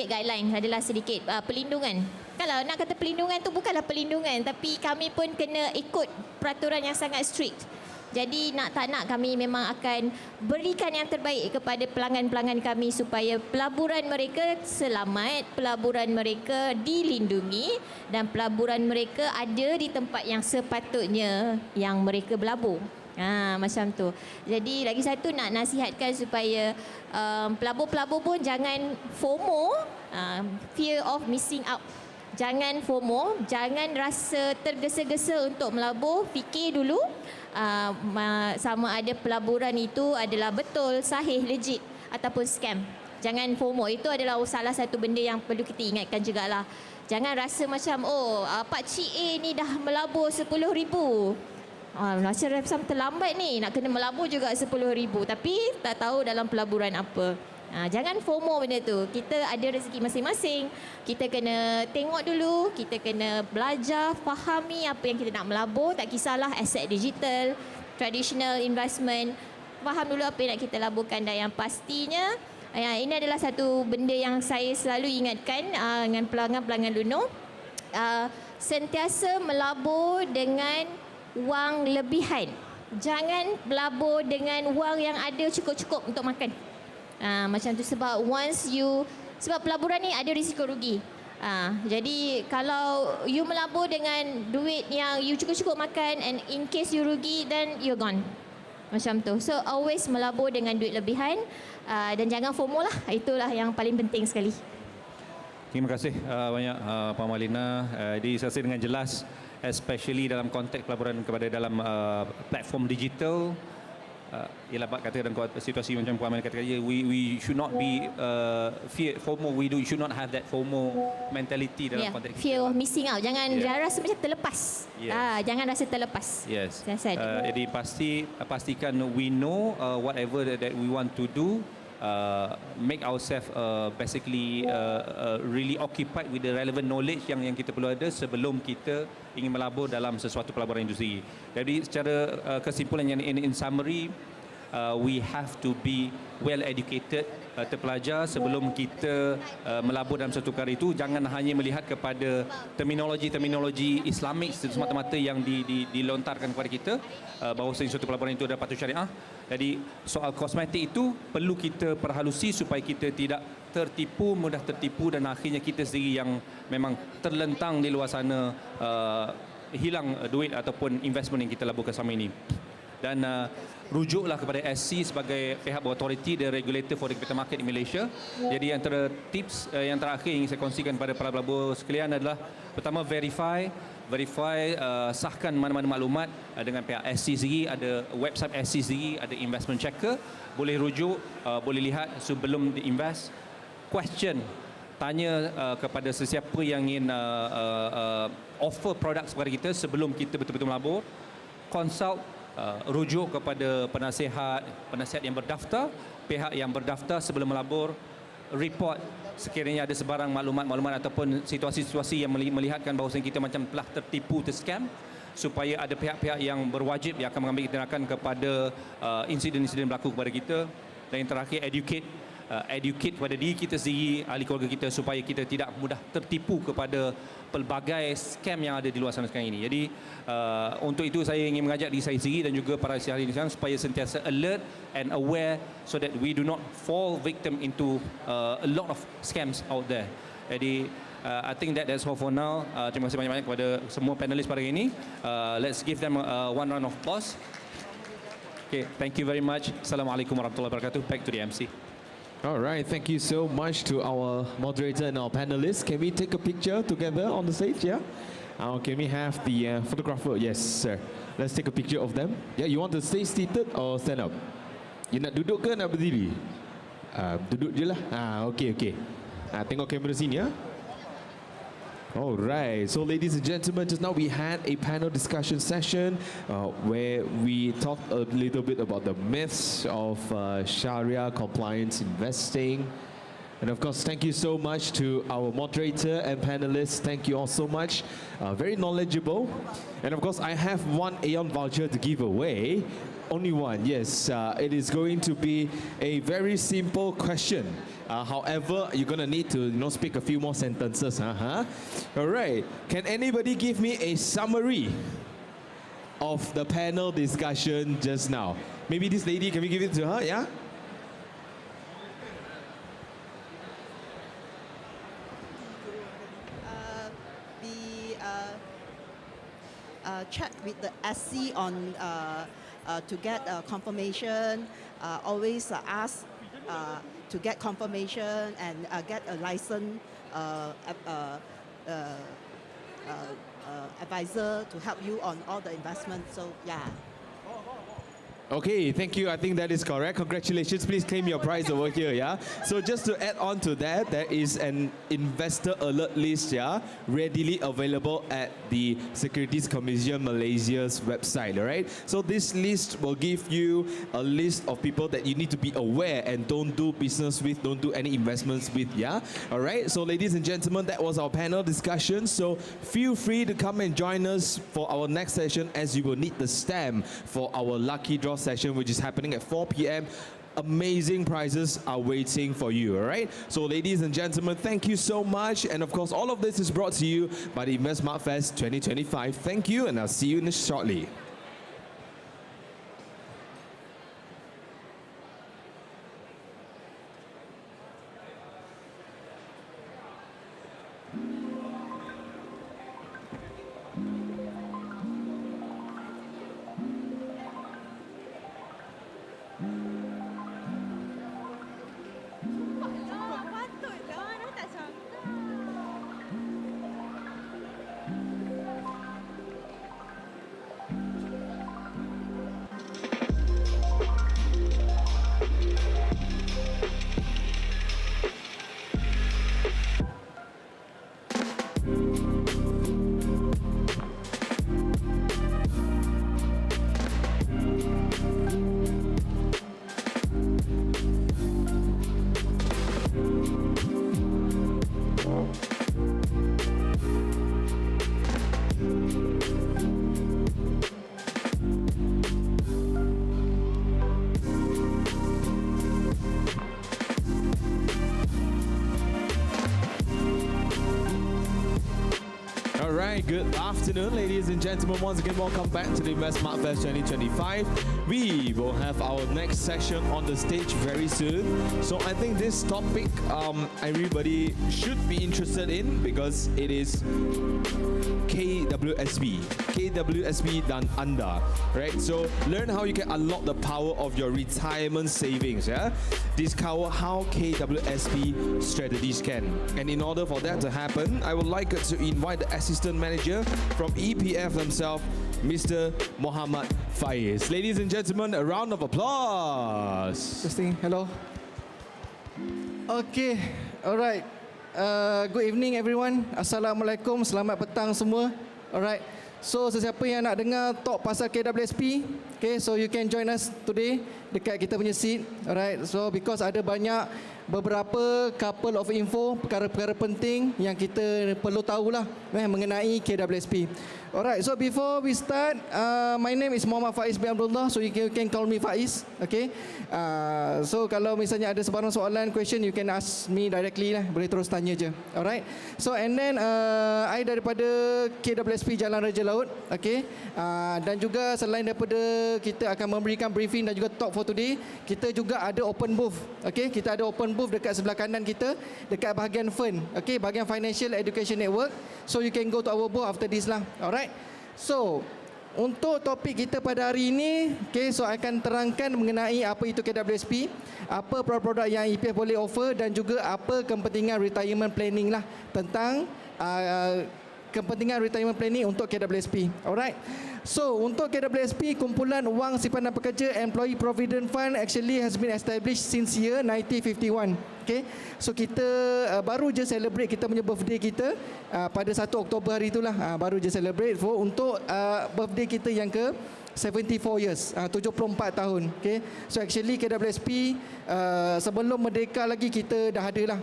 guideline, adalah sedikit perlindungan. Kalau nak kata perlindungan tu bukanlah perlindungan, tapi kami pun kena ikut peraturan yang sangat strict. Jadi nak tak nak kami memang akan berikan yang terbaik kepada pelanggan-pelanggan kami supaya pelaburan mereka selamat, pelaburan mereka dilindungi dan pelaburan mereka ada di tempat yang sepatutnya yang mereka berlabur. Macam tu. Jadi lagi satu nak nasihatkan supaya pelabur-pelabur pun jangan FOMO, fear of missing out. Jangan FOMO, jangan rasa tergesa-gesa untuk melabur. Fikir dulu sama ada pelaburan itu adalah betul, sahih, legit ataupun scam. Jangan FOMO. Itu adalah salah satu benda yang perlu kita ingatkan jugalah. Jangan rasa macam, Pak Cik A ni dah melabur 10,000. Rasa macam terlambat ni, nak kena melabur juga 10,000. Tapi tak tahu dalam pelaburan apa. Jangan FOMO benda tu. Kita ada rezeki masing-masing. Kita kena tengok dulu, kita kena belajar, fahami apa yang kita nak melabur. Tak kisahlah aset digital, traditional investment. Faham dulu apa yang nak kita laburkan dan yang pastinya ini adalah satu benda yang saya selalu ingatkan dengan pelanggan-pelanggan Luno. Sentiasa melabur dengan wang lebihan. Jangan melabur dengan wang yang ada cukup-cukup untuk makan. Macam tu sebab sebab pelaburan ni ada risiko rugi. Jadi kalau you melabur dengan duit yang you cukup-cukup makan and in case you rugi then you're gone. Macam tu. So always melabur dengan duit lebihan dan jangan FOMO lah. Itulah yang paling penting sekali. Terima kasih banyak Puan Malina. Jadi saya rasa dengan jelas, especially dalam konteks pelaburan kepada dalam platform digital, ialah kata dalam situasi macam Puan Malina kata, we should not be fear FOMO. We should not have that FOMO mentality dalam konteks fear of missing out. Jangan rasa macam terlepas. Jangan rasa terlepas. Yes. Jadi pastikan we know whatever that we want to do. Make ourselves basically really occupied with the relevant knowledge yang kita perlu ada sebelum kita ingin melabur dalam sesuatu pelaburan industri. Jadi secara kesimpulan yang in summary, we have to be well educated, terpelajar sebelum kita melabur dalam satu perkara itu. Jangan hanya melihat kepada terminologi Islamik semata-mata yang dilontarkan kepada kita bahawa suatu pelaburan itu adalah patut syariah. Jadi soal kosmetik itu perlu kita perhalusi supaya kita tidak mudah tertipu dan akhirnya kita sendiri yang memang terlentang di luar sana, hilang duit ataupun investment yang kita laburkan selama ini. Dan rujuklah kepada SC sebagai pihak berautoriti, the regulator for the capital market in Malaysia. Jadi antara tips yang terakhir yang saya kongsikan kepada para pelabur sekalian adalah pertama, verify, sahkan mana-mana maklumat dengan pihak SC sendiri, ada website SC sendiri, ada investment checker, boleh rujuk, boleh lihat sebelum di-invest. Question, tanya kepada sesiapa yang ingin offer produk kepada kita sebelum kita betul-betul melabur. Consult, rujuk kepada penasihat yang berdaftar, pihak yang berdaftar sebelum melabur. Report sekiranya ada sebarang maklumat ataupun situasi-situasi yang melihatkan bahawa kita macam telah tertipu, terscam, supaya ada pihak-pihak yang berwajib yang akan mengambil tindakan kepada insiden-insiden berlaku kepada kita. Dan yang terakhir, educate kepada diri kita sendiri, ahli keluarga kita supaya kita tidak mudah tertipu kepada pelbagai scam yang ada di luar sana sekarang ini. Jadi untuk itu saya ingin mengajak diri saya sendiri dan juga para ahli sekarang supaya sentiasa alert and aware so that we do not fall victim into a lot of scams out there. Jadi I think that's all for now. Terima kasih banyak-banyak kepada semua panelis pada hari ini. Let's give them one round of applause. Okay, thank you very much. Assalamualaikum warahmatullahi wabarakatuh. Back to the MC. All right, thank you so much to our moderator and our panelists. Can we take a picture together on the stage? Yeah. Can we have the photographer? Yes, sir. Let's take a picture of them. Yeah, you want to stay seated or stand up? You nak duduk ke nak berdiri? Duduk je lah. Okay. Tengok kamera sini ya. All right, so ladies and gentlemen, just now we had a panel discussion session where we talked a little bit about the myths of Sharia compliance investing. And of course, thank you so much to our moderator and panelists. Thank you all so much. Very knowledgeable. And of course, I have one Aeon voucher to give away. Only one, yes. It is going to be a very simple question. However, you're going to need to speak a few more sentences. All right. Can anybody give me a summary of the panel discussion just now? Maybe this lady, can we give it to her? Yeah? Chat with the SC on to get confirmation, always ask to get confirmation and get a license advisor to help you on all the investments. So yeah. Okay, thank you. I think that is correct. Congratulations. Please claim your prize over here, yeah? So just to add on to that, there is an investor alert list, yeah, readily available at the Securities Commission Malaysia's website, all right? So this list will give you a list of people that you need to be aware and don't do business with, don't do any investments with, yeah? All right, so ladies and gentlemen, that was our panel discussion. So feel free to come and join us for our next session, as you will need the stamp for our lucky draw session, which is happening at 4 p.m. Amazing prizes are waiting for you, all right? So ladies and gentlemen, thank you so much. And of course, all of this is brought to you by the Invest Smart Fest 2025. Thank you, and I'll see you shortly. Good afternoon, ladies and gentlemen. Once again, welcome back to the Invest Smart Fest 2025. We will have our next session on the stage very soon. So I think this topic everybody should be interested in, because it is KWSB dan anda, right? So learn how you can unlock the power of your retirement savings, yeah? Discover how KWSB strategies can. And in order for that to happen, I would like to invite the assistant manager from EPF himself, Mr. Muhammad Faiz. Ladies and gentlemen, a round of applause. Testing, hello. Okay, alright. Good evening everyone. Assalamualaikum, selamat petang semua. Alright. So sesiapa yang nak dengar talk pasal KWSP, okay, so you can join us today dekat kita punya seat. Alright. So because ada beberapa couple of info, perkara-perkara penting yang kita perlu tahulah mengenai KWSP. Alright, so before we start, my name is Muhammad Faiz bin Abdullah, so you can call me Faiz, okay? So kalau misalnya ada sebarang soalan, question, you can ask me directly lah, boleh terus tanya je. Alright, so and then I daripada KWSP Jalan Raja laut. Okay. Dan juga selain daripada kita akan memberikan briefing dan juga talk for today, kita juga ada open booth. Okay. Kita ada open booth dekat sebelah kanan kita, dekat bahagian fund. Okay. Bahagian Financial Education Network. So you can go to our booth after this lah. Alright. So untuk topik kita pada hari ini, okay, so akan terangkan mengenai apa itu KWSP, apa produk-produk yang EPF boleh offer dan juga apa kepentingan retirement planning lah, tentang kepentingan retirement planning untuk KWSP. Alright. So untuk KWSP, kumpulan wang simpanan pekerja Employee Provident Fund actually has been established since year 1951. Okay. So kita baru je celebrate kita punya birthday kita pada 1 Oktober hari itulah. Baru je celebrate untuk birthday kita yang ke 74 years, 74 tahun. Okay. So actually KWSP sebelum merdeka lagi kita dah ada lah.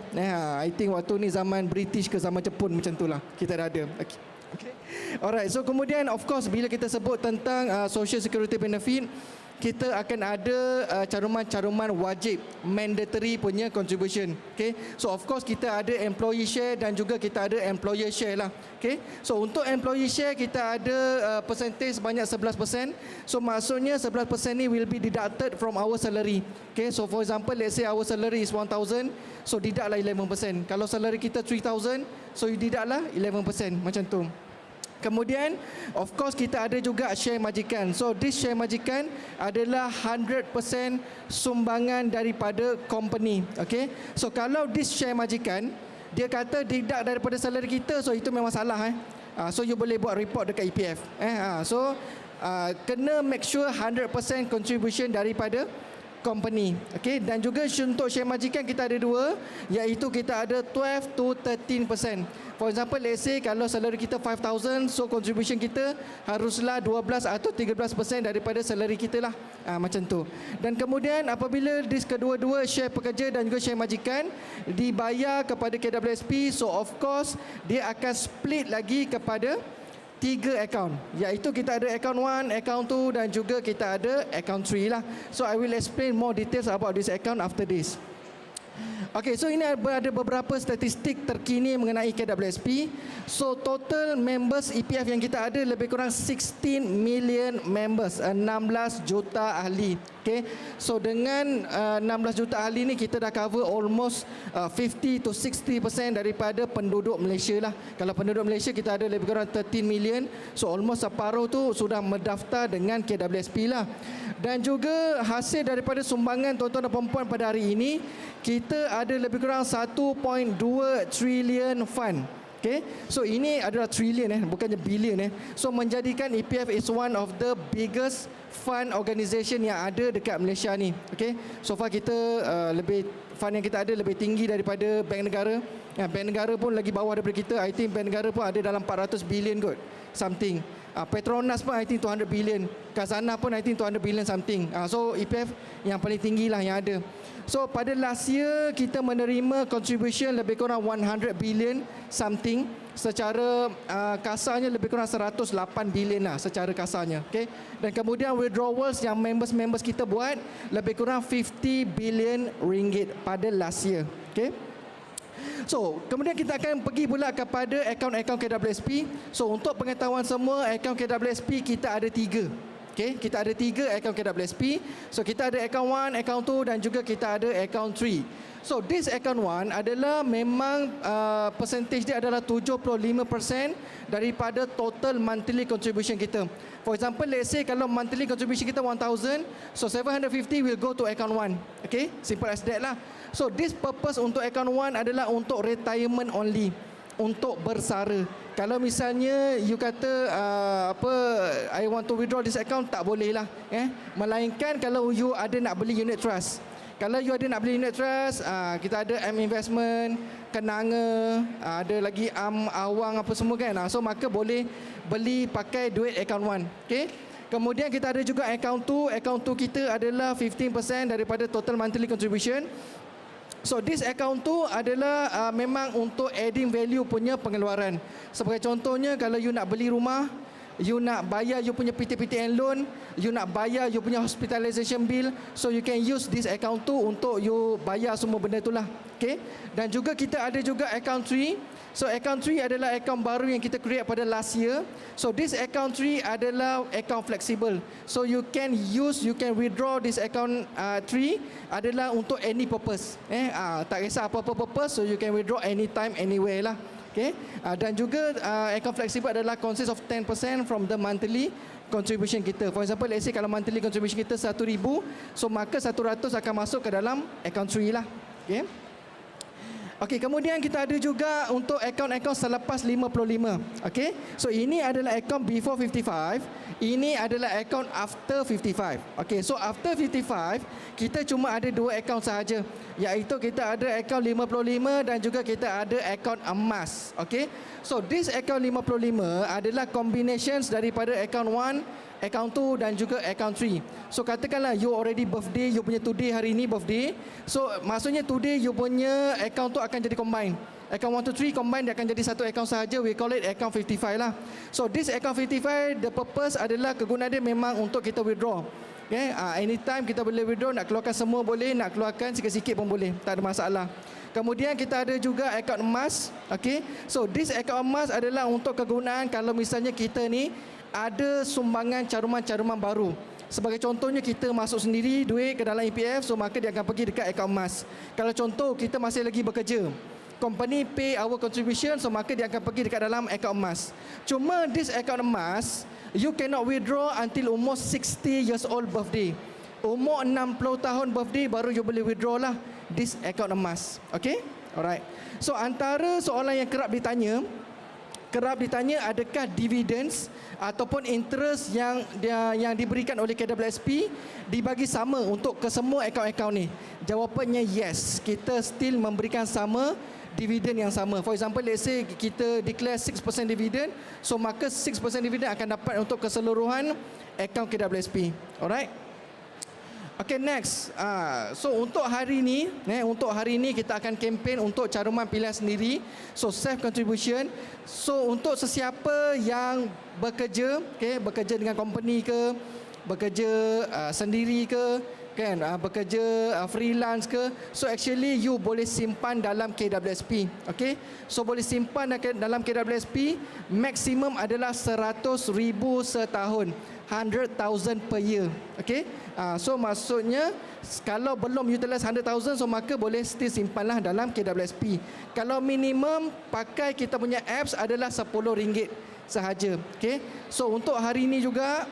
I think waktu ni zaman British ke zaman Jepun macam tu lah kita dah ada. Okay. Okay. Alright, so kemudian of course bila kita sebut tentang social security benefit, kita akan ada caruman-caruman wajib, mandatory punya contribution. Okay. So of course kita ada employee share dan juga kita ada employer share lah. Okay. So untuk employee share kita ada percentage banyak 11%. So maksudnya 11% ni will be deducted from our salary. Okay. So for example, let's say our salary is 1,000, so didaklah 11%. Kalau salary kita 3,000, so you didaklah 11%, macam tu. Kemudian of course kita ada juga share majikan. So this share majikan adalah 100% sumbangan daripada company. Okay. So kalau this share majikan dia kata deduct daripada salary kita, so itu memang salah. So you boleh buat report dekat EPF. So kena make sure 100% contribution daripada company. Okay. Dan juga untuk share majikan kita ada dua, iaitu kita ada 12 to 13%. For example, let's say kalau salary kita 5,000, so contribution kita haruslah 12 atau 13% daripada salary kita lah. Macam tu. Dan kemudian apabila this kedua-dua share pekerja dan juga share majikan dibayar kepada KWSP, so of course dia akan split lagi kepada 3 akaun, iaitu kita ada account 1, account 2 dan juga kita ada account 3 lah. So I will explain more details about this account after this. Okay, so ini ada beberapa statistik terkini mengenai KWSP. So total members EPF yang kita ada lebih kurang 16 million members, 16 juta ahli. Okay, so dengan 16 juta ahli ni kita dah cover almost 50 to 60% daripada penduduk Malaysia lah. Kalau penduduk Malaysia kita ada lebih kurang 13 million, so almost separuh tu sudah mendaftar dengan KWSP lah. Dan juga hasil daripada sumbangan tuan-tuan dan perempuan pada hari ini, kita ada lebih kurang 1.2 trilion fund. Okay. So ini adalah trilion bukannya bilion So menjadikan EPF is one of the biggest fund organisation yang ada dekat Malaysia ni. Okay. So far kita lebih fund yang kita ada lebih tinggi daripada bank negara. Bank negara pun lagi bawah daripada kita. I think bank negara pun ada dalam 400 billion kot something. Petronas pun I think 200 billion. Khazanah pun I think 200 billion something. So EPF yang paling tinggi lah yang ada. So pada last year kita menerima contribution lebih kurang 100 billion something. Secara kasarnya lebih kurang 108 billion lah secara kasarnya. Okay. Dan kemudian withdrawals yang members-members kita buat lebih kurang 50 billion ringgit pada last year. Okay. So, kemudian kita akan pergi pula kepada akaun-akaun KWSP. So, untuk pengetahuan semua, akaun KWSP kita ada 3. Okay, kita ada 3 akaun KWSP. So, kita ada akaun 1, akaun 2 dan juga kita ada akaun 3. So, this account 1 adalah memang percentage dia adalah 75% daripada total monthly contribution kita. For example, let's say kalau monthly contribution kita 1,000, so 750 will go to account 1. Okay, simple as that lah. So this purpose untuk account 1 adalah untuk retirement only, untuk bersara. Kalau misalnya you kata I want to withdraw this account, tak boleh lah. Melainkan kalau you ada nak beli unit trust. Kalau you ada nak beli unit trust, kita ada M Investment, Kenanga, ada lagi Awang apa semua kan. So maka boleh beli pakai duit account 1. Okay. Kemudian kita ada juga account 2. Account 2 kita adalah 15% daripada total monthly contribution. So this account tu adalah memang untuk adding value punya pengeluaran. Sebagai contohnya kalau you nak beli rumah, you nak bayar you punya PTPTN loan, you nak bayar you punya hospitalization bill, so you can use this account tu untuk you bayar semua benda tu lah. Okay. Dan juga kita ada juga account 3. So account 3 adalah account baru yang kita create pada last year. So this account 3 adalah account flexible. So you can withdraw this account 3 adalah untuk any purpose. Tak kisah apa-apa purpose, so you can withdraw anytime, anywhere lah. Okay. Dan juga account flexible adalah consist of 10% from the monthly contribution kita. For example, let's say kalau monthly contribution kita 1,000, so maka 100 akan masuk ke dalam account 3 lah. Okay. Okey, kemudian kita ada juga untuk akaun-akaun selepas 55. Okey. So ini adalah akaun before 55, ini adalah akaun after 55. Okey, so after 55 kita cuma ada 2 akaun sahaja, iaitu kita ada akaun 55 dan juga kita ada akaun emas. Okey. So this akaun 55 adalah combinations daripada akaun 1, account 2 dan juga account 3. So katakanlah you already birthday, you punya today hari ni birthday. So maksudnya today you punya account tu akan jadi combine. Account 1 to 3 combine, dia akan jadi satu account sahaja. We call it account 55 lah. So this account 55, the purpose adalah kegunaan dia memang untuk kita withdraw. Okay, anytime kita boleh withdraw, nak keluarkan semua boleh, nak keluarkan sikit-sikit pun boleh, tak ada masalah. Kemudian kita ada juga akaun emas. Okay, so this akaun emas adalah untuk kegunaan kalau misalnya kita ni ada sumbangan caruman-caruman baru. Sebagai contohnya kita masuk sendiri duit ke dalam EPF, so maka dia akan pergi dekat akaun emas. Kalau contoh kita masih lagi bekerja, company pay our contribution, so maka dia akan pergi dekat dalam akaun emas. Cuma this akaun emas, you cannot withdraw until almost 60 years old birthday. Umur 60 tahun birthday baru you boleh withdraw lah this akaun emas. Okay? Alright. So antara soalan yang kerap ditanya adakah dividends ataupun interest yang diberikan oleh KWSP dibagi sama untuk ke semua akaun-akaun ni? Jawapannya yes, kita still memberikan sama dividen yang sama. For example, let's say kita declare 6% dividen, so maka 6% dividen akan dapat untuk keseluruhan akaun KWSP. Alright. Okay, next. So untuk hari ni kita akan kempen untuk caruman pilihan sendiri. So self contribution. So untuk sesiapa yang bekerja, bekerja dengan company ke, bekerja sendiri ke, kan, bekerja freelance ke, so actually you boleh simpan dalam KWSP. Okay, so boleh simpan dalam KWSP, maksimum adalah 100,000 setahun, 100,000 per year. Okay, so maksudnya kalau belum utilize 100,000, so maka boleh still simpanlah dalam KWSP. Kalau minimum pakai kita punya apps adalah RM10 sahaja. Okay, so untuk hari ini juga,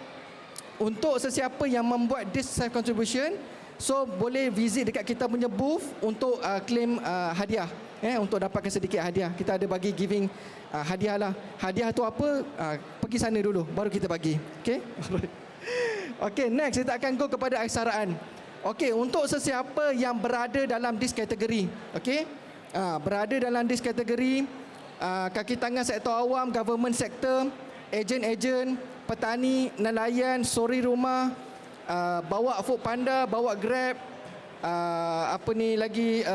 untuk sesiapa yang membuat this self contribution, so boleh visit dekat kita punya booth untuk claim hadiah, untuk dapatkan sedikit hadiah. Kita ada bagi giving hadiah lah. Hadiah tu apa? Pergi sana dulu baru kita bagi. Okay. Okay, next kita akan go kepada aksaraan. Okay, untuk sesiapa yang berada dalam this kategori, okay, berada dalam this kategori, kaki tangan sektor awam, government sector, ejen-ejen, petani, nelayan, suri rumah, bawa food panda, bawa grab,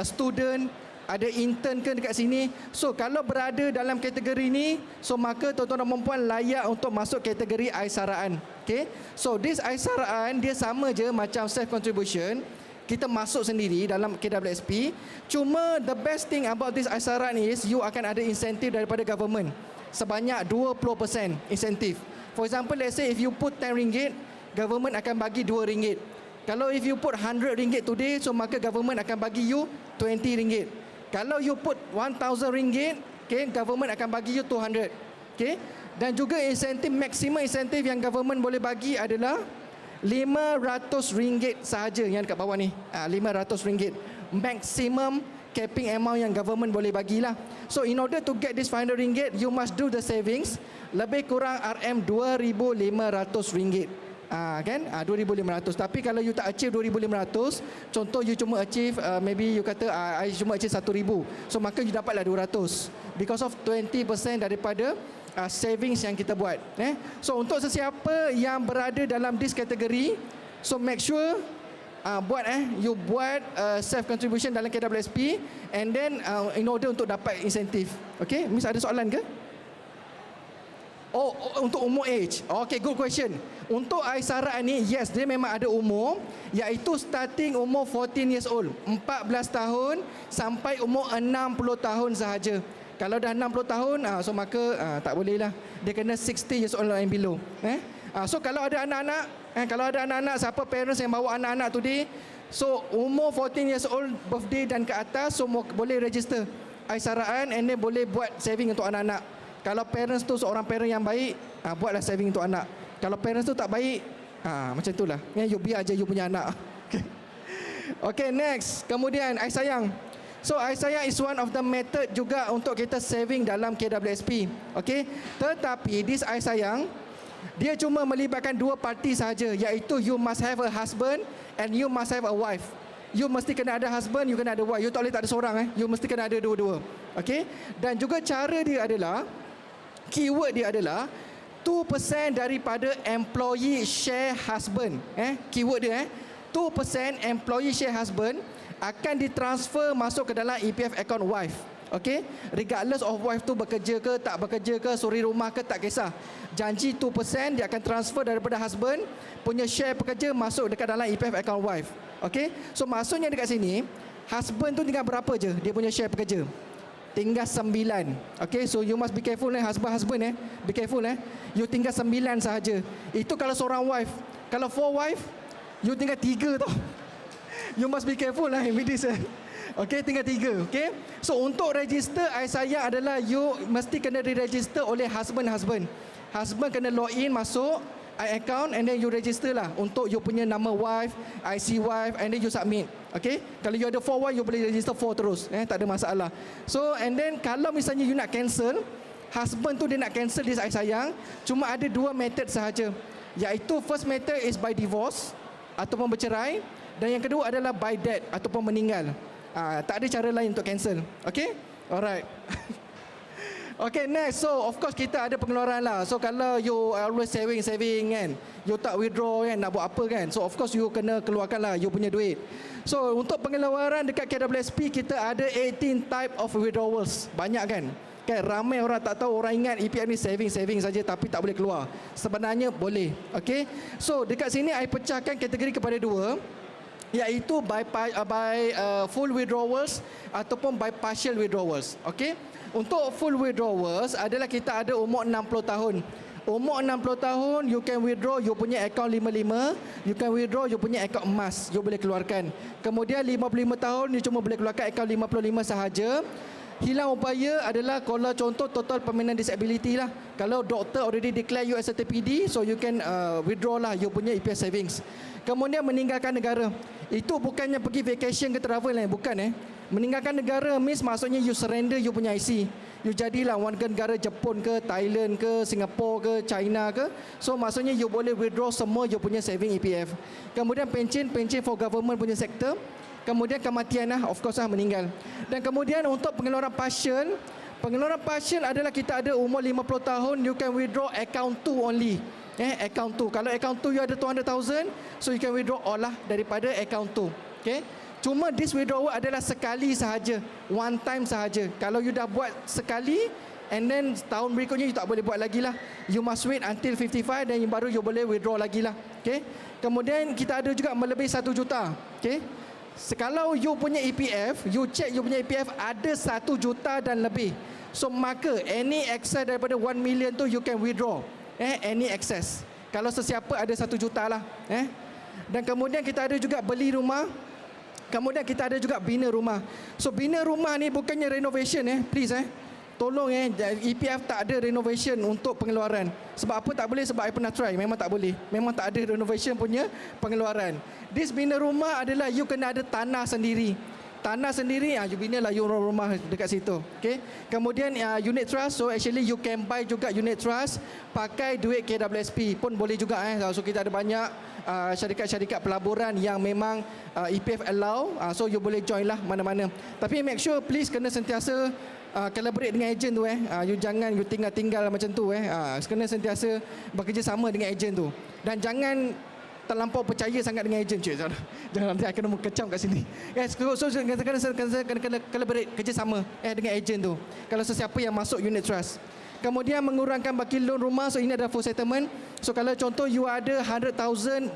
student, ada intern ke dekat sini. So kalau berada dalam kategori ni, so maka tuan-tuan dan puan layak untuk masuk kategori aisaraan. Okay, so this aisaraan dia sama je macam self contribution, kita masuk sendiri dalam KWSP. Cuma the best thing about this aisaraan is you akan ada insentif daripada government sebanyak 20% insentif. For example, let's say if you put RM10, government akan bagi RM2. Kalau if you put RM100 today, so maka government akan bagi you RM20. Kalau you put RM1,000, okay, government akan bagi you RM200. Okay? Dan juga insentif, maksimum insentif yang government boleh bagi adalah RM500 sahaja yang dekat bawah ni. RM500. Maksimum capping amount yang government boleh bagilah. So in order to get this RM500, you must do the savings lebih kurang RM2,500. Kan? 2,500. Tapi kalau you tak achieve 2,500, contoh you cuma achieve maybe you kata I cuma achieve 1,000, so maka you dapatlah 200 because of 20% daripada savings yang kita buat. So untuk sesiapa yang berada dalam this kategori, so make sure you buat self contribution dalam KWSP, and then in order untuk dapat insentif. Okay, Miss ada soalan ke? Untuk umur age. Okay, good question. Untuk Aisaraan ni, yes, dia memang ada umur, iaitu starting umur 14 years old, 14 tahun sampai umur 60 tahun sahaja. Kalau dah 60 tahun, so maka tak boleh lah. Dia kena 60 years old and below. So kalau ada anak-anak, siapa parents yang bawa anak-anak today, so umur 14 years old birthday dan ke atas, so boleh register Aisaraan and then boleh buat saving untuk anak-anak. Kalau parents tu seorang parent yang baik, buatlah saving untuk anak. Kalau parents tu tak baik, macam itulah. You biar aja you punya anak. Okay, next. Kemudian Aisayang. So Aisayang is one of the method juga untuk kita saving dalam KWSP. Okay. Tetapi this Aisayang, dia cuma melibatkan dua parti sahaja, iaitu you must have a husband and you must have a wife. You mesti kena ada husband, you kena ada wife. You tak boleh tak ada seorang. You mesti kena ada dua-dua. Okay. Dan juga cara dia adalah, keyword dia adalah 2% daripada employee share husband. Keyword dia 2% employee share husband akan ditransfer masuk ke dalam EPF account wife. Okay, regardless of wife tu bekerja ke tak bekerja ke, suri rumah ke, tak kisah. Janji 2% dia akan transfer daripada husband punya share pekerja masuk dekat dalam EPF account wife. Okay, so maksudnya dekat sini, husband tu tinggal berapa je dia punya share pekerja? Tinggal 9. Okay, so you must be careful husband be careful you tinggal 9 sahaja. Itu kalau seorang wife. Kalau 4 wife, you tinggal 3 tau. You must be careful with this Okay, tinggal 3. Okay, so untuk register Aisayang adalah you mesti kena diregister oleh husband. Husband kena login masuk account and then you register lah untuk you punya nama wife, IC wife, and then you submit. Okay, kalau you ada 4 wife, you boleh register 4 terus, tak ada masalah. So and then kalau misalnya you nak cancel, husband tu dia nak cancel this Aisayang, cuma ada 2 method sahaja, iaitu first method is by divorce ataupun bercerai, dan yang kedua adalah by death ataupun meninggal. Tak ada cara lain untuk cancel. Okay, alright. Okay, next. So of course kita ada pengeluaran lah. So kalau you always saving kan, you tak withdraw kan, nak buat apa kan, so of course you kena keluarkan lah you punya duit. So untuk pengeluaran dekat KWSP, kita ada 18 type of withdrawals. Banyak kan, ramai orang tak tahu, orang ingat EPF ni saving saja tapi tak boleh keluar. Sebenarnya boleh. Okay, so dekat sini I pecahkan kategori kepada 2, iaitu by full withdrawals ataupun by partial withdrawals. Okay, untuk full withdrawals adalah kita ada umur 60 tahun. Umur 60 tahun, you can withdraw you punya account 55, you can withdraw you punya account emas, you boleh keluarkan. Kemudian 55 tahun, you cuma boleh keluarkan account 55 sahaja. Hilang upaya adalah kalau contoh total permanent disability lah. Kalau doktor already declare you as a TPD, so you can withdraw lah you punya EPF savings. Kemudian meninggalkan negara. Itu bukannya pergi vacation ke travel bukan Meninggalkan negara means maksudnya you surrender you punya IC. You jadilah warga negara Jepun ke, Thailand ke, Singapore ke, China ke. So maksudnya you boleh withdraw semua you punya saving EPF. Kemudian pension for government punya sektor. Kemudian kematian of course meninggal. Dan kemudian untuk pengeluaran partial adalah kita ada umur 50 tahun, you can withdraw account 2 only. Account 2. Kalau account 2 you ada 200,000, so you can withdraw all lah daripada account 2. Okay. Cuma this withdrawal adalah sekali sahaja, one time sahaja. Kalau you dah buat sekali, and then tahun berikutnya you tak boleh buat lagi lah. You must wait until 55 dan baru you boleh withdraw lagi lah. Okay. Kemudian kita ada juga melebihi 1 juta. Okay. Kalau you punya EPF, you check you punya EPF ada 1 juta dan lebih. So maka any excess daripada 1 million tu you can withdraw. Any excess. Kalau sesiapa ada 1 juta lah. Dan kemudian kita ada juga beli rumah. Kemudian kita ada juga bina rumah. So bina rumah ni bukannya renovation please tolong EPF tak ada renovation untuk pengeluaran. Sebab apa tak boleh? Sebab I pernah try, memang tak boleh. Memang tak ada renovation punya pengeluaran. This bina rumah adalah you kena ada tanah sendiri. Tanah sendiri, you bina lah you rumah dekat situ. Okay. Kemudian unit trust, so actually you can buy juga unit trust pakai duit KWSP pun boleh juga. So kita ada banyak syarikat-syarikat pelaburan yang memang EPF allow, so you boleh join lah mana-mana. Tapi make sure please kena sentiasa collaborate dengan ejen tu. You jangan you tinggal-tinggal macam tu. Kena sentiasa bekerjasama dengan ejen tu. Dan jangan terlampau percaya sangat dengan ejen. Jangan nanti akan kecam kat sini. So kena collaborate, kerjasama dengan ejen tu. Kalau sesiapa yang masuk unit trust. Kemudian mengurangkan baki loan rumah. So ini adalah full settlement. So kalau contoh you ada 100,000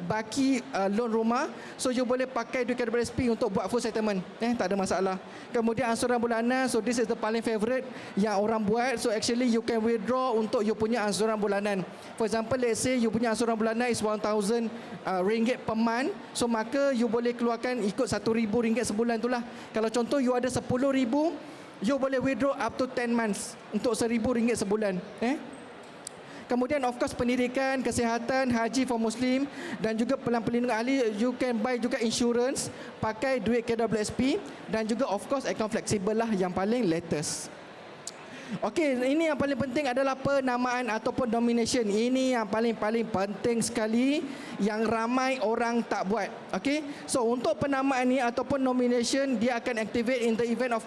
baki loan rumah, so you boleh pakai duit KWSP untuk buat full settlement. Tak ada masalah. Kemudian ansuran bulanan. So this is the paling favorite yang orang buat. So actually you can withdraw untuk you punya ansuran bulanan. For example, let's say you punya ansuran bulanan is 1,000 ringgit per month. So maka you boleh keluarkan ikut 1,000 ringgit sebulan tu lah. Kalau contoh you ada 10,000, you boleh withdraw up to 10 months untuk 1,000 ringgit sebulan. Kemudian of course pendidikan, kesihatan, haji for Muslim dan juga pelindungan ahli. You can buy juga insurance pakai duit KWSP dan juga of course account fleksibel lah yang paling latest. Okey, ini yang paling penting adalah penamaan ataupun nomination. Ini yang paling penting sekali yang ramai orang tak buat. Okey, so untuk penamaan ni ataupun nomination, dia akan activate in the event of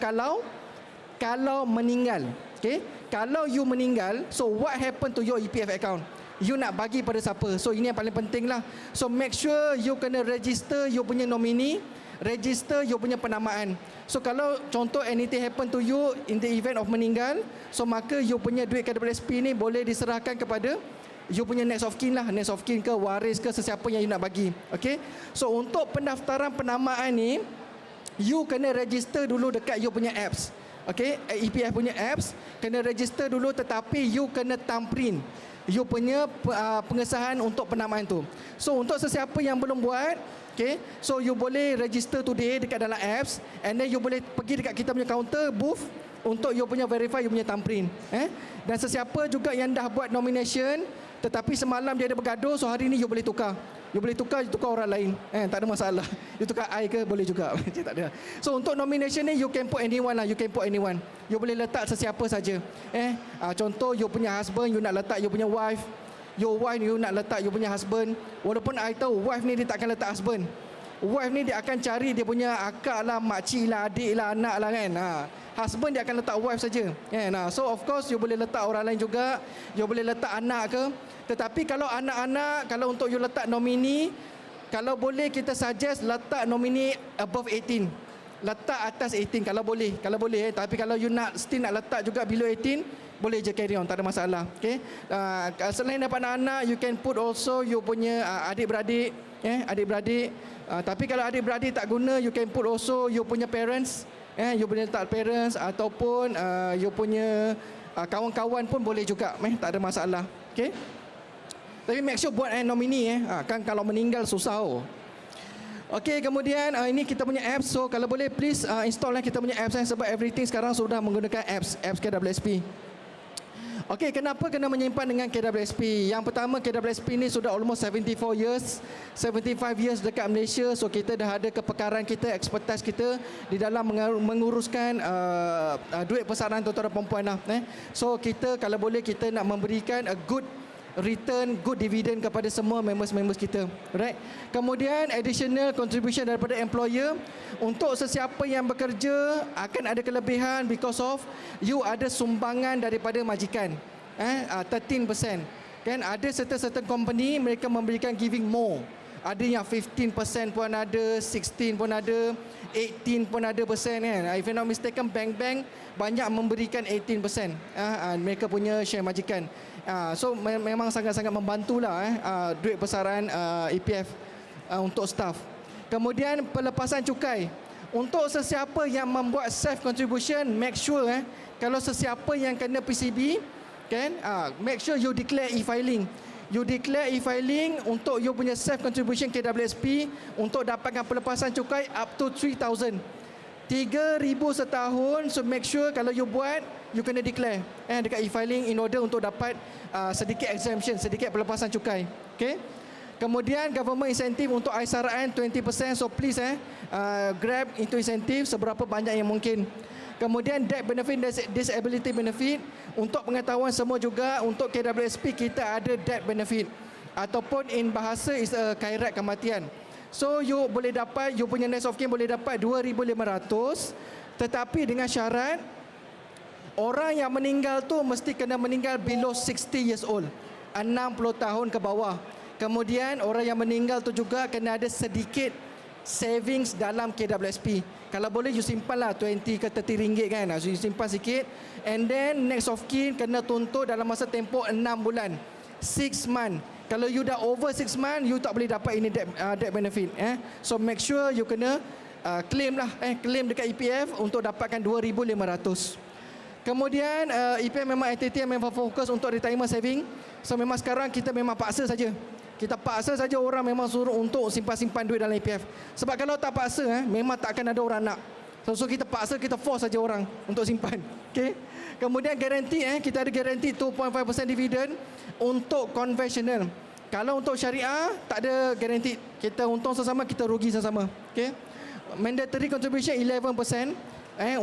kalau meninggal. Okay? Kalau you meninggal, so what happen to your EPF account? You nak bagi pada siapa? So ini yang paling penting lah. So make sure you kena register you punya nominee, register you punya penamaan. So kalau contoh anything happen to you in the event of meninggal, so maka you punya duit KWSP ni boleh diserahkan kepada you punya next of kin lah. Next of kin ke waris ke sesiapa yang you nak bagi. Okay? So untuk pendaftaran penamaan ni, you kena register dulu dekat you punya apps. Okay, EPF punya apps kena register dulu, tetapi you kena thumbprint you punya pengesahan untuk penamaan tu. So untuk sesiapa yang belum buat, okay, so you boleh register today dekat dalam apps, and then you boleh pergi dekat kita punya counter booth untuk you punya verify you punya thumbprint. Dan sesiapa juga yang dah buat nomination tetapi semalam dia ada bergaduh, so hari ni you boleh tukar. You boleh tukar orang lain. Tak ada masalah. You tukar I ke boleh juga. Tak ada. So untuk nomination ni you can put anyone lah. You can put anyone. You boleh letak sesiapa saja. Contoh you punya husband, you nak letak you punya wife. Your wife you nak letak you punya husband. Walaupun I tahu wife ni dia takkan letak husband. Wife ni dia akan cari dia punya akak lah, makcik lah, adik lah, anak lah kan. Husband dia akan letak wife saja. So of course you boleh letak orang lain juga. You boleh letak anak ke. Tetapi kalau anak-anak, kalau untuk you letak nominee, kalau boleh kita suggest letak nominee above 18. Letak atas 18 kalau boleh. Kalau boleh. Tapi kalau you still nak letak juga below 18, boleh je carry on, tak ada masalah. Okay? Selain daripada anak, you can put also you punya adik-beradik. Adik-beradik. Tapi kalau adik-beradik tak guna, you can put also you punya parents. You boleh letak parents ataupun you punya kawan-kawan pun boleh juga. Tak ada masalah. Okay? Tapi make sure buat nominee. Kan kalau meninggal susah. Okey, kemudian ini kita punya apps. So kalau boleh please install kita punya apps sebab everything sekarang sudah menggunakan apps KWSP. Okey, kenapa kena menyimpan dengan KWSP? Yang pertama, KWSP ni sudah almost 74 years, 75 years dekat Malaysia. So kita dah ada kepakaran kita, expertise kita di dalam menguruskan duit pesanan tuan-tuan dan perempuan lah. So kita kalau boleh kita nak memberikan a good return, good dividend kepada semua members-members kita. Right? Kemudian additional contribution daripada employer. Untuk sesiapa yang bekerja akan ada kelebihan because of you ada sumbangan daripada majikan. 13%. Kan ada certain company mereka memberikan giving more. Ada yang 15% pun ada, 16 pun ada, 18 pun ada persen kan. If I'm not mistaken, bank-bank banyak memberikan 18%. Mereka punya share majikan. So memang sangat-sangat membantulah duit besaran EPF untuk staff. Kemudian pelepasan cukai. Untuk sesiapa yang membuat self contribution, make sure kalau sesiapa yang kena PCB kan, make sure you declare e-filing. You declare e-filing untuk you punya self contribution KWSP untuk dapatkan pelepasan cukai up to 3,000. 3,000 setahun. So make sure kalau you buat, you kena declare dekat e-filing in order untuk dapat sedikit exemption, sedikit pelepasan cukai. Okay? Kemudian government incentive untuk aisaraan 20%. So please grab into incentive seberapa banyak yang mungkin. Kemudian debt benefit, disability benefit. Untuk pengetahuan semua juga, untuk KWSP kita ada debt benefit ataupun in bahasa is a khairat kematian. So you boleh dapat, you punya next of kin boleh dapat 2,500, tetapi dengan syarat orang yang meninggal tu mesti kena meninggal below 60 years old, 60 tahun ke bawah. Kemudian orang yang meninggal tu juga kena ada sedikit savings dalam KWSP. Kalau boleh you simpan lah 20 ke 30 ringgit kan. So you simpan sikit. And then next of kin kena tuntut dalam masa tempoh 6 bulan. 6 month. Kalau you dah over 6 month, you tak boleh dapat ini debt benefit. So make sure you kena claim lah. Claim dekat EPF untuk dapatkan 2,500. Kemudian EPF memang entiti yang memang fokus untuk retirement saving. So memang sekarang kita memang paksa saja. Kita paksa saja orang memang suruh untuk simpan-simpan duit dalam EPF. Sebab kalau tak paksa, memang tak akan ada orang nak. So kita paksa, kita force saja orang untuk simpan. Okay? Kemudian garanti, kita ada garanti 2.5% dividend untuk konvensional. Kalau untuk syariah, tak ada garanti. Kita untung sesama, kita rugi sesama. Okay? Mandatory contribution 11%.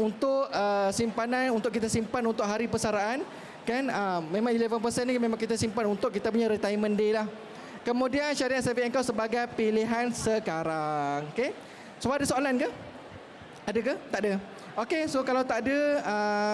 Untuk simpanan, untuk kita simpan untuk hari persaraan. Kan? Memang 11% ni memang kita simpan untuk kita punya retirement day lah. Kemudian syariah saving account sebagai pilihan sekarang. Okay? So ada soalan ke? Ada ke? Tak ada. Okay, so kalau tak ada,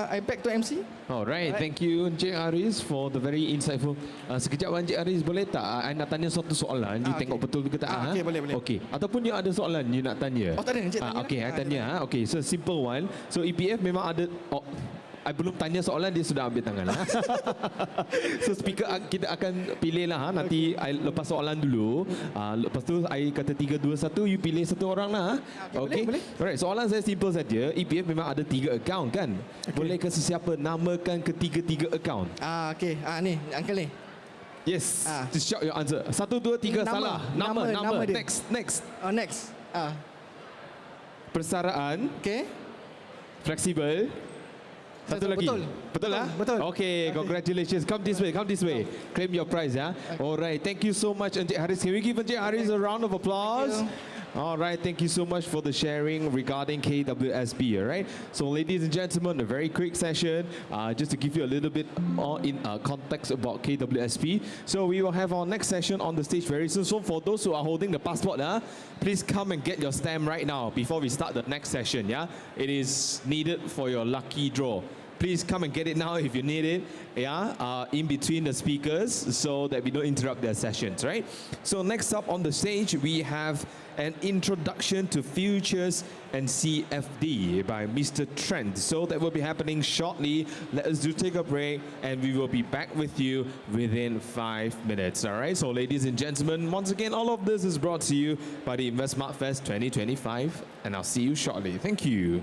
I back to MC. Alright, thank you Encik Haris for the very insightful. Sekejap Encik Haris, boleh tak I nak tanya satu soalan, you tengok betul ke tak? Okay, boleh. Okay, ataupun you ada soalan you nak tanya? Oh, tak ada, Encik tanya. Okay, I tanya. Okay, so simple one. So EPF memang ada... I belum tanya soalan, dia sudah ambil tangan. So speaker kita akan pilih lah. Nanti I lepas soalan dulu. Lepas tu I kata 3, 2, 1, you pilih satu orang lah. Okay. Boleh. Alright, soalan saya simple saja. EPF memang ada 3 account kan? Boleh ke sesiapa namakan ketiga-tiga account? Okay. Ni, Uncle ni. Yes. Just shout your answer. 1, 2, 3 salah. Nama. Next. Next. Persaraan. Okay. Fleksibel. Satu lagi. Betul lah? Betul. Okay, congratulations. Come this way. Claim your prize, ya. Alright, thank you so much, Encik Haris. Can we give Encik Haris a round of applause? Alright, thank you so much for the sharing regarding KWSP, alright? So ladies and gentlemen, a very quick session, just to give you a little bit more in context about KWSP. So we will have our next session on the stage very soon. So for those who are holding the passport, please come and get your stamp right now before we start the next session, yeah? It is needed for your lucky draw. Please come and get it now if you need it, in between the speakers so that we don't interrupt their sessions, right? So next up on the stage, we have an introduction to futures and CFD by Mr. Trent. So that will be happening shortly. Let us take a break and we will be back with you within 5 minutes, all right? So ladies and gentlemen, once again, all of this is brought to you by the InvestSmart Fest 2025, and I'll see you shortly. Thank you.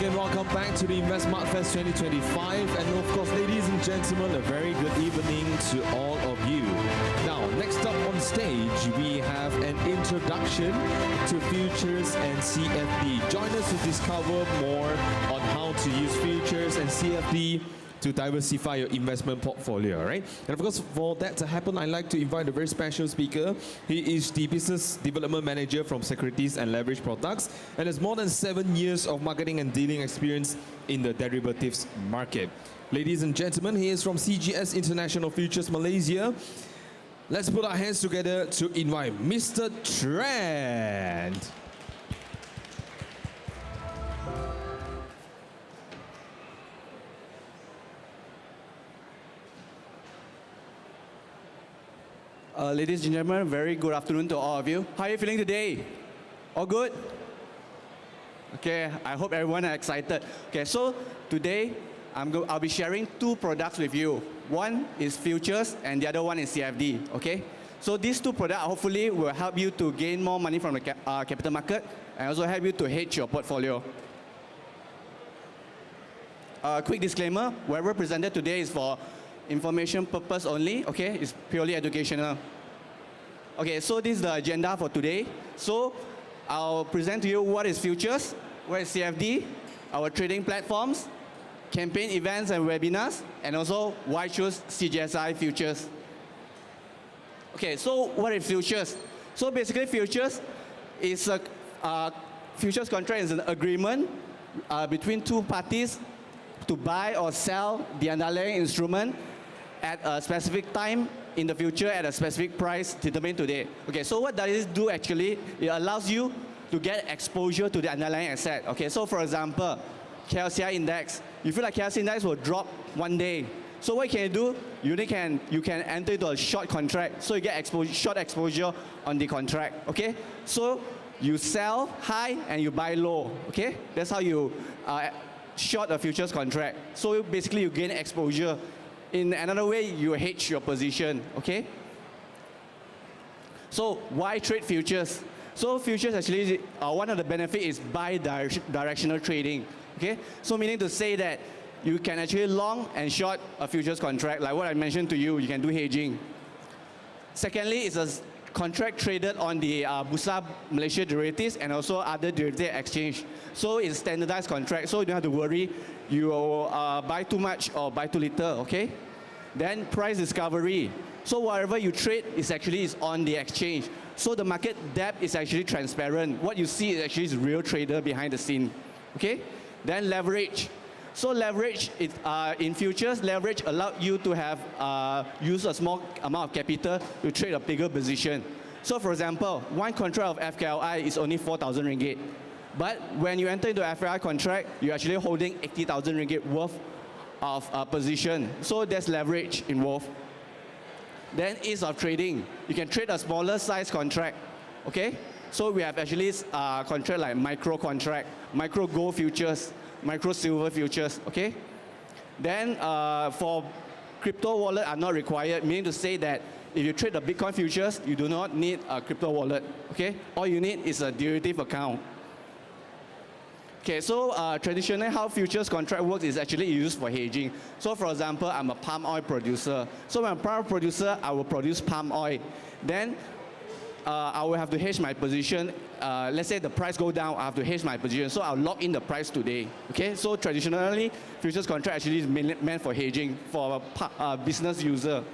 Welcome back to the InvestSmart Fest 2025, and of course, ladies and gentlemen, a very good evening to all of you. Now, next up on stage, we have an introduction to futures and CFD. Join us to discover more on how to use futures and CFD to diversify your investment portfolio, right? And of course, for that to happen, I'd like to invite a very special speaker. He is the Business Development Manager from Securities and Leverage Products and has more than 7 years of marketing and dealing experience in the derivatives market. Ladies and gentlemen, he is from CGS International Futures Malaysia. Let's put our hands together to invite Mr. Trent. Ladies and gentlemen, very good afternoon to all of you. How are you feeling today? All good? Okay, I hope everyone is excited. Okay, so today I'll be sharing two products with you. One is futures and the other one is CFD. Okay, so these two products hopefully will help you to gain more money from the capital market and also help you to hedge your portfolio. Quick disclaimer: whatever presented today is for information purpose only. Okay, it's purely educational. Okay, so this is the agenda for today. So I'll present to you what is futures, what is CFD, our trading platforms, campaign events and webinars, and also why choose CGSI futures. Okay, so what is futures? So basically futures is a futures contract is an agreement between two parties to buy or sell the underlying instrument at a specific time in the future at a specific price determined today. Okay, so what does it do actually? It allows you to get exposure to the underlying asset. Okay, so for example, KLCI index. You feel like KLCI index will drop one day. So what can you do? You can enter into a short contract. So you get short exposure on the contract. Okay, so you sell high and you buy low. Okay, that's how you short a futures contract. So basically you gain exposure. In another way, you hedge your position, okay? So why trade futures? So futures actually, one of the benefits is bi-directional trading, okay? So meaning to say that you can actually long and short a futures contract, like what I mentioned to you, you can do hedging. Secondly, it's a contract traded on the Bursa Malaysia derivatives and also other derivative exchange. So it's standardized contract, so you don't have to worry you buy too much or buy too little, okay? Then price discovery. So whatever you trade is actually on the exchange. So the market depth is actually transparent. What you see is actually a real trader behind the scene, okay? Then leverage. So leverage, in futures, leverage allows you to have use a small amount of capital to trade a bigger position. So for example, one contract of FKLI is only 4,000 ringgit. But when you enter into FKLI contract, you're actually holding 80,000 ringgit worth of position. So there's leverage involved. Then ease of trading. You can trade a smaller size contract, okay? So we have actually contract like micro contract, micro gold futures, micro silver futures, okay? Then for crypto wallet are not required, meaning to say that if you trade the Bitcoin futures, you do not need a crypto wallet, okay? All you need is a derivative account. Okay, so traditionally how futures contract works is actually used for hedging. So for example, I'm a palm oil producer. So when I'm a palm producer, I will produce palm oil. Then I will have to hedge my position. Let's say the price go down, I have to hedge my position. So I'll lock in the price today. Okay, so traditionally, futures contract actually is meant for hedging for a business user.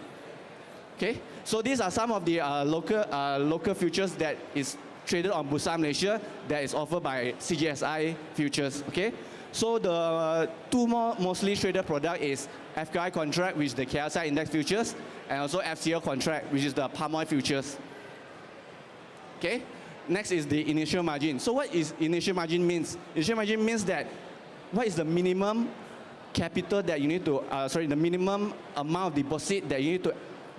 Okay, so these are some of the local futures that is traded on Bursa Malaysia that is offered by CGSI futures. Okay, so the two mostly traded product is FKI contract, which is the KLCI index futures, and also FCL contract, which is the palm oil futures. Okay, next is the initial margin. So what is initial margin means? Initial margin means that what is the minimum capital that you need to, the minimum amount of deposit that you need to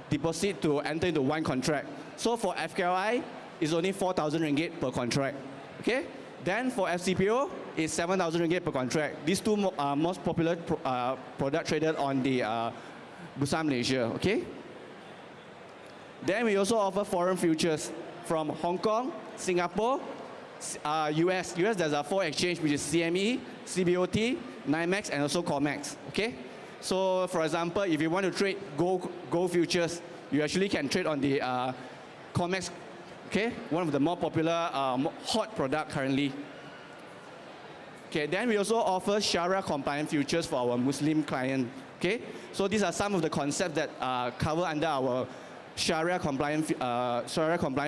deposit to enter into one contract. So for FKLI, it's only 4,000 ringgit per contract. Okay, then for FCPO, it's 7,000 ringgit per contract. These two most popular product traded on the Bursa Malaysia. Okay. Then we also offer foreign futures from Hong Kong, Singapore, US. US, there's a foreign exchange, which is CME, CBOT, NYMEX, and also COMEX. Okay? So, for example, if you want to trade gold futures, you actually can trade on the COMEX, okay? One of the more popular hot product currently. Okay, then we also offer Sharia compliant futures for our Muslim client. Okay, so these are some of the concepts that are covered under our Sharia compliant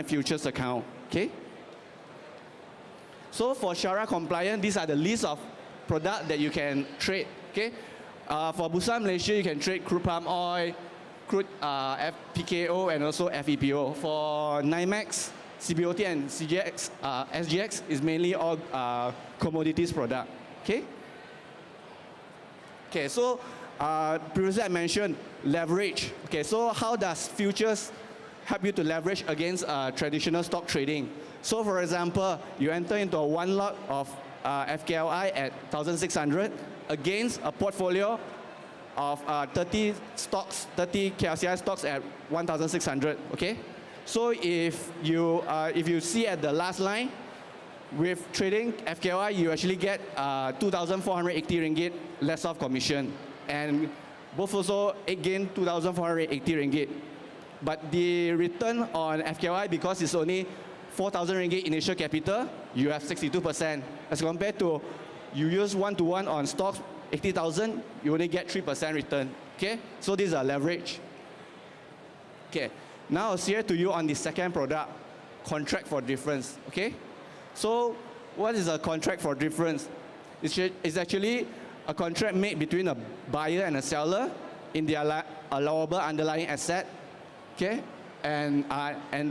futures account. Okay. So for Sharia compliant, these are the list of products that you can trade. Okay. For Bursa Malaysia, you can trade crude palm oil, crude PKO, and also FEPO. For NYMEX, CBOT, and SGX is mainly all commodities product. Okay. Okay. So previously I mentioned leverage. Okay. So how does futures help you to leverage against traditional stock trading? So for example, you enter into a one lot of FKLI at 1,600 against a portfolio of 30 stocks, 30 KLCI stocks at 1,600. Okay. So if you see at the last line, with trading FKLI, you actually get 2,480 ringgit less off commission, and both also gain 2,480 ringgit. But the return on FKLI, because it's only 4,000 ringgit initial capital, you have 62%. As compared to you use 1-to-1 on stocks, 80,000, you only get 3% return. Okay, so these are leverage. Okay, now I'll share to you on the second product, contract for difference. Okay, so what is a contract for difference? It's actually a contract made between a buyer and a seller in the allowable underlying asset. Okay, and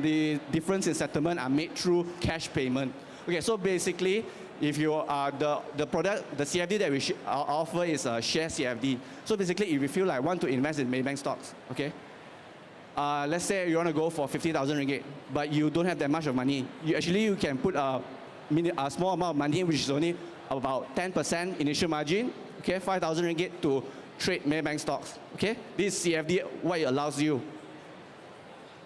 the difference in settlement are made through cash payment. Okay, so basically, if you the product, the CFD that we offer is a share CFD. So basically, if you feel like want to invest in Maybank stocks, okay, let's say you want to go for 50,000 ringgit, but you don't have that much of money. You can put a small amount of money, which is only about 10% initial margin. Okay, 5,000 ringgit to trade Maybank stocks. Okay, this CFD what it allows you.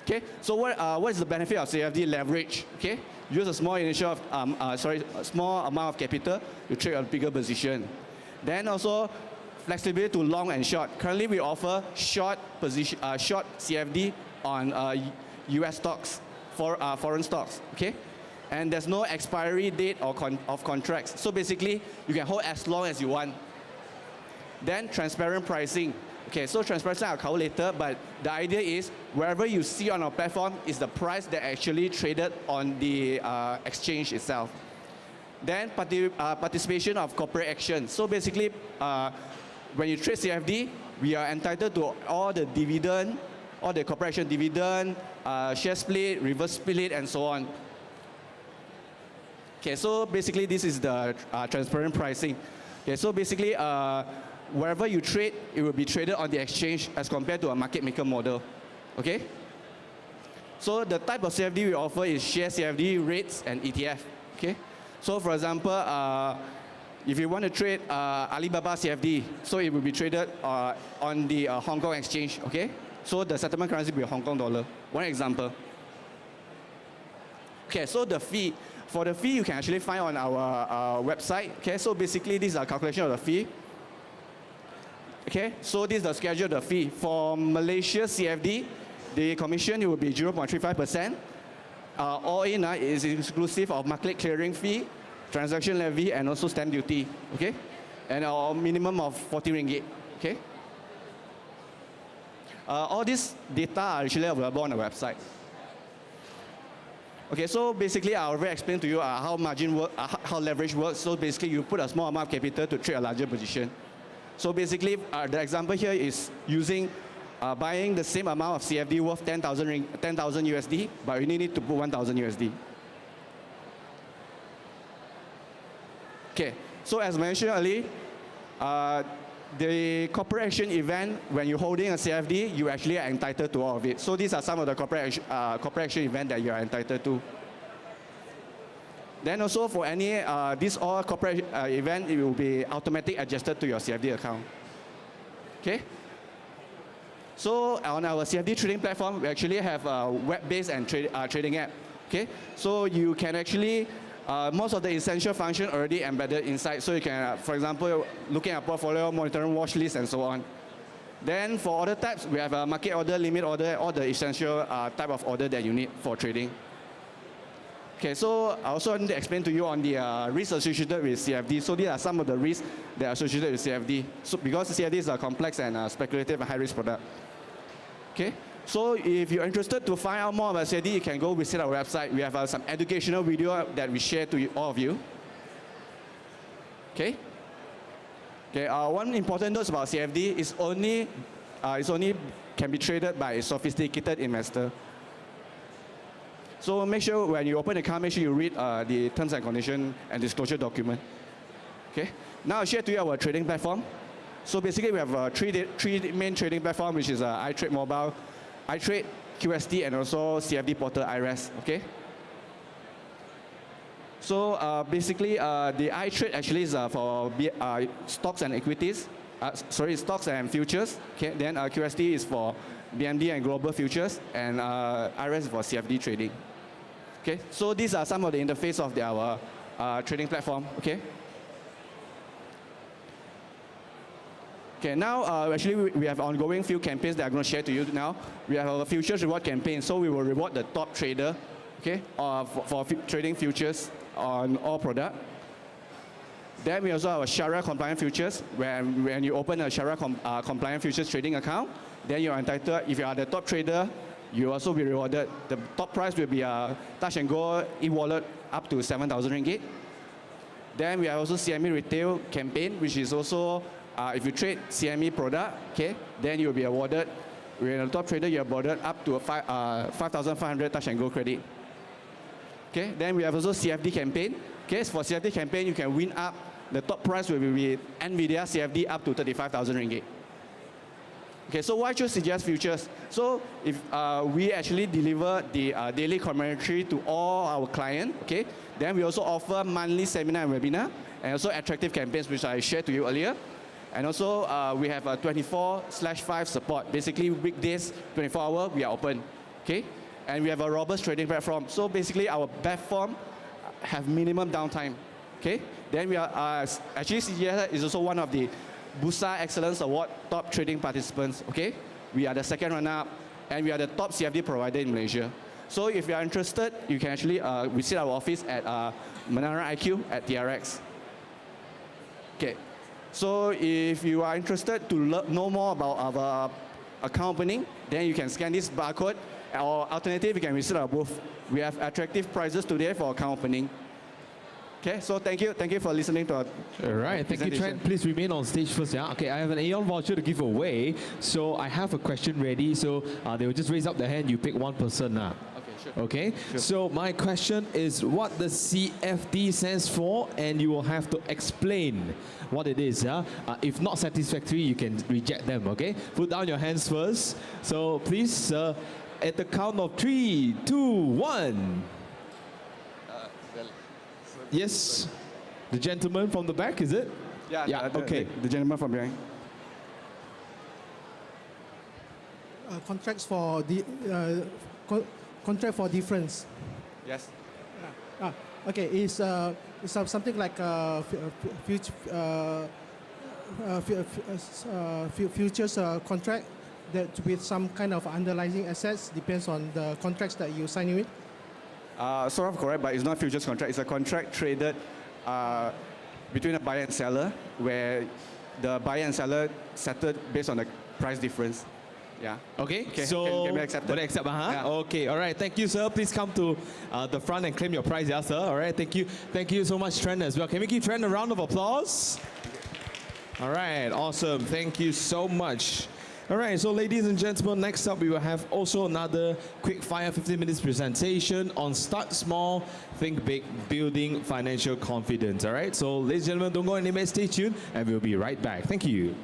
Okay, so what is the benefit of CFD leverage? Okay, use a small initial, small amount of capital to trade a bigger position. Then also flexibility to long and short. Currently, we offer short CFD on US stocks, foreign stocks. Okay, and there's no expiry date of contracts. So basically, you can hold as long as you want. Then transparent pricing. Okay, so transparency I'll cover later, but the idea is wherever you see on our platform is the price that actually traded on the exchange itself. Then participation of corporate action. So basically, when you trade CFD, we are entitled to all the dividend, all the corporate action dividend, share split, reverse split, and so on. Okay, so basically this is the transparent pricing. Okay, so basically, wherever you trade, it will be traded on the exchange as compared to a market maker model. Okay? So the type of CFD we offer is share CFD, rates, and ETF. Okay? So for example, if you want to trade Alibaba CFD, so it will be traded on the Hong Kong exchange. Okay? So the settlement currency will be Hong Kong dollar. One example. Okay, so the fee. For the fee, you can actually find on our website. Okay, so basically this is a calculation of the fee. Okay, so this is the schedule of the fee. For Malaysia CFD, the commission it will be 0.35%. All in is inclusive of market clearing fee, transaction levy, and also stamp duty. Okay, and a minimum of 40 ringgit. Okay. All these data are actually available on the website. Okay, so basically I already explained to you how margin work, how leverage works. So basically you put a small amount of capital to trade a larger position. So basically, the example here is using buying the same amount of CFD worth 10,000 USD, but you need to put 1,000 USD. Okay, so as mentioned earlier, the corporate action event, when you're holding a CFD, you actually are entitled to all of it. So these are some of the corporate action event that you are entitled to. Then also for any, this all corporate event, it will be automatically adjusted to your CFD account. Okay? So on our CFD trading platform, we actually have a web-based and trading app. Okay? So you can actually, most of the essential function already embedded inside. So you can, for example, looking at portfolio, monitoring watch list, and so on. Then for order types, we have a market order, limit order, all the essential type of order that you need for trading. Okay, so I also want to explain to you on the risks associated with CFD. So these are some of the risks that are associated with CFD. So because CFD is a complex and speculative and high risk product. Okay, so if you're interested to find out more about CFD, you can go visit our website. We have some educational video that we share to all of you. Okay. Okay. One important note about CFD is only can be traded by a sophisticated investor. So make sure when you open the account, make sure you read the terms and conditions and disclosure document. Okay. Now I'll share to you our trading platform. So basically we have three main trading platforms, which is iTrade Mobile, iTrade, QST, and also CFD Portal IRES. Okay. So basically the iTrade actually is for stocks and equities. Stocks and futures. Okay. Then QST is for BMD and global futures, and IRES is for CFD trading. Okay. So these are some of the interface of our trading platform. Okay. Okay, now actually we have ongoing few campaigns that I'm going to share to you now. We have our futures reward campaign, so we will reward the top trader, okay, for trading futures on all product. Then we also have a Sharia compliant futures, when you open a Sharia compliant futures trading account, then you are entitled, if you are the top trader, you will also be rewarded. The top price will be a Touch and Go e-wallet up to 7,000 ringgit. Then we have also CME retail campaign, which is also if you trade CME product, okay, then you will be awarded. When you're a top trader, you're awarded up to 5,500 Touch and Go credit. Okay, then we have also CFD campaign. Okay, so for CFD campaign, you can win up. The top price will be NVIDIA CFD up to 35,000 ringgit. Okay, so why choose CGS futures? So if we actually deliver the daily commentary to all our clients, okay, then we also offer monthly seminar and webinar, and also attractive campaigns, which I shared to you earlier. And also we have a 24/5 support. Basically weekdays, 24 hours, we are open. Okay, and we have a robust trading platform. So basically our platform have minimum downtime. Okay, then we are actually CGS is also one of the Bursa Excellence Award top trading participants. Okay, we are the second runner-up, and we are the top CFD provider in Malaysia. So if you are interested, you can actually visit our office at Menara IQ at TRX. Okay, so if you are interested to know more about our account opening, then you can scan this barcode, or alternative, you can visit our booth. We have attractive prices today for account opening. Okay, so thank you for listening to our All right, thank you, Trent. Please remain on stage first. Yeah. Okay, I have an Aeon voucher to give away. So I have a question ready. So they will just raise up their hand. You pick one person now. Okay, sure. Okay. Sure. So my question is, what the CFD stands for, and you will have to explain what it is. Yeah. If not satisfactory, you can reject them. Okay. Put down your hands first. So please, at the count of 3, 2, 1. Yes, the gentleman from the back, is it? Yeah, okay. The gentleman from behind. Contracts for the contract for difference. Yes. Okay, it's something like futures contract that with some kind of underlying assets, depends on the contracts that you sign with. Sort of correct, but it's not futures contract. It's a contract traded between a buyer and seller, where the buyer and seller settled based on the price difference. Yeah. Okay. Okay. So can be accepted. will they accept? Yeah. Okay. All right. Thank you, sir. Please come to the front and claim your prize, yeah, sir. All right. Thank you. Thank you so much, Trent, as well. Can we give Trent a round of applause? All right. Awesome. Thank you so much. All right, so ladies and gentlemen, next up we will have also another quick fire 15 minutes presentation on Start Small, Think Big, Building Financial Confidence. All right, so ladies and gentlemen, don't go anywhere, stay tuned, and we'll be right back. Thank you.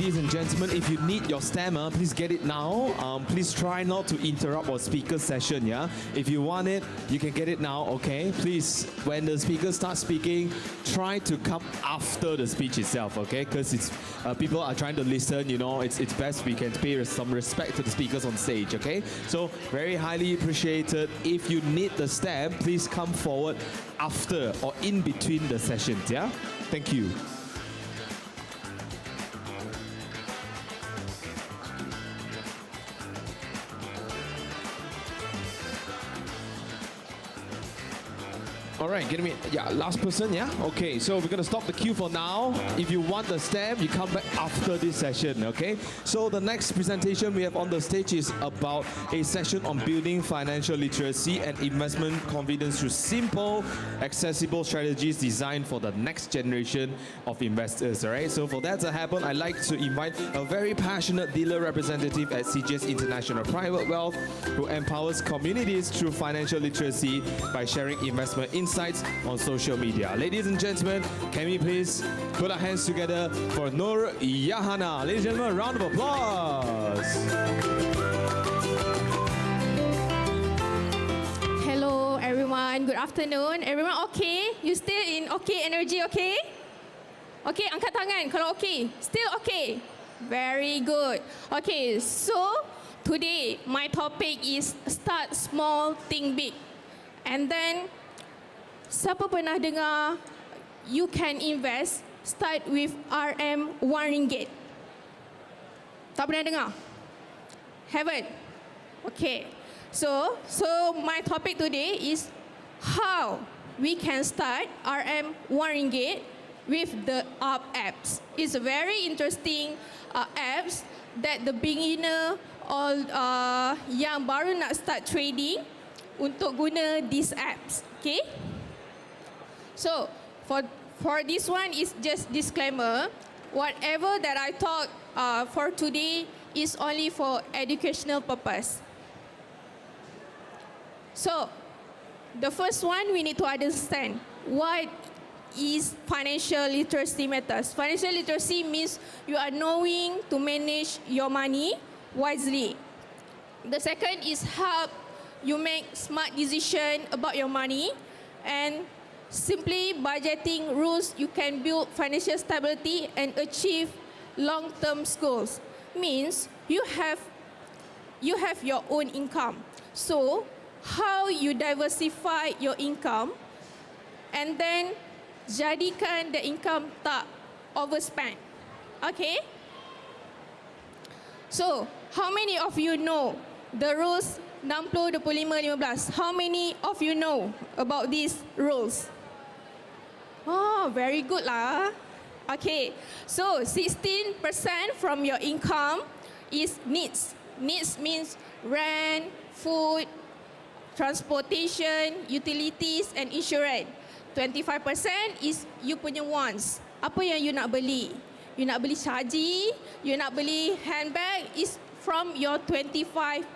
ladies and gentlemen, if you need your stammer, please get it now. Please try not to interrupt our speaker session, yeah? If you want it, you can get it now, okay? Please, when the speaker starts speaking, try to come after the speech itself, okay? Because it's people are trying to listen, you know, it's best we can pay some respect to the speakers on stage, okay? So, very highly appreciated. If you need the stamp, please come forward after or in between the sessions, yeah? Thank you. All right, get me. Yeah, last person, yeah? Okay, so we're going to stop the queue for now. If you want the stamp, you come back after this session, okay? So the next presentation we have on the stage is about a session on building financial literacy and investment confidence through simple, accessible strategies designed for the next generation of investors, all right? So for that to happen, I'd like to invite a very passionate dealer representative at CGS International Private Wealth who empowers communities through financial literacy by sharing investment insights on social media. Ladies and gentlemen, can we please put our hands together for Nur Yahana. Ladies and gentlemen, a round of applause. Hello everyone, good afternoon. Everyone okay? You still in okay energy, okay? Okay, angkat tangan kalau okay. Still okay? Very good. Okay, so today my topic is start small, think big. And then siapa pernah dengar you can invest start with RM RM1? Tak pernah dengar? Haven't? Okay. So my topic today is how we can start RM RM1 with the UP apps. It's a very interesting apps that the beginner or yang baru nak start trading untuk guna these apps. Okay? So, for this one is just disclaimer. Whatever that I talk for today is only for educational purpose. So, the first one we need to understand what is financial literacy matters. Financial literacy means you are knowing to manage your money wisely. The second is help you make smart decision about your money, and simply budgeting rules you can build financial stability and achieve long-term goals. Means you have your own income. So how you diversify your income and then jadikan the income tak overspend. Okay? So how many of you know the rules 60, 25, 15? How many of you know about these rules? Oh, very good lah. Okay, so 16% from your income is needs. Needs means rent, food, transportation, utilities and insurance. 25% is you punya wants. Apa yang you nak beli? You nak beli saji, you nak beli handbag is from your 25%.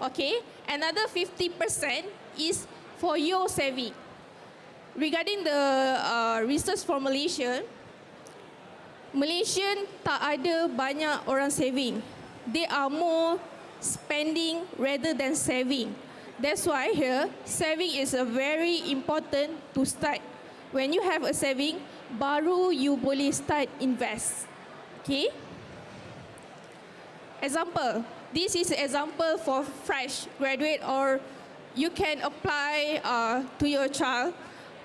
Okay, another 50% is for your saving. Regarding the research for Malaysia, Malaysian tak ada banyak orang saving. They are more spending rather than saving. That's why here, saving is a very important to start. When you have a saving, baru you boleh start invest. Okay? Example, this is example for fresh graduate or you can apply to your child.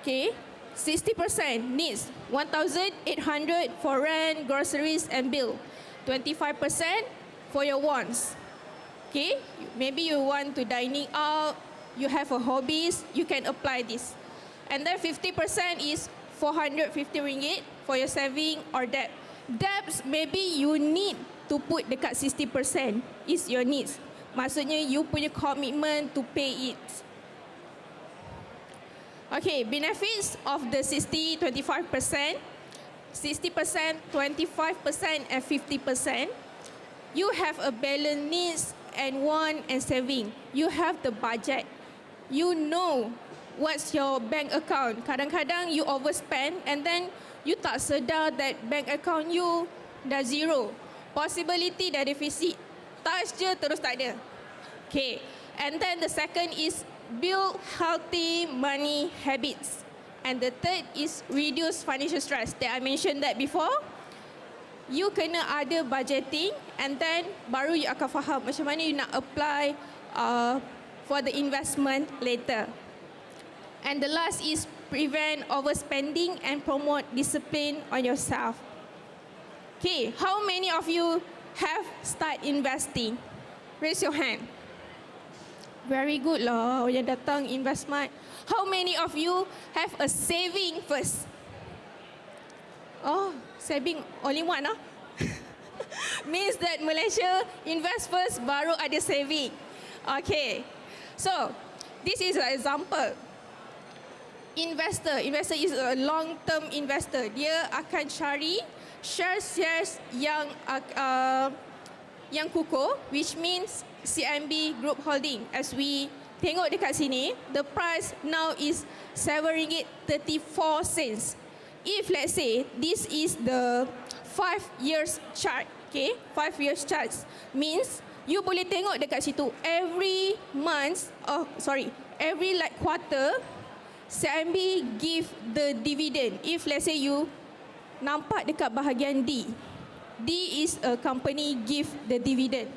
Okay, 60% needs 1,800 for rent, groceries and bill. 25% for your wants. Okay, maybe you want to dining out, you have a hobbies, you can apply this. And then 50% is 450 ringgit for your saving or debt. Debts maybe you need to put dekat 60% is your needs. Maksudnya you punya commitment to pay it. Okay, benefits of the 60, 25%, 60%, 25% and 50%. You have a balance needs and want and saving. You have the budget. You know what's your bank account. Kadang-kadang you overspend and then you tak sedar that bank account you dah zero. Possibility dah defisit. Touch je terus tak ada. Okay. And then the second is build healthy money habits. And the third is reduce financial stress. That I mentioned that before. You kena ada budgeting and then baru you akan faham macam mana you nak apply for the investment later. And the last is prevent overspending and promote discipline on yourself. Okay, how many of you have start investing? Raise your hand. Very good lah yang datang investment. How many of you have a saving first? Oh, saving only one ah? Means that Malaysia invest first baru ada saving. Okay, so this is an example. Investor is a long-term investor. Dia akan cari shares yang kukuh, which means CIMB Group Holding. As we tengok dekat sini, the price now is RM7.34. If let's say this is the 5 years chart, okay, 5 years charts means you boleh tengok dekat situ every like quarter CIMB give the dividend. If let's say you nampak dekat bahagian D is a company give the dividend.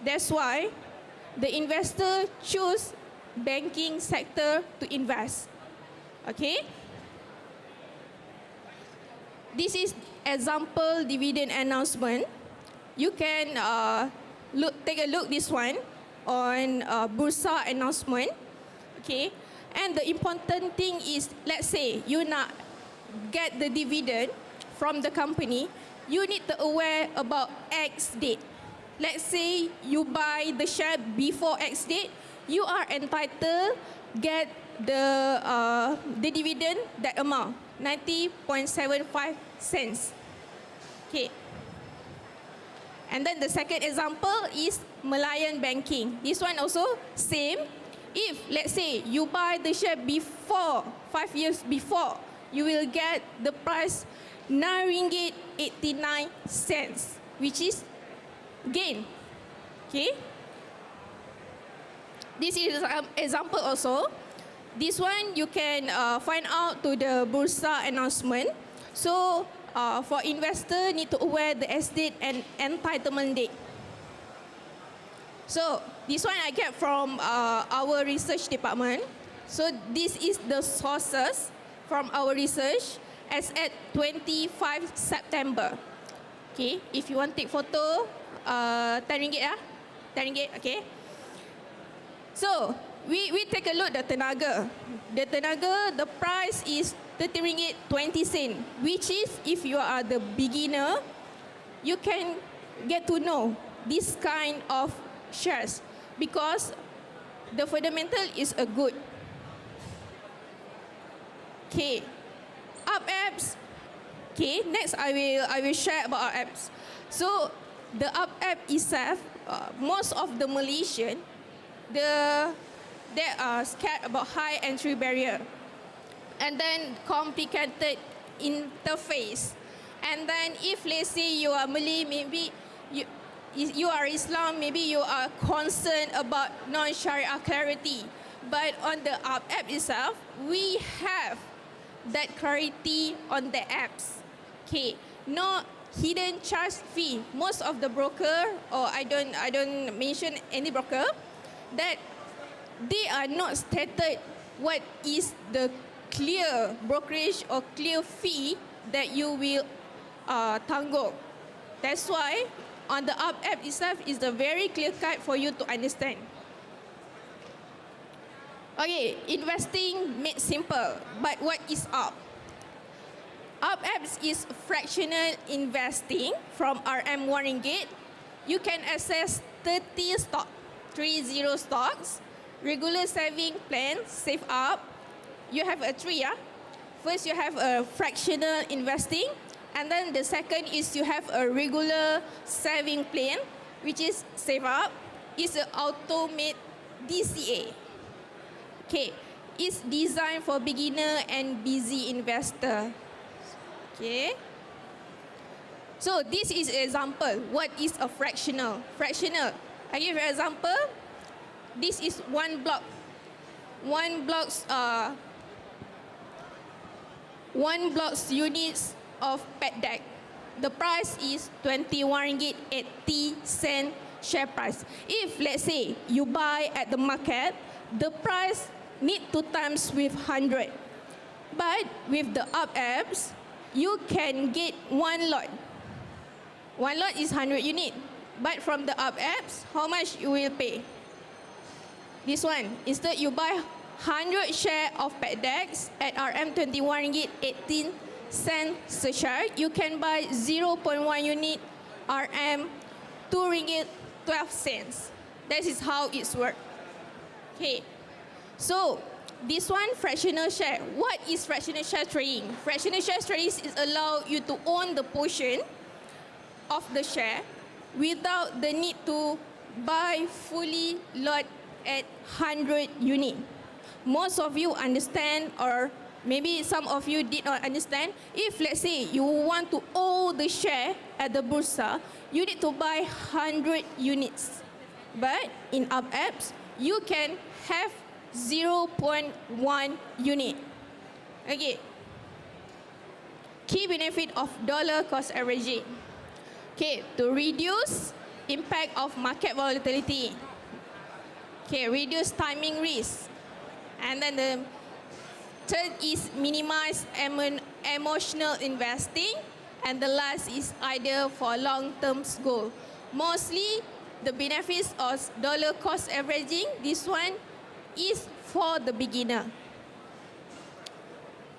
That's why the investor choose banking sector to invest. Okay? This is example dividend announcement. You can take a look this one on Bursa announcement. Okay? And the important thing is, let's say you nak get the dividend from the company, you need to aware about X date. Let's say you buy the share before X date, you are entitled get the dividend that amount, 90.75 cents. Okay. And then the second example is Malayan Banking. This one also same. If let's say you buy the share before 5 years before, you will get the price RM9.89, which is gain. Okay. This is an example also. This one you can find out to the Bursa announcement. So for investor need to aware the S-date and entitlement date. So this one I get from our research department. So this is the sources from our research as at 25 September. Okay, if you want take photo, RM10 ah, RM10, okay. So we take a look the tenaga. The tenaga, the price is RM30.20, which is if you are the beginner, you can get to know this kind of shares because the fundamental is a good. Okay, up apps. Okay, next I will share about our apps. So the up app itself, most of the Malaysian, they are scared about high entry barrier, and then complicated interface, and then if let's say you are Malay, maybe you are Islam, maybe you are concerned about non-Sharia clarity. But on the app itself, we have that clarity on the apps. Okay, no hidden charge fee. Most of the broker, or I don't mention any broker, that they are not stated what is the clear brokerage or clear fee that you will tanggung. That's why on the app itself is the very clear cut for you to understand. Okay, investing made simple, but what is up? Up apps is fractional investing from RM1 ringgit. You can access 30 stocks, regular saving plan, save up. You have a three. First, you have a fractional investing, and then the second is you have a regular saving plan, which is save up. It's an automate DCA. Okay, it's designed for beginner and busy investor. Okay. So this is an example. What is a fractional? Fractional. I give you an example. This is one block. One block's units of pet deck. The price is RM21.80 share price. If let's say you buy at the market, the price need to times with 100. But with the up apps, you can get one lot. One lot is 100 unit. But from the up apps, how much you will pay? This one, instead you buy 100 share of pet decks at RM21.18 per share, you can buy 0.1 unit RM2.12. That is how it's work. Okay, so this one fractional share. What is fractional share trading? Fractional share trading is allow you to own the portion of the share without the need to buy fully lot at 100 unit. Most of you understand, or maybe some of you did not understand. If let's say you want to own the share at the bursa, you need to buy 100 units. But in up apps, you can have 0.1 unit. Okay. Key benefit of dollar cost averaging. Okay, to reduce impact of market volatility. Okay, reduce timing risk. And then the third is minimize emotional investing. And the last is ideal for long-term goal. Mostly, the benefits of dollar cost averaging, this one is for the beginner.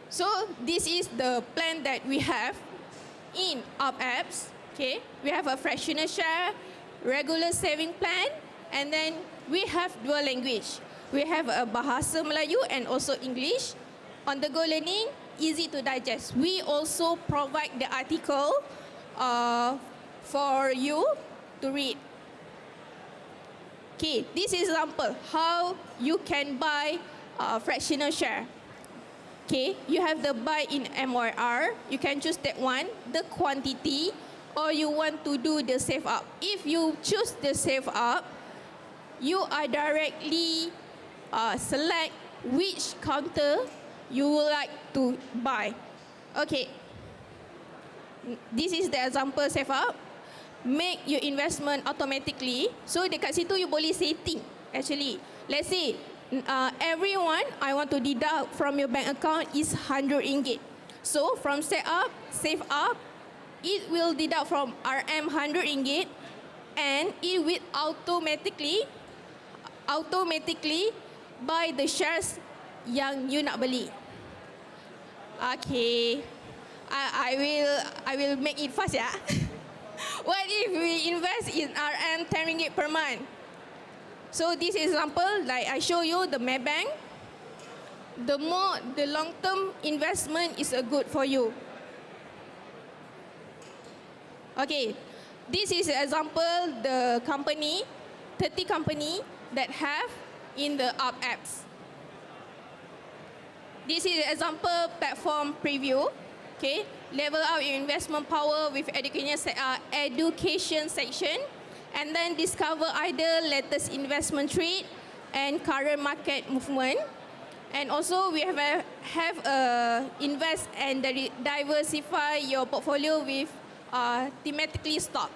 So this is the plan that we have in up apps. Okay, we have a fractional share, regular saving plan, and then we have dual language. We have a Bahasa Melayu and also English. On the go learning, easy to digest. We also provide the article for you to read. Okay, this is example how you can buy fractional share. Okay, you have the buy in MYR. You can choose that one, the quantity, or you want to do the save up. If you choose the save up, you are directly select which counter you would like to buy. Okay, this is the example save up. Make your investment automatically. So dekat situ you boleh setting actually. Let's say everyone I want to deduct from your bank account is RM100. So from set up, save up, it will deduct from RM RM100 and it will automatically buy the shares yang you nak beli. Okay, I will make it fast ya. What if we invest in RM RM10 per month? So this example, like I show you the Maybank, the long-term investment is a good for you. Okay, this is example the company, 30 company that have in the up apps. This is example platform preview. Okay, level out your investment power with education section, and then discover either latest investment trend and current market movement. And also we have invest and diversify your portfolio with thematically stock.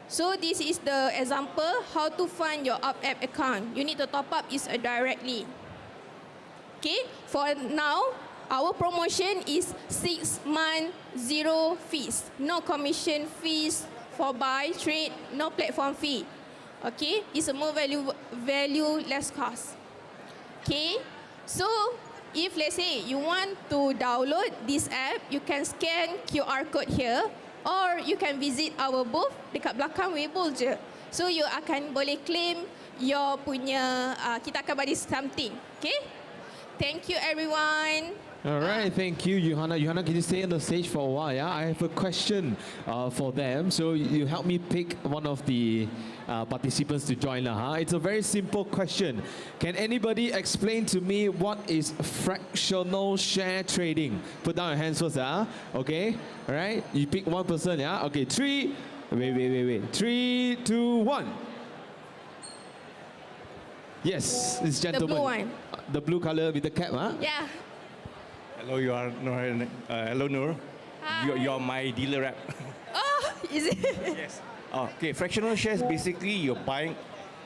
So this is the example how to fund your up app account. You need to top up is directly. Okay, for now, our promotion is 6 months, 0 fees. No commission fees for buy, trade, no platform fee. Okay, it's a more value, less cost. Okay, so if let's say you want to download this app, you can scan QR code here, or you can visit our booth dekat belakang Weibo je. So you akan boleh claim your punya, kita akan bagi something. Okay, thank you everyone. All right, thank you, Johanna. Johanna, can you stay on the stage for a while? Yeah, I have a question for them. So you help me pick one of the participants to join. It's a very simple question. Can anybody explain to me what is fractional share trading? Put down your hands first. Okay, all right. You pick one person. Yeah. Okay. Wait. 3, 2, 1. Yes, this gentleman. The blue one. The blue color with the cap. Yeah. Hello, you are Nur. Hello, Nur. You're my dealer rep. Oh, is it? Yes. Okay, fractional shares basically you're buying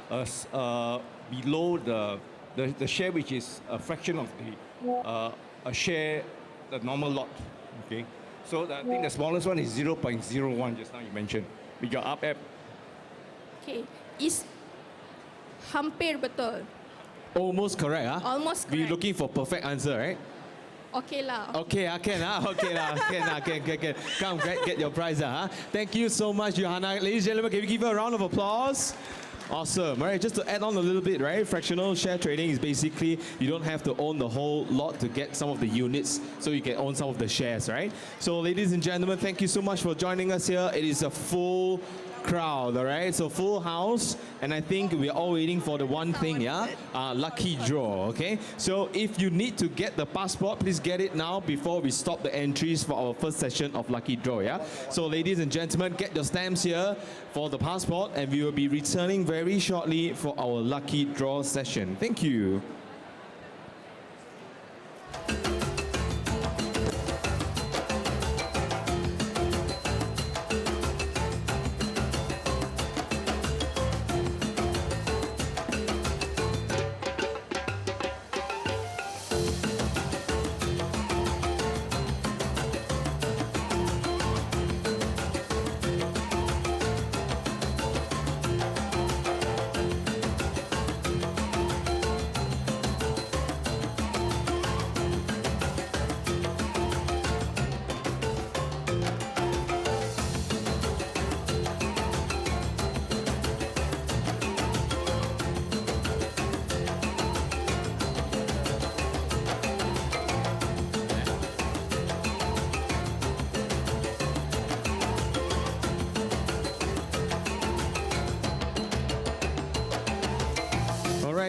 below the share which is a fraction of the a share, the normal lot. Okay. So I think the smallest one is 0.01 just now you mentioned with your up app. Okay, is hampir betul. Almost correct. Almost We're correct. looking for perfect answer, right? Okay lah. Okay, can. Come, get your prize. Thank you so much, Johanna. Ladies and gentlemen, can we give her a round of applause? Awesome. All right, just to add on a little bit, right? Fractional share trading is basically you don't have to own the whole lot to get some of the units, so you can own some of the shares, right? So, ladies and gentlemen, thank you so much for joining us here. It is a full crowd, all right? So full house, and I think we're all waiting for the one thing, lucky draw, okay? So if you need to get the passport, please get it now before we stop the entries for our first session of lucky draw, yeah? So ladies and gentlemen, get your stamps here for the passport, and we will be returning very shortly for our lucky draw session. Thank you.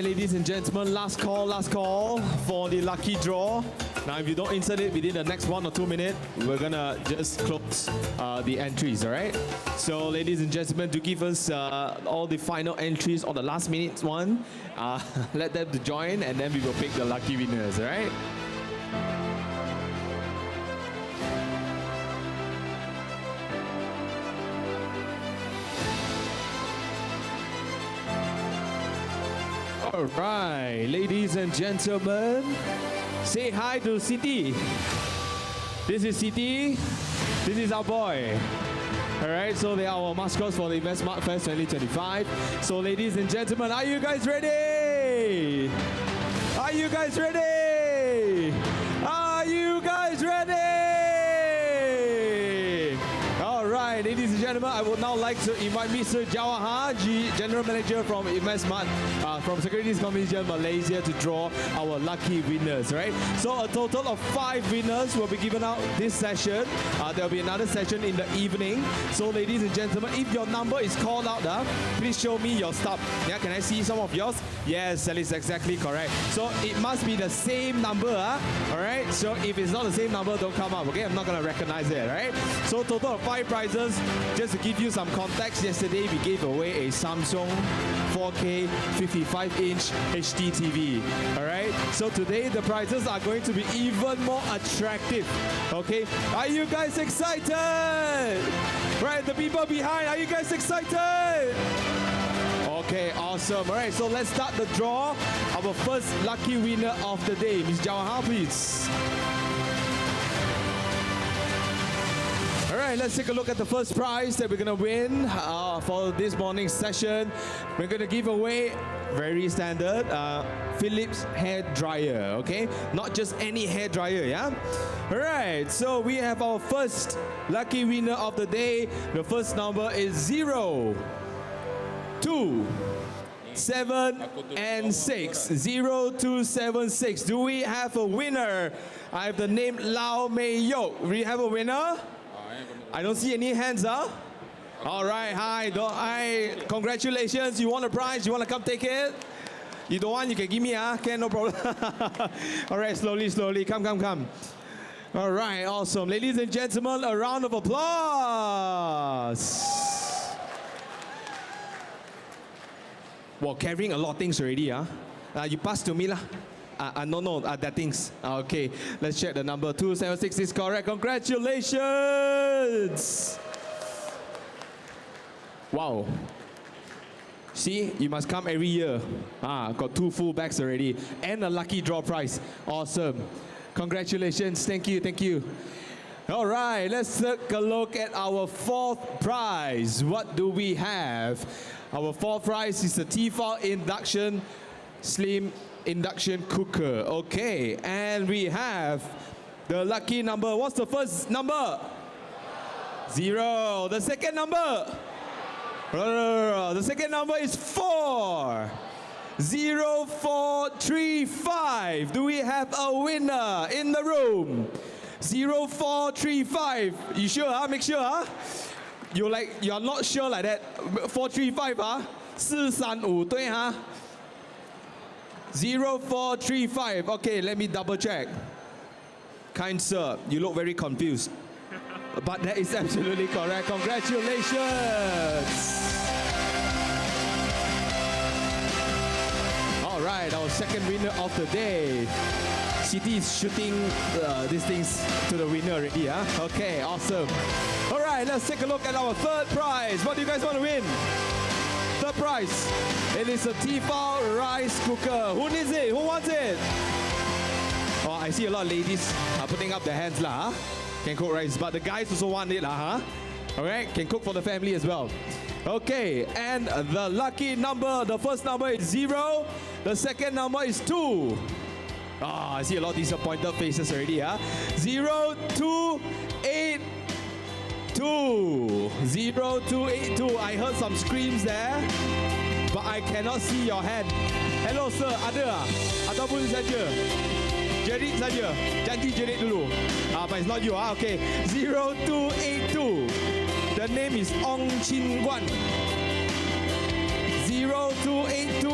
Ladies and gentlemen, last call for the lucky draw. Now, if you don't insert it within the next 1 or 2 minutes, we're gonna just close the entries, all right? So, ladies and gentlemen, to give us all the final entries on the last minute one, let them to join, and then we will pick the lucky winners, all right? All right, ladies and gentlemen, say hi to Siti. This is Siti. This is our boy. All right, so they are our mascots for the Invest Smart Fest 2025. So, ladies and gentlemen, are you guys ready? Are you guys ready? Are you guys ready? All right, ladies and gentlemen, I would now like to invite Mr. Jawahar, General Manager from InvestSmart, from Securities Commission Malaysia, to draw our lucky winners, right? So a total of 5 winners will be given out this session. There will be another session in the evening. So ladies and gentlemen, if your number is called out, please show me your stub. Yeah, can I see some of yours? Yes, that is exactly correct. So it must be the same number, all right? So if it's not the same number, don't come up, okay? I'm not going to recognize it, right? So total of 5 prizes. Just to give you some context, yesterday we gave away a Samsung 4K 55-inch HD TV. All right. So today the prizes are going to be even more attractive. Okay. Are you guys excited? Right. The people behind. Are you guys excited? Okay. Awesome. All right. So let's start the draw. Our first lucky winner of the day, Ms. Jawahar, please. All right, let's take a look at the first prize that we're going to win for this morning's session. We're going to give away, very standard, Philips hair dryer, okay? Not just any hair dryer, yeah? All right, so we have our first lucky winner of the day. The first number is 0, 2, 7 and 6. 0276. Do we have a winner? I have the name Lau Mei Yo. We have a winner? I don't see any hands up. All right, hi. Congratulations. You won a prize. You want to come take it? You don't want, you can give me, okay, no problem. All right, slowly. Come. All right, awesome. Ladies and gentlemen, a round of applause. Well, carrying a lot of things already, you pass to me, lah. No, that things. Okay, let's check the number. 276 is correct. Congratulations. Wow. See, you must come every year. Got 2 full bags already. And a lucky draw prize. Awesome. Congratulations. Thank you. All right, let's take a look at our 4th prize. What do we have? Our 4th prize is the Tefal Induction Slim Induction Cooker. Okay, and we have the lucky number. What's the first number? 0. The second number? The second number is 4. 0435. Do we have a winner in the room? 0435. You sure? Make sure. You're not sure like that. 435 435对哈 0435. Okay, let me double check. Kind sir, you look very confused. But that is absolutely correct. Congratulations. All right, our second winner of the day. Siti is shooting these things to the winner already. Okay, awesome. All right, let's take a look at our 3rd prize. What do you guys want to win? 3rd prize. It is a Tefal rice cooker. Who needs it? Who wants it? Oh, I see a lot of ladies putting up their hands lah. Can cook rice, but the guys also want it lah. Alright, can cook for the family as well. Okay, and the lucky number, the first number is 0. The second number is 2. I see a lot of disappointed faces already. 0282. 0282. I heard some screams there, but I cannot see your hand. Hello sir, ada ataupun saja? Jerit saja. Janji jerit dulu. But it's not you. Okay. 0282. The name is Ong Chin Guan. 0282.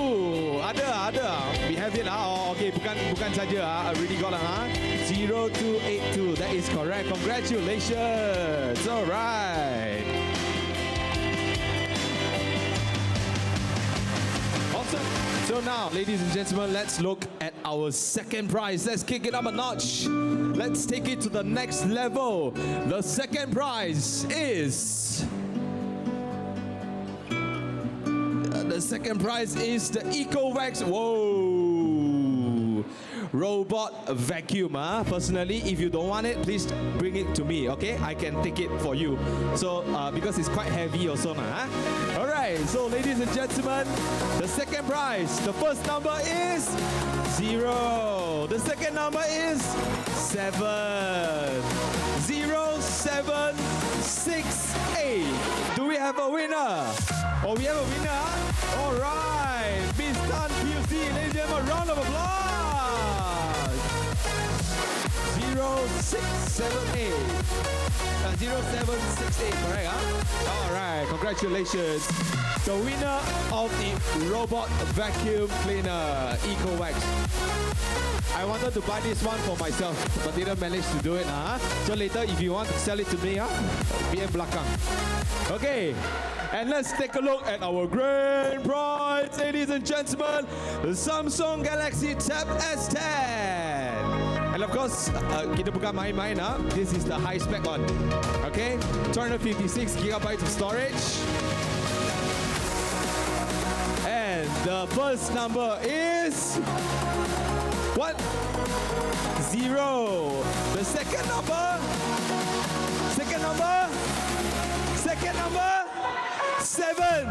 Ada. We have it. Okay, bukan saja. I already got it. 0282. That is correct. Congratulations. All right. Awesome. So now, ladies and gentlemen, let's look at our second prize. Let's kick it up a notch. Let's take it to the next level. The second prize is... The second prize is the EcoVax. Whoa! Robot vacuum. Personally, if you don't want it, please bring it to me. Okay, I can take it for you. So because it's quite heavy also. All right. So ladies and gentlemen, the second prize. The first number is 0. The second number is 7. 0768. Do we have a winner? Oh, we have a winner. All right. Miss Tan PUC. Ladies and gentlemen, a round of applause. 0678. 0768, correct? All right. Congratulations. The winner of the robot vacuum cleaner, EcoVax. I wanted to buy this one for myself, but didn't manage to do it. So later, if you want to sell it to me, BM belakang. Okay. And let's take a look at our grand prize, ladies and gentlemen, the Samsung Galaxy Tab S10. And of course, kita bukan main-main. This is the high spec one. Okay, 256 gigabytes of storage. And the first number is what? 0. The second number. Second number. 7.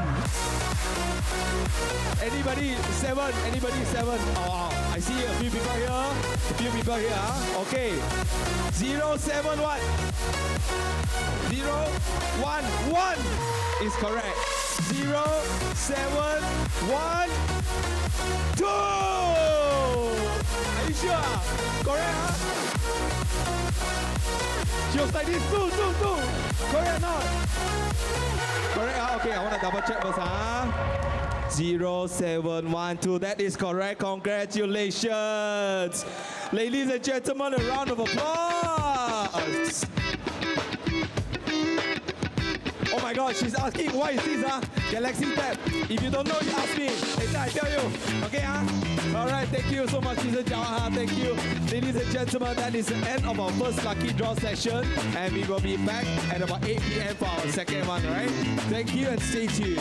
Anybody 7? Anybody 7? Oh, I see a few people here. A few people here. Okay. 07 what? 011 is correct. 0, 7, 1, 2. Are you sure? Correct, huh? She was like this, 2. Correct or not? Correct, huh? Okay, I want to double check first, huh? 0, 7, 1, 2. That is correct. Congratulations. Ladies and gentlemen, a round of applause. Oh my God, she's asking, why is this, Galaxy Tab. If you don't know, you ask me. Later I tell you. Okay, All right, thank you so much, Mr. Jawad. Thank you. Ladies and gentlemen, that is the end of our first lucky draw session. And we will be back at about 8 p.m. for our second one, all right? Thank you and stay tuned.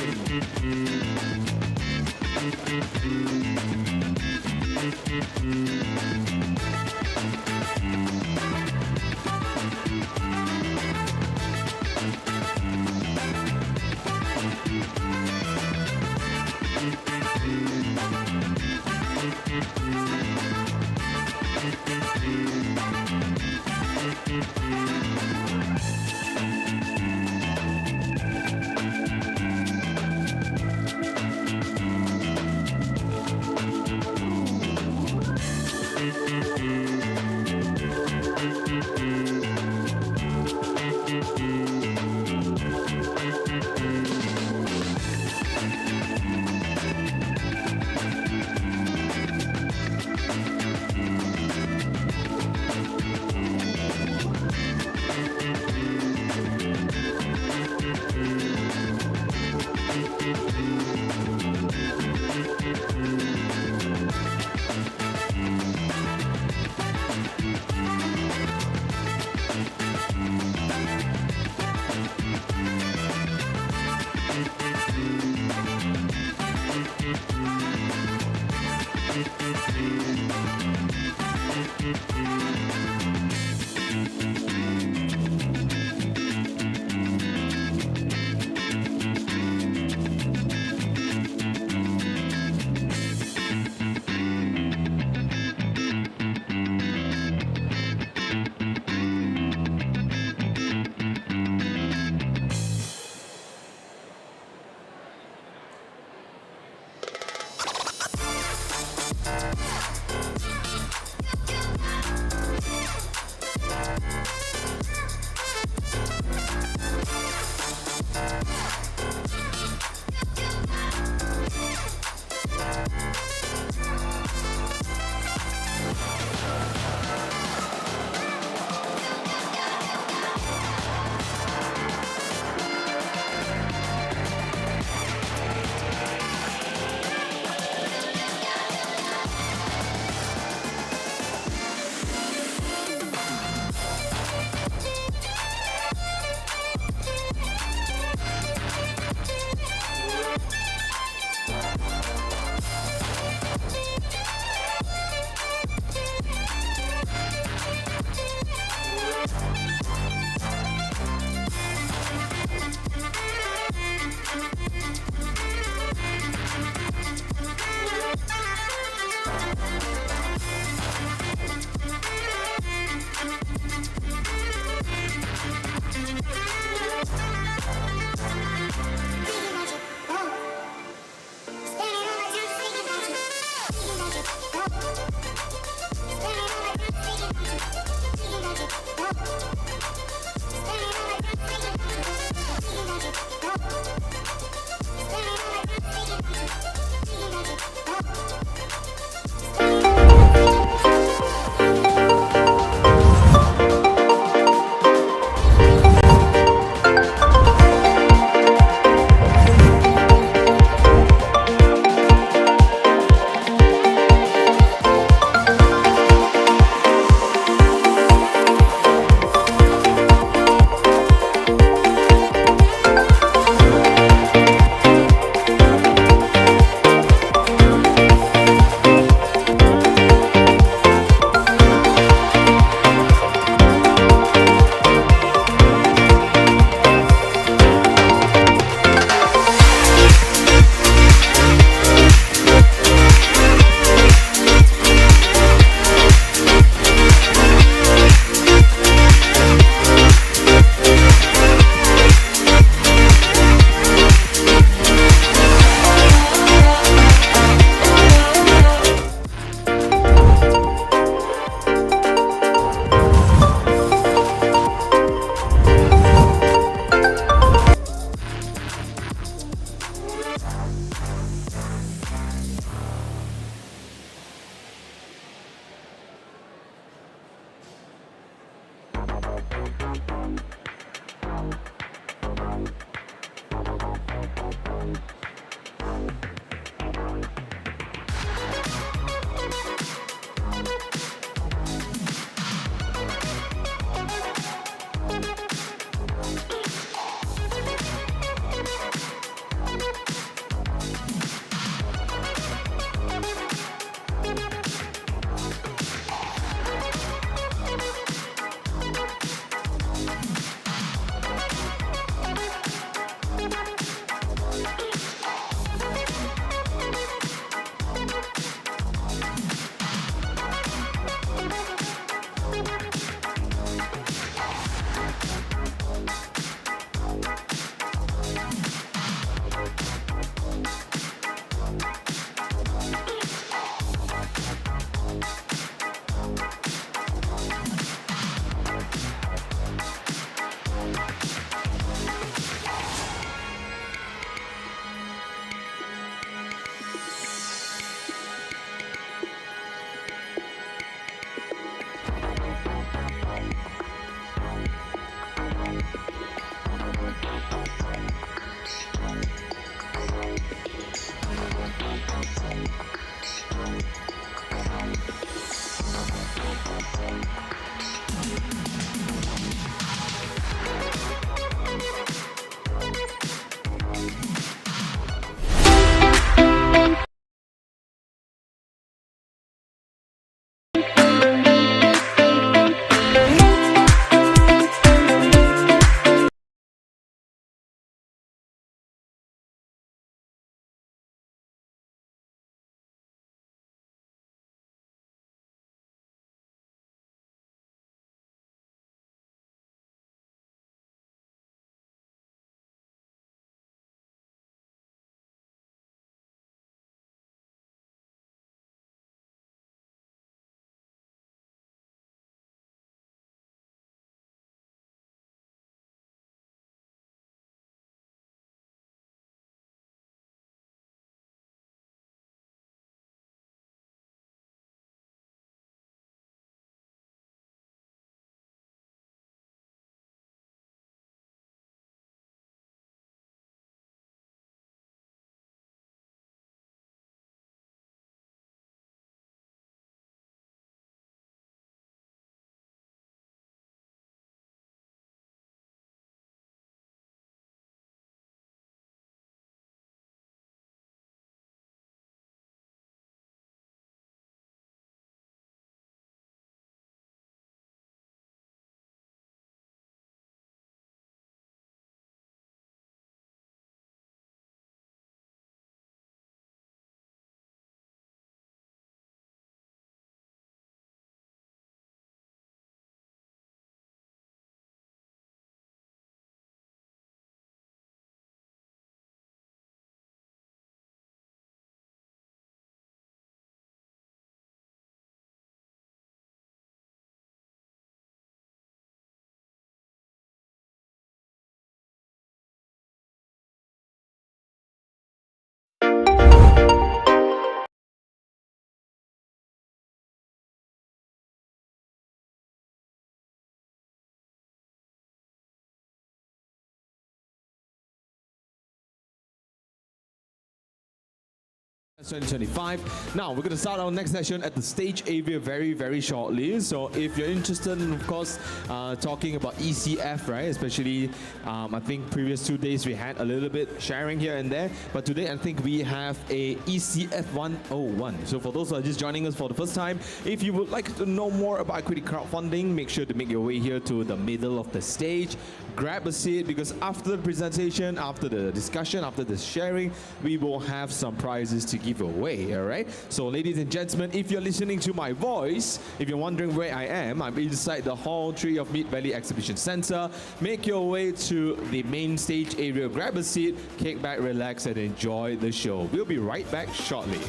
2025. Now, we're going to start our next session at the stage area very shortly. So if you're interested in, of course, talking about ECF, right, especially I think previous 2 days we had a little bit sharing here and there, but today I think we have a ECF 101. So for those who are just joining us for the first time, if you would like to know more about equity crowdfunding, make sure to make your way here to the middle of the stage. Grab a seat, because after the presentation, after the discussion, after the sharing, we will have some prizes to give away, all right? So ladies and gentlemen, if you're listening to my voice, if you're wondering where I am, I'm inside the Hall 3 of Mid Valley Exhibition Centre. Make your way to the main stage area, grab a seat, kick back, relax, and enjoy the show. We'll be right back shortly.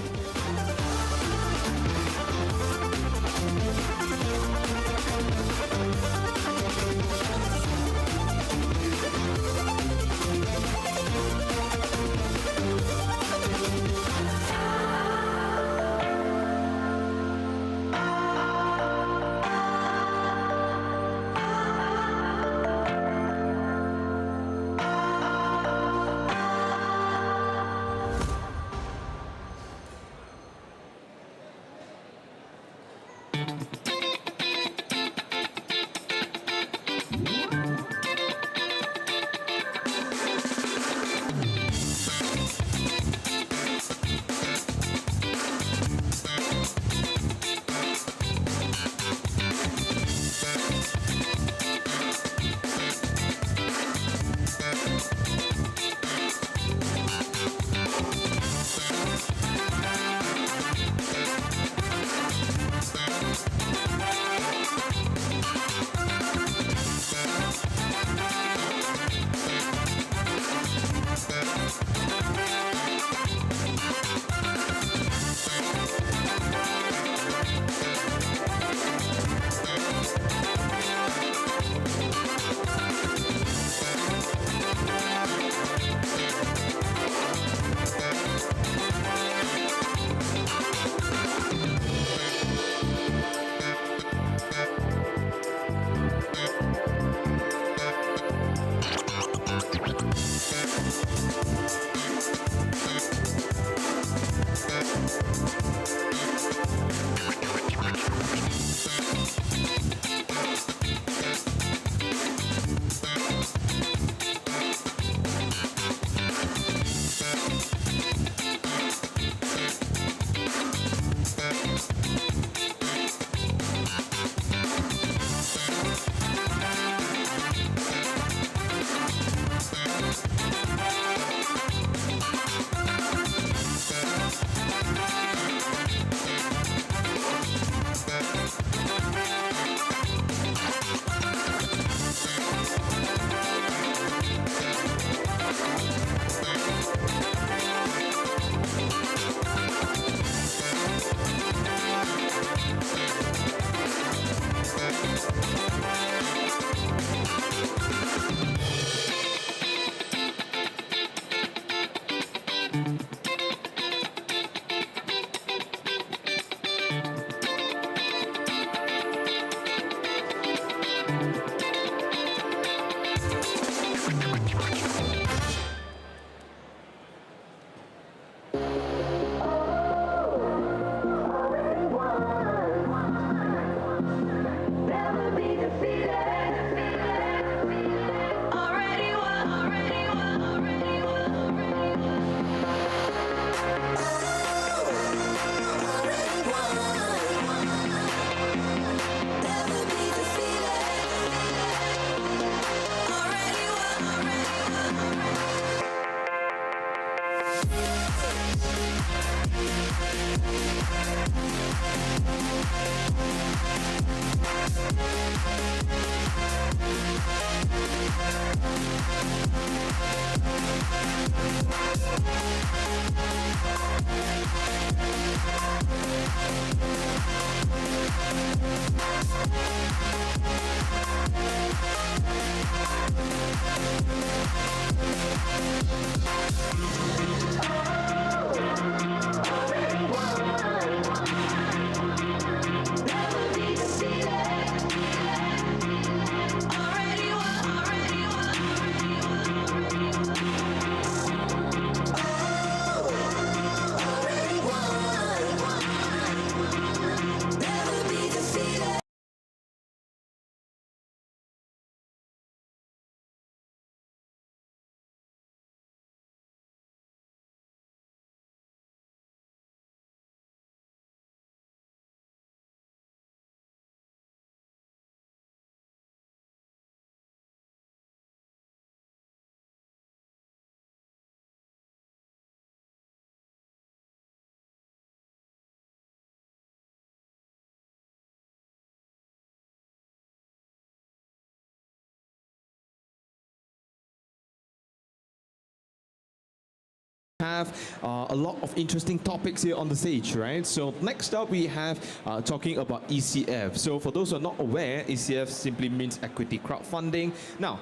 have a lot of interesting topics here on the stage, right? So next up we have talking about ECF. So for those who are not aware, ECF simply means equity crowdfunding. Now,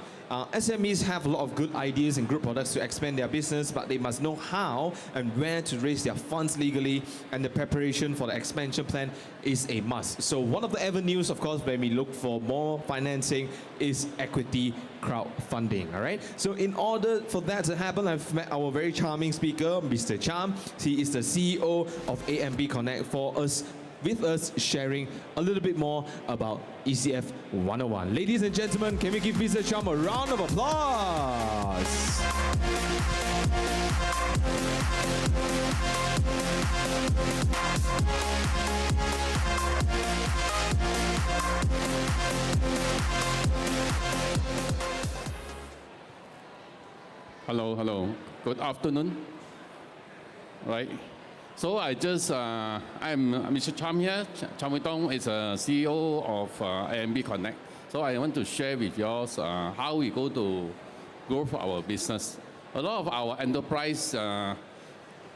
SMEs have a lot of good ideas and good products to expand their business, but they must know how and where to raise their funds legally, and the preparation for the expansion plan is a must. So one of the avenues, of course, when we look for more financing is equity crowdfunding, all right? So in order for that to happen, I've met our very charming speaker, Mr. Cham. He is the CEO of AMB Connect with us sharing a little bit more about ECF 101. Ladies and gentlemen, can we give Mr. Cham a round of applause? Hello. Good afternoon. Right. So I'm Mr. Cham here. Cham Wei Tong is a CEO of AMB Connect. So I want to share with you how we go to grow our business. A lot of our enterprise,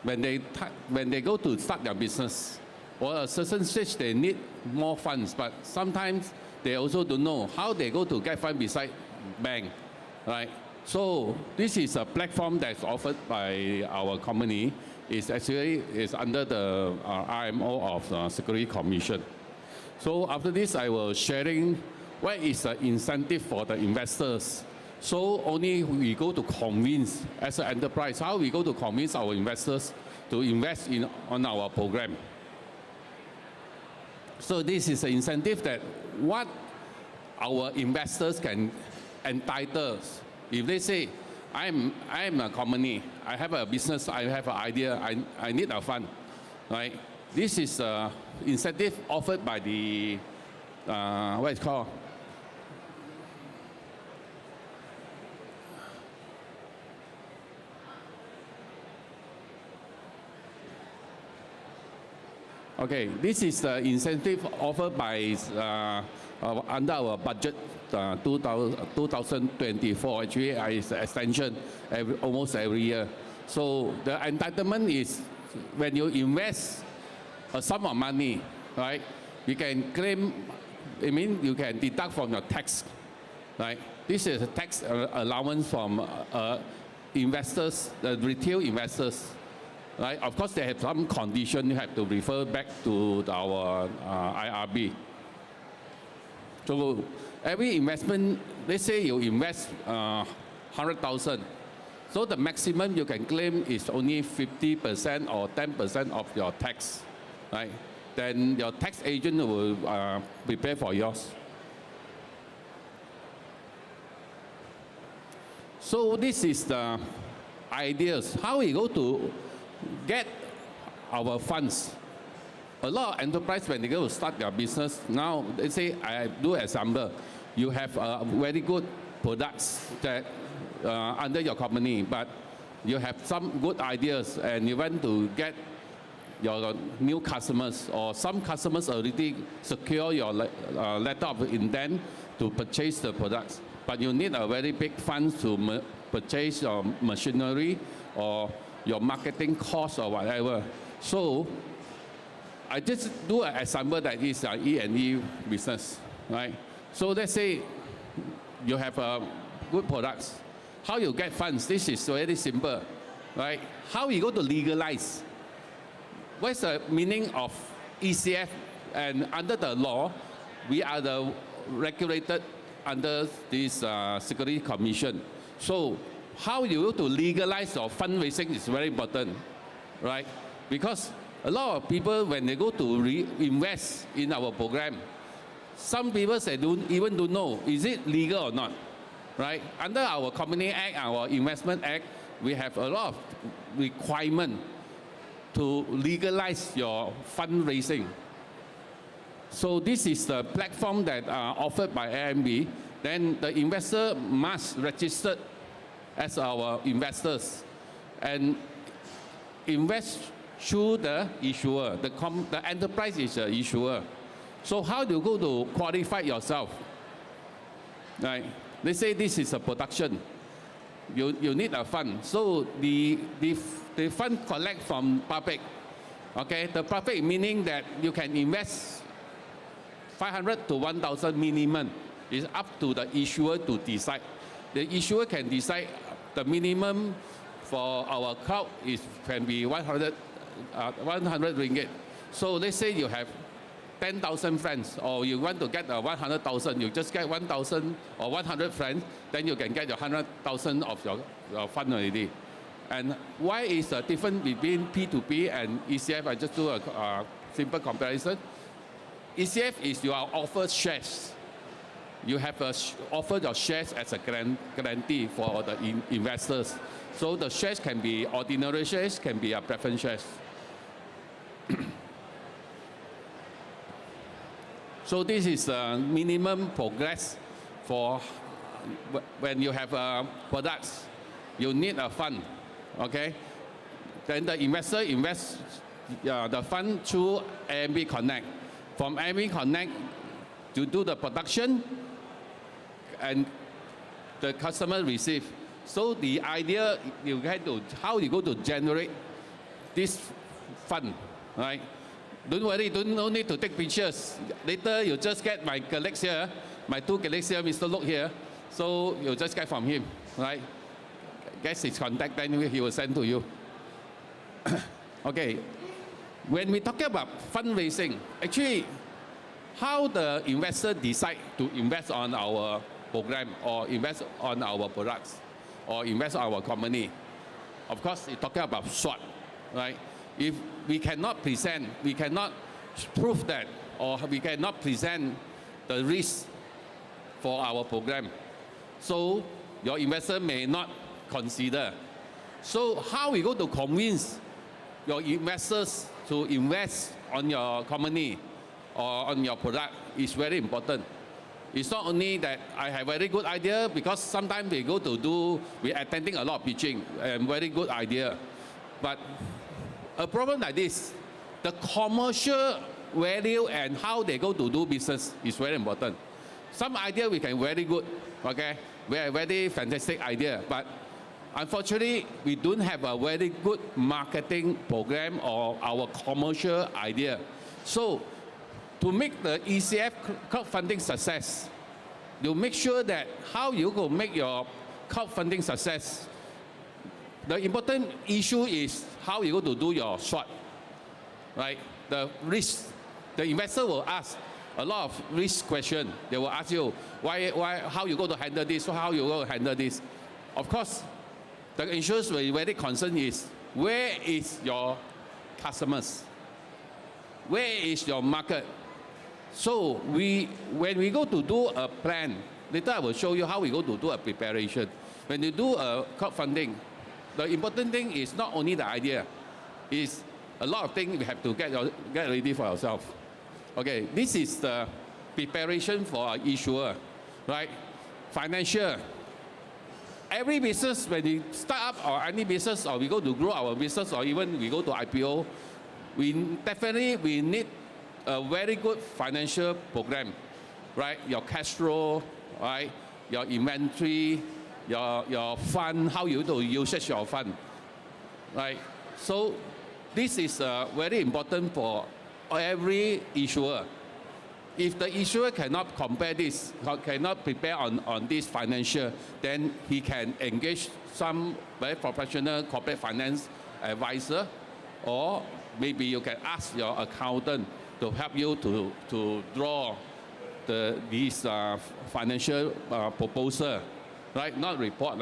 when they go to start their business, or a certain stage they need more funds, but sometimes they also don't know how they go to get funds beside bank, right? So this is a platform that's offered by our company. It's under the RMO of the Security Commission. So after this, I will sharing what is the incentive for the investors. So only we go to convince as an enterprise, how we go to convince our investors to invest on our program. So this is an incentive that what our investors can entitle. If they say, I'm a company, I have a business, I have an idea, I need a fund, right? This is an incentive offered by the, what is it called? Okay, this is the incentive offered by under our budget 2024. Actually, it's an extension almost every year. So the entitlement is when you invest a sum of money, right? You can claim, you can deduct from your tax, right? This is a tax allowance from investors, the retail investors. Right? Of course, they have some condition. You have to refer back to our IRB. So every investment, let's say you invest 100,000. So the maximum you can claim is only 50% or 10% of your tax, right? Then your tax agent will prepare for yours. So this is the ideas. How we go to get our funds. A lot of enterprise, when they go to start their business, now they say, I do example, you have very good products that under your company, but you have some good ideas and you want to get your new customers, or some customers already secure your letter of intent to purchase the products, but you need a very big fund to purchase your machinery or your marketing cost or whatever. So I just do an example that is an E&E business, right? So let's say you have good products. How you get funds? This is very simple, right? How you go to legalize? What's the meaning of ECF? And under the law, we are the regulated under this Security Commission. So how you go to legalize your fundraising is very important, right? Because a lot of people, when they go to invest in our program, some people say don't know, is it legal or not, right? Under our Company Act, our Investment Act, we have a lot of requirement to legalize your fundraising. So this is the platform that offered by AMB. Then the investor must register as our investors and invest through the issuer. The enterprise is the issuer. So how do you go to qualify yourself? Right? They say this is a production. you need a fund. So the fund collect from public. Okay, the public meaning that you can invest 500 to 1,000 minimum. It's up to the issuer to decide. The issuer can decide the minimum for our crowd can be 100 ringgit. So let's say you have 10,000 friends, or you want to get 100,000, you just get 1,000 or 100 friends, then you can get your 100,000 of your fund already. And why is the difference between P2P and ECF? I just do a simple comparison. ECF is you are offered shares. You have offered your shares as a guarantee for the investors. So the shares can be ordinary shares, can be preference shares. So this is minimum progress for when you have products. You need a fund, okay? Then the investor invests the fund through AMB Connect. From AMB Connect, you do the production, and the customer receive. So the idea you get to how you go to generate this fund, right? Don't worry, no need to take pictures. Later you just get my colleagues here, my two colleagues here, Mr. Look here. So you just get from him, right? Get his contact, then he will send to you. Okay, when we talk about fundraising, actually, how the investor decide to invest on our program or invest on our products or invest on our company? Of course, we're talking about SWOT, right? If we cannot present, we cannot prove that, or we cannot present the risk for our program, so your investor may not consider. So how we go to convince your investors to invest on your company or on your product is very important. It's not only that I have very good idea, because sometimes we go to do, we're attending a lot of pitching, and very good idea. But a problem like this, the commercial value and how they go to do business is very important. Some idea we can very good, okay? We have very fantastic idea, but unfortunately, we don't have a very good marketing program or our commercial idea. So to make the ECF crowdfunding success, you make sure that how you go make your crowdfunding success. The important issue is how you go to do your SWOT, right? The risk, the investor will ask a lot of risk question. They will ask you how you go to handle this, how you go to handle this. Of course, the insurers will be very concerned is where is your customers, where is your market. So when we go to do a plan, later I will show you how we go to do a preparation. When you do a crowdfunding, the important thing is not only the idea, is a lot of things we have to get ready for ourselves. Okay, this is the preparation for our issuer, right? Financial. Every business, when we start up or any business, or we go to grow our business, or even we go to IPO, we need a very good financial program, right? Your cash flow, right? Your inventory, your fund, how you do usage your fund, right? So this is very important for every issuer. If the issuer cannot compare this, cannot prepare on this financial, then he can engage some very professional corporate finance advisor, or maybe you can ask your accountant to help you to draw these financial proposal, right? Not report.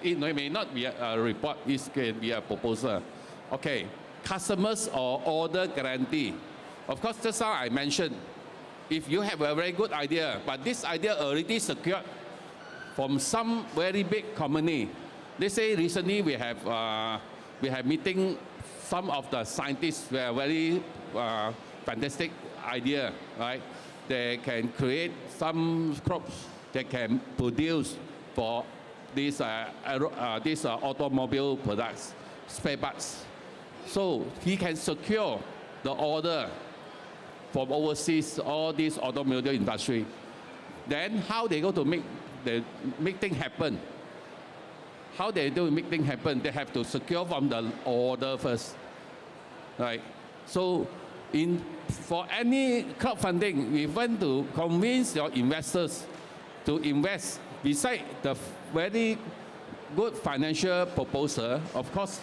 It may not be a report, it can be a proposal. Okay, customers or order guarantee. Of course, just how I mentioned, if you have a very good idea, but this idea already secured from some very big company. They say recently we have meeting some of the scientists who have very fantastic idea, right? They can create some crops that can produce for these automobile products, spare parts. So he can secure the order from overseas, all this automobile industry. Then how they go to make things happen? how they do make things happen? They have to secure from the order first, right? So for any crowdfunding, we want to convince your investors to invest beside the very good financial proposal. Of course,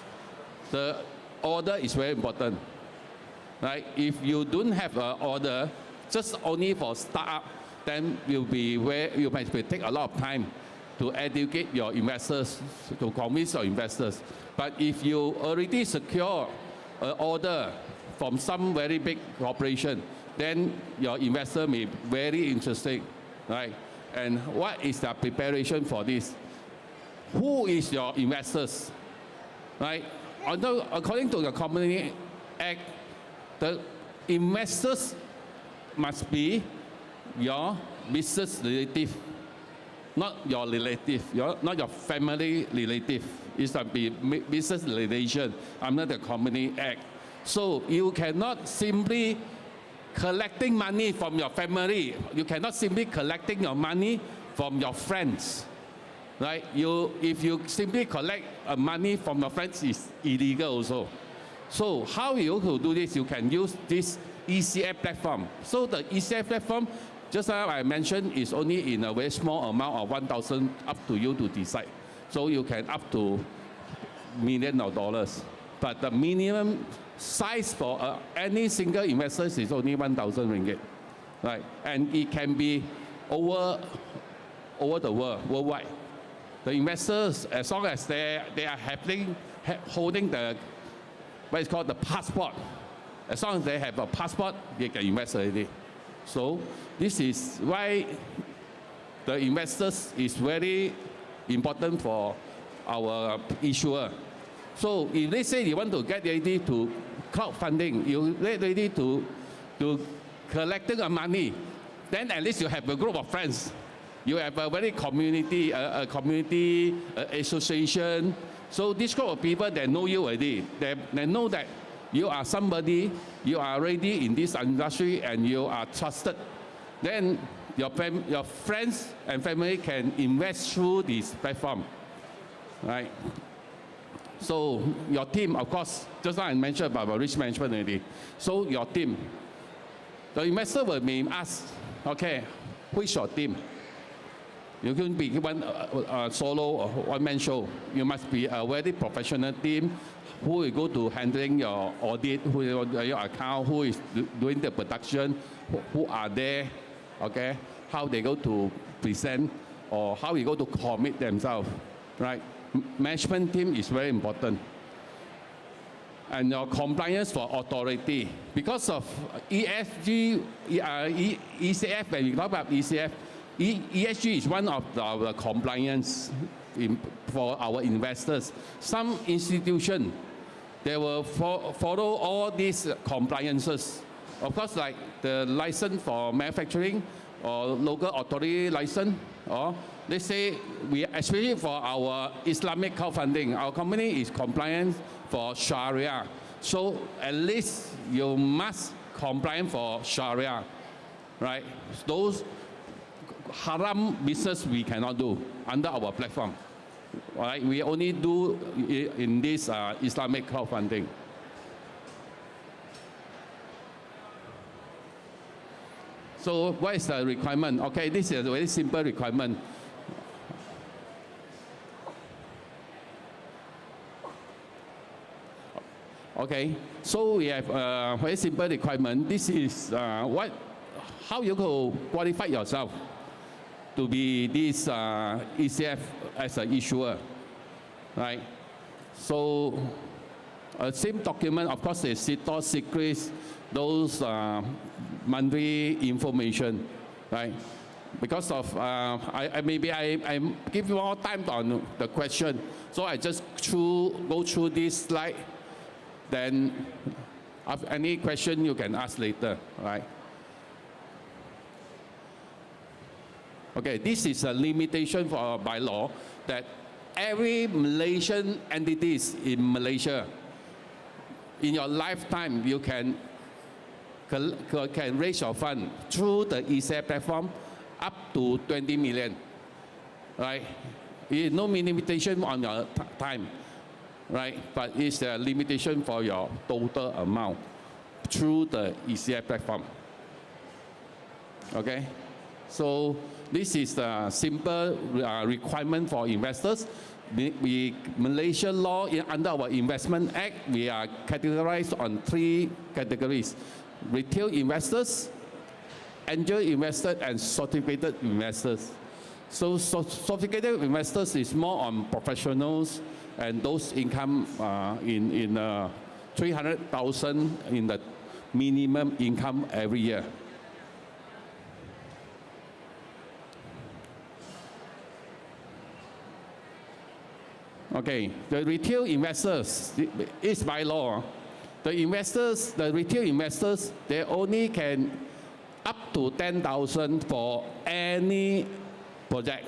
the order is very important, right? If you don't have an order, just only for startup, then you might take a lot of time to educate your investors, to convince your investors. But if you already secure an order from some very big corporation, then your investor may be very interesting, right? And what is the preparation for this? Who is your investors, right? According to the Company Act, the investors must be your business relative, not your relative, not your family relative. It should be business relation under the Company Act. So you cannot simply collecting money from your family. You cannot simply collecting your money from your friends, right? If you simply collect money from your friends, it's illegal also. So how you could do this? You can use this ECF platform. So the ECF platform, just as I mentioned, is only in a very small amount of 1,000, up to you to decide. So you can up to millions of dollars. But the minimum size for any single investor is only 1,000 ringgit, right? And it can be over the worldwide. The investors, as long as they are holding the what is called the passport, as long as they have a passport, they can invest already. So this is why the investors is very important for our issuer. So if they say you want to get ready to crowdfunding, you get ready to collecting the money, then at least you have a group of friends. You have a very community association. So this group of people, they know you already. They know that you are somebody, you are already in this industry and you are trusted. Then your friends and family can invest through this platform, right? So your team, of course, just like I mentioned about risk management already. So your team, the investor will be asked, okay, who is your team? You can be one solo or one-man show. You must be a very professional team who will go to handling your audit, who is your account, who is doing the production, who are there, okay? How they go to present or how you go to commit themselves, right? Management team is very important. And your compliance for authority. Because of ESG, ECF, when we talk about ECF, ESG is one of the compliance for our investors. Some institutions, they will follow all these compliances. Of course, like the license for manufacturing or local authority license, or let's say, especially for our Islamic crowdfunding, our company is compliant for Sharia. So at least you must comply for Sharia, right? Those haram business we cannot do under our platform. All right? We only do in this Islamic crowdfunding. So what is the requirement? Okay, this is a very simple requirement. Okay, so we have a very simple requirement. This is how you can qualify yourself to be this ECF as an issuer, right? So same document, of course, is top secrets, those monthly information, right? Because of, I give you more time on the question, so I just go through this slide, then any question you can ask later, right? Okay, this is a limitation for by law that every Malaysian entities in Malaysia, in your lifetime, you can raise your fund through the ECF platform up to 20 million, right? no limitation on your time, right? But it's a limitation for your total amount through the ECF platform. Okay? So this is the simple requirement for investors. Malaysian law, under our Investment Act, we are categorized on 3 categories: retail investors, angel investors, and sophisticated investors. So sophisticated investors is more on professionals and those income in 300,000 in the minimum income every year. Okay, the retail investors is by law. The retail investors, they only can up to 10,000 for any project.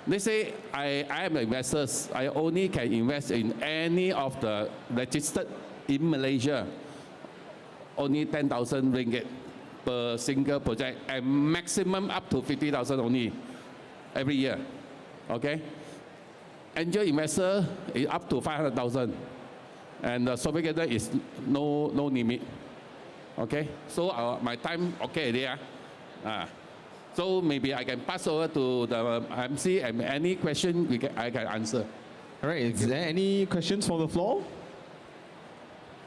They say, I am investors, I only can invest in any of the registered in Malaysia, only 10,000 ringgit per single project, and maximum up to 50,000 only every year. Okay? Angel investor is up to 500,000, and the sophisticated is no limit. Okay, so my time okay there. So maybe I can pass over to the MC, and any question I can answer. All right, is there any questions from the floor?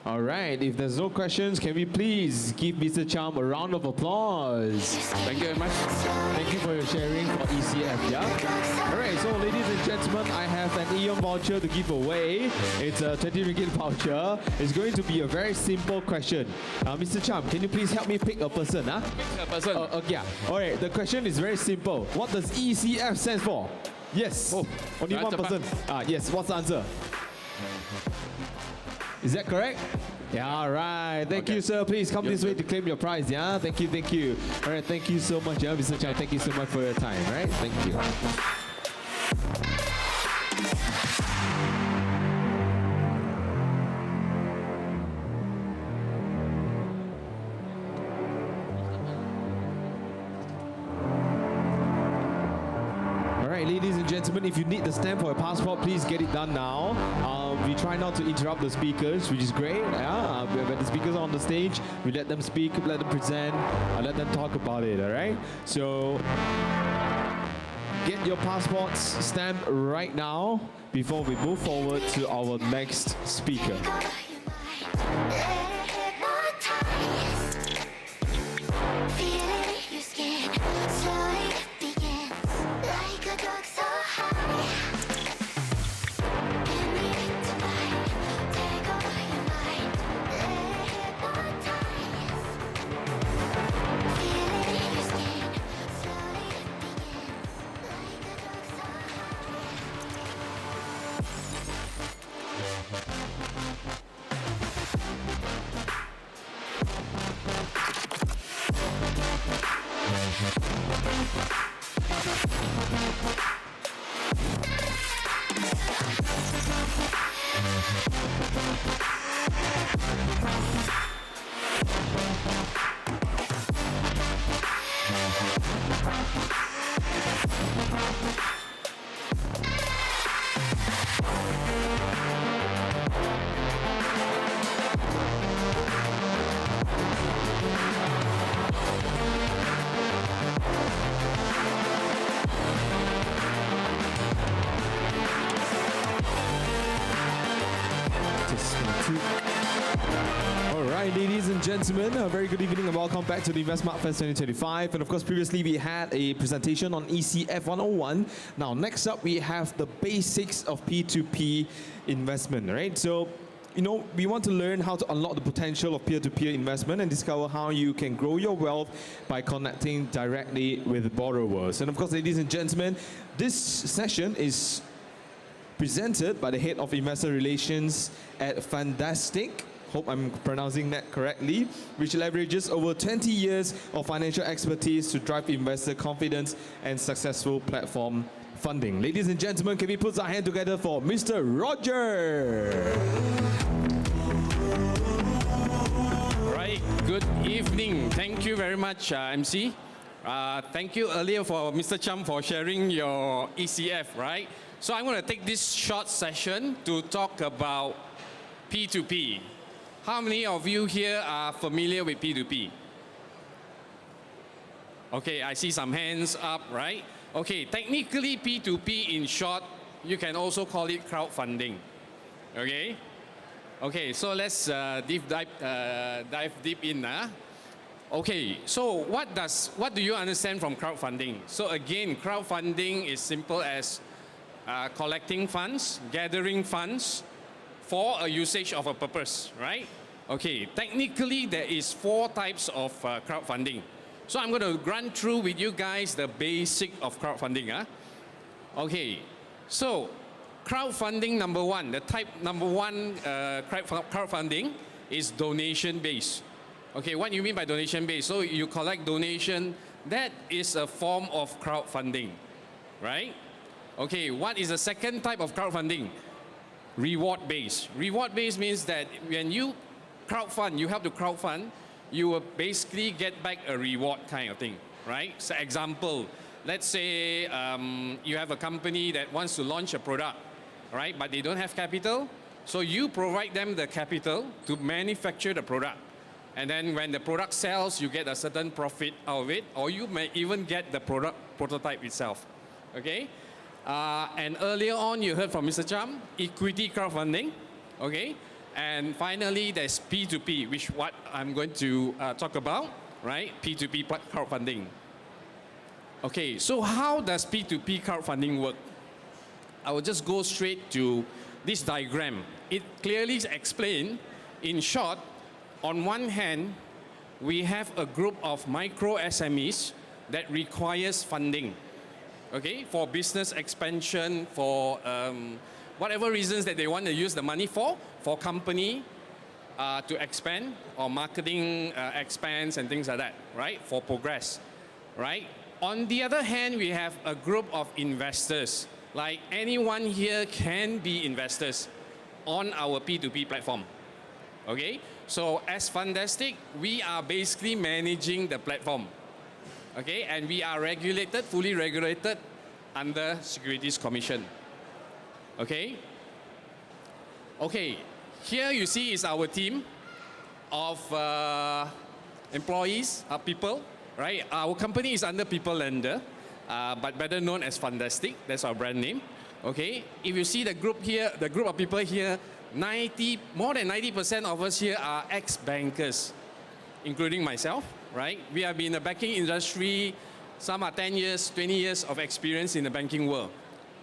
All right, if there's no questions, can we please give Mr. Cham a round of applause? Thank you very much. Thank you for your sharing for ECF, yeah? All right, so ladies and gentlemen, I have an Eon voucher to give away. It's a 20 ringgit voucher. It's going to be a very simple question. Mr. Cham, can you please help me pick a person? Huh? A person. Yeah. All right, the question is very simple. What does ECF stand for? Yes. Only one person. Yes, what's the answer? Is that correct? Yeah, all right. Thank you, sir. Please come this way to claim your prize, yeah? Thank you, thank you. All right, thank you so much, yeah, Mr. Chai. Thank you so much for your time, right? Thank you. Ladies and gentlemen, if you need the stamp for a passport, please get it done now. We try not to interrupt the speakers, which is great. Yeah? When the speakers are on the stage, we let them speak, let them present, let them talk about it, all right? So, get your passports stamped right now before we move forward to our next speaker. Ladies and gentlemen, a very good evening and welcome back to the InvestSmart Fest 2025. And of course, previously we had a presentation on ECF 101. Now, next up, we have the basics of P2P investment, right? So, you know, we want to learn how to unlock the potential of peer-to-peer investment and discover how you can grow your wealth by connecting directly with borrowers. And of course, ladies and gentlemen, this session is presented by the Head of Investor Relations at Fantastic. Hope I'm pronouncing that correctly, which leverages over 20 years of financial expertise to drive investor confidence and successful platform funding. Ladies and gentlemen, can we put our hand together for Mr. Roger? Right, good evening. Thank you very much, MC. Thank you earlier for Mr. Cham for sharing your ECF, right? So I'm going to take this short session to talk about P2P. How many of you here are familiar with P2P? Okay, I see some hands up, right? Okay, technically P2P in short, you can also call it crowdfunding. Okay? Okay, so let's dive deep in. Okay, so what do you understand from crowdfunding? So again, crowdfunding is simple as collecting funds, gathering funds for a usage of a purpose, right? Okay, technically there is 4 types of crowdfunding. So I'm going to run through with you guys the basic of crowdfunding. Okay, so crowdfunding number 1, the type number 1 crowdfunding is donation based. Okay, what do you mean by donation based? So you collect donation, that is a form of crowdfunding, right? Okay, what is the second type of crowdfunding? Reward based. Reward based means that when you crowdfund, you have to crowdfund, you will basically get back a reward kind of thing, right? So example, let's say you have a company that wants to launch a product, right? But they don't have capital, so you provide them the capital to manufacture the product. And then when the product sells, you get a certain profit out of it, or you may even get the product prototype itself, okay? And earlier on, you heard from Mr. Cham, equity crowdfunding, okay? And finally, there's P2P, which what I'm going to talk about, right? P2P crowdfunding. Okay, so how does P2P crowdfunding work? I will just go straight to this diagram. It clearly explains, in short, on one hand, we have a group of micro SMEs that requires funding, okay, for business expansion, for whatever reasons that they want to use the money for company to expand, or marketing expense and things like that, right, for progress, right? On the other hand, we have a group of investors. Like anyone here can be investors on our P2P platform, okay? So as Fundastic, we are basically managing the platform, okay? And we are regulated, fully regulated under Securities Commission, okay? Okay, here you see is our team of employees, people, right? Our company is under People Lender, but better known as Fundastic. That's our brand name, okay? If you see the group here, the group of people here, more than 90% of us here are ex-bankers, including myself, right? We have been in the banking industry, some are 10 years, 20 years of experience in the banking world,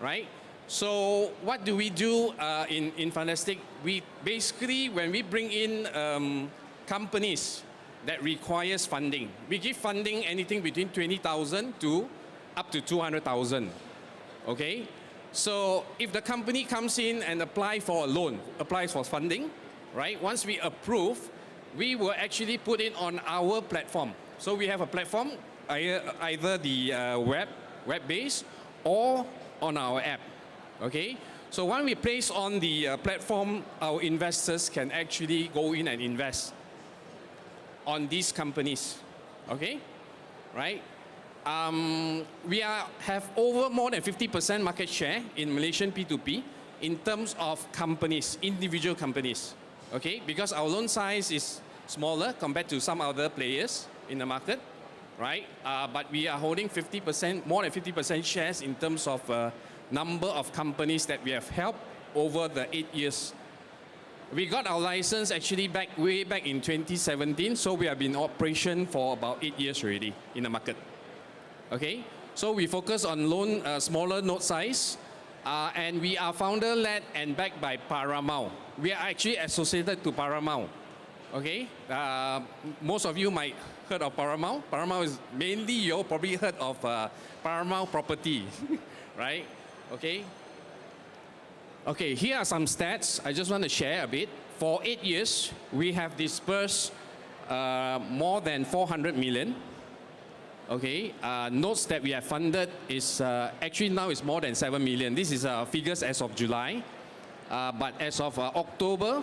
right? So what do we do in Fundastic? We basically, when we bring in companies that requires funding, we give funding anything between 20,000 to up to 200,000, okay? So if the company comes in and applies for a loan, applies for funding, right? Once we approve, we will actually put it on our platform. So we have a platform, either the web-based or on our app, okay? So when we place on the platform, our investors can actually go in and invest on these companies, okay? Right? We have over more than 50% market share in Malaysian P2P in terms of companies, individual companies, okay? Because our loan size is smaller compared to some other players in the market, right? But we are holding 50%, more than 50% shares in terms of number of companies that we have helped over the 8 years. We got our license actually way back in 2017, so we have been in operation for about 8 years already in the market. Okay, so we focus on loan, smaller note size, and we are founder-led and backed by Paramount. We are actually associated to Paramount. Okay, most of you might heard of Paramount. Paramount is mainly, you probably heard of Paramount Property, right? Okay. Okay, here are some stats I just want to share a bit. For 8 years, we have disbursed more than 400 million. Okay, notes that we have funded is actually now is more than 7 million. This is figures as of July. But as of October,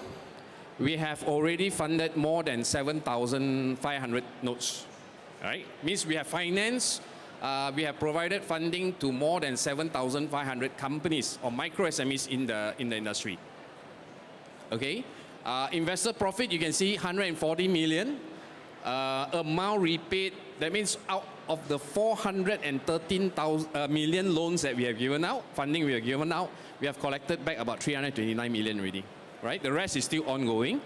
we have already funded more than 7,500 notes. right? Means we have financed, we have provided funding to more than 7,500 companies or micro SMEs in the industry. Okay, investor profit, you can see 140 million. Amount repaid, that means out of the 413 million loans that we have given out, funding we have given out, we have collected back about 329 million already, right? The rest is still ongoing.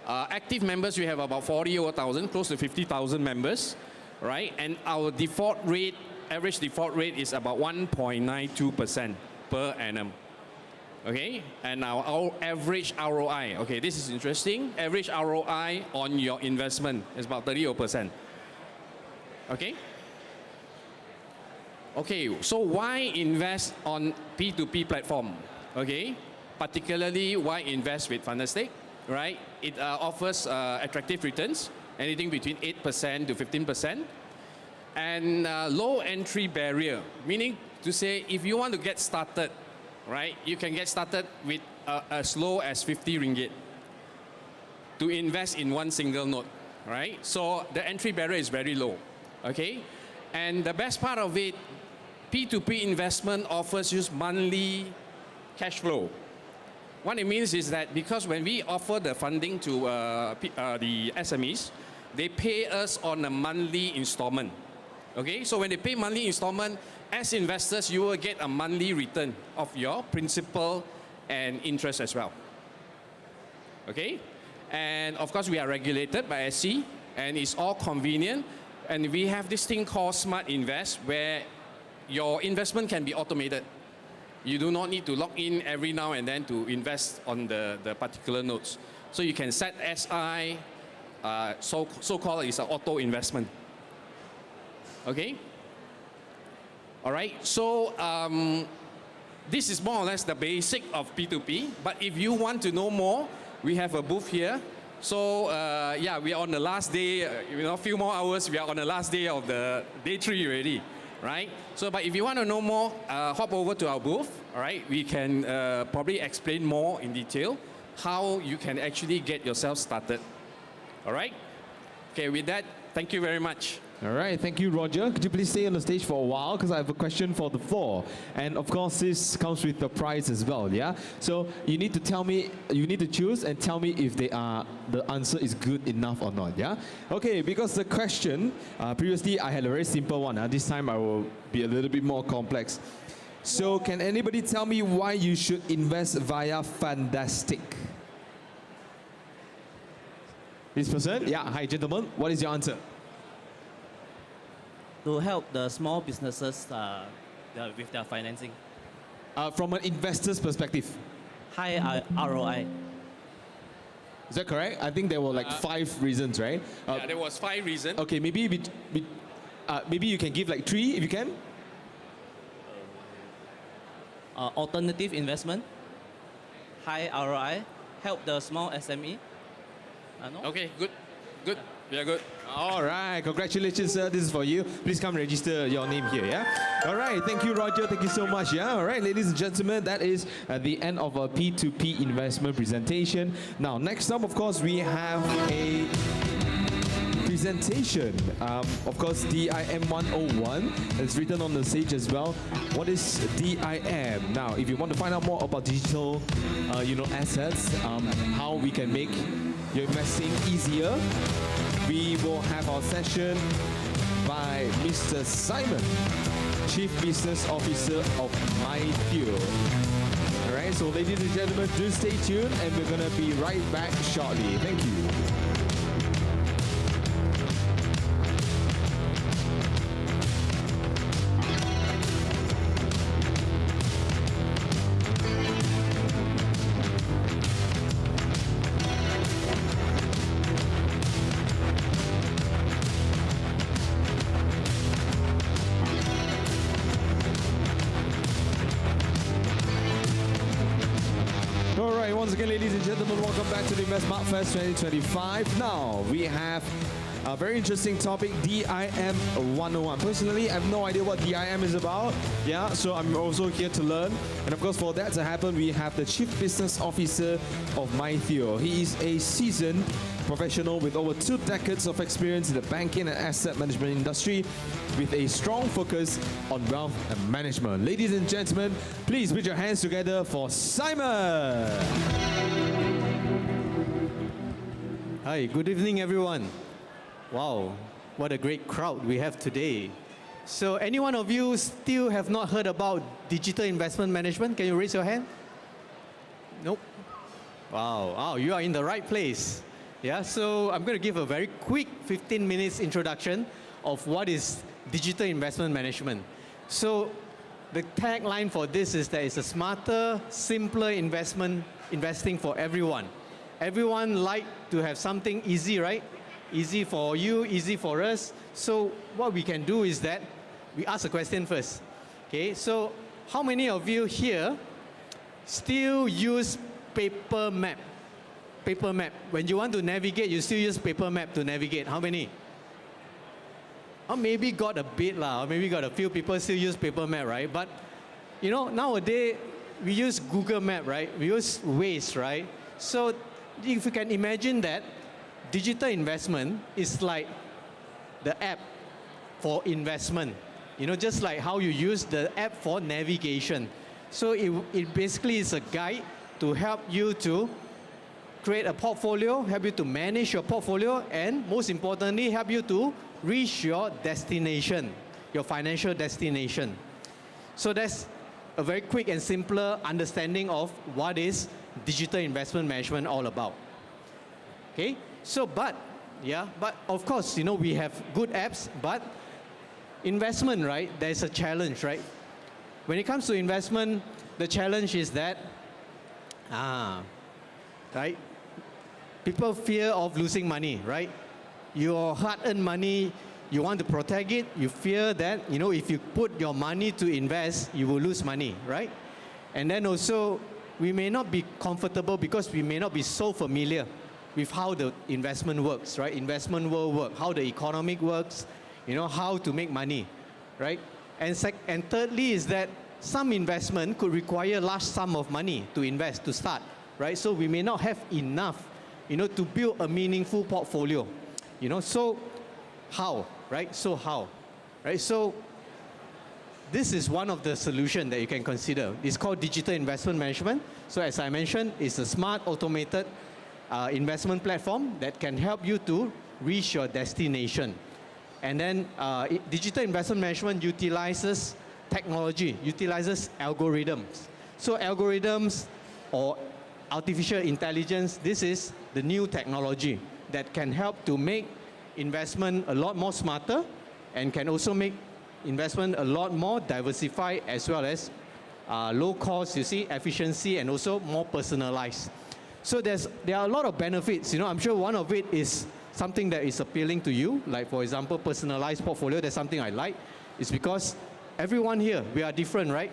Active members, we have about 40,000, close to 50,000 members, right? And our default rate, average default rate is about 1.92% per annum. Okay, and our average ROI, okay, this is interesting. Average ROI on your investment is about 30%. Okay? Okay, so why invest on P2P platform? Okay, particularly why invest with Fantastic, right? It offers attractive returns, anything between 8% to 15%. And low entry barrier, meaning to say if you want to get started, right, you can get started with as low as 50 ringgit to invest in one single node, right? So the entry barrier is very low, okay? And the best part of it, P2P investment offers you monthly cash flow. What it means is that because when we offer the funding to the SMEs, they pay us on a monthly installment, okay? So when they pay monthly installment, as investors, you will get a monthly return of your principal and interest as well. Okay? And of course, we are regulated by SC, and it's all convenient. And we have this thing called Smart Invest, where your investment can be automated. You do not need to log in every now and then to invest on the particular nodes. So you can set SI, so-called is an auto investment. Okay? All right, so this is more or less the basic of P2P. But if you want to know more, we have a booth here. So yeah, we are on the last day, a few more hours, we are on the last day of the day 3 already, right? So, but if you want to know more, hop over to our booth, all right? We can probably explain more in detail how you can actually get yourself started, all right? Okay, with that, thank you very much. All right, thank you, Roger. Could you please stay on the stage for a while, because I have a question for the floor. And of course, this comes with the prize as well, yeah? So you need to tell me, you need to choose and tell me if the answer is good enough or not, yeah? Okay, because the question, previously I had a very simple one. This time I will be a little bit more complex. So can anybody tell me why you should invest via Fantastic? This person? Yeah, hi gentlemen. What is your answer? To help the small businesses with their financing. From an investor's perspective. High ROI. Is that correct? I think there were like 5 reasons, right? Yeah, there was 5 reasons. Okay, maybe maybe you can give like 3 if you can. Alternative investment. High ROI. Help the small SME. No? Okay, good. Good. We are good. All right, congratulations, sir. This is for you. Please come register your name here, yeah? All right, thank you, Roger. Thank you so much, yeah? All right, ladies and gentlemen, that is the end of our P2P investment presentation. Now, next up, of course, we have a presentation. Of course, DIM 101 is written on the stage as well. What is DIM? Now, if you want to find out more about digital, assets, how we can make your investing easier, we will have our session by Mr. Simon, Chief Business Officer of MyFuel. All right, so ladies and gentlemen, do stay tuned, and we're going to be right back shortly. Thank you. Once again, ladies and gentlemen, welcome back to the Invest Smart Fest 2025. Now, we have A very interesting topic, DIM 101. Personally, I have no idea what DIM is about. Yeah, so I'm also here to learn. And of course, for that to happen, we have the Chief Business Officer of MyTheo. He is a seasoned professional with over 2 decades of experience in the banking and asset management industry with a strong focus on wealth and management. Ladies and gentlemen, please put your hands together for Simon. Hi, good evening everyone. Wow, what a great crowd we have today. So any one of you still have not heard about digital investment management? Can you raise your hand? Nope. Wow, you are in the right place. Yeah, so I'm going to give a very quick 15 minutes introduction of what is digital investment management. So the tagline for this is that it's a smarter, simpler investing for everyone. Everyone like to have something easy, right? Easy for you, easy for us. So what we can do is that we ask a question first. Okay, so how many of you here still use paper map? Paper map. When you want to navigate, you still use paper map to navigate. How many? Or maybe got a bit lah, or maybe got a few people still use paper map, right? But you know, nowadays we use Google Map, right? We use Waze, right? So if you can imagine that, digital investment is like the app for investment. You know, just like how you use the app for navigation. So it basically is a guide to help you to create a portfolio, help you to manage your portfolio, and most importantly, help you to reach your destination, your financial destination. So that's a very quick and simpler understanding of what is digital investment management all about. Okay, so but of course, you know, we have good apps, but investment, right, there's a challenge, right? When it comes to investment, the challenge is that, right, people fear of losing money, right? Your hard-earned money, you want to protect it, you fear that, you know, if you put your money to invest, you will lose money, right? And then also, we may not be comfortable because we may not be so familiar with how the investment works, right? Investment will work, how the economic works, you know, how to make money, right? And thirdly is that some investment could require large sum of money to invest, to start, right? So we may not have enough, you know, to build a meaningful portfolio, you know. So how, right? So how, right? So this is one of the solutions that you can consider. It's called digital investment management. So as I mentioned, it's a smart, automated investment platform that can help you to reach your destination. And then digital investment management utilizes technology, utilizes algorithms. So algorithms or artificial intelligence, this is the new technology that can help to make investment a lot more smarter and can also make investment a lot more diversified as well as low cost, you see, efficiency, and also more personalized. So there are a lot of benefits. You know, I'm sure one of it is something that is appealing to you. Like for example, personalized portfolio. That's something I like. It's because everyone here, we are different, right?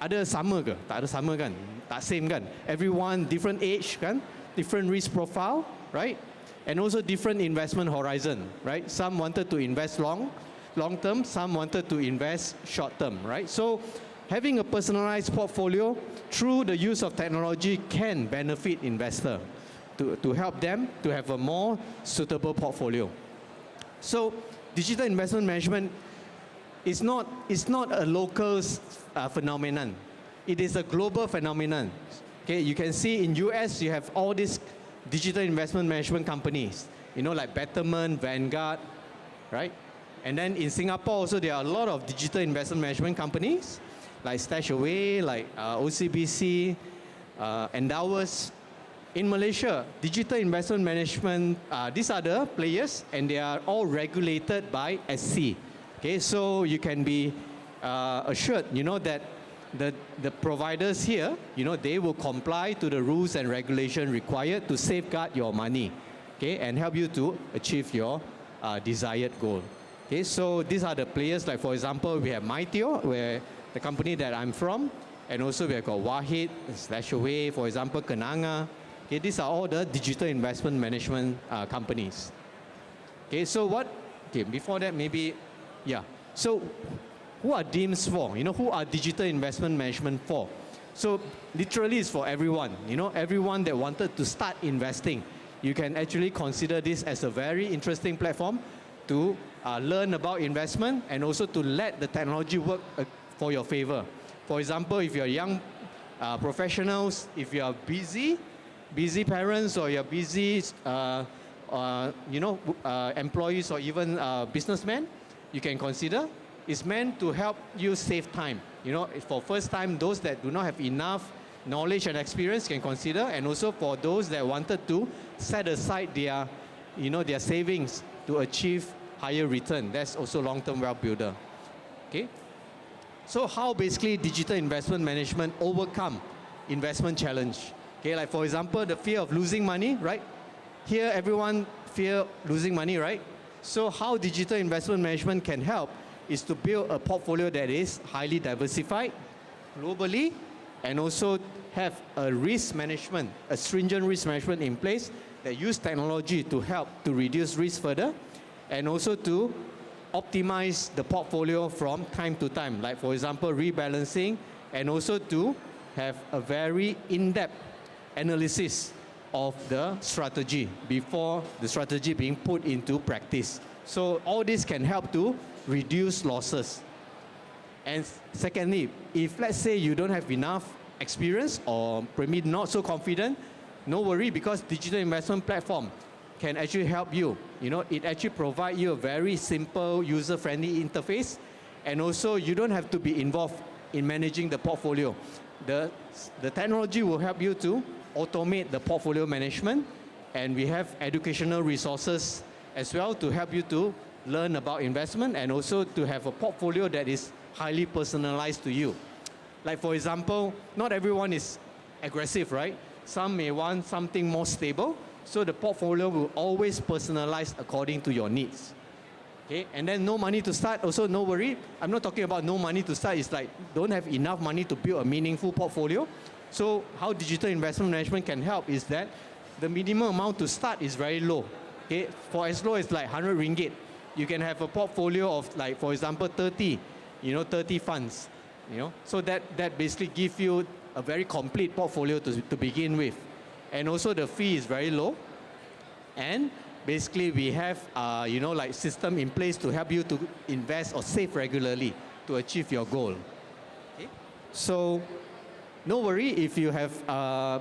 Ada sama ke? Tak ada sama kan? Tak same kan? Everyone different age kan? Different risk profile, right? And also different investment horizon, right? Some wanted to invest long term, some wanted to invest short term, right? So having a personalized portfolio through the use of technology can benefit investor to help them to have a more suitable portfolio. So digital investment management is not a local phenomenon. It is a global phenomenon. Okay, you can see in US you have all these digital investment management companies, you know, like Betterment, Vanguard, right? And then in Singapore also there are a lot of digital investment management companies like Stashaway, like OCBC, Endowus. In Malaysia, digital investment management, these are the players and they are all regulated by SC. Okay, so you can be assured, you know, that the providers here, you know, they will comply to the rules and regulation required to safeguard your money, okay, and help you to achieve your desired goal. Okay, so these are the players. Like for example, we have MyTheo, where the company that I'm from, and also we have got Wahid, Stashaway, for example, Kenanga. Okay, these are all the digital investment management companies. Okay, so what? Okay, before that, maybe, yeah. So, who are DIMS for? You know, who are digital investment management for? So, literally, it's for everyone. You know, everyone that wanted to start investing. You can actually consider this as a very interesting platform to learn about investment and also to let the technology work for your favor. For example, if you're young professionals, if you are busy parents, or you're busy, employees or even businessmen, you can consider. It's meant to help you save time. You know, for first time, those that do not have enough knowledge and experience can consider, and also for those that wanted to set aside their, their savings to achieve higher return. That's also long-term wealth builder. Okay. So how basically digital investment management overcome investment challenge? Okay, like for example, the fear of losing money, right? Here, everyone fear losing money, right? So how digital investment management can help is to build a portfolio that is highly diversified globally, and also have a risk management, a stringent risk management in place that use technology to help to reduce risk further, and also to optimize the portfolio from time to time, like for example, rebalancing, and also to have a very in-depth analysis of the strategy before the strategy being put into practice. So all this can help to reduce losses. And secondly, if let's say you don't have enough experience or maybe not so confident, no worry, because digital investment platform can actually help you. You know, it actually provides you a very simple, user-friendly interface, and also you don't have to be involved in managing the portfolio. The technology will help you to automate the portfolio management, and we have educational resources as well to help you to learn about investment, and also to have a portfolio that is highly personalized to you. Like for example, not everyone is aggressive, right? Some may want something more stable, so the portfolio will always personalize according to your needs. Okay, and then no money to start, also no worry. I'm not talking about no money to start, it's like don't have enough money to build a meaningful portfolio. So how digital investment management can help is that the minimum amount to start is very low. Okay, for as low as like 100 ringgit, you can have a portfolio of like, for example, 30 funds. So that basically gives you a very complete portfolio to begin with. And also the fee is very low. And basically we have, like system in place to help you to invest or save regularly to achieve your goal. Okay? So no worry if you have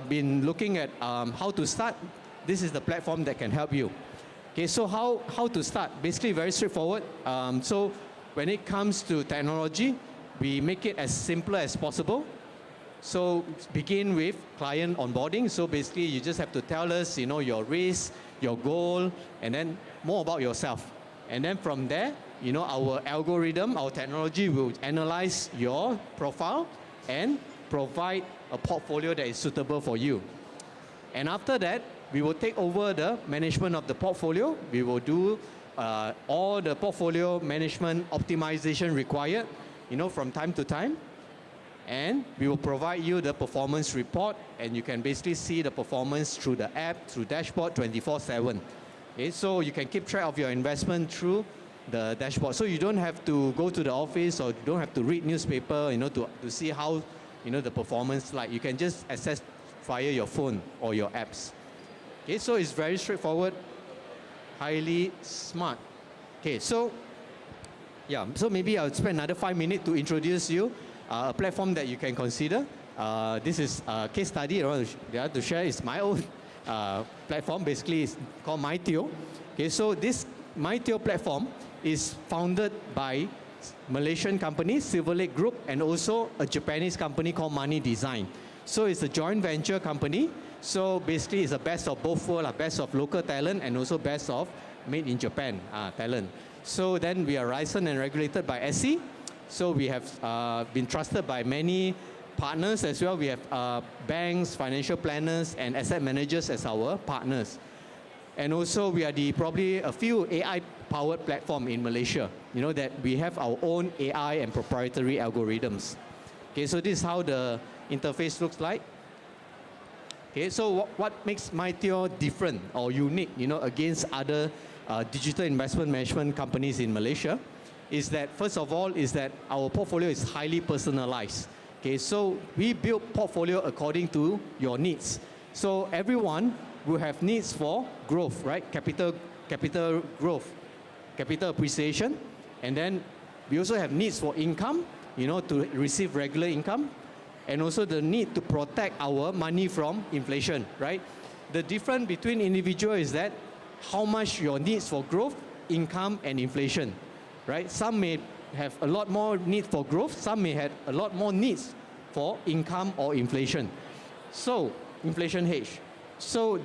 been looking at how to start, this is the platform that can help you. Okay, so how to start? Basically very straightforward. So when it comes to technology, we make it as simple as possible. So begin with client onboarding. So basically you just have to tell us, your risk, your goal, and then more about yourself. And then from there, our algorithm, our technology will analyze your profile and provide a portfolio that is suitable for you. And after that, we will take over the management of the portfolio. We will do all the portfolio management optimization required, from time to time. And we will provide you the performance report, and you can basically see the performance through the app, through dashboard 24/7. Okay, so you can keep track of your investment through the dashboard. So you don't have to go to the office, or you don't have to read newspaper, to see how, the performance like. You can just access via your phone or your apps. Okay, so it's very straightforward, highly smart. Okay, so yeah, so maybe I'll spend another 5 minutes to introduce you a platform that you can consider. This is a case study I want to share. It's my own platform. Basically, it's called MyTeo. Okay, so this MyTeo platform is founded by Malaysian company, Silver Lake Group, and also a Japanese company called Money Design. So it's a joint venture company. So basically, it's a best of both worlds, best of local talent and also best of made in Japan talent. So then we are licensed and regulated by SC. So we have been trusted by many partners as well. We have banks, financial planners, and asset managers as our partners. And also we are probably a few AI-powered platform in Malaysia. That we have our own AI and proprietary algorithms. Okay, so this is how the interface looks like. Okay, so what makes MyTeo different or unique, against other digital investment management companies in Malaysia is that, first of all, is that our portfolio is highly personalized. Okay, so we build portfolio according to your needs. So everyone will have needs for growth, right? Capital growth, capital appreciation, and then we also have needs for income, you know, to receive regular income, and also the need to protect our money from inflation, right? The difference between individual is that how much your needs for growth, income, and inflation, right? Some may have a lot more need for growth, some may have a lot more needs for income or inflation. So, inflation hedge. So,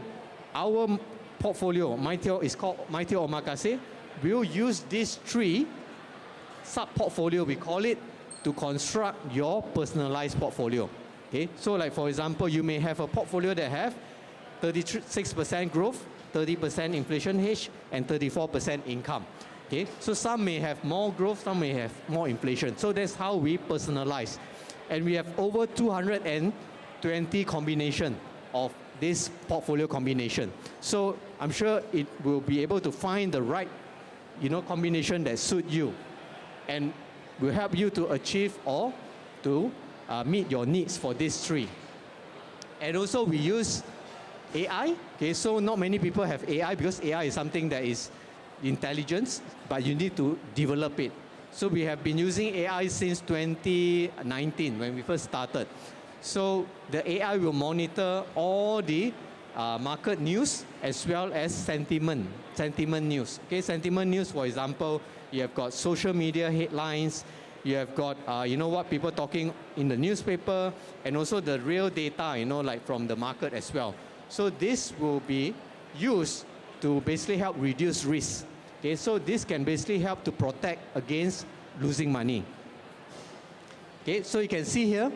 our portfolio, Maiteo, is called Maiteo Omakase. We'll use these three sub-portfolio, we call it, to construct your personalized portfolio. Okay, so like for example, you may have a portfolio that have 36% growth, 30% inflation hedge, and 34% income. Okay, so some may have more growth, some may have more inflation. So that's how we personalize. And we have over 220 combination of this portfolio combination. So I'm sure it will be able to find the right, you know, combination that suit you, and will help you to achieve or to meet your needs for these three. And also we use AI. Okay, so not many people have AI because AI is something that is intelligence, but you need to develop it. So we have been using AI since 2019 when we first started. So the AI will monitor all the market news as well as sentiment news. Okay, sentiment news, for example, you have got social media headlines, you have got, you know, what people talking in the newspaper, and also the real data, you know, like from the market as well. So this will be used to basically help reduce risk. Okay, so this can basically help to protect against losing money. Okay, so you can see here,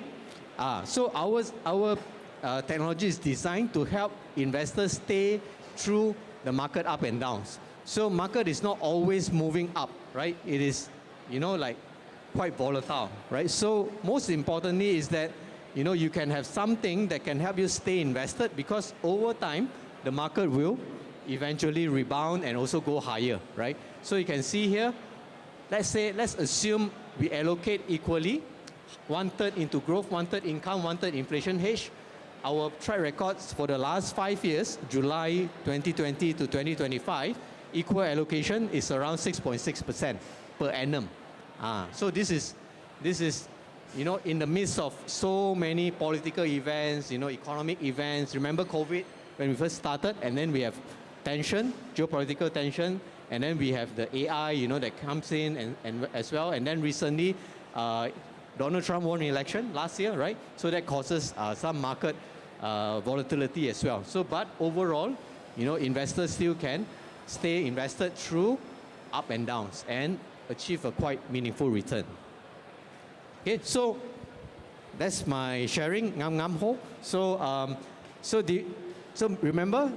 so our technology is designed to help investors stay through the market up and downs. So market is not always moving up, right? It is, you know, like quite volatile, right? So most importantly is that, you know, you can have something that can help you stay invested, because over time, the market will eventually rebound and also go higher, right? So you can see here, let's assume we allocate equally, 1/3 into growth, 1/3 income, 1/3 inflation hedge. Our track records for the last 5 years, July 2020 to 2025, equal allocation is around 6.6% per annum. So this is, you know, in the midst of so many political events, you know, economic events. Remember COVID when we first started, and then we have tension, geopolitical tension, and then we have the AI, you know, that comes in and as well. And then recently, Donald Trump won the election last year, right? So that causes some market volatility as well. So, but overall, you know, investors still can stay invested through up and downs and achieve a quite meaningful return. Okay, so that's my sharing, ngam ho. So remember,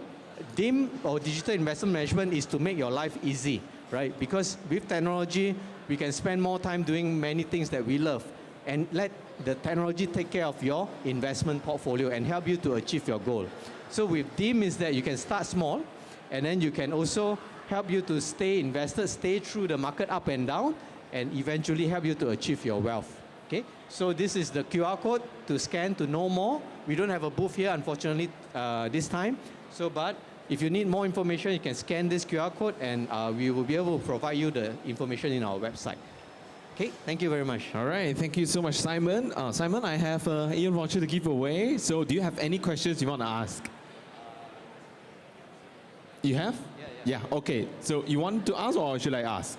DIM or digital investment management is to make your life easy, right? Because with technology, we can spend more time doing many things that we love, and let the technology take care of your investment portfolio and help you to achieve your goal. So with DIM is that you can start small, and then you can also help you to stay invested, stay through the market up and down, and eventually help you to achieve your wealth. Okay, so this is the QR code to scan to know more. We don't have a booth here, unfortunately, this time. So, but if you need more information, you can scan this QR code, and we will be able to provide you the information in our website. Okay, thank you very much. All right, thank you so much, Simon. Simon, I have an ear voucher to give away. So do you have any questions you want to ask? You have? Yeah, okay. So you want to ask, or should I ask?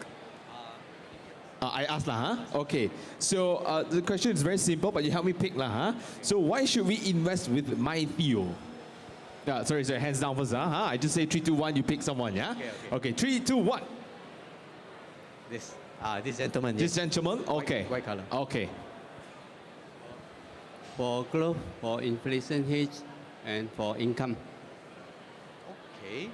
I asked lah, huh? Okay. So the question is very simple, but you help me pick lah, huh? So why should we invest with Maiteo? Sorry, hands down first, huh? I just say 3, 2, 1, you pick someone, yeah? Okay, 3, 2, 1. This gentleman. This gentleman? Okay. White color. Okay. For growth, for inflation hedge, and for income. Okay.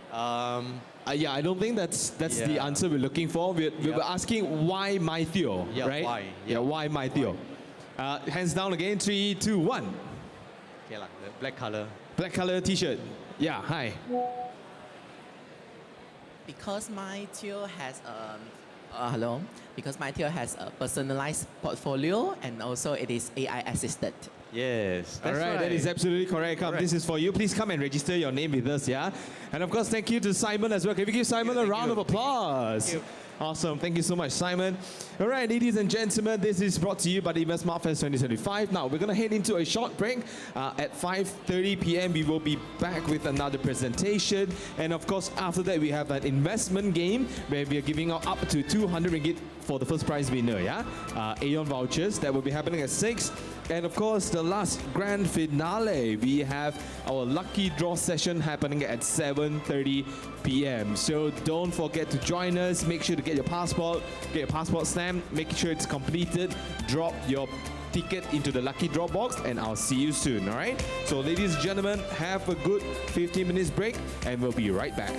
Yeah, I don't think that's the answer we're looking for. We were asking why Maiteo, right? Why? Yeah, why Maiteo? Hands down again, 3, 2, 1. Okay, the black color. Black color t-shirt. Yeah, hi. because my tier has hello, because my tier has a personalized portfolio and also it is AI assisted. Yes, That's all right, right. that is absolutely correct. Come, Correct. this is for you. Please come and register your name with us, yeah? And of course, thank you to Simon as well. Can we give Simon a round of applause? Thank you. Awesome, thank you so much, Simon. All right, ladies and gentlemen, this is brought to you by the Invest Smart Fest 2025. Now, we're going to head into a short break. At 5:30 p.m., we will be back with another presentation. And of course, after that, we have an investment game where we are giving out up to 200 ringgit for the first prize winner, yeah? Aeon vouchers, that will be happening at 6. And of course, the last grand finale, we have our lucky draw session happening at 7:30 p.m. So don't forget to join us. Make sure to get your passport stamped, make sure it's completed, drop your ticket into the lucky draw box, and I'll see you soon, all right? So ladies and gentlemen, have a good 15 minutes break, and we'll be right back.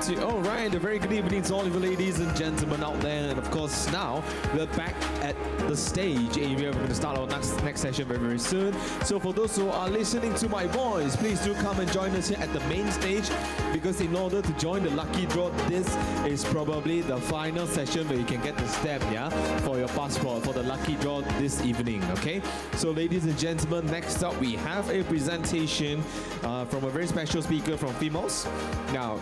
All right, a very good evening to all of you ladies and gentlemen out there. And of course, now we're back at the stage area. We're going to start our next session very, very soon. So for those who are listening to my voice, please do come and join us here at the main stage, because in order to join the lucky draw, this is probably the final session where you can get the stamp, yeah, for your passport for the lucky draw this evening, okay? So ladies and gentlemen, next up we have a presentation from a very special speaker from FIMOS. Now,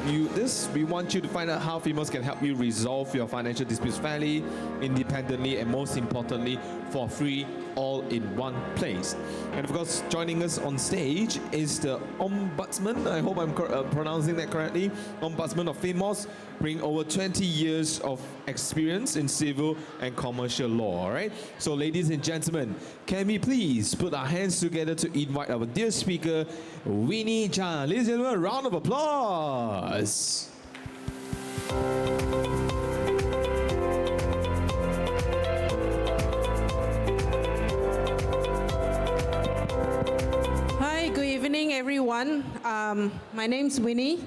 we want you to find out how FIMOS can help you resolve your financial disputes fairly, independently, and most importantly, for free, all in one place. And of course, joining us on stage is the Ombudsman. I hope I'm pronouncing that correctly. Ombudsman of FIMOS, bring over 20 years of experience in civil and commercial law, all right? So ladies and gentlemen, can we please put our hands together to invite our dear speaker, Winnie Chan. Ladies and gentlemen, a round of applause. Hi, good evening everyone. My name is Winnie.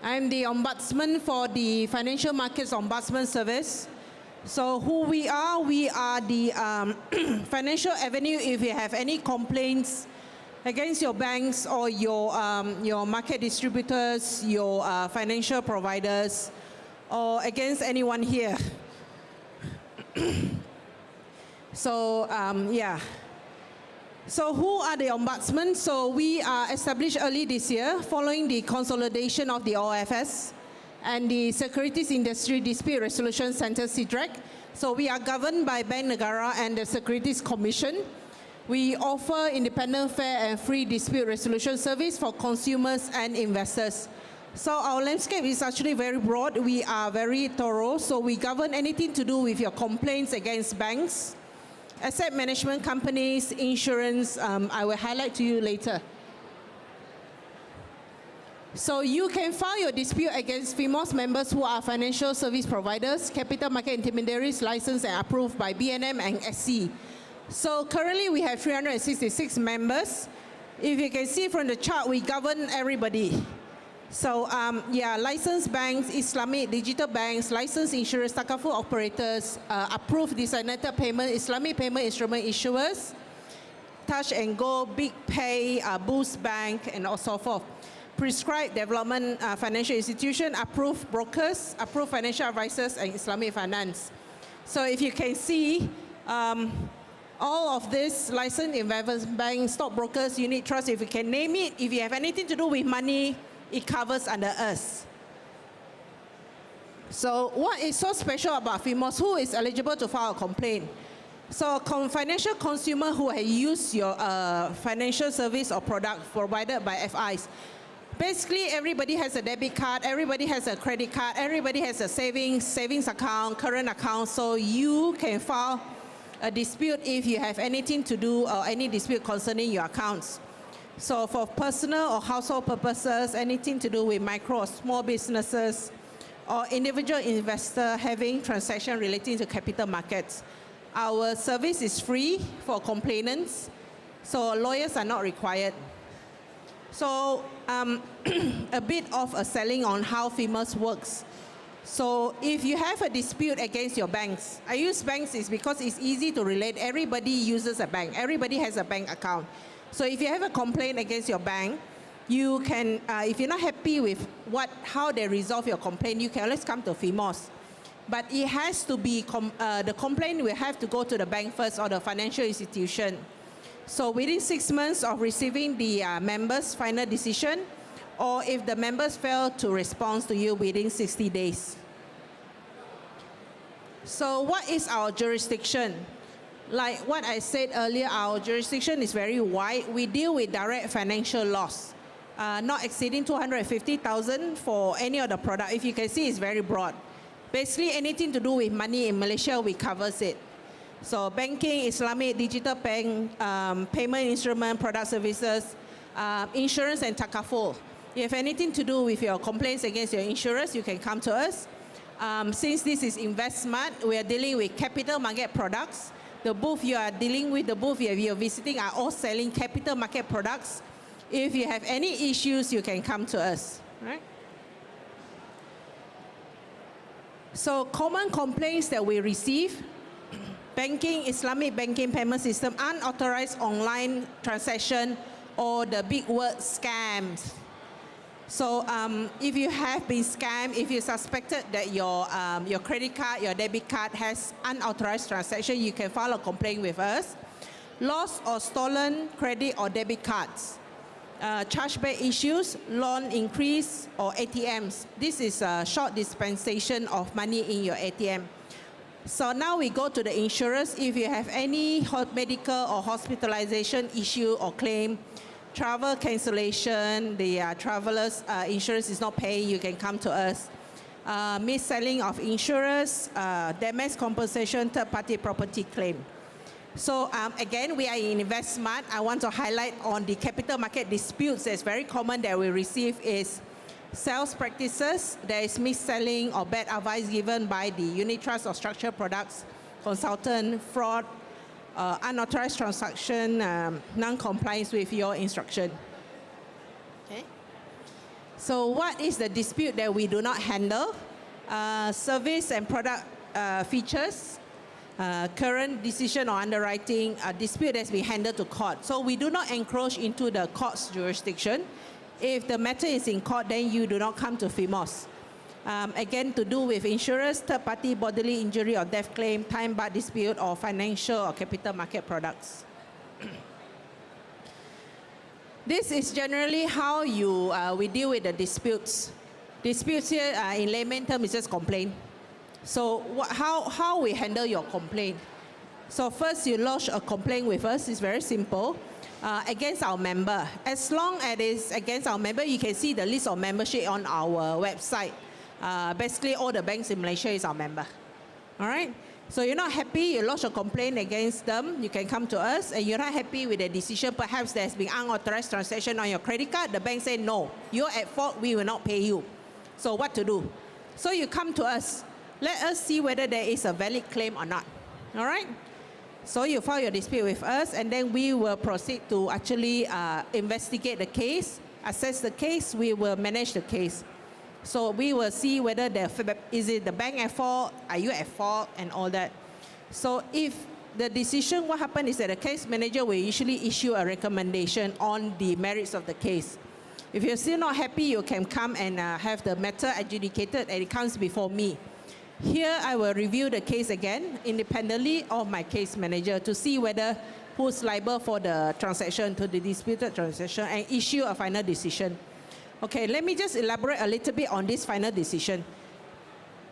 I'm the Ombudsman for the Financial Markets Ombudsman Service. So who we are the financial avenue if you have any complaints against your banks or your market distributors, your financial providers, or against anyone here. So yeah. So who are the ombudsmen? So we are established early this year following the consolidation of the OFS and the Securities Industry Dispute Resolution Center, SIDREC. So we are governed by Bank Negara and the Securities Commission. We offer independent, fair and free dispute resolution service for consumers and investors. So our landscape is actually very broad. We are very thorough. So we govern anything to do with your complaints against banks, asset management companies, insurance. I will highlight to you later. So you can file your dispute against FIMOS members who are financial service providers, capital market intermediaries licensed and approved by BNM and SC. So currently we have 366 members. If you can see from the chart, we govern everybody. So yeah, licensed banks, Islamic digital banks, licensed insurers, takaful operators, approved designated payment, Islamic payment instrument issuers, Touch and Go, Big Pay, Boost Bank, and so forth. Prescribed development financial institution, approved brokers, approved financial advisors, and Islamic finance. So if you can see, all of this licensed investment banks, stockbrokers, unit trusts, if you can name it, if you have anything to do with money, it covers under us. So what is so special about FIMOS? Who is eligible to file a complaint? So financial consumer who have used your financial service or product provided by FIs. Basically, everybody has a debit card, everybody has a credit card, everybody has a savings account, current account, so you can file a dispute if you have anything to do or any dispute concerning your accounts. So for personal or household purposes, anything to do with micro or small businesses, or individual investor having transaction relating to capital markets. Our service is free for complainants, so lawyers are not required. So a bit of a selling on how FIMOS works. So if you have a dispute against your banks, I use banks is because it's easy to relate. Everybody uses a bank. Everybody has a bank account. So if you have a complaint against your bank, you can, if you're not happy with how they resolve your complaint, you can always come to FIMOS. But it has to be, the complaint will have to go to the bank first or the financial institution. So within 6 months of receiving the members' final decision, or if the members fail to respond to you within 60 days. So what is our jurisdiction? Like what I said earlier, our jurisdiction is very wide. We deal with direct financial loss, not exceeding 250,000 for any of the product. If you can see, it's very broad. Basically, anything to do with money in Malaysia, we covers it. So banking, Islamic, digital bank, payment instrument, product services, insurance and takaful. If you have anything to do with your complaints against your insurers, you can come to us. Since this is InvestSmart, we are dealing with capital market products. The booth you are dealing with, the booth you are visiting are all selling capital market products. If you have any issues, you can come to us. Right? So common complaints that we receive: banking, Islamic banking payment system, unauthorized online transaction, or the big word scams. So if you have been scammed, if you suspected that your credit card, your debit card has unauthorized transaction, you can file a complaint with us. Lost or stolen credit or debit cards, chargeback issues, loan increase, or ATMs. This is a short dispensation of money in your ATM. So now we go to the insurers. If you have any medical or hospitalization issue or claim, travel cancellation, the traveler's insurance is not paying, you can come to us. Mis-selling of insurance, damage compensation, third-party property claim. So again, we are in InvestSmart. I want to highlight on the capital market disputes that's very common that we receive is sales practices. There is mis-selling or bad advice given by the unit trust or structured products consultant, fraud, unauthorized transaction, non-compliance with your instruction. Okay. So what is the dispute that we do not handle? Service and product features, current decision or underwriting, a dispute that's been handled to court. So we do not encroach into the court's jurisdiction. If the matter is in court, then you do not come to FIMOS. Again, to do with insurance, third-party bodily injury or death claim, time-barred dispute, or financial or capital market products. This is generally how we deal with the disputes. Disputes here, in layman terms, is just complaint. So how we handle your complaint? So first, you lodge a complaint with us. It's very simple. Against our member. As long as it's against our member, you can see the list of membership on our website. Basically, all the banks in Malaysia is our member. All right? So you're not happy, you lodge a complaint against them, you can come to us. And you're not happy with the decision, perhaps there's been unauthorized transaction on your credit card. The bank say, no, you're at fault, we will not pay you. So what to do? So you come to us. Let us see whether there is a valid claim or not. All right? So you file your dispute with us, and then we will proceed to actually investigate the case, assess the case, we will manage the case. So we will see whether is it the bank at fault, are you at fault, and all that. So if the decision, what happened is that the case manager will usually issue a recommendation on the merits of the case. If you're still not happy, you can come and have the matter adjudicated, and it comes before me. Here, I will review the case again independently of my case manager to see whether who's liable for the transaction, to the disputed transaction, and issue a final decision. Okay, let me just elaborate a little bit on this final decision.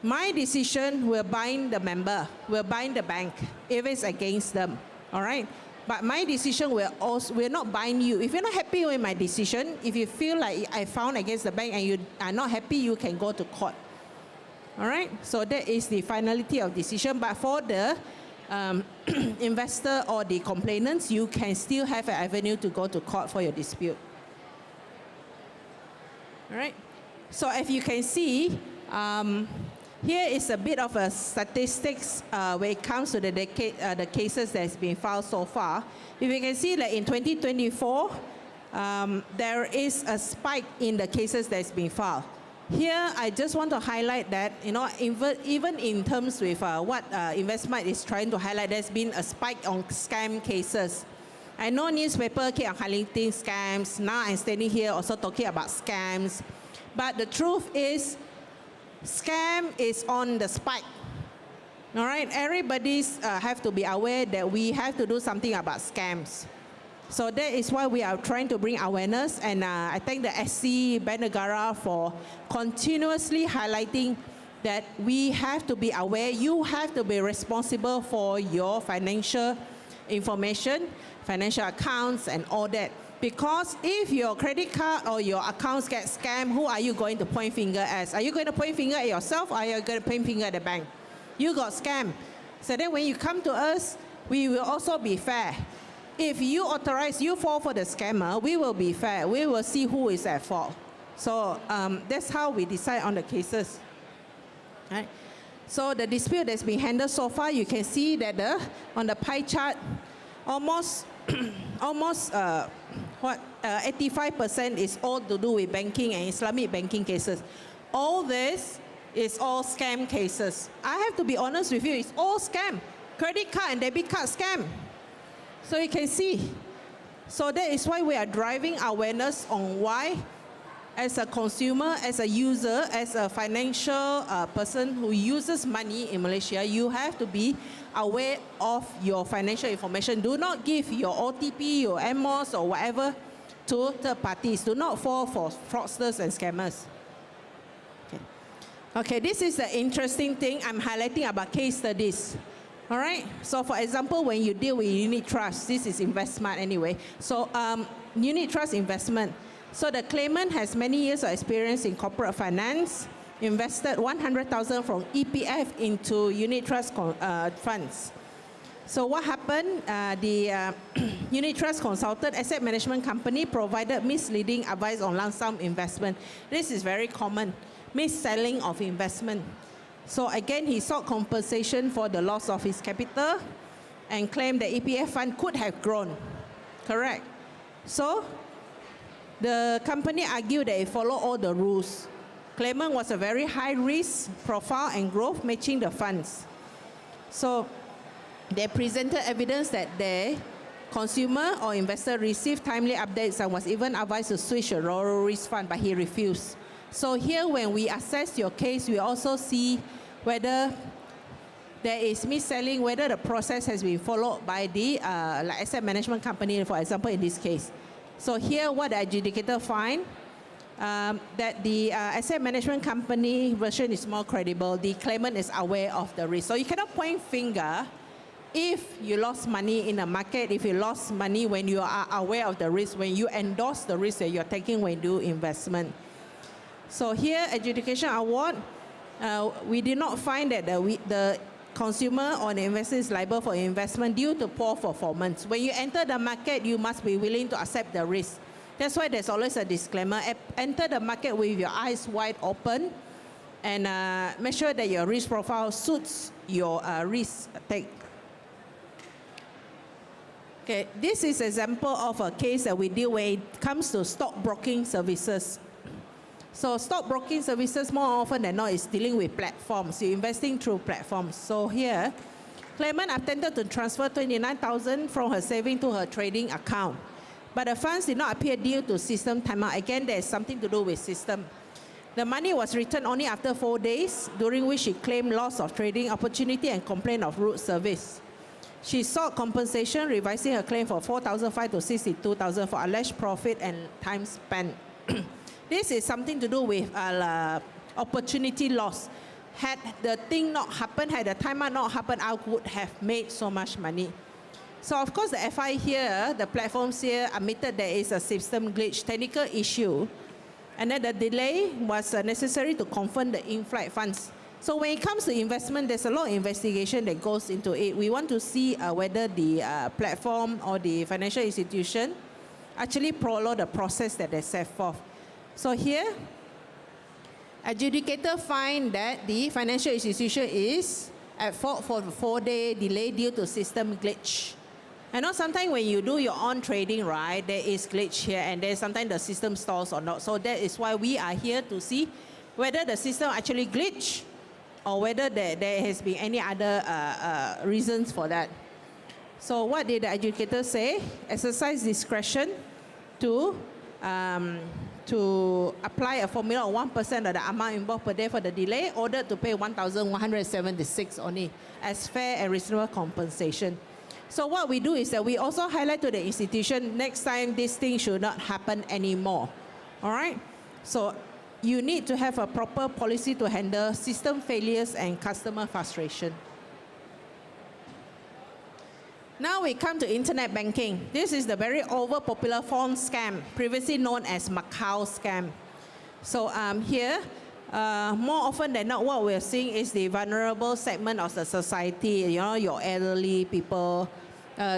My decision will bind the member, will bind the bank if it's against them, all right? But my decision will not bind you. If you're not happy with my decision, if you feel like I found against the bank and you are not happy, you can go to court. All right, so that is the finality of decision. But for the investor or the complainants, you can still have an avenue to go to court for your dispute. All right, so if you can see, here is a bit of a statistics when it comes to the cases that's been filed so far. If you can see that in 2024, there is a spike in the cases that's been filed. Here, I just want to highlight that, you know, even in terms with what InvestSmart is trying to highlight, there's been a spike on scam cases. I know newspaper keep highlighting scams. Now I'm standing here also talking about scams. But the truth is, scam is on the spike. All right, everybody's have to be aware that we have to do something about scams. So that is why we are trying to bring awareness, and I thank the SC Bank Negara for continuously highlighting that we have to be aware, you have to be responsible for your financial information, financial accounts and all that. Because if your credit card or your accounts get scammed, who are you going to point finger at? Are you going to point finger at yourself, or are you going to point finger at the bank? You got scammed. So then when you come to us, we will also be fair. If you authorize, you fall for the scammer, we will be fair. We will see who is at fault. So that's how we decide on the cases. Right? So the dispute that's been handled so far, you can see that on the pie chart, almost 85% is all to do with banking and Islamic banking cases. All this it's all scam cases. I have to be honest with you, it's all scam. Credit card and debit card scam. So you can see. So that is why we are driving awareness on why, as a consumer, as a user, as a financial person who uses money in Malaysia, you have to be aware of your financial information. Do not give your OTP, your MOS or whatever to third parties. Do not fall for fraudsters and scammers. Okay, this is the interesting thing I'm highlighting about case studies. All right, so for example, when you deal with unit trust, this is InvestSmart anyway. So unit trust investment. So the claimant has many years of experience in corporate finance, invested 100,000 from EPF into unit trust funds. So what happened? The unit trust consultant asset management company provided misleading advice on lump sum investment. This is very common. Mis-selling of investment. So again, he sought compensation for the loss of his capital and claimed the EPF fund could have grown. Correct. So the company argued that it followed all the rules. Claimant was a very high risk profile and growth matching the funds. So they presented evidence that the consumer or investor received timely updates and was even advised to switch a lower risk fund, but he refused. So here, when we assess your case, we also see whether there is mis-selling, whether the process has been followed by the like asset management company, for example, in this case. So here, what the adjudicator find, that the asset management company version is more credible. The claimant is aware of the risk. So you cannot point finger if you lost money in the market, if you lost money when you are aware of the risk, when you endorse the risk that you're taking when you do investment. So here, adjudication award, we did not find that the consumer or the investor is liable for investment due to poor performance. When you enter the market, you must be willing to accept the risk. That's why there's always a disclaimer. Enter the market with your eyes wide open and make sure that your risk profile suits your risk take. Okay, this is an example of a case that we deal when it comes to stockbroking services. So stockbroking services, more often than not, is dealing with platforms. You're investing through platforms. So here, claimant attempted to transfer 29,000 from her saving to her trading account. But the funds did not appear due to system timeout. Again, there's something to do with system. The money was returned only after 4 days, during which she claimed loss of trading opportunity and complained of rude service. She sought compensation, revising her claim from 4,500 to 62,000 for alleged profit and time spent. This is something to do with opportunity loss. Had the thing not happened, had the timeout not happened, I would have made so much money. So of course the FI here, the platforms here admitted there is a system glitch, technical issue, and then the delay was necessary to confirm the in-flight funds. So when it comes to investment, there's a lot of investigation that goes into it. We want to see whether the platform or the financial institution actually follow the process that they set forth. So here, adjudicator find that the financial institution is at fault for the 4-day delay due to system glitch. I know sometimes when you do your own trading, right, there is glitch here and then sometimes the system stalls or not. So that is why we are here to see whether the system actually glitch or whether there has been any other reasons for that. So what did the adjudicator say? Exercise discretion to apply a formula of 1% of the amount involved per day for the delay, ordered to pay 1,176 only as fair and reasonable compensation. So what we do is that we also highlight to the institution, next time this thing should not happen anymore. All right? So you need to have a proper policy to handle system failures and customer frustration. Now we come to internet banking. This is the very over-popular phone scam, previously known as Macau scam. So here, more often than not, what we're seeing is the vulnerable segment of the society, you know, your elderly people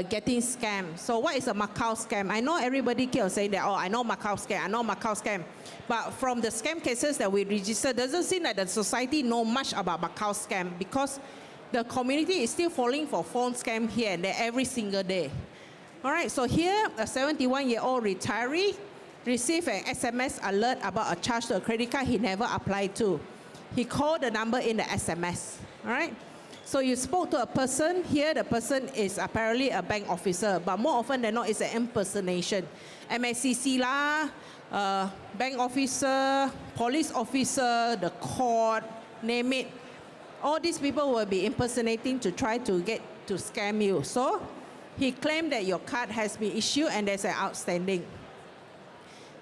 getting scammed. So what is a Macau scam? I know everybody keeps saying that, oh, I know Macau scam, I know Macau scam. But from the scam cases that we register, doesn't seem like the society know much about Macau scam because the community is still falling for phone scam here and there every single day. All right, so here, a 71-year-old retiree received an SMS alert about a charge to a credit card he never applied to. he called the number in the SMS, all right? So you spoke to a person, here the person is apparently a bank officer, but more often than not, it's an impersonation. MSCC lah, bank officer, police officer, the court, name it. All these people will be impersonating to try to get to scam you. So he claimed that your card has been issued and there's an outstanding.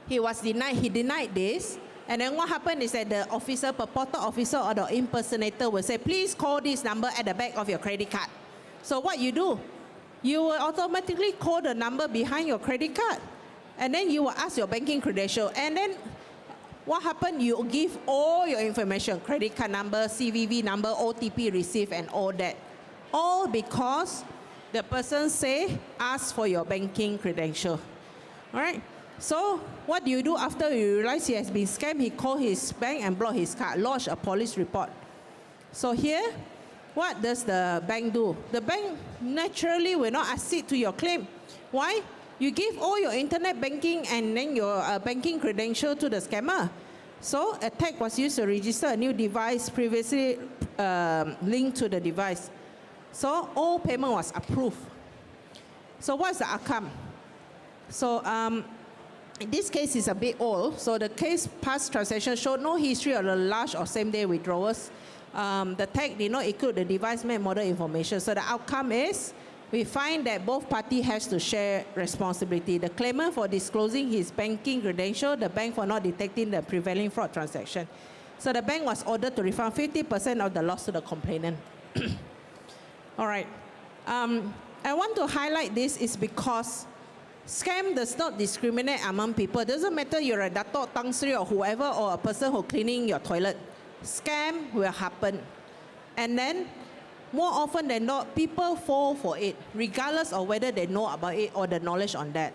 He denied this. And then what happened is that the officer, purported officer or the impersonator will say, please call this number at the back of your credit card. So what you do? You will automatically call the number behind your credit card. And then you will ask your banking credential. And then what happened? You give all your information, credit card number, CVV number, OTP receipt, and all that. All because the person say, ask for your banking credential. All right? So what do you do after you realize he has been scammed? He called his bank and blocked his card, lodged a police report. So here, what does the bank do? The bank naturally will not accede to your claim. Why? You give all your internet banking and then your banking credential to the scammer. So a tag was used to register a new device previously linked to the device. So all payment was approved. So what's the outcome? So this case is a bit old. So the case past transaction showed no history of the large or same day withdrawals. The tag did not include the device make model information. So the outcome is we find that both parties has to share responsibility. The claimant for disclosing his banking credential, the bank for not detecting the prevailing fraud transaction. So the bank was ordered to refund 50% of the loss to the complainant. All right. I want to highlight this is because scam does not discriminate among people. It doesn't matter you're a Dato' Tang Sri or whoever or a person who cleaning your toilet. Scam will happen. And then more often than not, people fall for it, regardless of whether they know about it or the knowledge on that.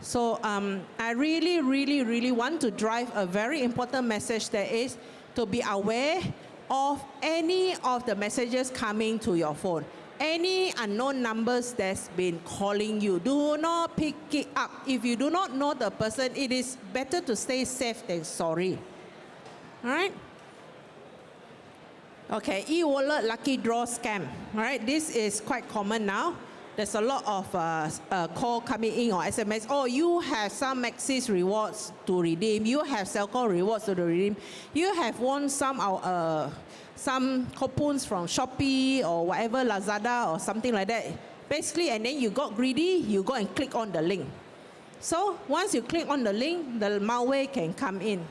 So I really want to drive a very important message that is to be aware of any of the messages coming to your phone. Any unknown numbers that's been calling you, do not pick it up. If you do not know the person, it is better to stay safe than sorry. All right? Okay, e-wallet lucky draw scam. All right, this is quite common now. There's a lot of call coming in or SMS. Oh, you have some Maxis rewards to redeem. You have Cellcom rewards to redeem. You have won some coupons from Shopee or whatever, Lazada or something like that. Basically, and then you got greedy, you go and click on the link. So once you click on the link, the malware can come in.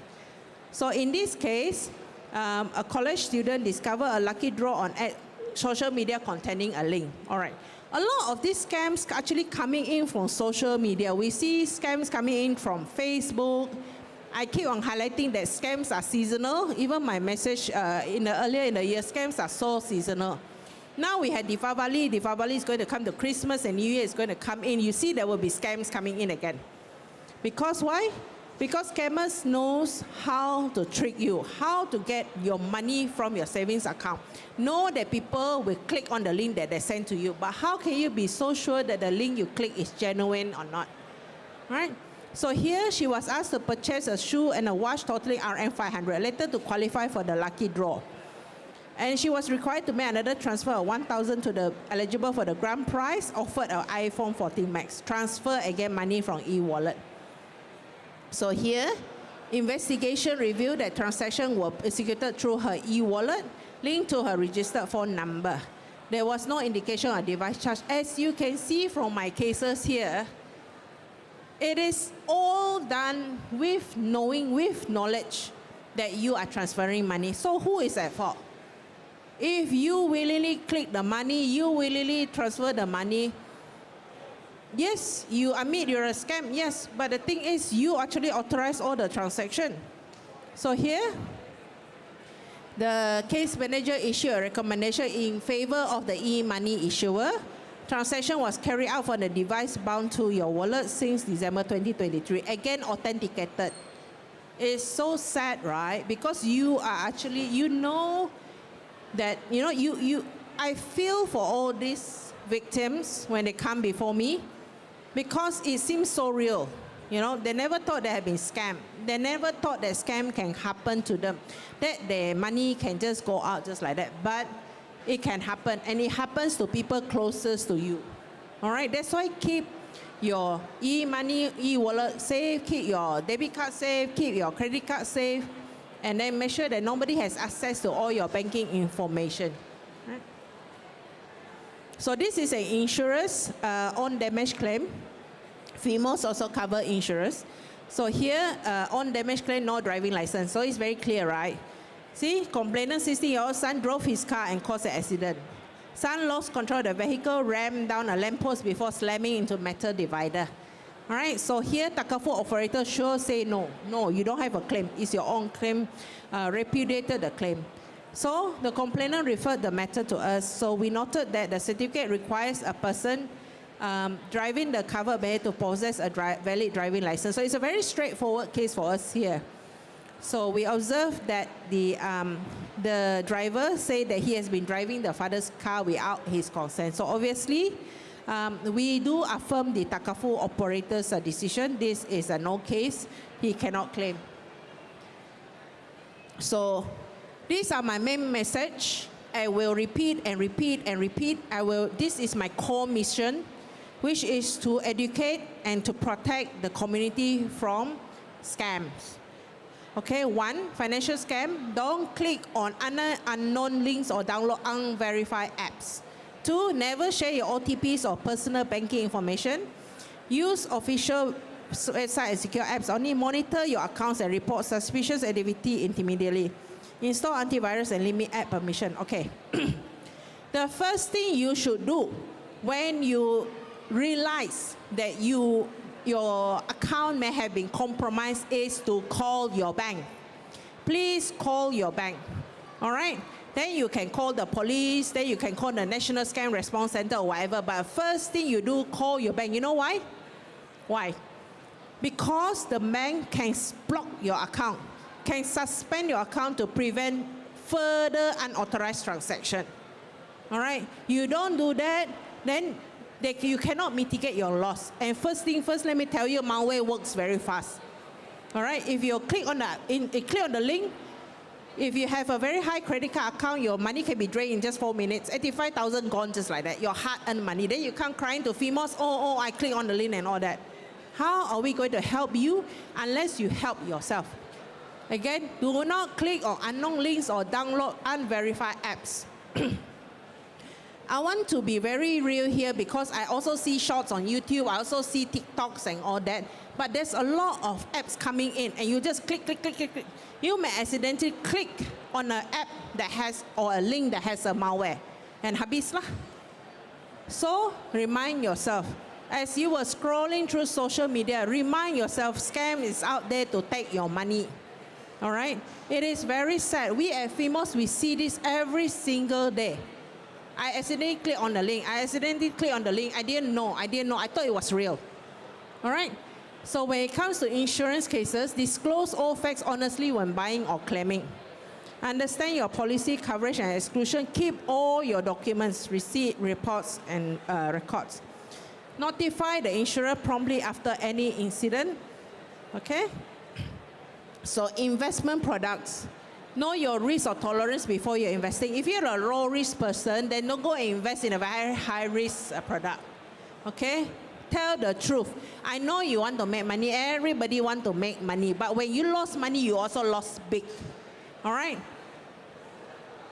So in this case, a college student discovered a lucky draw on social media containing a link. All right. A lot of these scams actually coming in from social media. We see scams coming in from Facebook. I keep on highlighting that scams are seasonal. Even my message earlier in the year, scams are so seasonal. Now we had Diwali. Diwali is going to come to Christmas and New Year is going to come in. You see there will be scams coming in again. Because why? Because scammers knows how to trick you, how to get your money from your savings account. Know that people will click on the link that they send to you, but how can you be so sure that the link you click is genuine or not? Right? So here she was asked to purchase a shoe and a watch totaling RM 500, later to qualify for the lucky draw. And she was required to make another transfer of 1,000 to the eligible for the grand prize, offered an iPhone 14 Max. Transfer again money from e-wallet. So here, investigation revealed that transactions were executed through her e-wallet, linked to her registered phone number. There was no indication of device charge. As you can see from my cases here, it is all done with knowing, with knowledge that you are transferring money. So who is at fault? If you willingly click the money, you willingly transfer the money, yes, you admit you're a scam, yes, but the thing is you actually authorize all the transaction. So here, the case manager issued a recommendation in favor of the e-money issuer. Transaction was carried out from the device bound to your wallet since December 2023. Again, authenticated. It's so sad, right? Because you are actually, you know that, I feel for all these victims when they come before me, because it seems so real. You know, they never thought they had been scammed. They never thought that scam can happen to them, that their money can just go out just like that. But it can happen, and it happens to people closest to you. All right, that's why keep your e-money, e-wallet safe, keep your debit card safe, keep your credit card safe, and then make sure that nobody has access to all your banking information. Right? So this is an insurance on damage claim. FEMOS also cover insurance. So here, on damage claim, no driving license. So it's very clear, right? See, complainant 16-year-old son drove his car and caused an accident. Son lost control of the vehicle, rammed down a lamppost before slamming into metal divider. All right, so here Takaful operator sure say no, you don't have a claim. It's your own claim, repudiated the claim. So the complainant referred the matter to us. So we noted that the certificate requires a person driving the covered vehicle to possess a valid driving license. So it's a very straightforward case for us here. So we observed that the driver said that he has been driving the father's car without his consent. So obviously, we do affirm the Takaful operator's decision. This is a no case. He cannot claim. So these are my main message. I will repeat and repeat and repeat. This is my core mission, which is to educate and to protect the community from scams. Okay, 1, financial scam, don't click on unknown links or download unverified apps. 2, never share your OTPs or personal banking information. Use official website and secure apps. Only monitor your accounts and report suspicious activity immediately. Install antivirus and limit app permission. Okay. The first thing you should do when you realize that your account may have been compromised is to call your bank. Please call your bank. All right? Then you can call the police, then you can call the National Scam Response Center or whatever. But first thing you do, call your bank. You know why? Why? Because the bank can block your account, can suspend your account to prevent further unauthorized transaction. All right? You don't do that, then you cannot mitigate your loss. And first thing first, let me tell you, malware works very fast. All right? If you click on the link, if you have a very high credit card account, your money can be drained in just 4 minutes. 85,000 gone just like that. Your hard-earned money. Then you come crying to FEMOS, oh, I click on the link and all that. How are we going to help you unless you help yourself? Again, do not click on unknown links or download unverified apps. I want to be very real here because I also see shorts on YouTube. I also see TikToks and all that. But there's a lot of apps coming in and you just click. You may accidentally click on an app that has, or a link that has a malware. And habis lah. So remind yourself, as you were scrolling through social media, remind yourself scam is out there to take your money. All right? It is very sad. We at FEMOS, we see this every single day. I accidentally clicked on the link. I didn't know. I thought it was real. All right? So when it comes to insurance cases, disclose all facts honestly when buying or claiming. Understand your policy, coverage, and exclusion. Keep all your documents, receipt, reports, and records. Notify the insurer promptly after any incident. Okay? So investment products. Know your risk or tolerance before you're investing. If you're a low-risk person, then don't go and invest in a very high-risk product. Okay? Tell the truth. I know you want to make money. Everybody want to make money. But when you lost money, you also lost big. All right?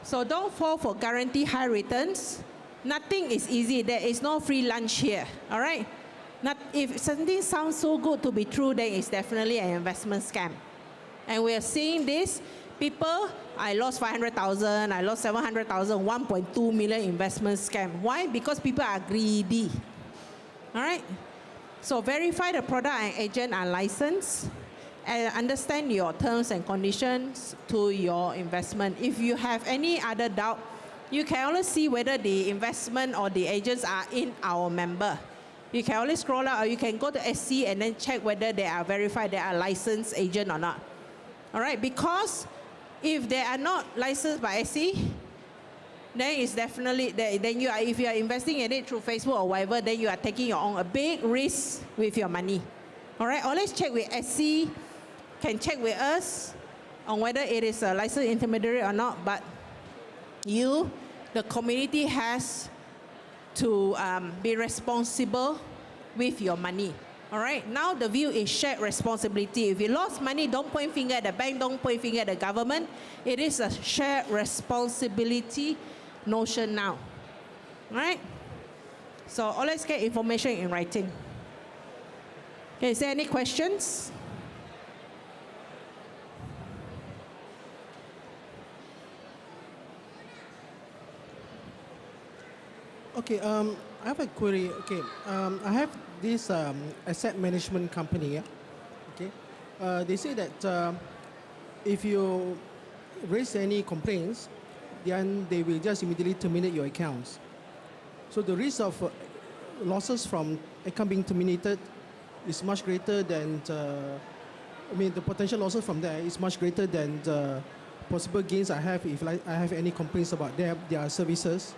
So don't fall for guaranteed high returns. Nothing is easy. There is no free lunch here. All right? If something sounds so good to be true, then it's definitely an investment scam. And we are seeing this. People, I lost 500,000, I lost 700,000, 1.2 million investment scam. Why? Because people are greedy. All right? So verify the product and agent are licensed. And understand your terms and conditions to your investment. If you have any other doubt, you can always see whether the investment or the agents are in our member. You can always scroll out, or you can go to SC and then check whether they are verified, they are licensed agent or not. All right? Because if they are not licensed by SC, then it's definitely, if you are investing in it through Facebook or whatever, then you are taking your own a big risk with your money. All right, always check with SC, can check with us on whether it is a licensed intermediary or not, but you, the community has to be responsible with your money. All right, now the view is shared responsibility. If you lost money, don't point finger at the bank, don't point finger at the government. It is a shared responsibility notion now. All right? So always get information in writing. Okay, is there any questions? Okay, I have a query. Okay, I have this asset management company. Yeah? Okay, they say that if you raise any complaints, then they will just immediately terminate your accounts. So the risk of losses from account being terminated is much greater than, I mean, the potential losses from there is much greater than the possible gains I have if I have any complaints about their services.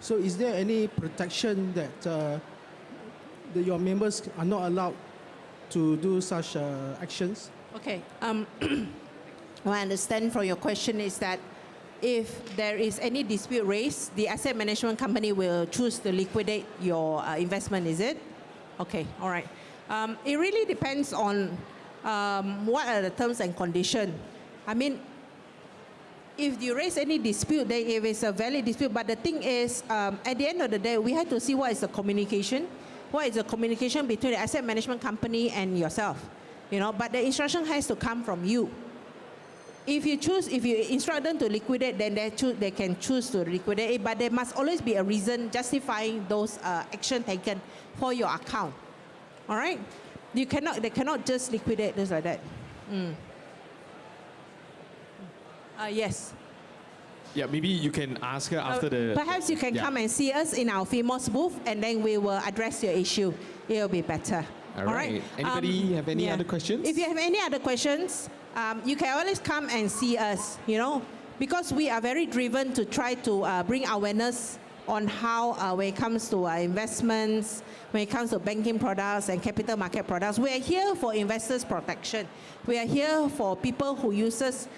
So is there any protection that your members are not allowed to do such actions? Okay, what I understand from your question is that if there is any dispute raised, the asset management company will choose to liquidate your investment, is it? Okay, all right. It really depends on what are the terms and conditions. I mean, if you raise any dispute, then if it's a valid dispute, but the thing is, at the end of the day, we have to see what is the communication. What is the communication between the asset management company and yourself? You know, but the instruction has to come from you. If you instruct them to liquidate, then they can choose to liquidate it, but there must always be a reason justifying those action taken for your account. All right? They cannot just liquidate just like that. Yes. Yeah, maybe you can ask her after the... Perhaps you can come and see us in our FIMOS booth, and then we will address your issue. It will be better. All right. Anybody have any other questions? If you have any other questions, you can always come and see us, you know, because we are very driven to try to bring awareness on how when it comes to investments, when it comes to banking products and capital market products. We are here for investors' protection. We are here for people who uses,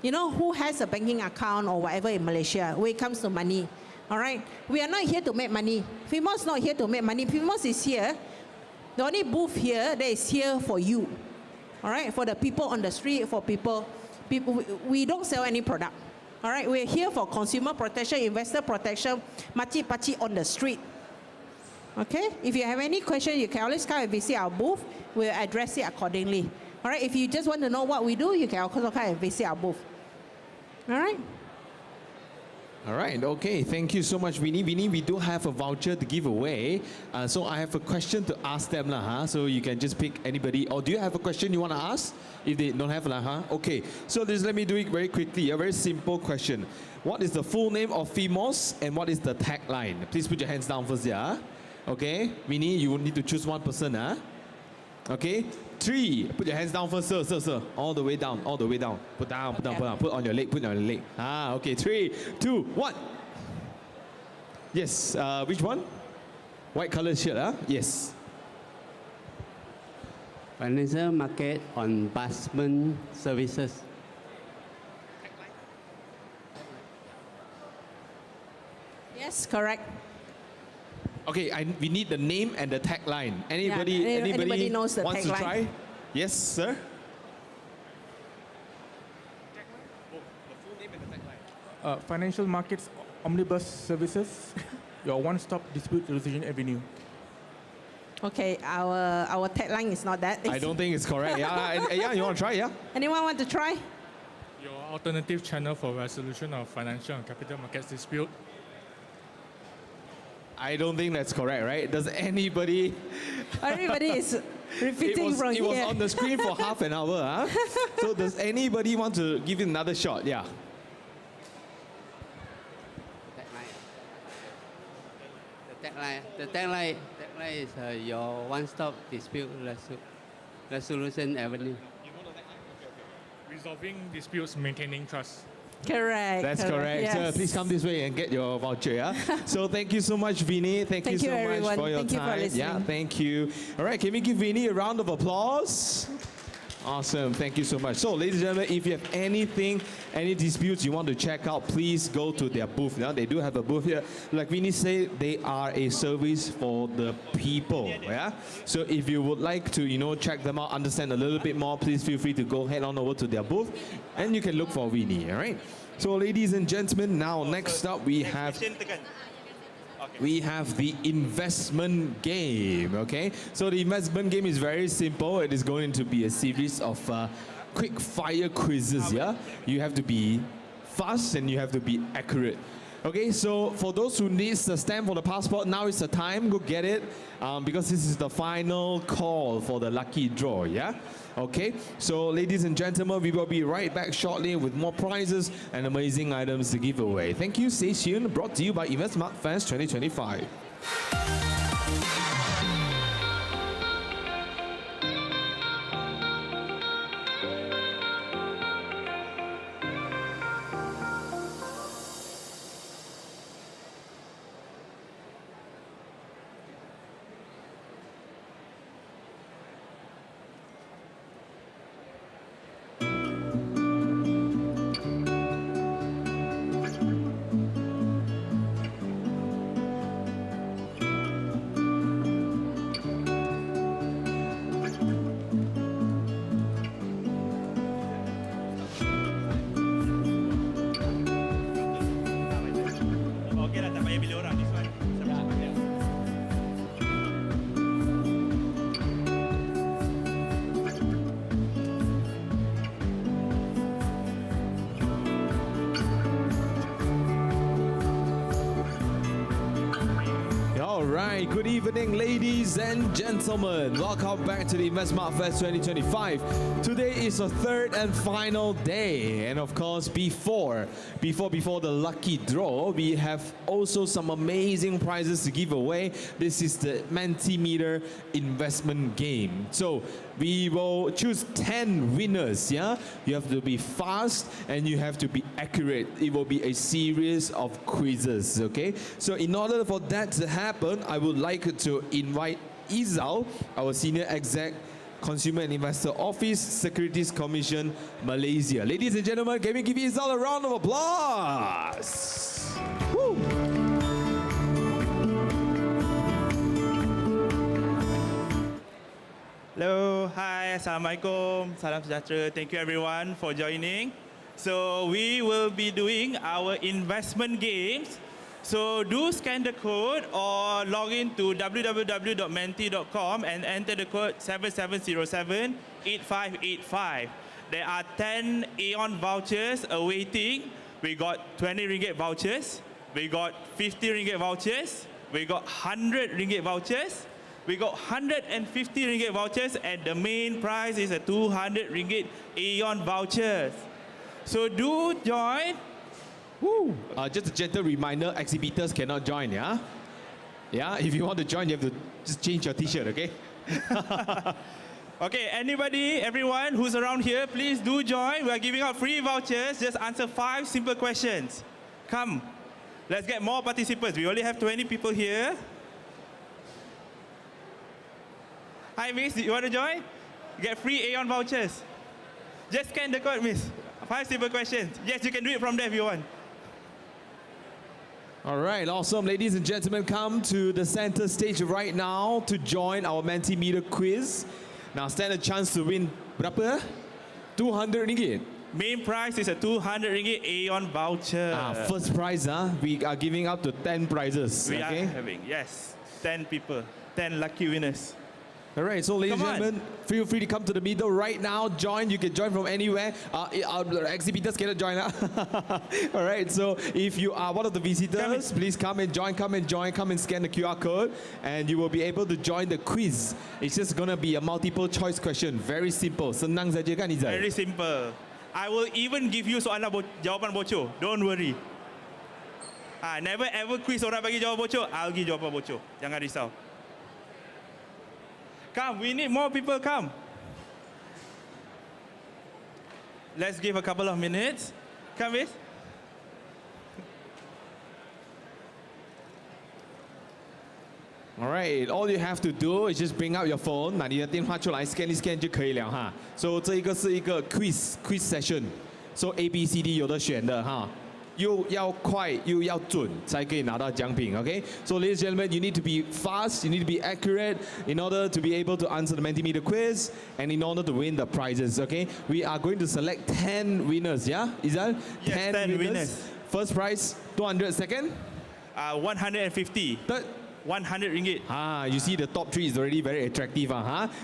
you know, who has a banking account or whatever in Malaysia when it comes to money. All right? We are not here to make money. FIMOS is not here to make money. FIMOS is here. The only booth here that is here for you. All right? For the people on the street, for people we don't sell any product. All right? We're here for consumer protection, investor protection, machi-pachi on the street. Okay? If you have any question, you can always come and visit our booth. We'll address it accordingly. All right? If you just want to know what we do, you can also come and visit our booth. All right? All right, okay. Thank you so much, Winnie. Winnie, we do have a voucher to give away. So I have a question to ask them, so you can just pick anybody. Or do you have a question you want to ask? If they don't have, Okay, so let me do it very quickly. A very simple question. What is the full name of FIMOS and what is the tagline? Please put your hands down first, yeah? Okay, Winnie, you will need to choose one person, Okay, 3. Put your hands down first, sir. All the way down, all the way down. Put down. Put on your leg, okay, 3, 2, 1. Yes, which one? White color shirt, Yes. Financial market investment services. Yes, correct. Okay, we need the name and the tagline. Anybody knows the wants tagline? to try? Yes, sir. Financial markets omnibus services, your one-stop dispute resolution avenue. Okay, our tagline is not that. I don't think it's correct. Yeah, you want to try? Yeah. Anyone want to try? Your alternative channel for resolution of financial and capital markets dispute. I don't think that's correct, right? Does anybody... Everybody is repeating from here. It was on the screen for half an hour. So does anybody want to give it another shot? Yeah. The tagline is your one-stop dispute resolution avenue. Resolving disputes, maintaining trust. Correct. That's correct. Yes. So please come this way and get your voucher. Yeah. So thank you so much, Vinny. Thank you so much everyone. for your Thank you for time. listening. Yeah. Thank you. All right. Can we give Vinny a round of applause? Awesome. Thank you so much. So, ladies and gentlemen, if you have anything, any disputes you want to check out, please go to their booth. Now, they do have a booth here. Like Vinny said, they are a service for the people. Yeah. So, if you would like to, check them out, understand a little bit more, please feel free to go head on over to their booth, and you can look for Vinny. All right. So, ladies and gentlemen, now next up we have the investment game, okay? So the investment game is very simple. It is going to be a series of quick fire quizzes, yeah? You have to be fast and you have to be accurate. Okay, so for those who needs the stamp for the passport, now is the time, go get it, because this is the final call for the lucky draw, yeah? Okay, so ladies and gentlemen, we will be right back shortly with more prizes and amazing items to give away. Thank you, stay tuned, brought to you by InvestSmart Fest 2025. Alright, good evening ladies and gentlemen. Welcome back to the InvestSmart Fest 2025. Today is the third and final day, and of course before the lucky draw, we have also some amazing prizes to give away. This is the Mentimeter investment game. So we will choose 10 winners, yeah? You have to be fast and you have to be accurate. It will be a series of quizzes, okay? So in order for that to happen, I would like to invite Izal, our Senior Exec, Consumer and Investor Office, Securities Commission, Malaysia. Ladies and gentlemen, can we give Izal a round of applause? Woo! Hello, hi, Assalamualaikum, salam sejahtera. Thank you everyone for joining. So we will be doing our investment games. So do scan the code or log in to www.menti.com and enter the code 7707-8585. There are 10 Aeon vouchers awaiting. We got 20 ringgit vouchers. We got 50 ringgit vouchers. We got 100 ringgit vouchers. We got 150 ringgit vouchers, and the main prize is a 200 ringgit Aeon vouchers. So do join. Woo. Just a gentle reminder, exhibitors cannot join, yeah? Yeah, if you want to join, you have to just change your t-shirt, okay? Okay, anybody, everyone who's around here, please do join. We are giving out free vouchers. Just answer 5 simple questions. Come, let's get more participants. We only have 20 people here. Hi, miss, you want to join? Get free Aeon vouchers. Just scan the code, miss. 5 simple questions. Yes, you can do it from there if you want. All right, awesome. Ladies and gentlemen, come to the center stage right now to join our Mentimeter quiz. Now, stand a chance to win berapa? 200 ringgit. Main prize is a 200 ringgit Aeon voucher. First prize, we are giving up to 10 prizes. We okay? are having, yes, 10 people, 10 lucky winners. All right, so ladies and gentlemen, feel free to come to the middle right now. Join. You can join from anywhere. Our exhibitors cannot join. All right, so if you are one of the visitors, please come and join. Come and join. Come and scan the QR code, and you will be able to join the quiz. It's just gonna be a multiple choice question. Very simple. Senang saja kan, Izal? Very simple. I will even give you soalan jawapan bocor. Don't worry. Never ever quiz orang bagi jawapan bocor. I'll give jawapan bocor. Jangan risau. Come, we need more people, come. Let's give a couple of minutes. Come, miss. Alright, all you have to do is just bring out your phone， 拿你的电话出来 scan 一 scan 就可以了哈。So 这一个是一个 quiz session，so A B C D 有的选的哈。又要快又要准才可以拿到奖品 ，OK? So ladies and gentlemen, you need to be fast, you need to be accurate in order to be able to answer the Mentimeter quiz and in order to win the prizes, okay? We are going to select 10 winners, yeah? Izal? Yes, 10 winners. First prize, 200. Second? 150. Third? 100 ringgit. You see the top 3 is already very attractive,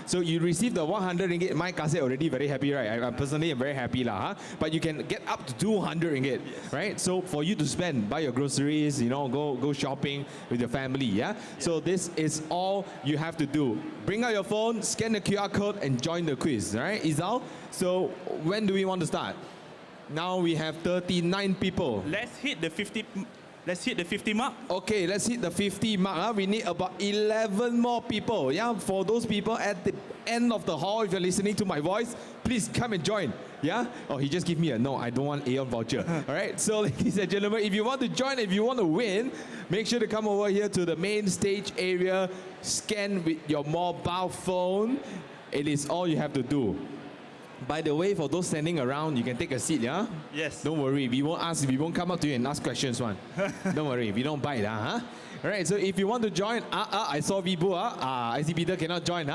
So you receive the 100 ringgit. My Kase already very happy, right? I personally am very happy, But you can get up to 200 ringgit, right? So for you to spend, buy your groceries, go shopping with your family, yeah? So this is all you have to do. Bring out your phone, scan the QR code, and join the quiz, right, Izal? So when do we want to start? Now we have 39 people. Let's hit the 50 mark. Okay, let's hit the 50 mark. We need about 11 more people. Yeah, for those people at the end of the hall, if you're listening to my voice, please come and join. Yeah? Oh, he just gave me a no. I don't want Aeon voucher. All right. So, ladies and gentlemen, if you want to join, if you want to win, make sure to come over here to the main stage area. Scan with your mobile phone. It is all you have to do. By the way, for those standing around, you can take a seat, yeah? Yes. Don't worry, we won't come up to you and ask questions, one. Don't worry, we don't bite, huh? Alright, so if you want to join, I saw Vibu, I see Peter cannot join,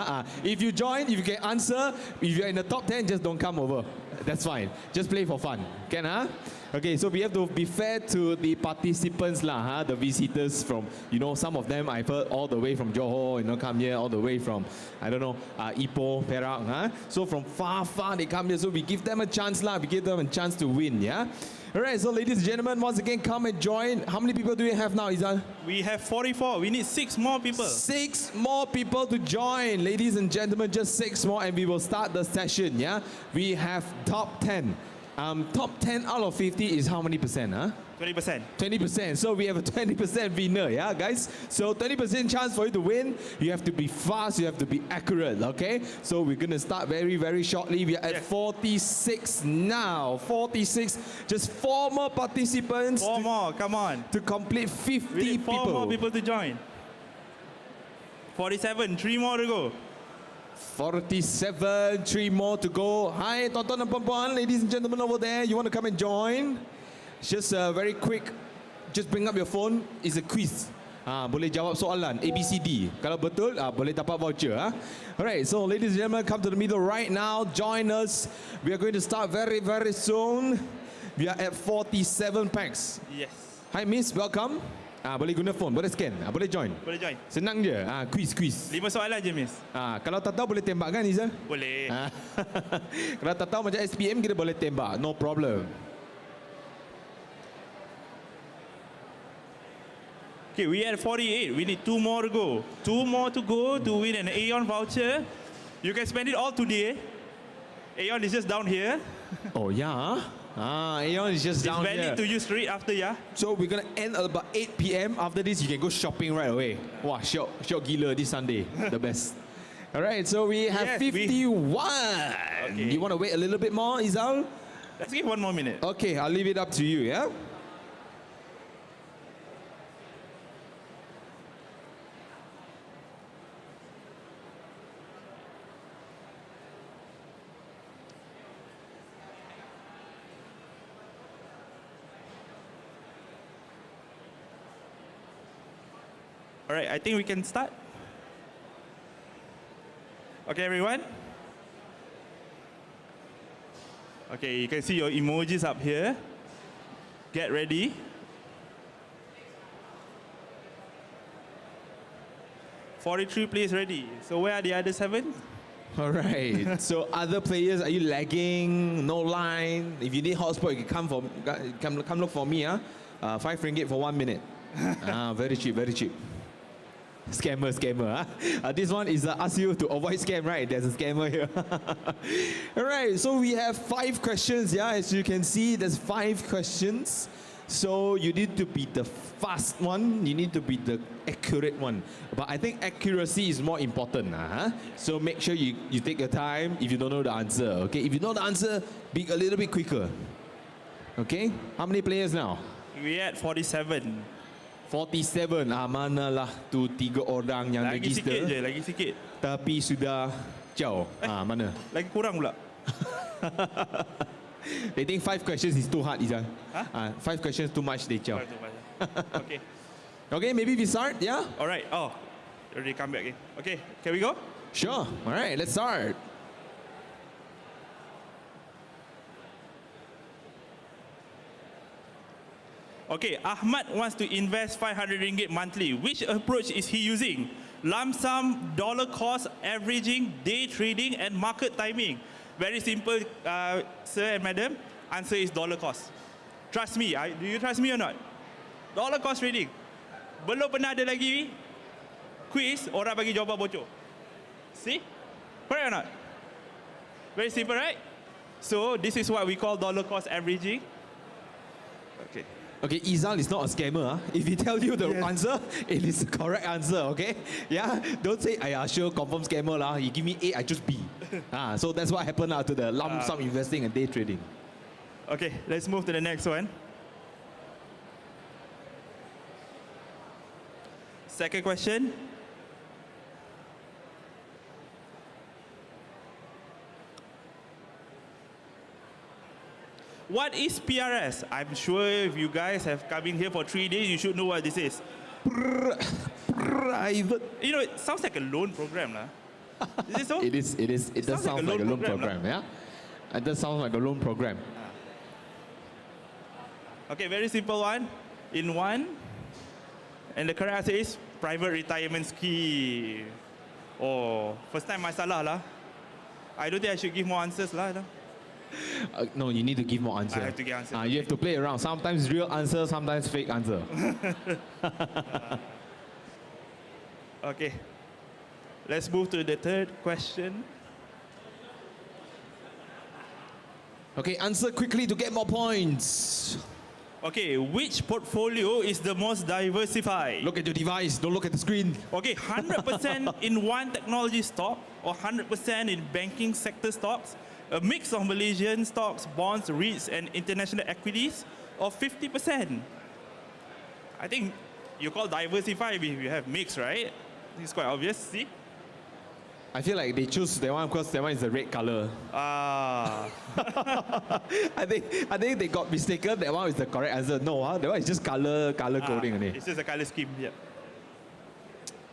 If you join, if you can answer, if you're in the top 10, just don't come over. That's fine. Just play for fun. Can, Okay, so we have to be fair to the participants, the visitors from, some of them I've heard all the way from Johor, come here all the way from, I don't know, Ipoh, Perak, So from far they come here, so we give them a chance, we give them a chance to win, yeah? Alright, so ladies and gentlemen, once again, come and join. How many people do we have now, Izal? We have 44. We need 6 more people. 6 more people to join. Ladies and gentlemen, just 6 more and we will start the session, yeah? We have top 10. Top 10 out of 50 is how many percent, 20%. 20%. So we have a 20% winner, yeah, guys? So 20% chance for you to win. You have to be fast, you have to be accurate, okay? So we're going to start very, very shortly. We are at 46 now. 46. Just 4 more participants. 4 more, come on. To complete 50 we need 4 people. more people to join. 47, 3 more to go. 47, 3 more to go. Hi, Tonton and Pompuan, ladies and gentlemen over there. You want to come and join? Just very quick. Just bring up your phone. It's a quiz. Boleh jawab soalan ABCD. Kalau betul, boleh dapat voucher. Alright, so ladies and gentlemen, come to the middle right now. Join us. We are going to start very, very soon. We are at 47 packs. Yes. Hi, Miss. Welcome. Boleh guna phone, boleh scan, boleh join. Boleh join. Senang je. Quiz. 5 soalan je, Miss. Kalau tak tahu boleh tembak kan, Izal? Boleh. Kalau tak tahu macam SPM kita boleh tembak, no problem. Okay, we are at 48. We need 2 more to go. 2 more to go to win an Aeon voucher. You can spend it all today. Aeon is just down here. Oh yeah. Aeon is just down here. It's valid to use straight after, yeah? So we're going to end at about 8 p.m. After this, you can go shopping right away. Wah, syok gila this Sunday. The best. All right, so we have 51. Okay. You want to wait a little bit more, Izal? Let's give 1 more minute. Okay, I'll leave it up to you, yeah? All right, I think we can start. Okay, everyone? Okay, you can see your emojis up here. Get ready. "43 players ready." So where are the other 7? All right. So other players, are you lagging? No line? If you need hotspot, you can come look for me. 5 ringgit for 1 minute. Very cheap, very cheap. Scammer. This one is ask you to avoid scam, right? There's a scammer here. All right, so we have 5 questions, yeah? As you can see, there's 5 questions. So you need to be the fast one, you need to be the accurate one. But I think accuracy is more important. So make sure you take your time if you don't know the answer, okay? If you know the answer, be a little bit quicker. Okay? How many players now? We're at 47. 47. Manalah tu 3 orang yang Lagi register. sikit je, lagi sikit. Tapi sudah jauh. Mana? Lagi kurang pula. They think 5 questions is too hard, Izan. 5 questions too much, they jauh. Okay. Okay, maybe we start, yeah? Alright, already come back in. Okay, can we go? Sure. Alright, let's start. Okay, Ahmad wants to invest 500 ringgit monthly. Which approach is he using? Lump sum, dollar cost, averaging, day trading, and market timing. Very simple, sir and madam. Answer is dollar cost. Trust me. Do you trust me or not? Dollar cost trading. Belum pernah ada lagi quiz, orang bagi jawapan bocor. See? Correct or not? Very simple, right? So, this is what we call dollar cost averaging. Okay. Okay, Izal is not a scammer. If he tell you the answer, it is the correct answer, okay? Yeah, don't say, sure, confirm scammer lah. You give me A, I choose B. So that's what happened to the lump sum investing and day trading. Okay, let's move to the next one. Second question. What is PRS? I'm sure if you guys have come in here for 3 days, you should know what this is. Private. You know, it sounds like a loan program, lah. Is it so? It is. It does sound like a loan program, yeah? It does sound like a loan program. Okay, very simple one. In one. And the correct answer is private retirement scheme. Oh, first time masalah lah. I don't think I should give more answers lah. No, you need to give more answer. I have to give answer. You have to play around. Sometimes real answer, sometimes fake answer. Okay. Let's move to the third question. Okay, answer quickly to get more points. Okay, which portfolio is the most diversified? Look at your device, don't look at the screen. Okay, 100% in one technology stock or 100% in banking sector stocks, a mix of Malaysian stocks, bonds, REITs, and international equities, or 50%. I think you call diversified if you have mix, right? It's quite obvious, see? I feel like they choose that one because that one is the red color. I think they got mistaken. That one is the correct answer. No, that one is just color coding. It's just a color scheme, yeah.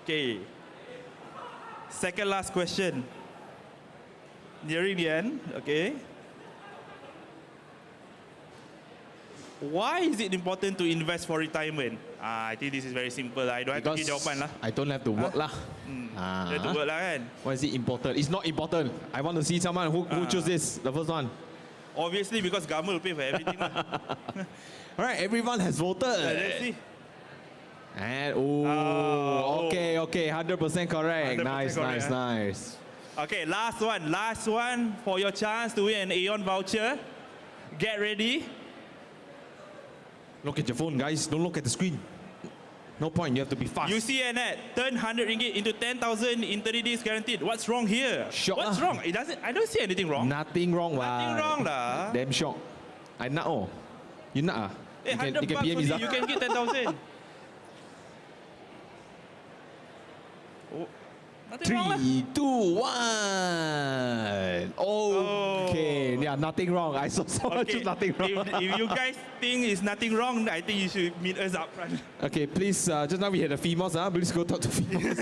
Okay. Second last question. Nearing the end, okay. Why is it important to invest for retirement? I think this is very simple. I don't have to give jawapan lah. I don't have to work lah. Don't have to work lah kan. Why is it important? It's not important. I want to see someone who chose this, the first one. Obviously because government will pay for everything lah. All right, everyone has voted. Let's see. And okay, 100% correct. 100% Nice. Okay, last one for your chance to win an Aeon voucher. Get ready. Look at your phone, guys. Don't look at the screen. No point. You have to be fast. You see an ad, turn 100 ringgit into 10,000 in 30 days guaranteed. What's wrong here? What's wrong? I don't see anything wrong. Nothing wrong, Nothing wrong lah. Damn shock. I nak oh. You nak ah? Hey, $100 only, you can get 10,000. Nothing wrong lah. 3, 2, 1. Okay. Yeah, nothing wrong. I saw someone choose nothing wrong. If you guys think it's nothing wrong, I think you should meet us up front. Okay, please, just now we had a females, please go talk to females.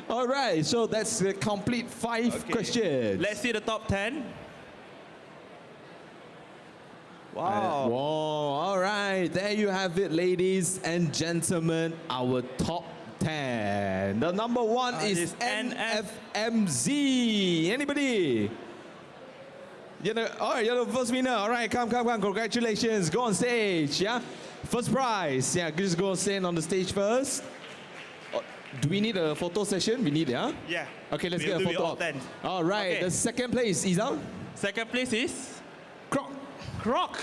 All right, so that's the complete 5 questions. Let's see the top 10. Wow. All right, there you have it, ladies and gentlemen, our top 10. The number 1 is NFMZ. Anybody? You're the first winner. All right, come. Congratulations. Go on stage, yeah? First prize. Yeah, just go stand on the stage first. Do we need a photo session? We need, yeah? Yeah. Okay, let's get a photo up. All right, Okay. the second place, Izal? Second place is Croc.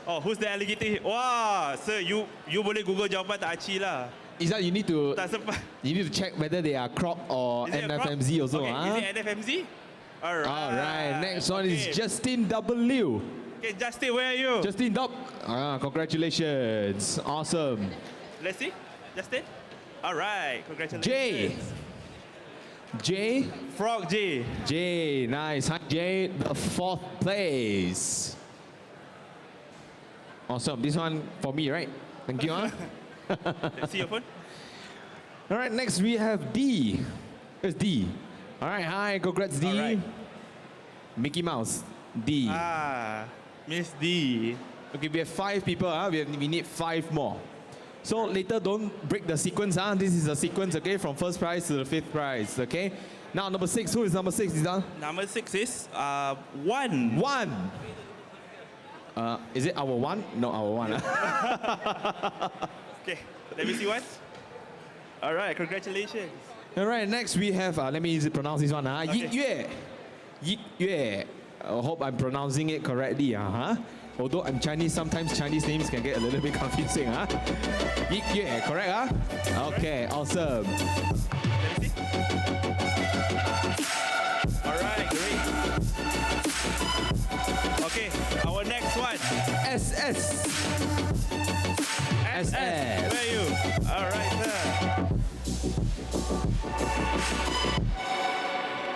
Oh, who's the alligator here? Wah, sir, you boleh Google jawapan tak aci lah. Izal, you need to Tak sempat. check whether they are Croc or Is it a Croc? NFMZ also. Okay, huh? is it NFMZ? Alright. All right, next one is Justin W. Okay, Justin, where are you? Justin Dop. Congratulations. Awesome. Let's see. Justin. All right. Congratulations. J. Frog J. J. Nice. Hi, J. The 4th place. Awesome. This one for me, right? Thank you. Let's see your phone. All right. Next we have D. It's D. All right. Hi. Congrats, D. All right. Mickey Mouse. D. Miss D. Okay, we have 5 people. We need 5 more. So later, don't break the sequence. This is a sequence, okay, from 1st prize to the 5th prize, okay? Now, number 6. Who is number 6, Dizan? Number 6 is 1. 1. Is it our 1? No, our 1. Okay, let me see one. All right, congratulations. All right, next we have, let me pronounce this one. Okay. Yik Yue. Yik Yue. I hope I'm pronouncing it correctly. Although I'm Chinese, sometimes Chinese names can get a little bit confusing. Yik Yue, correct? Okay, awesome. All right, great. Okay, our next one. SS. SS. Where are you? All right, sir.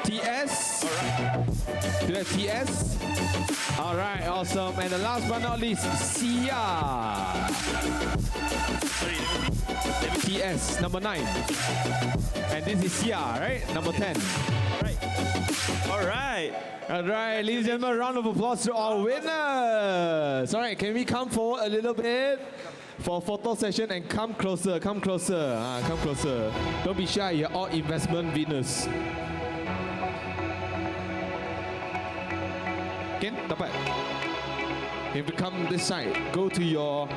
TS. All right. Do you have TS? All right, awesome. And the last but not least, Sia. Sorry, let me see. TS, number 9. And this is Sia, right? Number 10. All right. All right. All right, ladies and gentlemen, round of applause to our winners. All right, can we come forward a little bit for a photo session and come closer, come closer. Come closer. Don't be shy, you're all investment winners. Ken, dapat. If you come this side, go to your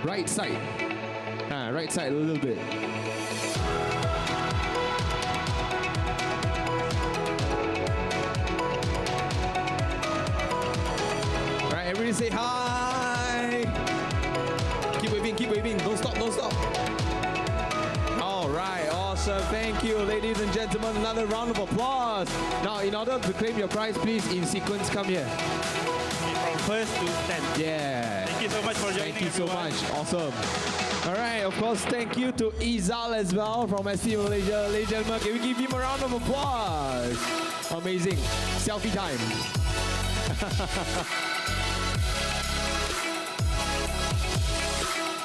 right side. Right side a little bit. Right, everybody say hi. Keep waving. Don't stop. All right, awesome. Thank you, ladies and gentlemen. Another round of applause. Now, in order to claim your prize, please, in sequence, come here. From 1st to 10th. Yeah. Thank you so much for joining. Thank you so much. Awesome. All right, of course, thank you to Izal as well from SC Malaysia. Ladies and gentlemen, can we give him a round of applause? Amazing. Selfie time.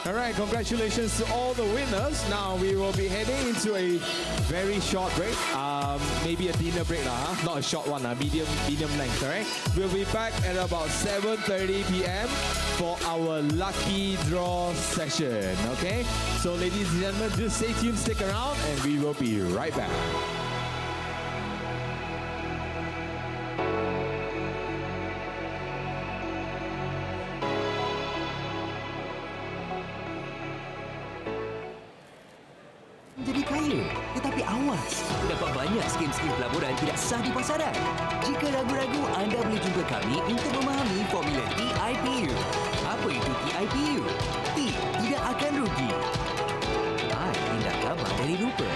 All right, congratulations to all the winners. Now we will be heading into a very short break. Maybe a dinner break, not a short one, medium length, all right? We'll be back at about 7:30 p.m. for our lucky draw session, okay? So ladies and gentlemen, just stay tuned, stick around, and we will be right back. Jadi kaya. Tetapi awas, terdapat banyak skim-skim pelaburan tidak sah di pasaran. Jika ragu-ragu, anda boleh jumpa kami untuk memahami formula TIPU. Apa itu TIPU? T, tidak akan rugi. I, tindak kabar dari rupa.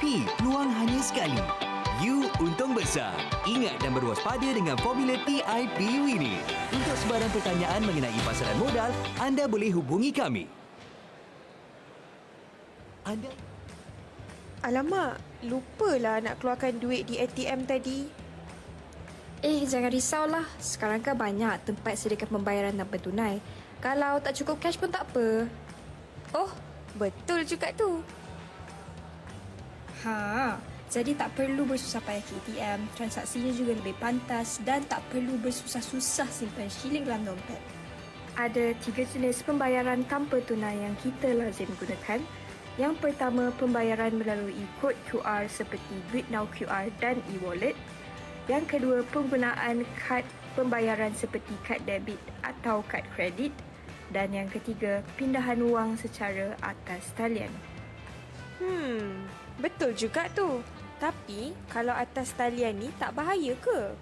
P, peluang hanya sekali. U, untung besar. Ingat dan berwaspada dengan formula TIPU ini. Untuk sebarang pertanyaan mengenai pasaran modal, anda boleh hubungi kami. Alamak, lupalah nak keluarkan duit di ATM tadi. Jangan risaulah. Sekarang kan banyak tempat sediakan pembayaran tanpa tunai. Kalau tak cukup cash pun tak apa. Oh, betul juga tu. Jadi tak perlu bersusah payah ke ATM. Transaksinya juga lebih pantas dan tak perlu bersusah-susah simpan shilling dalam dompet. Ada 3 jenis pembayaran tanpa tunai yang kita lazim gunakan. Yang pertama, pembayaran melalui kod QR seperti Duit Now QR dan e-wallet. Yang kedua, penggunaan kad pembayaran seperti kad debit atau kad kredit. Dan yang ketiga, pindahan wang secara atas talian. Betul juga tu. Tapi, kalau atas talian ni tak bahaya ke?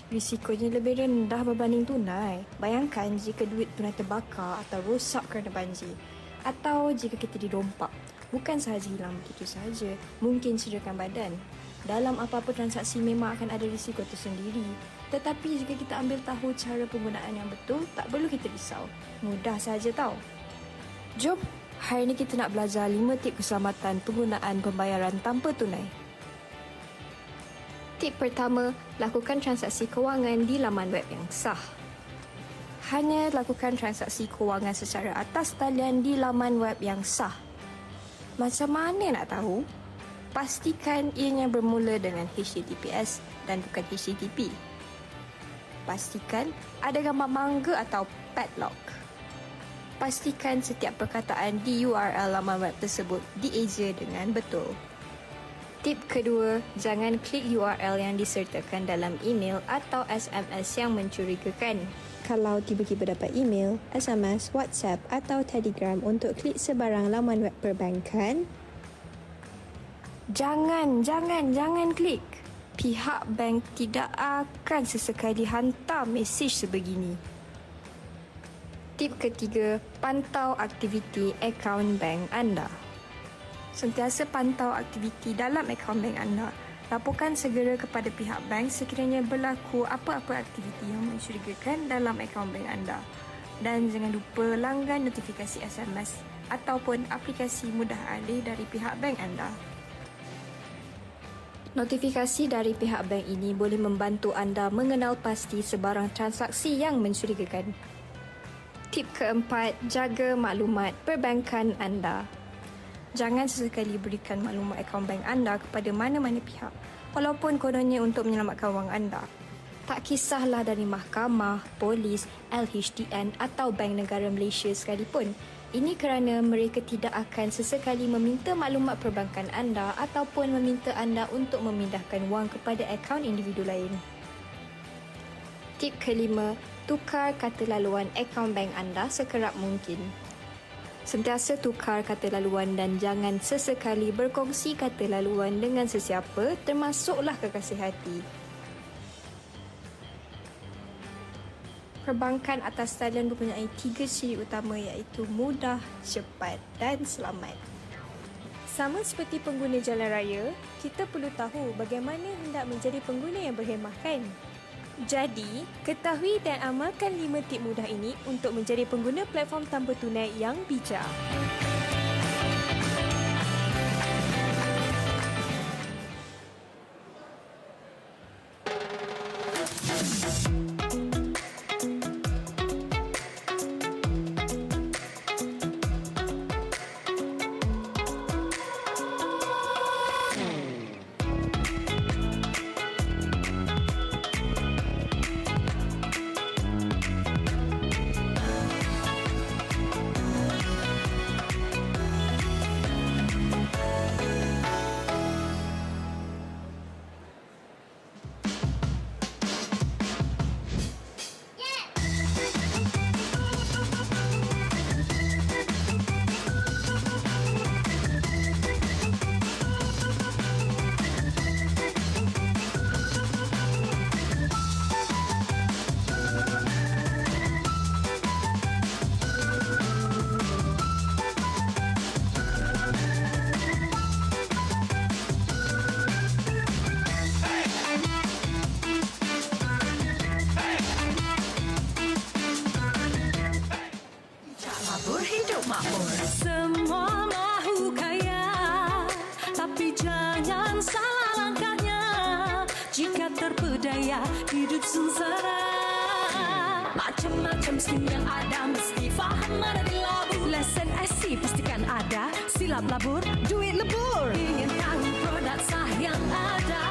Risikonya lebih rendah berbanding tunai. Bayangkan jika duit tunai terbakar atau rosak kerana banjir. Atau jika kita dirompak. Bukan sahaja hilang begitu sahaja, mungkin cederakan badan. Dalam apa-apa transaksi memang akan ada risiko tersendiri. Tetapi jika kita ambil tahu cara penggunaan yang betul, tak perlu kita risau. Mudah saja tau. Jom, hari ini kita nak belajar 5 tip keselamatan penggunaan pembayaran tanpa tunai. Tip pertama, lakukan transaksi kewangan di laman web yang sah. Hanya lakukan transaksi kewangan secara atas talian di laman web yang sah. Macam mana nak tahu? Pastikan ianya bermula dengan HTTPS dan bukan HTTP. Pastikan ada gambar mangga atau padlock. Pastikan setiap perkataan di URL laman web tersebut dieja dengan betul. Tip kedua, jangan klik URL yang disertakan dalam email atau SMS yang mencurigakan. Kalau tiba-tiba dapat email, SMS, WhatsApp atau Telegram untuk klik sebarang laman web perbankan, Jangan klik. Pihak bank tidak akan sesekali hantar mesej sebegini. Tip ketiga, pantau aktiviti akaun bank anda. Sentiasa pantau aktiviti dalam akaun bank anda. Laporkan segera kepada pihak bank sekiranya berlaku apa-apa aktiviti yang mencurigakan dalam akaun bank anda. Dan jangan lupa langgan notifikasi SMS ataupun aplikasi mudah alih dari pihak bank anda. Notifikasi dari pihak bank ini boleh membantu anda mengenal pasti sebarang transaksi yang mencurigakan. Tip keempat, jaga maklumat perbankan anda. Jangan sesekali berikan maklumat akaun bank anda kepada mana-mana pihak, walaupun kononnya untuk menyelamatkan wang anda. Tak kisahlah dari mahkamah, polis, LHDN atau Bank Negara Malaysia sekalipun. Ini kerana mereka tidak akan sesekali meminta maklumat perbankan anda ataupun meminta anda untuk memindahkan wang kepada akaun individu lain. Tip kelima, tukar kata laluan akaun bank anda sekerap mungkin. Sentiasa tukar kata laluan dan jangan sesekali berkongsi kata laluan dengan sesiapa, termasuklah kekasih hati. Perbankan atas talian mempunyai 3 ciri utama iaitu mudah, cepat dan selamat. Sama seperti pengguna jalan raya, kita perlu tahu bagaimana hendak menjadi pengguna yang berhemah kan? Jadi, ketahui dan amalkan 5 tip mudah ini untuk menjadi pengguna platform tanpa tunai yang bijak. Semua mahu kaya, tapi jangan salah langkahnya. Jika terpedaya hidup sengsara, macam-macam skim yang ada mesti faham mana dilabur. Lesen IC pastikan ada, silap labur, duit lebur. Ingin tahu produk sah yang ada,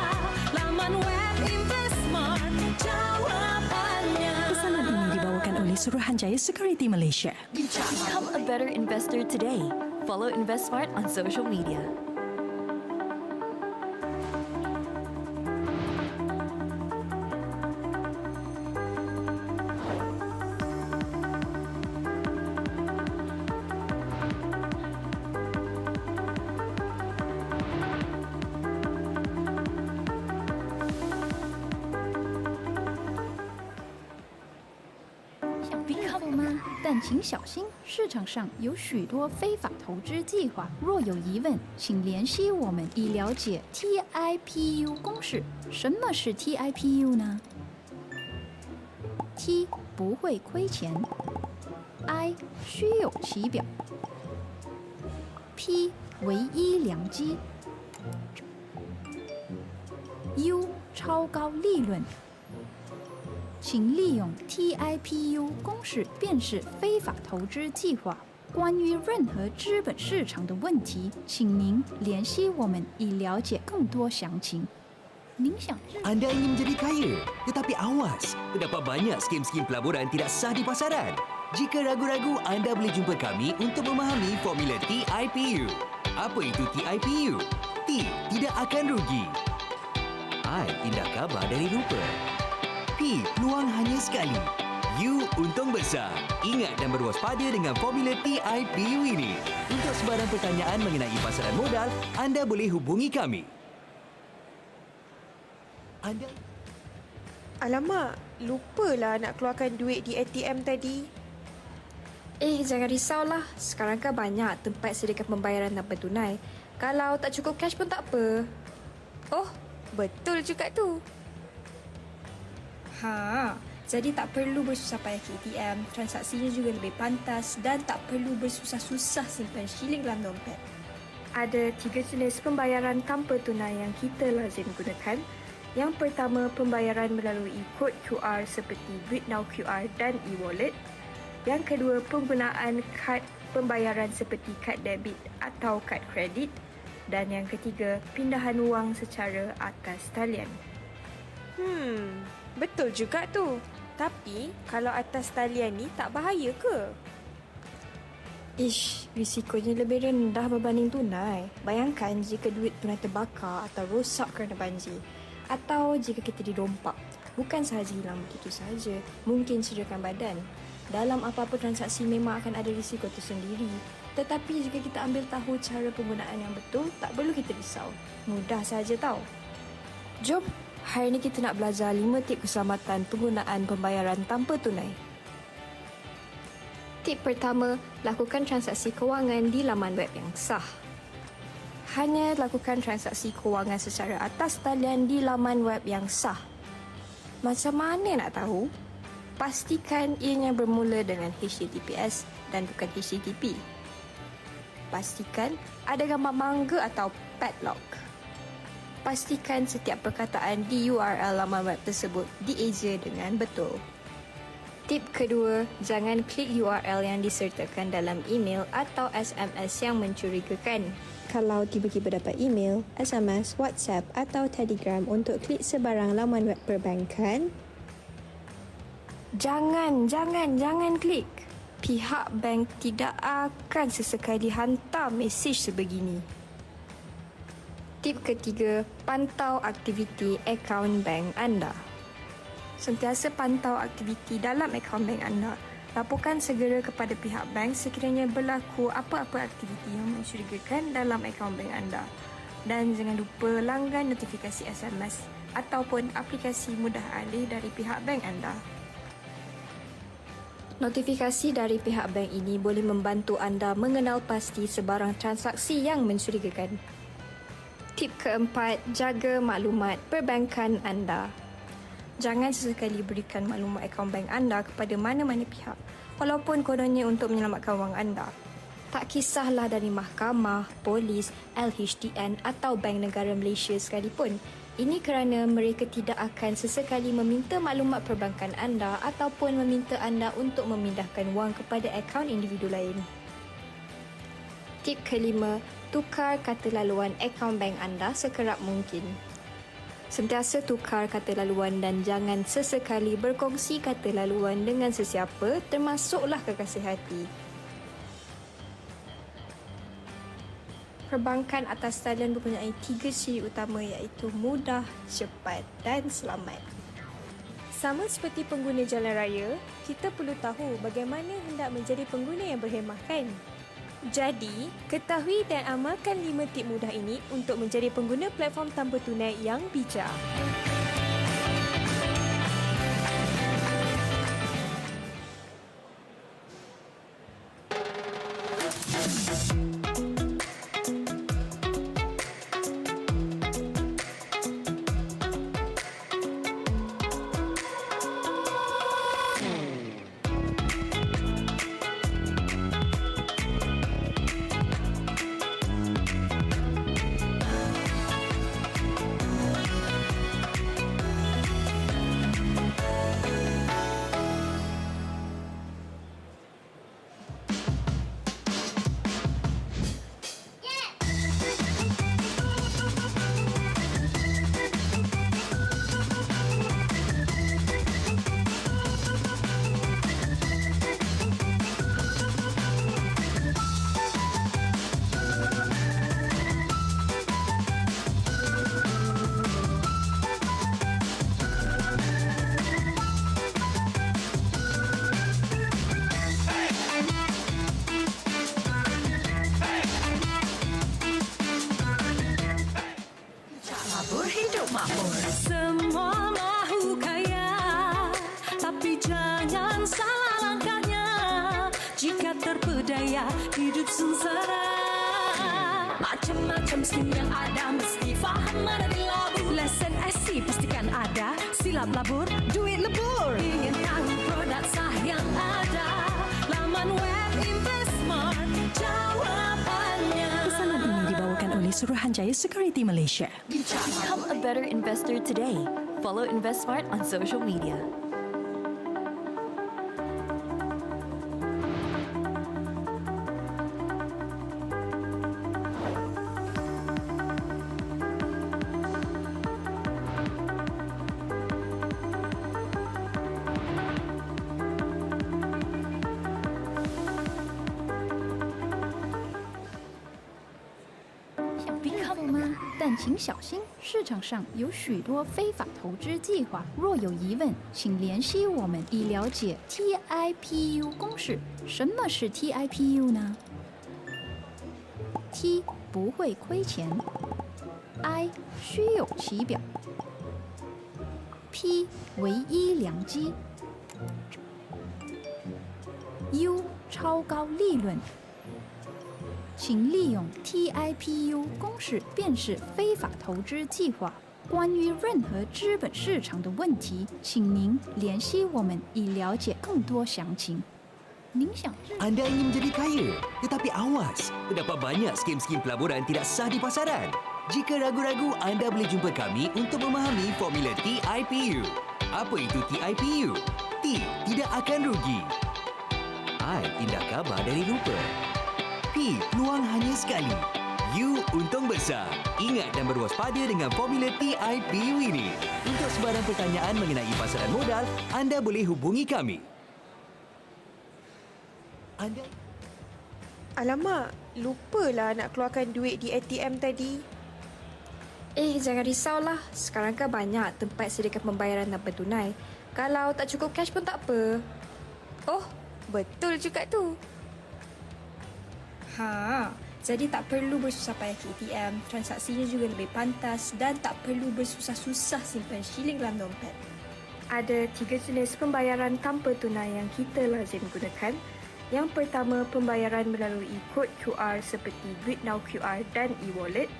laman web Investmart jawapannya. Pesanan ini dibawakan oleh Suruhanjaya Security Malaysia. Become a better investor today. Follow InvestSmart on social media. beautiful 吗？但请小心，市场上有许多非法投资计划。若有疑问，请联系我们以了解 TIPU 公式。什么是 TIPU 呢？ T 不会亏钱 ，I 虚有其表 ，P 唯一良机 ，U 超高利润。请利用 TIPU 公式辨识非法投资计划。关于任何资本市场的问题，请您联系我们以了解更多详情。 Anda ingin menjadi kaya, tetapi awas, terdapat banyak skim-skim pelaburan tidak sah di pasaran. Jika ragu-ragu, anda boleh jumpa kami untuk memahami formula TIPU. Apa itu TIPU? T, tidak akan rugi. I, indah khabar dari rupa. P, peluang hanya sekali. U, untung besar. Ingat dan berwaspada dengan formula TIPU ini. Untuk sebarang pertanyaan mengenai pasaran modal, anda boleh hubungi kami. Anda... Alamak, lupalah nak keluarkan duit di ATM tadi. Jangan risaulah. Sekarang kan banyak tempat sediakan pembayaran tanpa tunai. Kalau tak cukup cash pun tak apa. Oh, betul juga tu. Jadi tak perlu bersusah payah ke ATM. Transaksinya juga lebih pantas dan tak perlu bersusah-susah simpan shilling dalam dompet. Ada 3 jenis pembayaran tanpa tunai yang kita lazim gunakan. Yang pertama, pembayaran melalui kod QR seperti Duit Now QR dan e-wallet. Yang kedua, penggunaan kad pembayaran seperti kad debit atau kad kredit. Dan yang ketiga, pindahan wang secara atas talian. Betul juga tu. Tapi, kalau atas talian ni tak bahaya ke? Risikonya lebih rendah berbanding tunai. Bayangkan jika duit tunai terbakar atau rosak kerana banjir. Atau jika kita dirompak, bukan sahaja hilang begitu sahaja, mungkin cederakan badan. Dalam apa-apa transaksi memang akan ada risiko tersendiri. Tetapi jika kita ambil tahu cara penggunaan yang betul, tak perlu kita risau. Mudah sahaja tau. Jom, hari ini kita nak belajar 5 tip keselamatan penggunaan pembayaran tanpa tunai. Tip pertama, lakukan transaksi kewangan di laman web yang sah. Hanya lakukan transaksi kewangan secara atas talian di laman web yang sah. Macam mana nak tahu? Pastikan ianya bermula dengan HTTPS dan bukan HTTP. Pastikan ada gambar mangga atau padlock. Pastikan setiap perkataan di URL laman web tersebut dieja dengan betul. Tip kedua, jangan klik URL yang disertakan dalam email atau SMS yang mencurigakan. Kalau tiba-tiba dapat email, SMS, WhatsApp atau Telegram untuk klik sebarang laman web perbankan, jangan klik. Pihak bank tidak akan sesekali hantar mesej sebegini. Tip ketiga, pantau aktiviti akaun bank anda. Sentiasa pantau aktiviti dalam akaun bank anda. Laporkan segera kepada pihak bank sekiranya berlaku apa-apa aktiviti yang mencurigakan dalam akaun bank anda. Dan jangan lupa langgan notifikasi SMS ataupun aplikasi mudah alih dari pihak bank anda. Notifikasi dari pihak bank ini boleh membantu anda mengenal pasti sebarang transaksi yang mencurigakan. Tip keempat, jaga maklumat perbankan anda. Jangan sesekali berikan maklumat akaun bank anda kepada mana-mana pihak, walaupun kononnya untuk menyelamatkan wang anda. Tak kisahlah dari mahkamah, polis, LHDN atau Bank Negara Malaysia sekalipun. Ini kerana mereka tidak akan sesekali meminta maklumat perbankan anda ataupun meminta anda untuk memindahkan wang kepada akaun individu lain. Tip kelima, tukar kata laluan akaun bank anda sekerap mungkin. Sentiasa tukar kata laluan dan jangan sesekali berkongsi kata laluan dengan sesiapa, termasuklah kekasih hati. Perbankan atas talian mempunyai 3 ciri utama iaitu mudah, cepat dan selamat. Sama seperti pengguna jalan raya, kita perlu tahu bagaimana hendak menjadi pengguna yang berhemah kan? Jadi, ketahui dan amalkan 5 tip mudah ini untuk menjadi pengguna platform tanpa tunai yang bijak. Labur hidup makmur. Semua mahu kaya, tapi jangan salah langkahnya. Jika terpedaya, hidup sengsara. Macam-macam skim yang ada, mesti faham mana dilabur. Lesen SC pastikan ada, silap labur, duit lebur. Ingin tahu produk sah yang ada, laman web Investmart jawapannya. Pesanan ini dibawakan oleh Suruhanjaya Security Malaysia. Become a better investor today. Follow InvestSmart on social media. Become 吗？但请小心，市场上有许多非法投资计划。若有疑问，请联系我们以了解 TIPU 公式。什么是 TIPU 呢 ？T 不会亏钱 ，I 虚有其表 ，P 唯一良机 ，U 超高利润。请利用 TIPU 公式辨识非法投资计划。关于任何资本市场的问题，请您联系我们以了解更多详情。您想知 Anda ingin menjadi kaya, tetapi awas, terdapat banyak skim-skim pelaburan tidak sah di pasaran. Jika ragu-ragu, anda boleh jumpa kami untuk memahami formula TIPU. Apa itu TIPU? T, tidak akan rugi. I, indah khabar dari rupa. P, peluang hanya sekali. U, untung besar. Ingat dan berwaspada dengan formula TIPU ini. Untuk sebarang pertanyaan mengenai pasaran modal, anda boleh hubungi kami. Alamak, lupalah nak keluarkan duit di ATM tadi. Jangan risaulah. Sekarang kan banyak tempat sediakan pembayaran tanpa tunai. Kalau tak cukup cash pun tak apa. Oh, betul juga tu. Jadi tak perlu bersusah payah ke ATM, transaksinya juga lebih pantas dan tak perlu bersusah-susah simpan shilling dalam dompet. Ada 3 jenis pembayaran tanpa tunai yang kita lazim gunakan. Yang pertama, pembayaran melalui kod QR seperti BritNow QR dan e-wallet.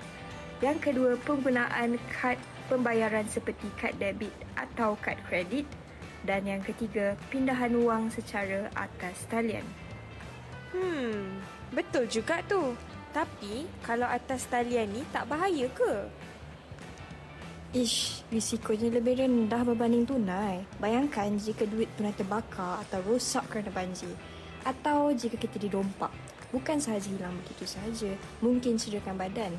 Yang kedua, penggunaan kad pembayaran seperti kad debit atau kad kredit. Dan yang ketiga, pindahan wang secara atas talian. Betul juga tu. Tapi, kalau atas talian ni tak bahaya ke? Risikonya lebih rendah berbanding tunai. Bayangkan jika duit tunai terbakar atau rosak kerana banjir. Atau jika kita dirompak. Bukan sahaja hilang begitu sahaja, mungkin cederakan badan.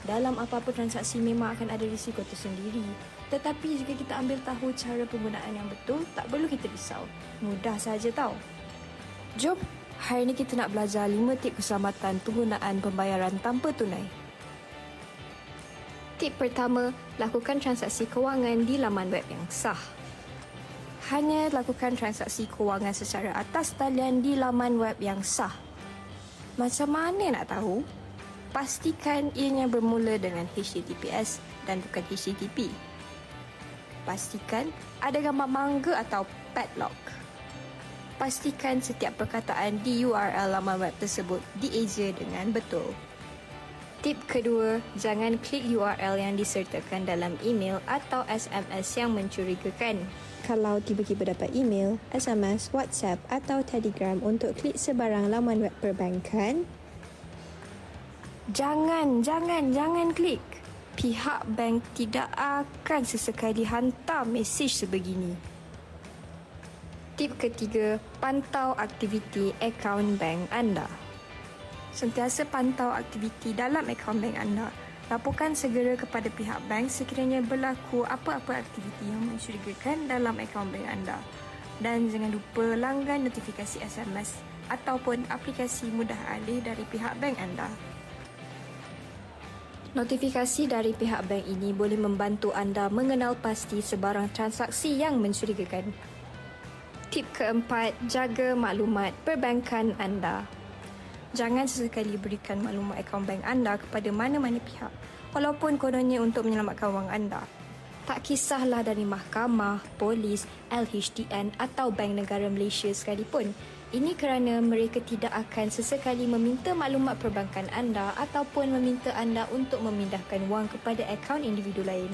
Dalam apa-apa transaksi memang akan ada risiko tersendiri. Tetapi jika kita ambil tahu cara penggunaan yang betul, tak perlu kita risau. Mudah sahaja tau. Jom, hari ini kita nak belajar 5 tip keselamatan penggunaan pembayaran tanpa tunai. Tip pertama, lakukan transaksi kewangan di laman web yang sah. Hanya lakukan transaksi kewangan secara atas talian di laman web yang sah. Macam mana nak tahu? Pastikan ianya bermula dengan HTTPS dan bukan HTTP. Pastikan ada gambar mangga atau padlock. Pastikan setiap perkataan di URL laman web tersebut dieja dengan betul. Tip kedua, jangan klik URL yang disertakan dalam email atau SMS yang mencurigakan. Kalau tiba-tiba dapat email, SMS, WhatsApp atau Telegram untuk klik sebarang laman web perbankan, jangan klik. Pihak bank tidak akan sesekali hantar mesej sebegini. Tip ketiga, pantau aktiviti akaun bank anda. Sentiasa pantau aktiviti dalam akaun bank anda. Laporkan segera kepada pihak bank sekiranya berlaku apa-apa aktiviti yang mencurigakan dalam akaun bank anda. Dan jangan lupa langgan notifikasi SMS ataupun aplikasi mudah alih dari pihak bank anda. Notifikasi dari pihak bank ini boleh membantu anda mengenal pasti sebarang transaksi yang mencurigakan. Tip keempat, jaga maklumat perbankan anda. Jangan sesekali berikan maklumat akaun bank anda kepada mana-mana pihak, walaupun kononnya untuk menyelamatkan wang anda. Tak kisahlah dari mahkamah, polis, LHDN atau Bank Negara Malaysia sekalipun. Ini kerana mereka tidak akan sesekali meminta maklumat perbankan anda ataupun meminta anda untuk memindahkan wang kepada akaun individu lain.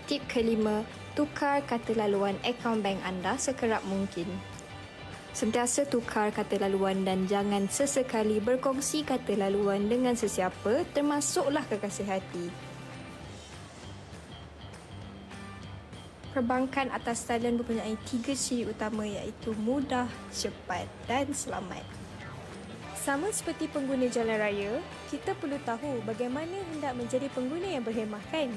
Tip kelima, tukar kata laluan akaun bank anda sekerap mungkin. Sentiasa tukar kata laluan dan jangan sesekali berkongsi kata laluan dengan sesiapa, termasuklah kekasih hati. Perbankan atas talian mempunyai 3 ciri utama iaitu mudah, cepat dan selamat. Sama seperti pengguna jalan raya, kita perlu tahu bagaimana hendak menjadi pengguna yang berhemah kan?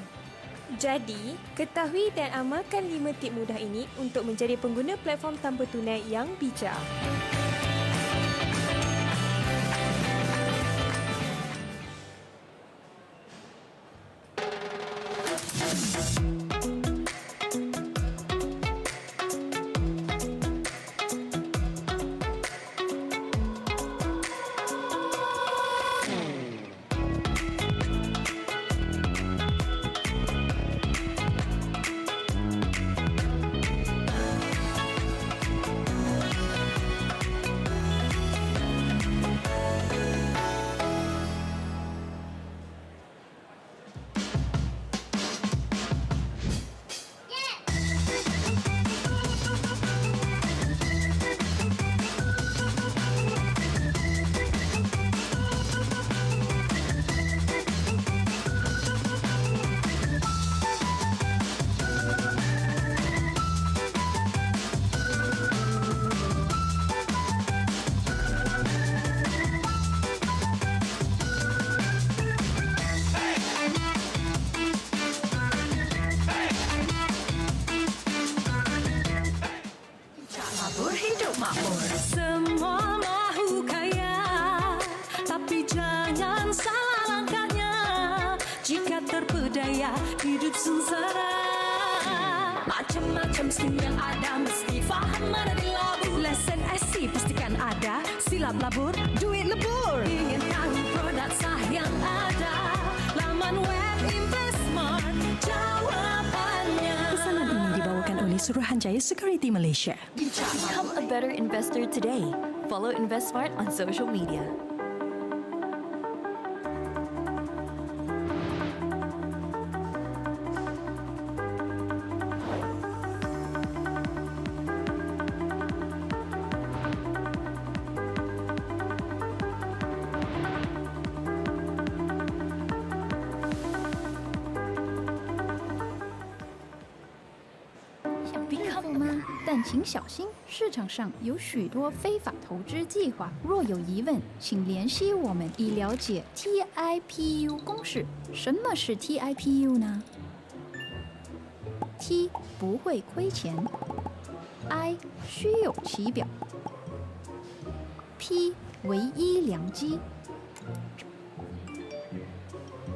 Jadi, ketahui dan amalkan 5 tip mudah ini untuk menjadi pengguna platform tanpa tunai yang bijak. Hidup makmur. Semua mahu kaya, tapi jangan salah langkahnya. Jika terpedaya hidup sengsara, macam-macam skim yang ada mesti faham mana dilabur. Lesen IC pastikan ada, silap labur, duit lebur. Ingin tahu produk sah yang ada, laman web Investmart jawapannya. Pesanan ini dibawakan oleh Suruhanjaya Security Malaysia. Become a better investor today. Follow InvestSmart on social media. Become 吗？但请小心，市场上有许多非法投资计划。若有疑问，请联系我们以了解 TIPU 公式。什么是 TIPU 呢 ？T 不会亏钱 ，I 虚有其表 ，P 唯一良机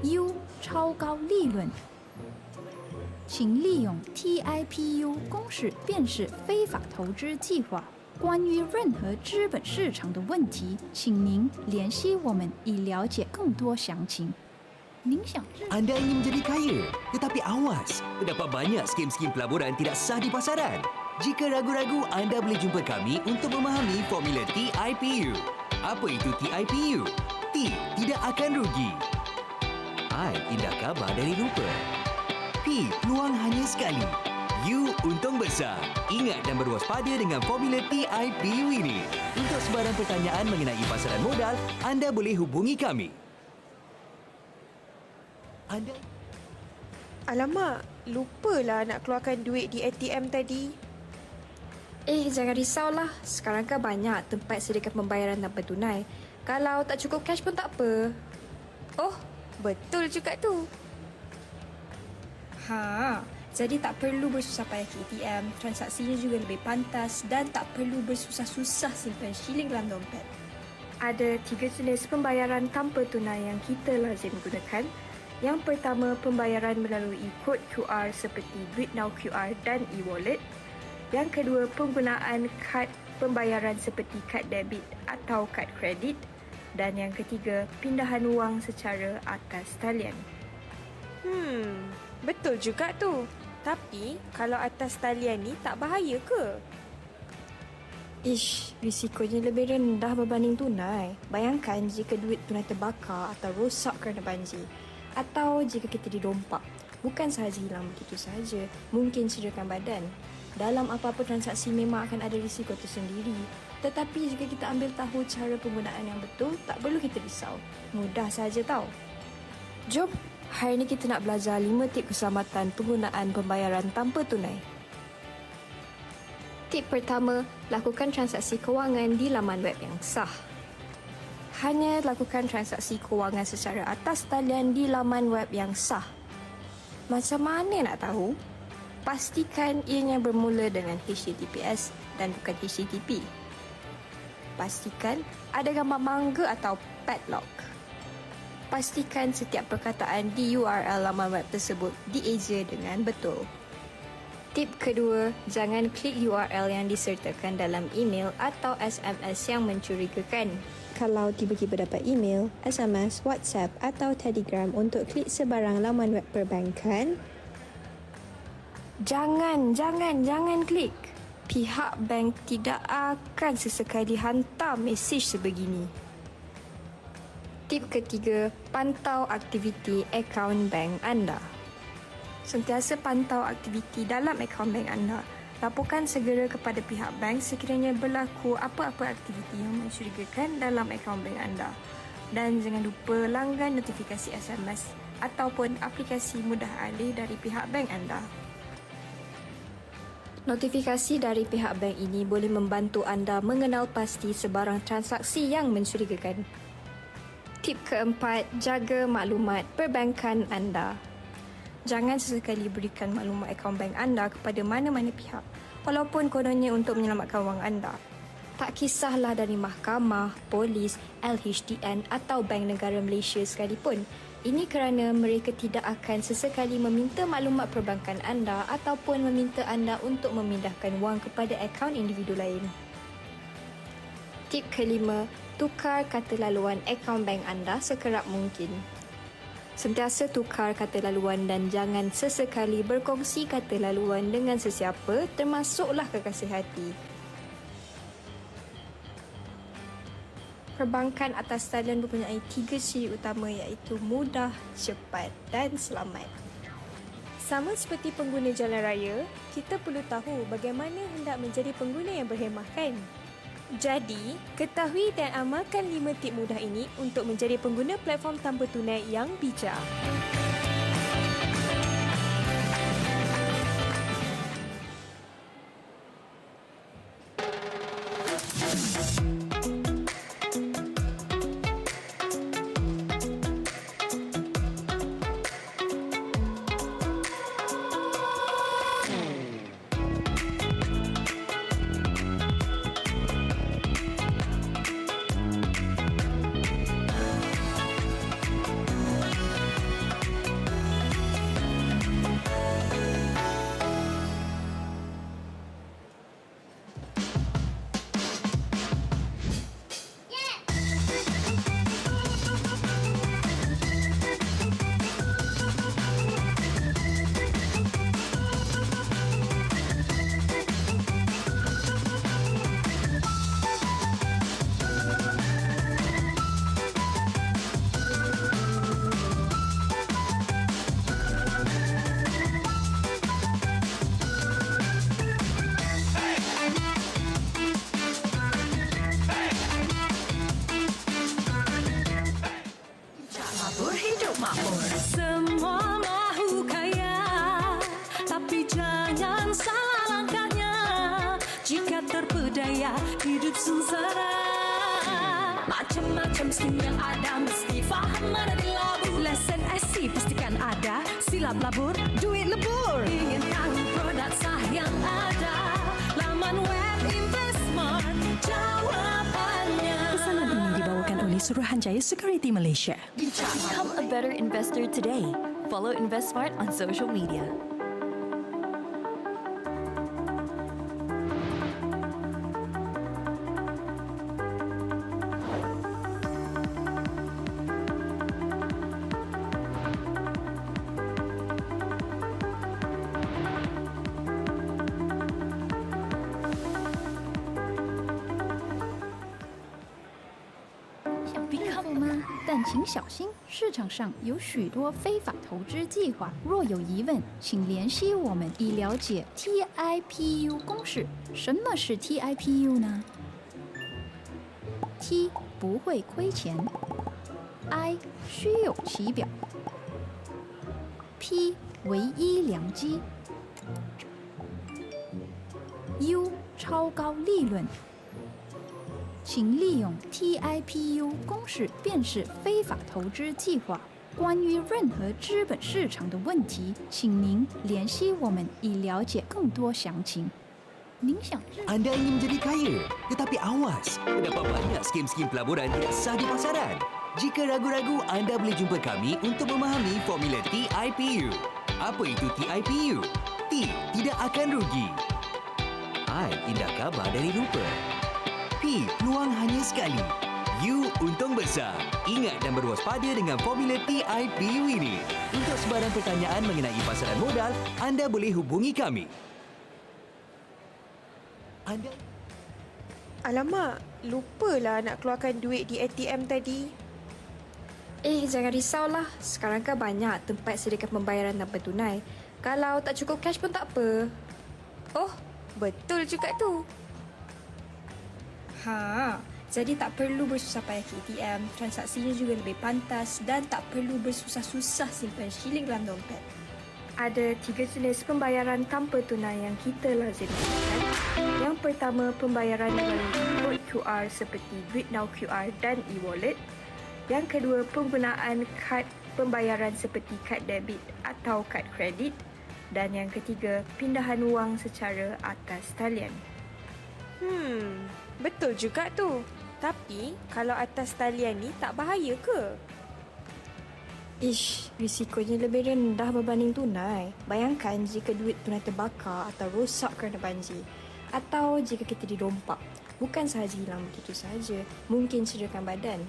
，U 超高利润。请利用 TIPU 公式辨识非法投资计划。关于任何资本市场的问题，请您联系我们以了解更多详情。您想知 Anda ingin menjadi kaya, tetapi awas, terdapat banyak skim-skim pelaburan tidak sah di pasaran. Jika ragu-ragu, anda boleh jumpa kami untuk memahami formula TIPU. Apa itu TIPU? T. Tidak akan rugi. I. Indah khabar dari rupa. P. Peluang hanya sekali. U. Untung besar. Ingat dan berwaspada dengan formula TIPU ini. Untuk sebarang pertanyaan mengenai pasaran modal, anda boleh hubungi kami. Alamak, lupalah nak keluarkan duit di ATM tadi. Jangan risaulah. Sekarang kan banyak tempat sediakan pembayaran tanpa tunai. Kalau tak cukup cash pun tak apa. Oh, betul juga tu. Jadi tak perlu bersusah payah ke ATM, transaksinya juga lebih pantas dan tak perlu bersusah-susah simpan shilling dalam dompet. Ada 3 jenis pembayaran tanpa tunai yang kita lazim gunakan. Yang pertama, pembayaran melalui kod QR seperti Duit Now QR dan e-wallet. Yang kedua, penggunaan kad pembayaran seperti kad debit atau kad kredit. Dan yang ketiga, pindahan wang secara atas talian. Betul juga tu. Tapi, kalau atas talian ni tak bahaya ke? Risikonya lebih rendah berbanding tunai. Bayangkan jika duit tunai terbakar atau rosak kerana banjir. Atau jika kita dirompak. Bukan sahaja hilang begitu sahaja, mungkin cederakan badan. Dalam apa-apa transaksi memang akan ada risiko tersendiri. Tetapi jika kita ambil tahu cara penggunaan yang betul, tak perlu kita risau. Mudah saja tau. Jom, hari ini kita nak belajar 5 tip keselamatan penggunaan pembayaran tanpa tunai. Tip pertama, lakukan transaksi kewangan di laman web yang sah. Hanya lakukan transaksi kewangan secara atas talian di laman web yang sah. Macam mana nak tahu? Pastikan ianya bermula dengan HTTPS dan bukan HTTP. Pastikan ada gambar mangga atau padlock. Pastikan setiap perkataan di URL laman web tersebut dieja dengan betul. Tip kedua, jangan klik URL yang disertakan dalam email atau SMS yang mencurigakan. Kalau tiba-tiba dapat email, SMS, WhatsApp atau Telegram untuk klik sebarang laman web perbankan, Jangan klik. Pihak bank tidak akan sesekali hantar mesej sebegini. Tip ketiga, pantau aktiviti akaun bank anda. Sentiasa pantau aktiviti dalam akaun bank anda. Laporkan segera kepada pihak bank sekiranya berlaku apa-apa aktiviti yang mencurigakan dalam akaun bank anda. Dan jangan lupa langgan notifikasi SMS ataupun aplikasi mudah alih dari pihak bank anda. Notifikasi dari pihak bank ini boleh membantu anda mengenal pasti sebarang transaksi yang mencurigakan. Tip keempat, jaga maklumat perbankan anda. Jangan sesekali berikan maklumat akaun bank anda kepada mana-mana pihak, walaupun kononnya untuk menyelamatkan wang anda. Tak kisahlah dari mahkamah, polis, LHDN atau Bank Negara Malaysia sekalipun. Ini kerana mereka tidak akan sesekali meminta maklumat perbankan anda ataupun meminta anda untuk memindahkan wang kepada akaun individu lain. Tip kelima, tukar kata laluan akaun bank anda sekerap mungkin. Sentiasa tukar kata laluan dan jangan sesekali berkongsi kata laluan dengan sesiapa, termasuklah kekasih hati. Perbankan atas talian mempunyai 3 ciri utama iaitu mudah, cepat dan selamat. Sama seperti pengguna jalan raya, kita perlu tahu bagaimana hendak menjadi pengguna yang berhemah kan? Jadi, ketahui dan amalkan 5 tip mudah ini untuk menjadi pengguna platform tanpa tunai yang bijak. Macam-macam skim yang ada, mesti faham mana dilabur. Lesen SC pastikan ada, silap labur, duit lebur. Ingin tahu produk sah yang ada, laman web Investmart jawapannya. Pesanan ini dibawakan oleh Suruhanjaya Security Malaysia. Become a better investor today. Follow InvestSmart on social media.但请小心，市场上有许多非法投资计划。若有疑问，请联系我们以了解 TIPU 公式。什么是 TIPU 呢 ？T 不会亏钱 ，I 虚有其表 ，P 唯一良机 ，U 超高利润。请利用 TIPU 公式辨识非法投资计划。关于任何资本市场的问题，请您联系我们以了解更多详情。您想Anda ingin menjadi kaya, tetapi awas, terdapat banyak skim-skim pelaburan tidak sah di pasaran. Jika ragu-ragu, anda boleh jumpa kami untuk memahami formula TIPU. Apa itu TIPU? T. Tidak akan rugi. I. Indah khabar dari rupa. P. Peluang hanya sekali. U. Untung besar. Ingat dan berwaspada dengan formula TIPU ini. Untuk sebarang pertanyaan mengenai pasaran modal, anda boleh hubungi kami. Alamak, lupalah nak keluarkan duit di ATM tadi. Jangan risaulah. Sekarang kan banyak tempat sediakan pembayaran tanpa tunai. Kalau tak cukup cash pun tak apa. Oh, betul juga tu. Jadi tak perlu bersusah payah ke ATM, transaksinya juga lebih pantas dan tak perlu bersusah-susah simpan shilling dalam dompet. Ada 3 jenis pembayaran tanpa tunai yang kita lazim lakukan. Yang pertama, pembayaran melalui kod QR seperti Duit Now QR dan e-wallet. Yang kedua, penggunaan kad pembayaran seperti kad debit atau kad kredit. Dan yang ketiga, pindahan wang secara atas talian. Betul juga tu. Tapi, kalau atas talian ni tak bahaya ke? Risikonya lebih rendah berbanding tunai. Bayangkan jika duit tunai terbakar atau rosak kerana banjir. Atau jika kita dirompak. Bukan sahaja hilang begitu sahaja, mungkin cederakan badan.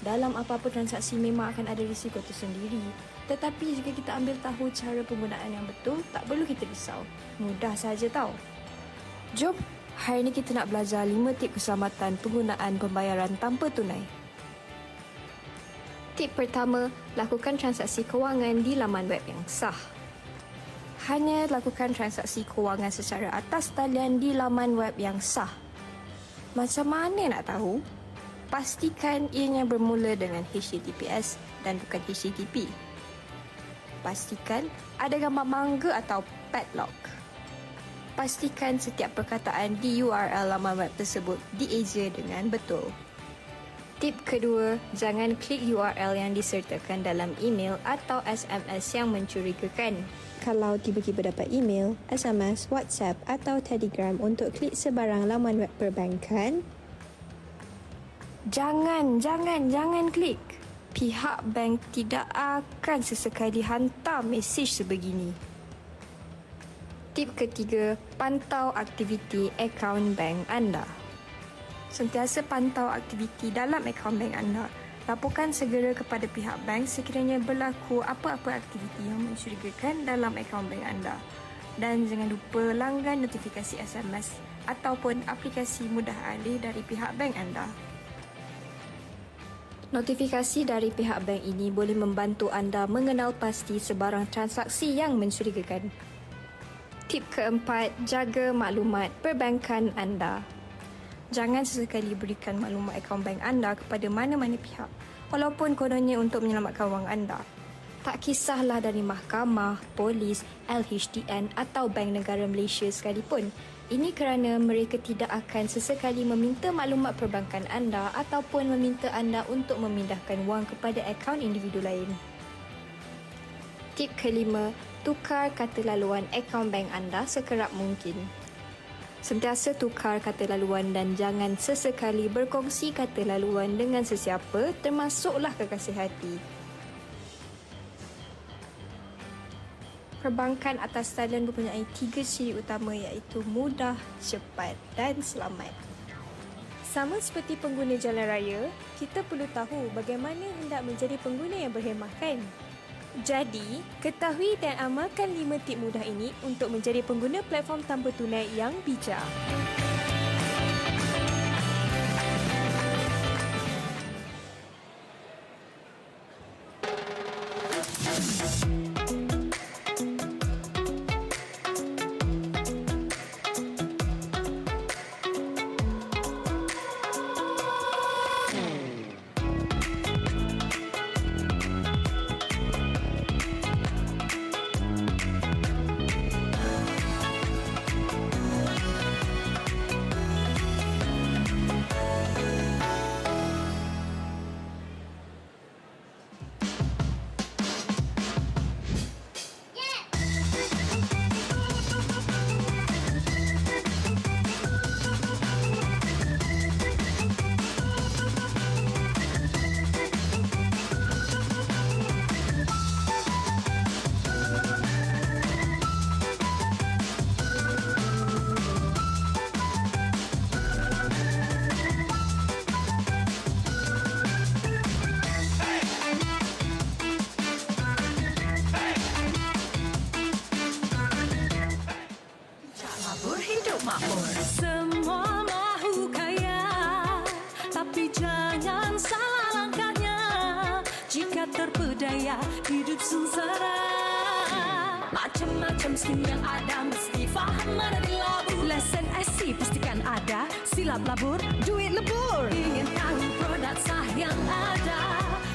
Dalam apa-apa transaksi memang akan ada risiko tersendiri. Tetapi jika kita ambil tahu cara penggunaan yang betul, tak perlu kita risau. Mudah sahaja tau. Jom, hari ini kita nak belajar 5 tip keselamatan penggunaan pembayaran tanpa tunai. Tip pertama, lakukan transaksi kewangan di laman web yang sah. Hanya lakukan transaksi kewangan secara atas talian di laman web yang sah. Macam mana nak tahu? Pastikan ianya bermula dengan HTTPS dan bukan HTTP. Pastikan ada gambar mangga atau padlock. Pastikan setiap perkataan di URL laman web tersebut dieja dengan betul. Tip kedua, jangan klik URL yang disertakan dalam email atau SMS yang mencurigakan. Kalau tiba-tiba dapat email, SMS, WhatsApp atau Telegram untuk klik sebarang laman web perbankan, jangan klik. Pihak bank tidak akan sesekali hantar mesej sebegini. Tip ketiga, pantau aktiviti akaun bank anda. Sentiasa pantau aktiviti dalam akaun bank anda. Laporkan segera kepada pihak bank sekiranya berlaku apa-apa aktiviti yang mencurigakan dalam akaun bank anda. Dan jangan lupa langgan notifikasi SMS ataupun aplikasi mudah alih dari pihak bank anda. Notifikasi dari pihak bank ini boleh membantu anda mengenal pasti sebarang transaksi yang mencurigakan. Tip keempat, jaga maklumat perbankan anda. Jangan sesekali berikan maklumat akaun bank anda kepada mana-mana pihak, walaupun kononnya untuk menyelamatkan wang anda. Tak kisahlah dari mahkamah, polis, LHDN atau Bank Negara Malaysia sekalipun. Ini kerana mereka tidak akan sesekali meminta maklumat perbankan anda ataupun meminta anda untuk memindahkan wang kepada akaun individu lain. Tip kelima, tukar kata laluan akaun bank anda sekerap mungkin. Sentiasa tukar kata laluan dan jangan sesekali berkongsi kata laluan dengan sesiapa, termasuklah kekasih hati. Perbankan atas talian mempunyai 3 ciri utama iaitu mudah, cepat dan selamat. Sama seperti pengguna jalan raya, kita perlu tahu bagaimana hendak menjadi pengguna yang berhemah kan? Jadi, ketahui dan amalkan 5 tip mudah ini untuk menjadi pengguna platform tanpa tunai yang bijak. Semua mahu kaya, tapi jangan salah langkahnya. Jika terpedaya, hidup sengsara. Macam-macam skim yang ada, mesti faham mana dilabur. Lesen IC pastikan ada, silap labur, duit lebur. Ingin tahu produk sah yang ada,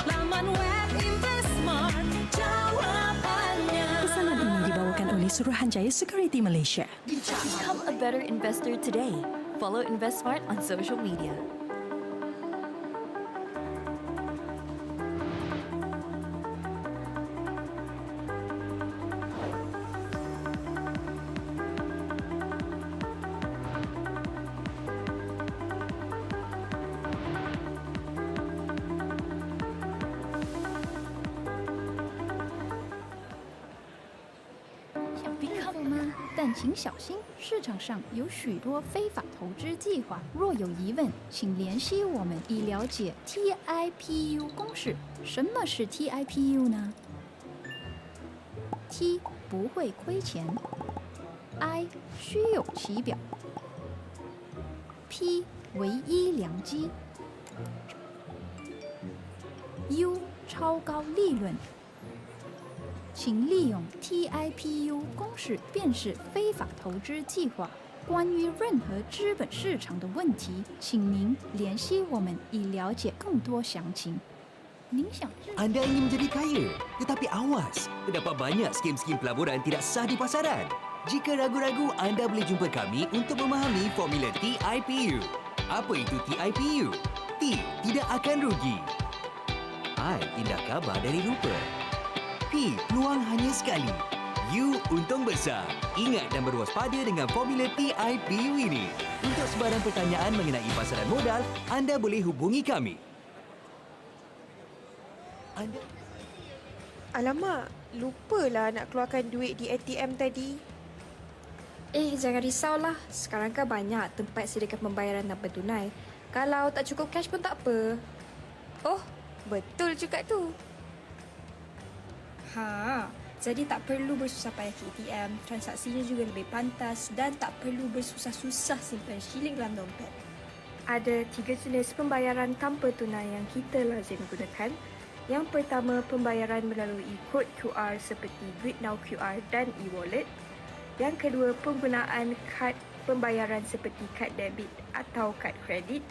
laman web Investmart jawapannya. Pesanan ini dibawakan oleh Suruhanjaya Security Malaysia. Become a better investor today. Follow InvestSmart on social media. Become 吗？但请小心，市场上有许多非法投资计划。若有疑问，请联系我们以了解 TIPU 公式。什么是 TIPU 呢 ？T 不会亏钱 ，I 虚有其表 ，P 唯一良机 ，U 超高利润。请利用 TIPU 公式辨识非法投资计划。关于任何资本市场的问题，请您联系我们以了解更多详情。您想 Anda ingin menjadi kaya, tetapi awas, terdapat banyak skim-skim pelaburan tidak sah di pasaran. Jika ragu-ragu, anda boleh jumpa kami untuk memahami formula TIPU. Apa itu TIPU? T, tidak akan rugi. I, indah khabar dari rupa. P, peluang hanya sekali. U, untung besar. Ingat dan berwaspada dengan formula TIPU ini. Untuk sebarang pertanyaan mengenai pasaran modal, anda boleh hubungi kami. Alamak, lupalah nak keluarkan duit di ATM tadi. Jangan risaulah. Sekarang kan banyak tempat sediakan pembayaran tanpa tunai. Kalau tak cukup cash pun tak apa. Oh, betul juga tu. Jadi tak perlu bersusah payah ke ATM, transaksinya juga lebih pantas dan tak perlu bersusah-susah simpan shilling dalam dompet. Ada 3 jenis pembayaran tanpa tunai yang kita lazim gunakan. Yang pertama, pembayaran melalui kod QR seperti Duit Now QR dan e-wallet. Yang kedua, penggunaan kad pembayaran seperti kad debit atau kad kredit.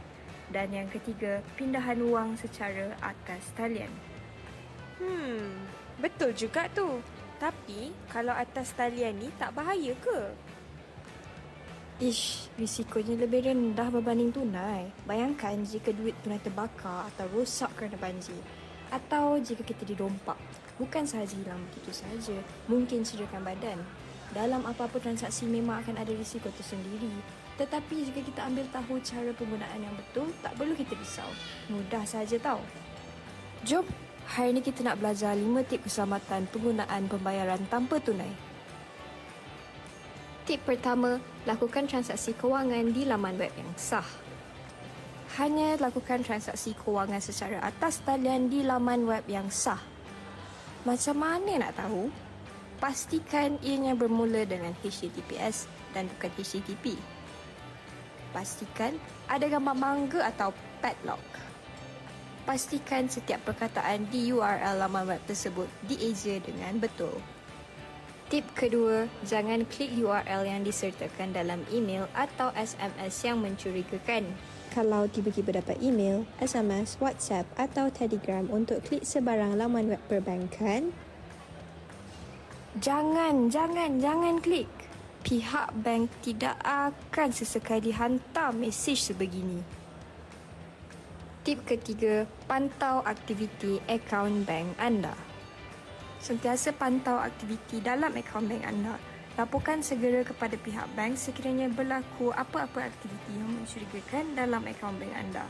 Dan yang ketiga, pindahan wang secara atas talian. Betul juga tu. Tapi, kalau atas talian ni tak bahaya ke? Risikonya lebih rendah berbanding tunai. Bayangkan jika duit tunai terbakar atau rosak kerana banjir. Atau jika kita dirompak. Bukan sahaja hilang begitu sahaja, mungkin cederakan badan. Dalam apa-apa transaksi memang akan ada risiko tersendiri. Tetapi jika kita ambil tahu cara penggunaan yang betul, tak perlu kita risau. Mudah sahaja tau. Jom, hari ini kita nak belajar 5 tip keselamatan penggunaan pembayaran tanpa tunai. Tip pertama, lakukan transaksi kewangan di laman web yang sah. Hanya lakukan transaksi kewangan secara atas talian di laman web yang sah. Macam mana nak tahu? Pastikan ianya bermula dengan HTTPS dan bukan HTTP. Pastikan ada gambar mangga atau padlock. Pastikan setiap perkataan di URL laman web tersebut dieja dengan betul. Tip kedua, jangan klik URL yang disertakan dalam email atau SMS yang mencurigakan. Kalau tiba-tiba dapat email, SMS, WhatsApp atau Telegram untuk klik sebarang laman web perbankan, jangan klik. Pihak bank tidak akan sesekali hantar mesej sebegini. Tip ketiga, pantau aktiviti akaun bank anda. Sentiasa pantau aktiviti dalam akaun bank anda. Laporkan segera kepada pihak bank sekiranya berlaku apa-apa aktiviti yang mencurigakan dalam akaun bank anda.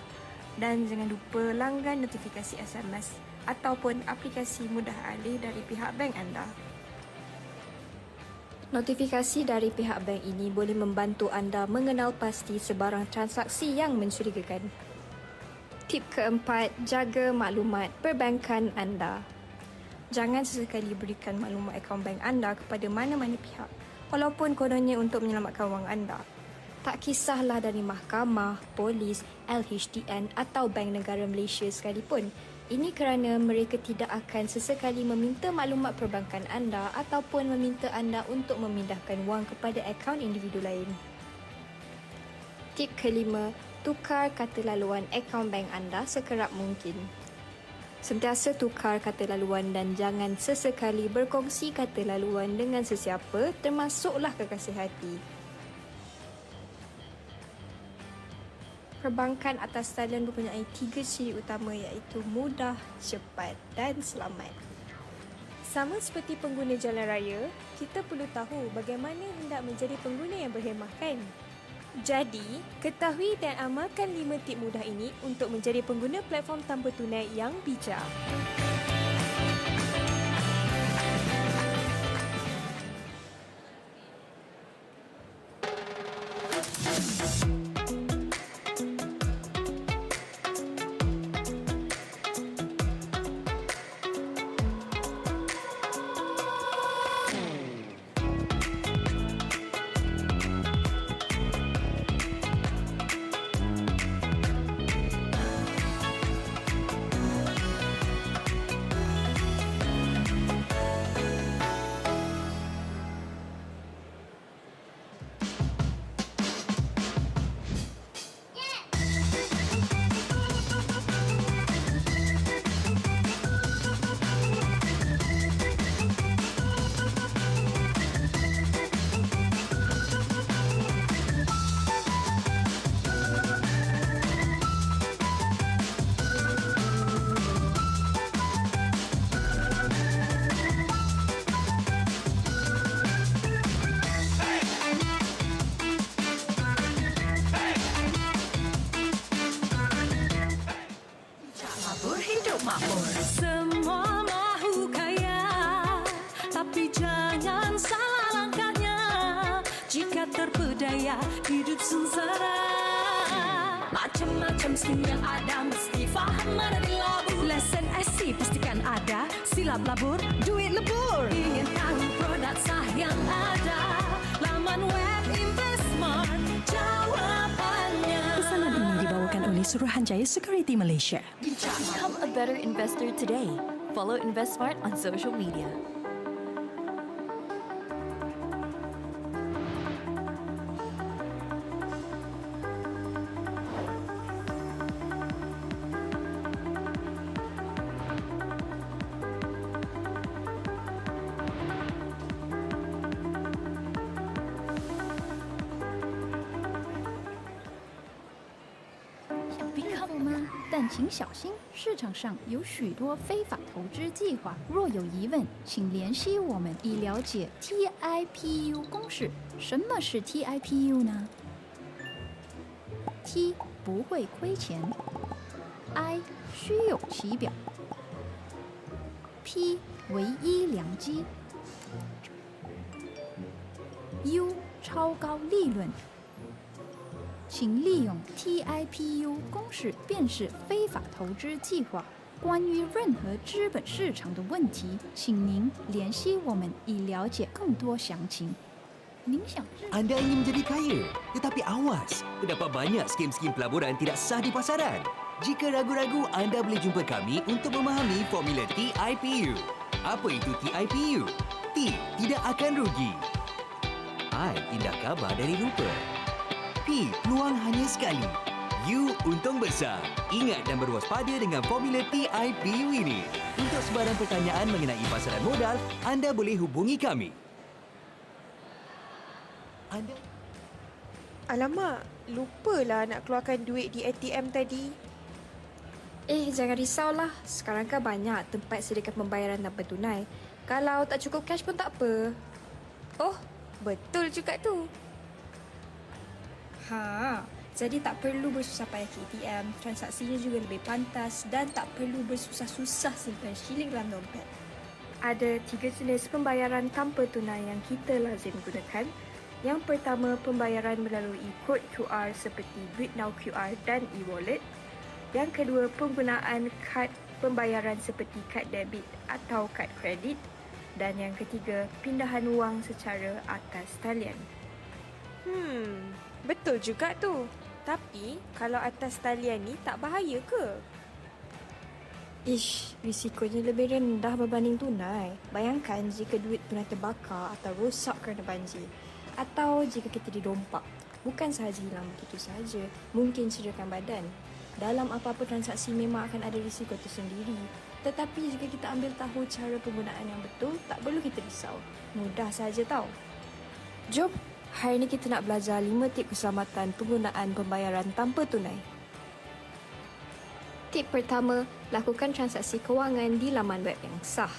Dan jangan lupa langgan notifikasi SMS ataupun aplikasi mudah alih dari pihak bank anda. Notifikasi dari pihak bank ini boleh membantu anda mengenal pasti sebarang transaksi yang mencurigakan. Tip keempat, jaga maklumat perbankan anda. Jangan sesekali berikan maklumat akaun bank anda kepada mana-mana pihak, walaupun kononnya untuk menyelamatkan wang anda. Tak kisahlah dari mahkamah, polis, LHDN atau Bank Negara Malaysia sekalipun. Ini kerana mereka tidak akan sesekali meminta maklumat perbankan anda ataupun meminta anda untuk memindahkan wang kepada akaun individu lain. Tip kelima, tukar kata laluan akaun bank anda sekerap mungkin. Sentiasa tukar kata laluan dan jangan sesekali berkongsi kata laluan dengan sesiapa, termasuklah kekasih hati. Perbankan atas talian mempunyai 3 ciri utama iaitu mudah, cepat dan selamat. Sama seperti pengguna jalan raya, kita perlu tahu bagaimana hendak menjadi pengguna yang berhemah kan? Jadi, ketahui dan amalkan 5 tip mudah ini untuk menjadi pengguna platform tanpa tunai yang bijak. Semua mahu kaya, tapi jangan salah langkahnya. Jika terpedaya hidup sengsara, macam-macam skim yang ada mesti faham mana dilabur. Lesen SC pastikan ada, silap labur, duit lebur. Ingin tahu produk sah yang ada, laman web Investmart jawapannya. Pesanan ini dibawakan oleh Suruhanjaya Security Malaysia. Become a better investor today. Follow InvestSmart on social media. 但请小心，市场上有许多非法投资计划。若有疑问，请联系我们以了解 TIPU 公式。什么是 TIPU 呢？ T 不会亏钱 ，I 虚有其表 ，P 唯一良机 ，U 超高利润。请利用 TIPU 公式辨识非法投资计划。关于任何资本市场的问题，请您联系我们以了解更多详情。您想知 Anda ingin menjadi kaya, tetapi awas, terdapat banyak skim-skim pelaburan tidak sah di pasaran. Jika ragu-ragu, anda boleh jumpa kami untuk memahami formula TIPU. Apa itu TIPU? T. Tidak akan rugi. I. Indah khabar dari Lumpur. P. Peluang hanya sekali. U. Untung besar. Ingat dan berwaspada dengan formula TIPU ini. Untuk sebarang pertanyaan mengenai pasaran modal, anda boleh hubungi kami. Anda... Alamak, lupalah nak keluarkan duit di ATM tadi. Jangan risaulah. Sekarang kan banyak tempat sediakan pembayaran tanpa tunai. Kalau tak cukup cash pun tak apa. Oh, betul juga tu. Jadi tak perlu bersusah payah ke ATM, transaksinya juga lebih pantas dan tak perlu bersusah-susah simpan shilling dalam dompet. Ada 3 jenis pembayaran tanpa tunai yang kita lazim gunakan. Yang pertama, pembayaran melalui kod QR seperti Duit Now QR dan e-wallet. Yang kedua, penggunaan kad pembayaran seperti kad debit atau kad kredit. Dan yang ketiga, pindahan wang secara atas talian. Betul juga tu. Tapi, kalau atas talian ni tak bahaya ke? Risikonya lebih rendah berbanding tunai. Bayangkan jika duit tunai terbakar atau rosak kerana banjir. Atau jika kita didompak. Bukan sahaja hilang begitu sahaja, mungkin cederakan badan. Dalam apa-apa transaksi memang akan ada risiko tersendiri. Tetapi jika kita ambil tahu cara penggunaan yang betul, tak perlu kita risau. Mudah sahaja tau. Jom, hari ini kita nak belajar 5 tip keselamatan penggunaan pembayaran tanpa tunai. Tip pertama, lakukan transaksi kewangan di laman web yang sah.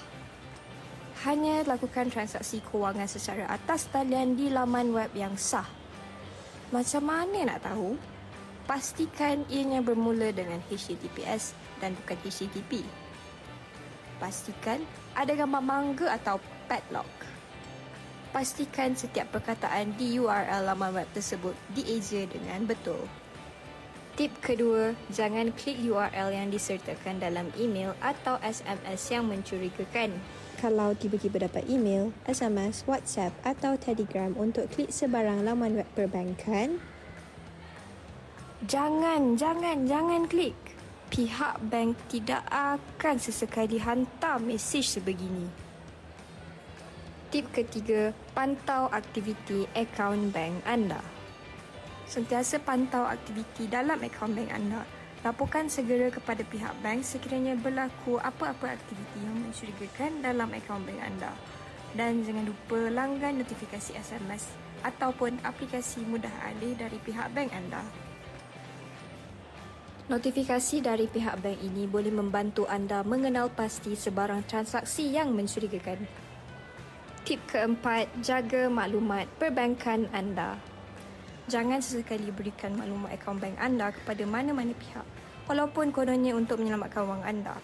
Hanya lakukan transaksi kewangan secara atas talian di laman web yang sah. Macam mana nak tahu? Pastikan ianya bermula dengan HTTPS dan bukan HTTP. Pastikan ada gambar mangga atau padlock. Pastikan setiap perkataan di URL laman web tersebut dieja dengan betul. Tip kedua, jangan klik URL yang disertakan dalam email atau SMS yang mencurigakan. Kalau tiba-tiba dapat email, SMS, WhatsApp atau Telegram untuk klik sebarang laman web perbankan, jangan klik. Pihak bank tidak akan sesekali hantar mesej sebegini. Tip ketiga, pantau aktiviti akaun bank anda. Sentiasa pantau aktiviti dalam akaun bank anda. Laporkan segera kepada pihak bank sekiranya berlaku apa-apa aktiviti yang mencurigakan dalam akaun bank anda. Dan jangan lupa langgan notifikasi SMS ataupun aplikasi mudah alih dari pihak bank anda. Notifikasi dari pihak bank ini boleh membantu anda mengenal pasti sebarang transaksi yang mencurigakan. Tip keempat, jaga maklumat perbankan anda. Jangan sesekali berikan maklumat akaun bank anda kepada mana-mana pihak, walaupun kononnya untuk menyelamatkan wang anda.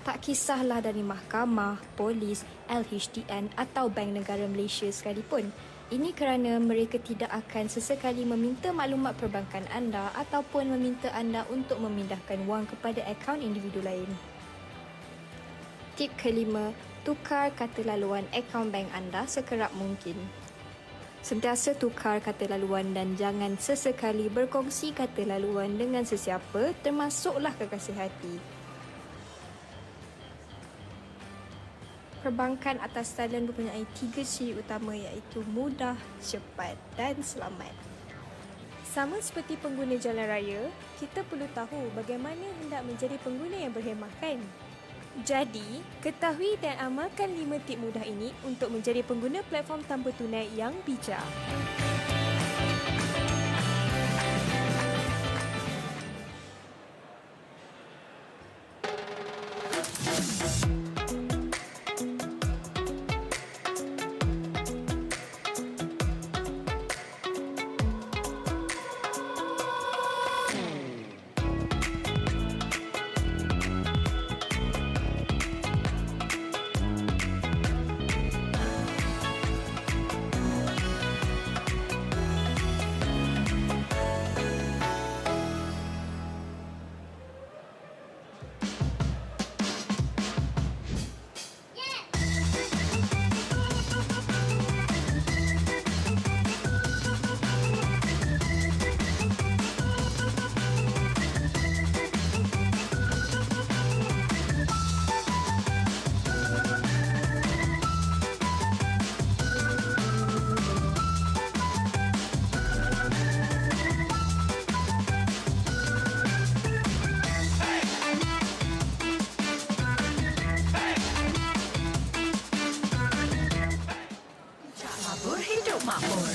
Tak kisahlah dari mahkamah, polis, LHDN atau Bank Negara Malaysia sekalipun. Ini kerana mereka tidak akan sesekali meminta maklumat perbankan anda ataupun meminta anda untuk memindahkan wang kepada akaun individu lain. Tip kelima, tukar kata laluan akaun bank anda sekerap mungkin. Sentiasa tukar kata laluan dan jangan sesekali berkongsi kata laluan dengan sesiapa, termasuklah kekasih hati. Perbankan atas talian mempunyai 3 ciri utama iaitu mudah, cepat dan selamat. Sama seperti pengguna jalan raya, kita perlu tahu bagaimana hendak menjadi pengguna yang berhemah kan? Jadi, ketahui dan amalkan 5 tip mudah ini untuk menjadi pengguna platform tanpa tunai yang bijak.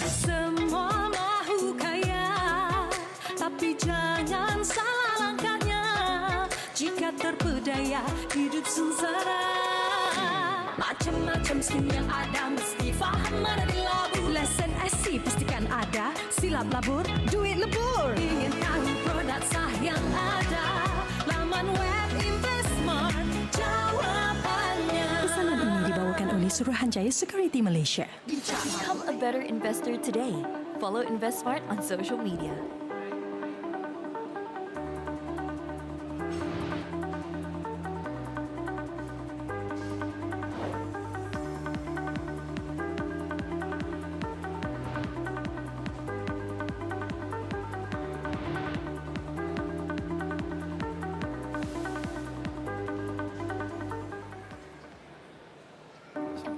Semua mahu kaya, tapi jangan salah langkahnya. Jika terpedaya, hidup sengsara. Macam-macam skim yang ada, mesti faham mana dilabur. Lesen SC pastikan ada, silap labur, duit lebur. Ingin tahu produk sah yang ada, laman web Investmart jawapannya. Pesanan ini dibawakan oleh Suruhanjaya Security Malaysia. Become a better investor today. Follow InvestSmart on social media.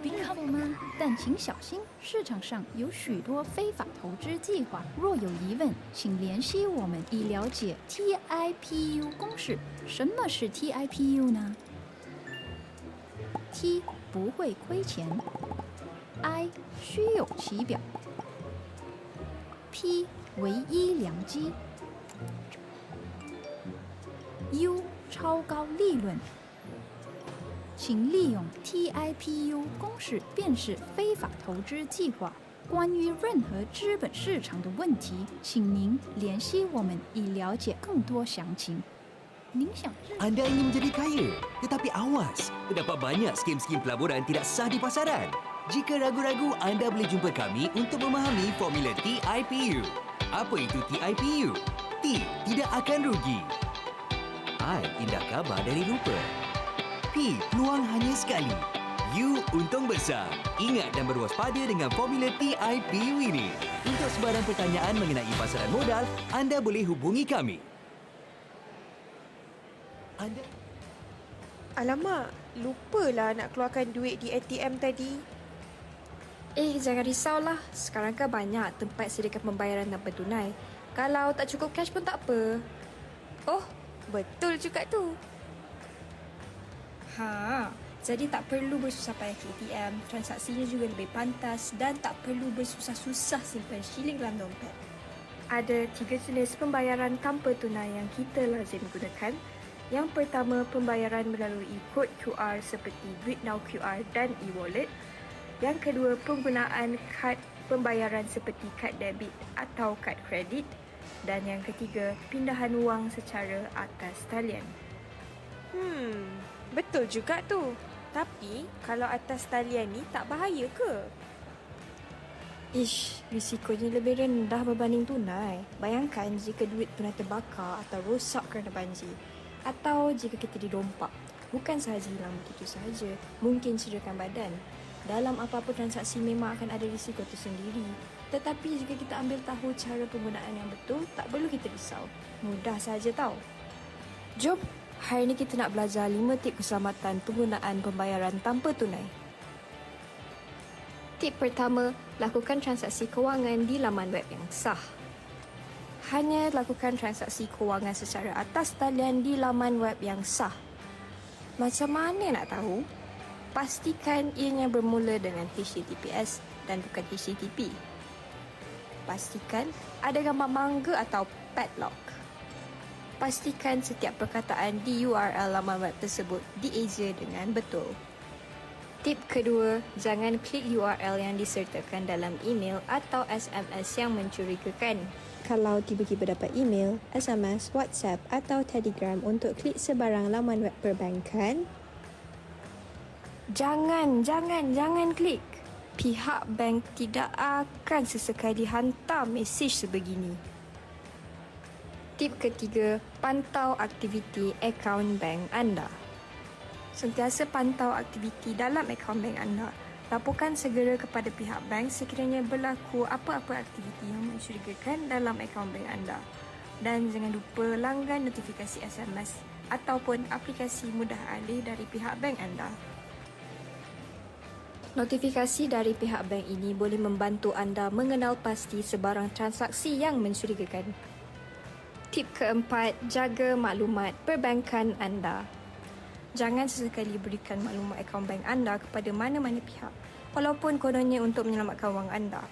Become 吗？但请小心，市场上有许多非法投资计划。若有疑问，请联系我们以了解 TIPU 公式。什么是 TIPU 呢 ？T 不会亏钱 ，I 虚有其表 ，P 唯一良机 ，U 超高利润。请利用 TIPU 公式辨识非法投资计划。关于任何资本市场的问题，请您联系我们以了解更多详情。您想知 Anda ingin menjadi kaya, tetapi awas, terdapat banyak skim-skim pelaburan tidak sah di pasaran. Jika ragu-ragu, anda boleh jumpa kami untuk memahami formula TIPU. Apa itu TIPU? T, tidak akan rugi. I, indah khabar dari rupa. P, peluang hanya sekali. U, untung besar. Ingat dan berwaspada dengan formula TIPU ini. Untuk sebarang pertanyaan mengenai pasaran modal, anda boleh hubungi kami. Alamak, lupalah nak keluarkan duit di ATM tadi. Jangan risaulah. Sekarang kan banyak tempat sediakan pembayaran tanpa tunai. Kalau tak cukup cash pun tak apa. Oh, betul juga tu. Jadi tak perlu bersusah payah ke ATM, transaksinya juga lebih pantas dan tak perlu bersusah-susah simpan shilling dalam dompet. Ada 3 jenis pembayaran tanpa tunai yang kita lazim gunakan. Yang pertama, pembayaran melalui kod QR seperti Duit Now QR dan e-wallet. Yang kedua, penggunaan kad pembayaran seperti kad debit atau kad kredit. Dan yang ketiga, pindahan wang secara atas talian. Betul juga tu. Tapi, kalau atas talian ni tak bahaya ke? Risikonya lebih rendah berbanding tunai. Bayangkan jika duit tunai terbakar atau rosak kerana banjir. Atau jika kita dirompak. Bukan sahaja hilang begitu sahaja, mungkin cederakan badan. Dalam apa-apa transaksi memang akan ada risiko tersendiri. Tetapi jika kita ambil tahu cara penggunaan yang betul, tak perlu kita risau. Mudah sahaja tau. Jom! Hari ini kita nak belajar 5 tip keselamatan penggunaan pembayaran tanpa tunai. Tip pertama, lakukan transaksi kewangan di laman web yang sah. Hanya lakukan transaksi kewangan secara atas talian di laman web yang sah. Macam mana nak tahu? Pastikan ianya bermula dengan HTTPS dan bukan HTTP. Pastikan ada gambar mangga atau padlock. Pastikan setiap perkataan di URL laman web tersebut dieja dengan betul. Tip kedua, jangan klik URL yang disertakan dalam email atau SMS yang mencurigakan. Kalau tiba-tiba dapat email, SMS, WhatsApp atau Telegram untuk klik sebarang laman web perbankan, jangan klik. Pihak bank tidak akan sesekali hantar mesej sebegini. Tip ketiga, pantau aktiviti akaun bank anda. Sentiasa pantau aktiviti dalam akaun bank anda. Laporkan segera kepada pihak bank sekiranya berlaku apa-apa aktiviti yang mencurigakan dalam akaun bank anda. Dan jangan lupa langgan notifikasi SMS ataupun aplikasi mudah alih dari pihak bank anda. Notifikasi dari pihak bank ini boleh membantu anda mengenal pasti sebarang transaksi yang mencurigakan. Tip keempat, jaga maklumat perbankan anda. Jangan sesekali berikan maklumat akaun bank anda kepada mana-mana pihak, walaupun kononnya untuk menyelamatkan wang anda.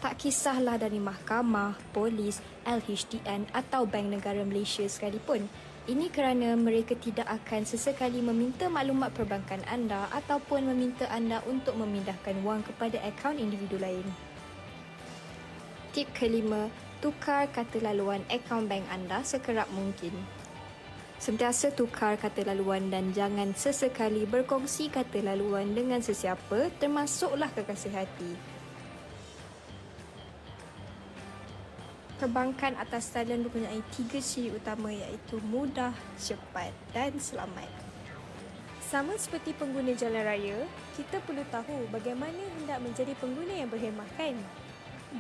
Tak kisahlah dari mahkamah, polis, LHDN atau Bank Negara Malaysia sekalipun. Ini kerana mereka tidak akan sesekali meminta maklumat perbankan anda ataupun meminta anda untuk memindahkan wang kepada akaun individu lain. Tip kelima, tukar kata laluan akaun bank anda sekerap mungkin. Sentiasa tukar kata laluan dan jangan sesekali berkongsi kata laluan dengan sesiapa, termasuklah kekasih hati. Perbankan atas talian mempunyai 3 ciri utama iaitu mudah, cepat dan selamat. Sama seperti pengguna jalan raya, kita perlu tahu bagaimana hendak menjadi pengguna yang berhemah kan?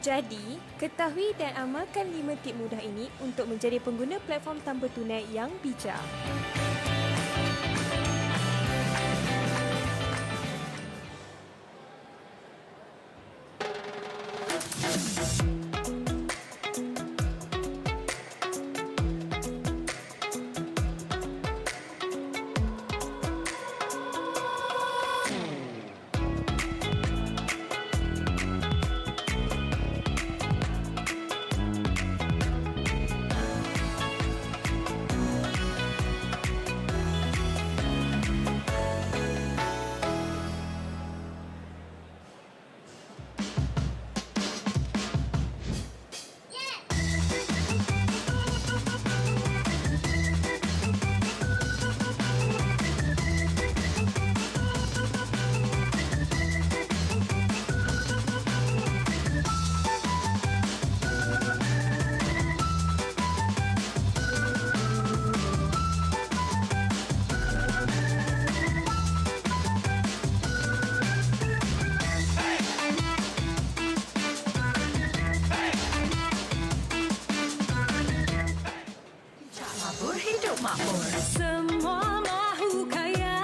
Jadi, ketahui dan amalkan 5 tip mudah ini untuk menjadi pengguna platform tanpa tunai yang bijak. Semua mahu kaya,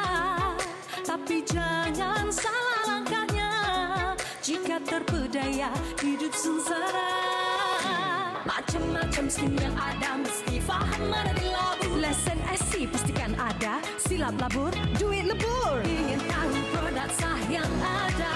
tapi jangan salah langkahnya. Jika terpedaya hidup sengsara, macam-macam skim yang ada mesti faham mana dilabur. Lesen IC pastikan ada, silap labur, duit lebur. Ingin tahu produk sah yang ada,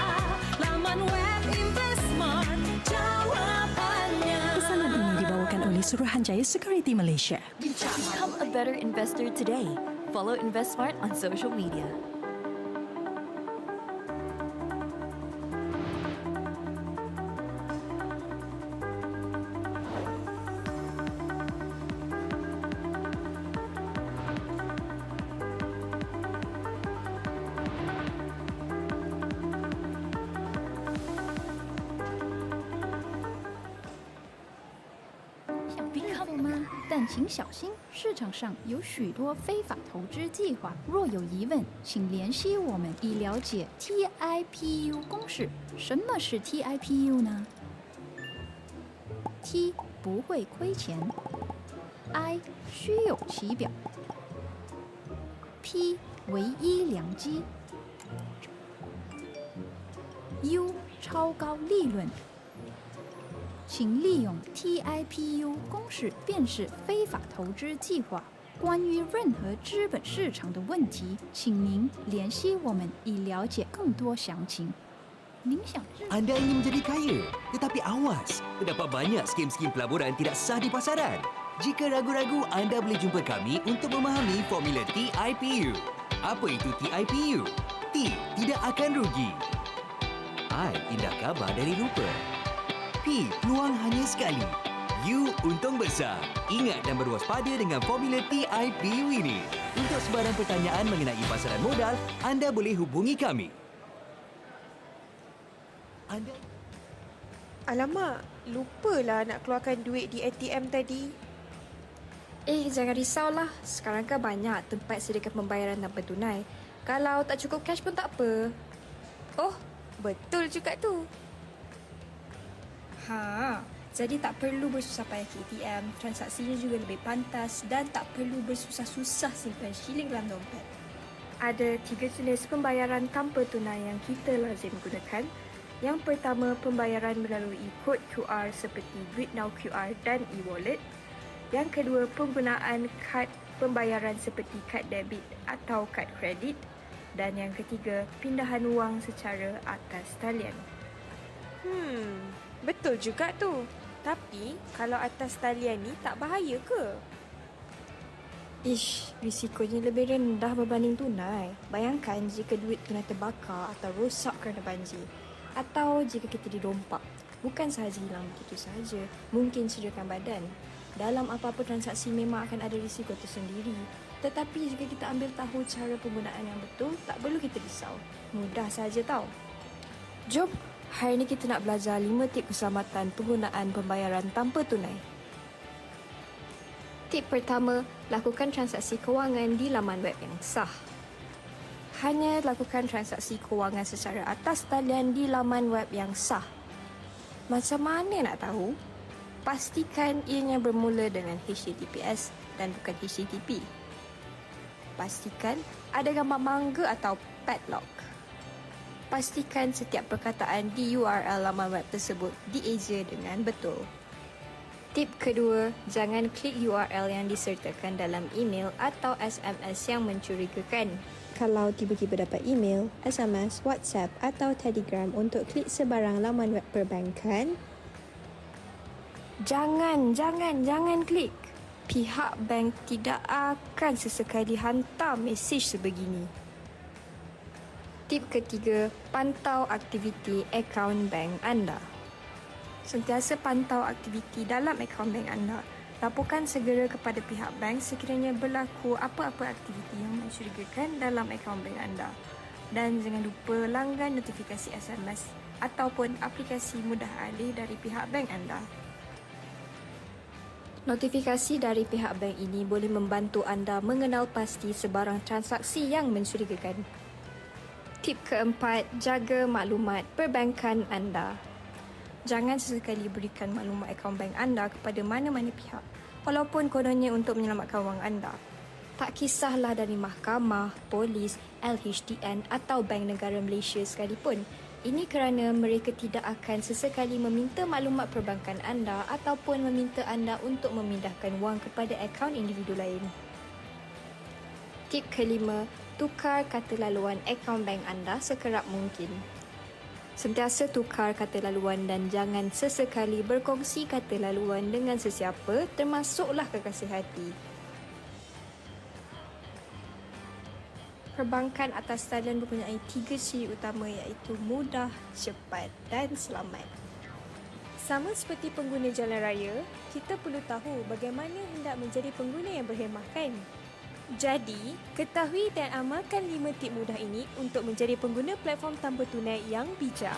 laman web Investmart jawapannya. Pesanan ini dibawakan oleh Suruhanjaya Security Malaysia. Become a better investor today. Follow InvestSmart on social media. Become 但请小心，市场上有许多非法投资计划。若有疑问，请联系我们以了解 TIPU 公式。什么是 TIPU 呢 ？T 不会亏钱 ，I 虚有其表 ，P 唯一良机 ，U 超高利润。请利用 TIPU 公式辨识非法投资计划。关于任何资本市场的问题，请您联系我们以了解更多详情。您想知 Anda ingin menjadi kaya, tetapi awas, terdapat banyak skim-skim pelaburan tidak sah di pasaran. Jika ragu-ragu, anda boleh jumpa kami untuk memahami formula TIPU. Apa itu TIPU? T, tidak akan rugi. I, indah khabar dari rupa. P, peluang hanya sekali. U, untung besar. Ingat dan berwaspada dengan formula TIPU ini. Untuk sebarang pertanyaan mengenai pasaran modal, anda boleh hubungi kami. Alamak, lupalah nak keluarkan duit di ATM tadi. Jangan risaulah. Sekarang kan banyak tempat sediakan pembayaran tanpa tunai. Kalau tak cukup cash pun tak apa. Oh, betul juga tu. Jadi tak perlu bersusah payah ke ATM, transaksinya juga lebih pantas dan tak perlu bersusah-susah simpan shilling dalam dompet. Ada 3 jenis pembayaran tanpa tunai yang kita lazim gunakan. Yang pertama, pembayaran melalui kod QR seperti Duit Now QR dan e-wallet. Yang kedua, penggunaan kad pembayaran seperti kad debit atau kad kredit. Dan yang ketiga, pindahan wang secara atas talian. Betul juga tu. Tapi, kalau atas talian ni tak bahaya ke? Ish, risikonya lebih rendah berbanding tunai. Bayangkan jika duit tunai terbakar atau rosak kerana banjir. Atau jika kita dirompak. Bukan sahaja hilang begitu sahaja, mungkin cederakan badan. Dalam apa-apa transaksi memang akan ada risiko tersendiri. Tetapi jika kita ambil tahu cara penggunaan yang betul, tak perlu kita risau. Mudah sahaja tau. Jom, hari ini kita nak belajar 5 tip keselamatan penggunaan pembayaran tanpa tunai. Tip pertama, lakukan transaksi kewangan di laman web yang sah. Hanya lakukan transaksi kewangan secara atas talian di laman web yang sah. Macam mana nak tahu? Pastikan ianya bermula dengan HTTPS dan bukan HTTP. Pastikan ada gambar mangga atau padlock. Pastikan setiap perkataan di URL laman web tersebut dieja dengan betul. Tip kedua, jangan klik URL yang disertakan dalam email atau SMS yang mencurigakan. Kalau tiba-tiba dapat email, SMS, WhatsApp atau Telegram untuk klik sebarang laman web perbankan, jangan klik. Pihak bank tidak akan sesekali hantar mesej sebegini. Tip ketiga, pantau aktiviti akaun bank anda. Sentiasa pantau aktiviti dalam akaun bank anda. Laporkan segera kepada pihak bank sekiranya berlaku apa-apa aktiviti yang mencurigakan dalam akaun bank anda. Dan jangan lupa langgan notifikasi SMS ataupun aplikasi mudah alih dari pihak bank anda. Notifikasi dari pihak bank ini boleh membantu anda mengenal pasti sebarang transaksi yang mencurigakan. Tip keempat, jaga maklumat perbankan anda. Jangan sesekali berikan maklumat akaun bank anda kepada mana-mana pihak, walaupun kononnya untuk menyelamatkan wang anda. Tak kisahlah dari mahkamah, polis, LHDN atau Bank Negara Malaysia sekalipun. Ini kerana mereka tidak akan sesekali meminta maklumat perbankan anda ataupun meminta anda untuk memindahkan wang kepada akaun individu lain. Tip kelima, tukar kata laluan akaun bank anda sekerap mungkin. Sentiasa tukar kata laluan dan jangan sesekali berkongsi kata laluan dengan sesiapa, termasuklah kekasih hati. Perbankan atas talian mempunyai 3 ciri utama iaitu mudah, cepat dan selamat. Sama seperti pengguna jalan raya, kita perlu tahu bagaimana hendak menjadi pengguna yang berhemah kan? Jadi, ketahui dan amalkan 5 tip mudah ini untuk menjadi pengguna platform tanpa tunai yang bijak.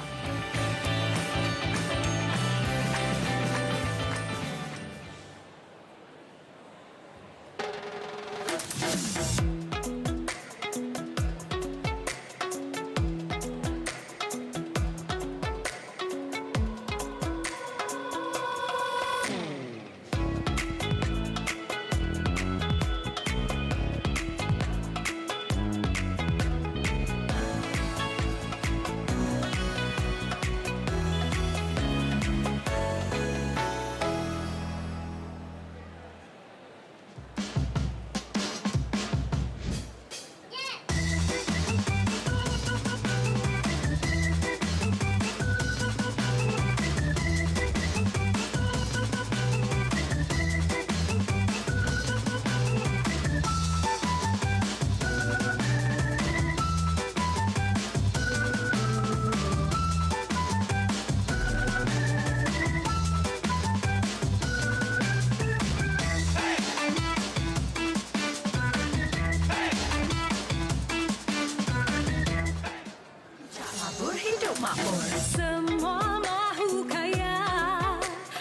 makmur. Semua mahu kaya,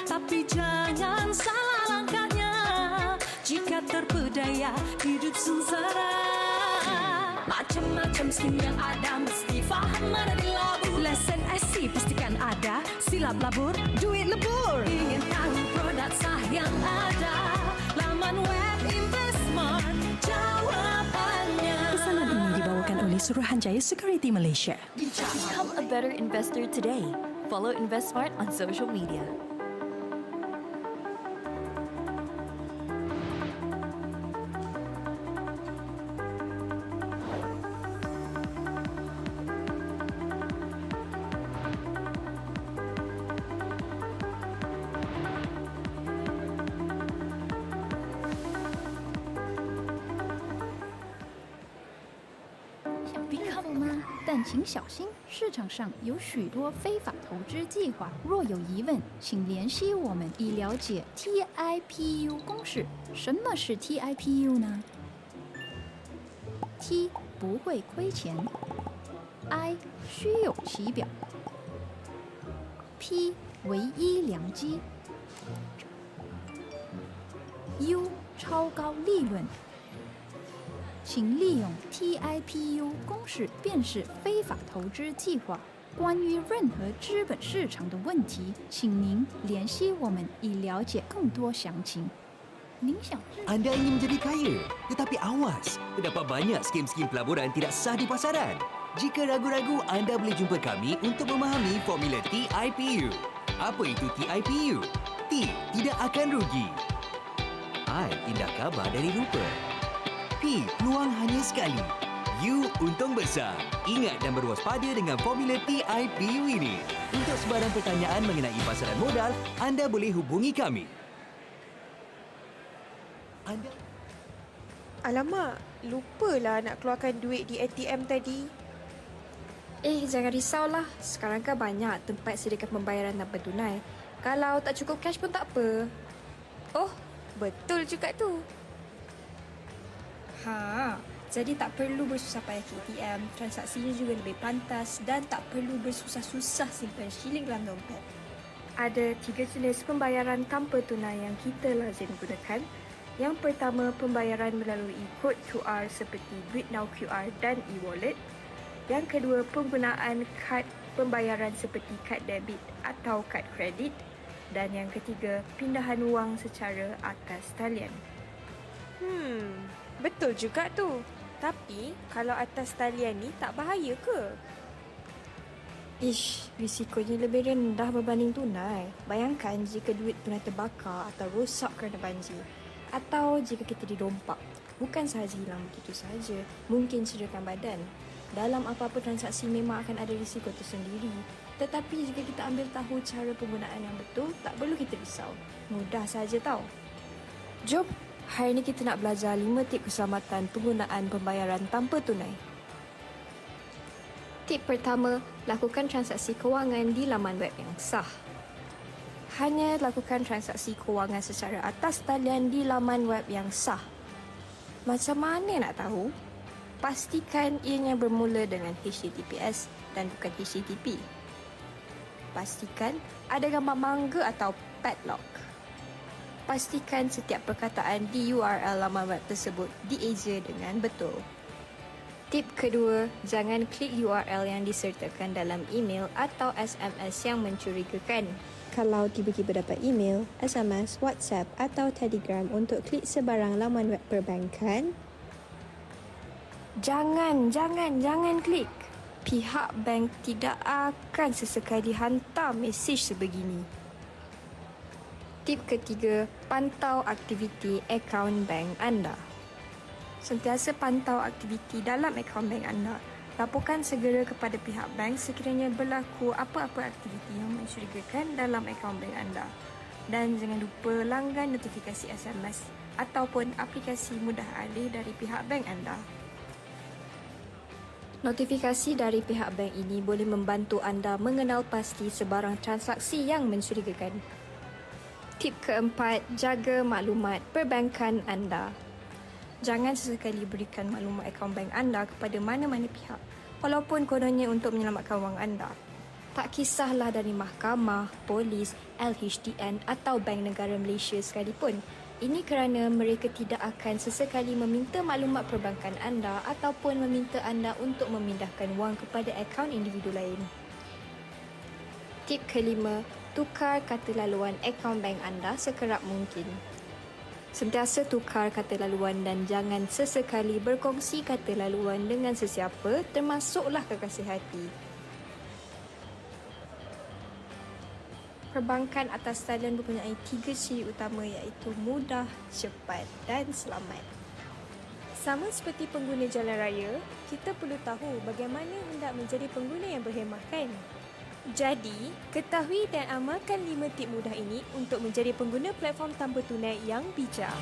tapi jangan salah langkahnya. Jika terpedaya, hidup sengsara. Macam-macam skim yang ada, mesti faham mana dilabur. Lesen SC pastikan ada, silap labur, duit lebur. Ingin tahu produk sah yang ada, laman web Investmart jawapannya. Pesanan ini dibawakan oleh Suruhanjaya Security Malaysia. Become a better investor today. Follow InvestSmart on social media. beautiful 吗？但请小心，市场上有许多非法投资计划。若有疑问，请联系我们以了解 TIPU 公式。什么是 TIPU 呢？T 不会亏钱 ，I 虚有其表 ，P 唯一良机 ，U 超高利润。请利用 TIPU 公式辨识非法投资计划。关于任何资本市场的问题，请您联系我们以了解更多详情。您想 Anda ingin menjadi kaya, tetapi awas, terdapat banyak skim-skim pelaburan tidak sah di pasaran. Jika ragu-ragu, anda boleh jumpa kami untuk memahami formula TIPU. Apa itu TIPU? T. Tidak akan rugi. I. Indah khabar dari rupa. P. Peluang hanya sekali. U. Untung besar. Ingat dan berwaspada dengan formula TIPU ini. Untuk sebarang pertanyaan mengenai pasaran modal, anda boleh hubungi kami. Alamak, lupalah nak keluarkan duit di ATM tadi. Jangan risaulah. Sekarang kan banyak tempat sediakan pembayaran tanpa tunai. Kalau tak cukup cash pun tak apa. Oh, betul juga tu. Jadi tak perlu bersusah payah ke ATM, transaksinya juga lebih pantas dan tak perlu bersusah-susah simpan shilling dalam dompet. Ada 3 jenis pembayaran tanpa tunai yang kita lazim gunakan. Yang pertama, pembayaran melalui kod QR seperti Duit Now QR dan e-wallet. Yang kedua, penggunaan kad pembayaran seperti kad debit atau kad kredit. Dan yang ketiga, pindahan wang secara atas talian. Betul juga tu. Tapi, kalau atas talian ni tak bahaya ke? Risikonya lebih rendah berbanding tunai. Bayangkan jika duit tunai terbakar atau rosak kerana banjir. Atau jika kita dirompak. Bukan sahaja hilang begitu sahaja, mungkin cederakan badan. Dalam apa-apa transaksi memang akan ada risiko tersendiri. Tetapi jika kita ambil tahu cara penggunaan yang betul, tak perlu kita risau. Mudah sahaja tau. Jom, hari ini kita nak belajar 5 tip keselamatan penggunaan pembayaran tanpa tunai. Tip pertama, lakukan transaksi kewangan di laman web yang sah. Hanya lakukan transaksi kewangan secara atas talian di laman web yang sah. Macam mana nak tahu? Pastikan ianya bermula dengan HTTPS dan bukan HTTP. Pastikan ada gambar mangga atau padlock. Pastikan setiap perkataan di URL laman web tersebut dieja dengan betul. Tip kedua, jangan klik URL yang disertakan dalam email atau SMS yang mencurigakan. Kalau tiba-tiba dapat email, SMS, WhatsApp atau Telegram untuk klik sebarang laman web perbankan, jangan klik. Pihak bank tidak akan sesekali hantar mesej sebegini. Tip ketiga, pantau aktiviti akaun bank anda. Sentiasa pantau aktiviti dalam akaun bank anda. Laporkan segera kepada pihak bank sekiranya berlaku apa-apa aktiviti yang mencurigakan dalam akaun bank anda. Dan jangan lupa langgan notifikasi SMS ataupun aplikasi mudah alih dari pihak bank anda. Notifikasi dari pihak bank ini boleh membantu anda mengenal pasti sebarang transaksi yang mencurigakan. Tip keempat, jaga maklumat perbankan anda. Jangan sesekali berikan maklumat akaun bank anda kepada mana-mana pihak, walaupun kononnya untuk menyelamatkan wang anda. Tak kisahlah dari mahkamah, polis, LHDN atau Bank Negara Malaysia sekalipun. Ini kerana mereka tidak akan sesekali meminta maklumat perbankan anda ataupun meminta anda untuk memindahkan wang kepada akaun individu lain. Tip kelima, tukar kata laluan akaun bank anda sekerap mungkin. Sentiasa tukar kata laluan dan jangan sesekali berkongsi kata laluan dengan sesiapa, termasuklah kekasih hati. Perbankan atas talian mempunyai 3 ciri utama iaitu mudah, cepat dan selamat. Sama seperti pengguna jalan raya, kita perlu tahu bagaimana hendak menjadi pengguna yang berhemah kan? Jadi, ketahui dan amalkan 5 tip mudah ini untuk menjadi pengguna platform tanpa tunai yang bijak.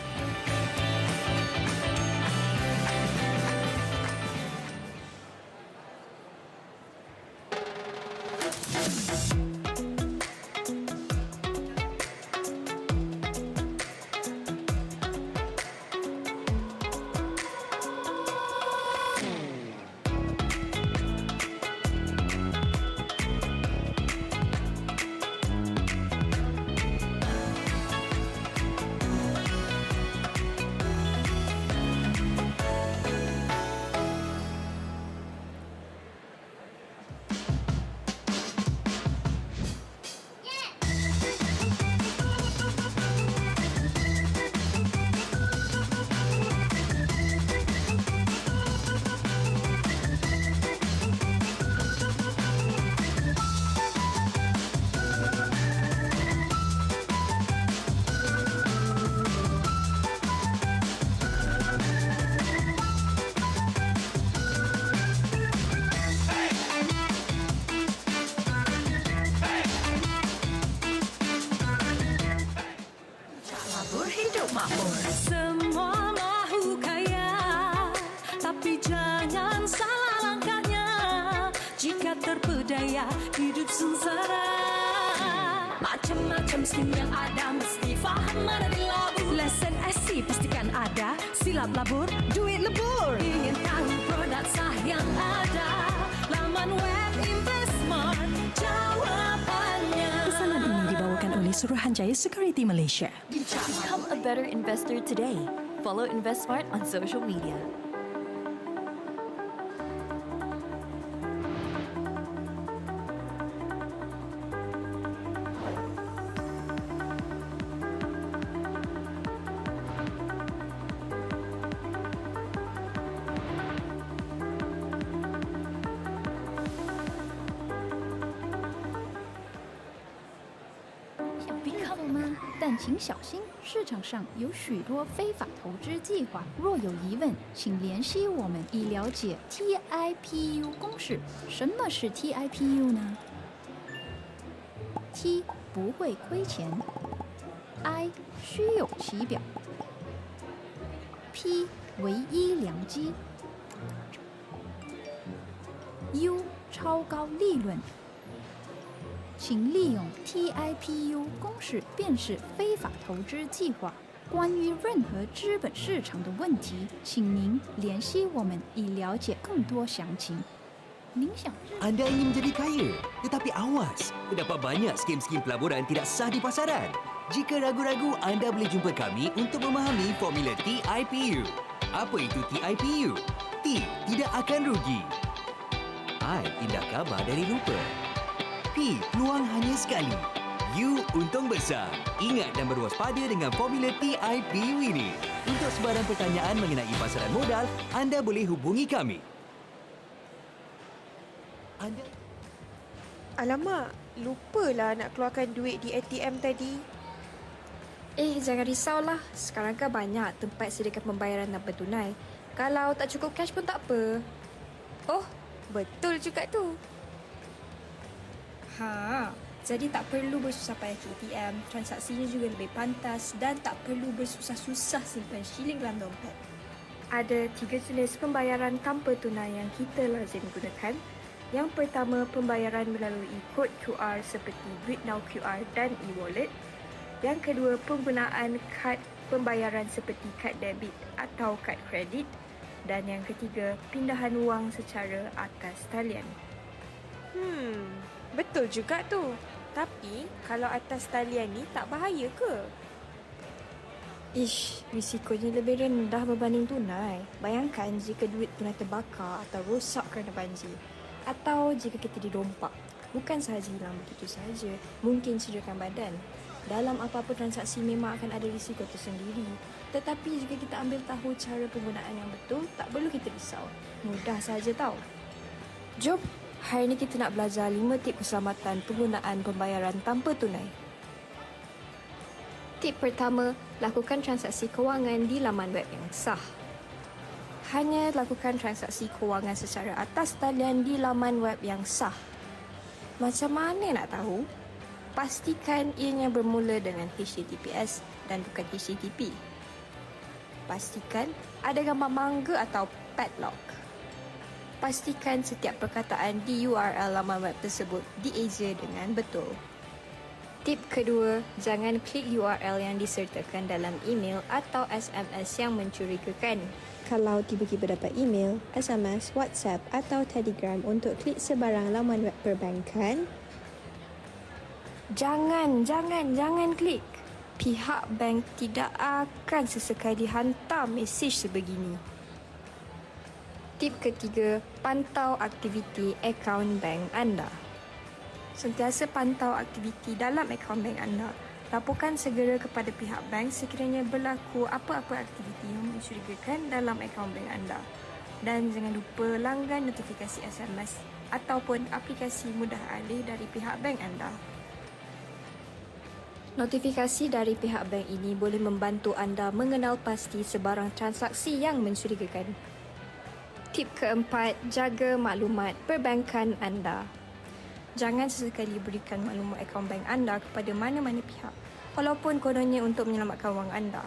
bahagia, hidup sengsara. Macam-macam skim yang ada mesti faham mana dilabur. Lesen SC pastikan ada, silap labur, duit lebur. Ingin tahu produk sah yang ada, laman web Investmart jawapannya. Pesanan ini dibawakan oleh Suruhanjaya Security Malaysia. Become a better investor today. Follow InvestSmart on social media. Become 吗？但请小心，市场上有许多非法投资计划。若有疑问，请联系我们以了解 TIPU 公式。什么是 TIPU 呢 ？T 不会亏钱 ，I 虚有其表 ，P 唯一良机 ，U 超高利润。请利用 TIPU 公式辨识非法投资计划。关于任何资本市场的问题，请您联系我们以了解更多详情。您想 Anda ingin menjadi kaya, tetapi awas, terdapat banyak skim-skim pelaburan tidak sah di pasaran. Jika ragu-ragu, anda boleh jumpa kami untuk memahami formula TIPU. Apa itu TIPU? T, tidak akan rugi. I, indah khabar dari rupa. P, peluang hanya sekali. U, untung besar. Ingat dan berwaspada dengan formula TIPU ini. Untuk sebarang pertanyaan mengenai pasaran modal, anda boleh hubungi kami. Alamak, lupalah nak keluarkan duit di ATM tadi. Jangan risaulah. Sekarang kan banyak tempat sediakan pembayaran tanpa tunai. Kalau tak cukup cash pun tak apa. Oh, betul juga tu. Jadi tak perlu bersusah payah ke ATM, transaksinya juga lebih pantas dan tak perlu bersusah-susah simpan shilling dalam dompet. Ada 3 jenis pembayaran tanpa tunai yang kita lazim gunakan. Yang pertama, pembayaran melalui kod QR seperti Duit Now QR dan e-wallet. Yang kedua, penggunaan kad pembayaran seperti kad debit atau kad kredit. Dan yang ketiga, pindahan wang secara atas talian. Betul juga tu. Tapi, kalau atas talian ni tak bahaya ke? Risikonya lebih rendah berbanding tunai. Bayangkan jika duit tunai terbakar atau rosak kerana banjir. Atau jika kita dirompak. Bukan sahaja hilang begitu sahaja, mungkin cederakan badan. Dalam apa-apa transaksi memang akan ada risiko tersendiri. Tetapi jika kita ambil tahu cara penggunaan yang betul, tak perlu kita risau. Mudah sahaja tau. Jom, hari ini kita nak belajar 5 tip keselamatan penggunaan pembayaran tanpa tunai. Tip pertama, lakukan transaksi kewangan di laman web yang sah. Hanya lakukan transaksi kewangan secara atas talian di laman web yang sah. Macam mana nak tahu? Pastikan ianya bermula dengan HTTPS dan bukan HTTP. Pastikan ada gambar mangga atau padlock. Pastikan setiap perkataan di URL laman web tersebut dieja dengan betul. Tip kedua, jangan klik URL yang disertakan dalam email atau SMS yang mencurigakan. Kalau tiba-tiba dapat email, SMS, WhatsApp atau Telegram untuk klik sebarang laman web perbankan, Jangan klik. Pihak bank tidak akan sesekali hantar mesej sebegini. Tip ketiga, pantau aktiviti akaun bank anda. Sentiasa pantau aktiviti dalam akaun bank anda. Laporkan segera kepada pihak bank sekiranya berlaku apa-apa aktiviti yang mencurigakan dalam akaun bank anda. Dan jangan lupa langgan notifikasi SMS ataupun aplikasi mudah alih dari pihak bank anda. Notifikasi dari pihak bank ini boleh membantu anda mengenal pasti sebarang transaksi yang mencurigakan. Tip keempat, jaga maklumat perbankan anda. Jangan sesekali berikan maklumat akaun bank anda kepada mana-mana pihak, walaupun kononnya untuk menyelamatkan wang anda.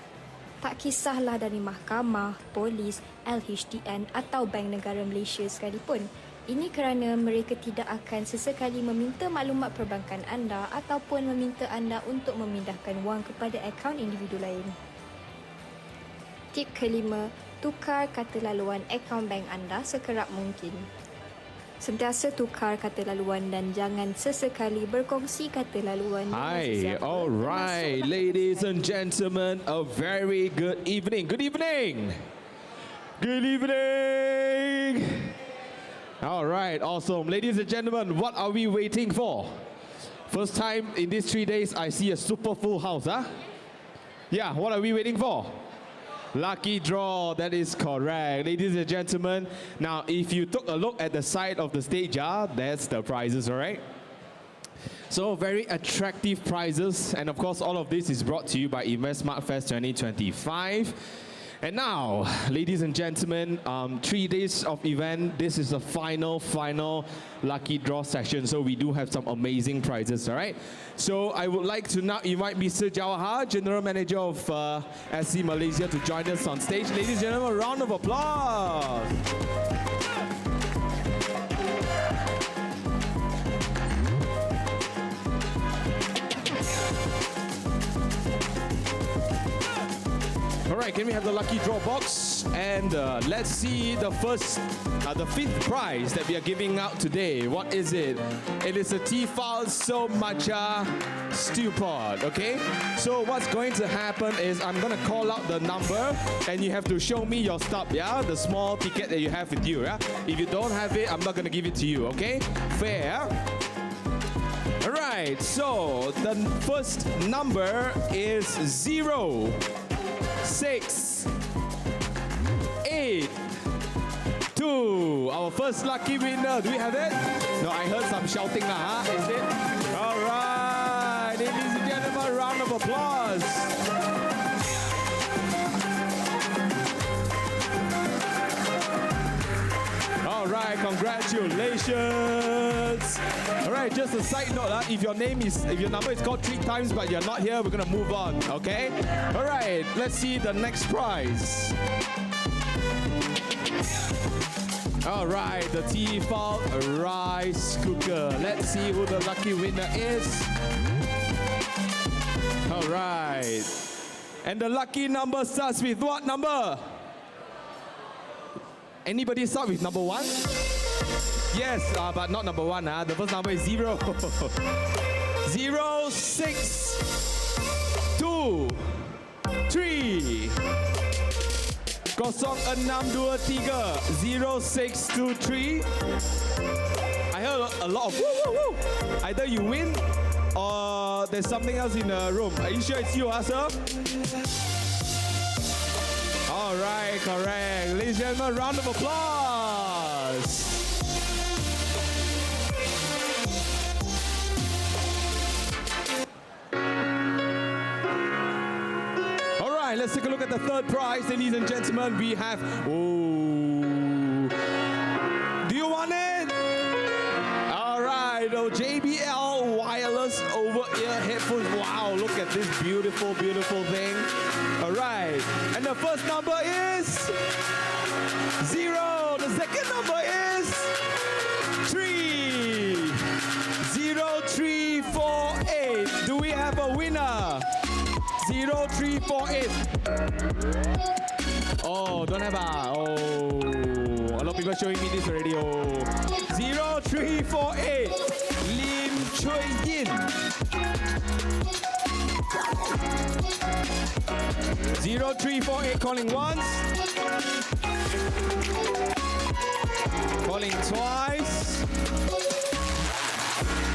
Tak kisahlah dari mahkamah, polis, LHDN atau Bank Negara Malaysia sekalipun. Ini kerana mereka tidak akan sesekali meminta maklumat perbankan anda ataupun meminta anda untuk memindahkan wang kepada akaun individu lain. Tip kelima, tukar kata laluan akaun bank anda sekerap mungkin. Sentiasa tukar kata laluan dan jangan sesekali berkongsi kata laluan. Hi, all right, ladies and gentlemen, a very good evening. Good evening. Good evening. All right, awesome. Ladies and gentlemen, what are we waiting for? First time in these 3 days, I see a super full house, huh? Yeah, what are we waiting for? Lucky draw, that is correct. Ladies and gentlemen, now if you took a look at the side of the stage, that's the prizes, all right? So very attractive prizes, and of course all of this is brought to you by Invest Smart Fest 2025. And now, ladies and gentlemen, 3 days of event. This is the final lucky draw session. So we do have some amazing prizes, all right? So I would like to now invite Mr. Jawahar, General Manager of SC Malaysia, to join us on stage. Ladies and gentlemen, a round of applause. All right, can we have the lucky draw box? And let's see the fifth prize that we are giving out today. What is it? It is a Tefal So Matcha Stew Pot, okay? So what's going to happen is I'm going to call out the number and you have to show me your stub, yeah? The small ticket that you have with you, yeah? If you don't have it, I'm not going to give it to you, okay? Fair? All right, so the first number is 0, 6, 8, 2. Our first lucky winner. Do we have it? No, I heard some shouting now, huh? Is it? All right, ladies and gentlemen, a round of applause. All right, congratulations. All right, just a side note, if your number is called 3 times but you're not here, we're gonna move on, okay? All right, let's see the next prize. All right, the Tefal rice cooker. Let's see who the lucky winner is. All right, and the lucky number starts with what number? Anybody start with number 1? Yes, but not number 1. The first number is 0. 0, 6, 2, 3. 0623 0623. I heard a lot of woo woo woo. Either you win or there's something else in the room. Are you sure it's you, sir? All right, correct. Ladies and gentlemen, round of applause. All right, let's take a look at the third prize, ladies and gentlemen. We have, do you want it? All right, JBL wireless over-ear headphones. Wow, look at this beautiful, beautiful thing. All right, and the first number is 0. The second number is 3. 0348. Do we have a winner? 0348. Oh, don't have a. Oh, a lot of people showing me this already. Oh, 0348. Lim Choi Yin. 0348 calling once. Calling twice.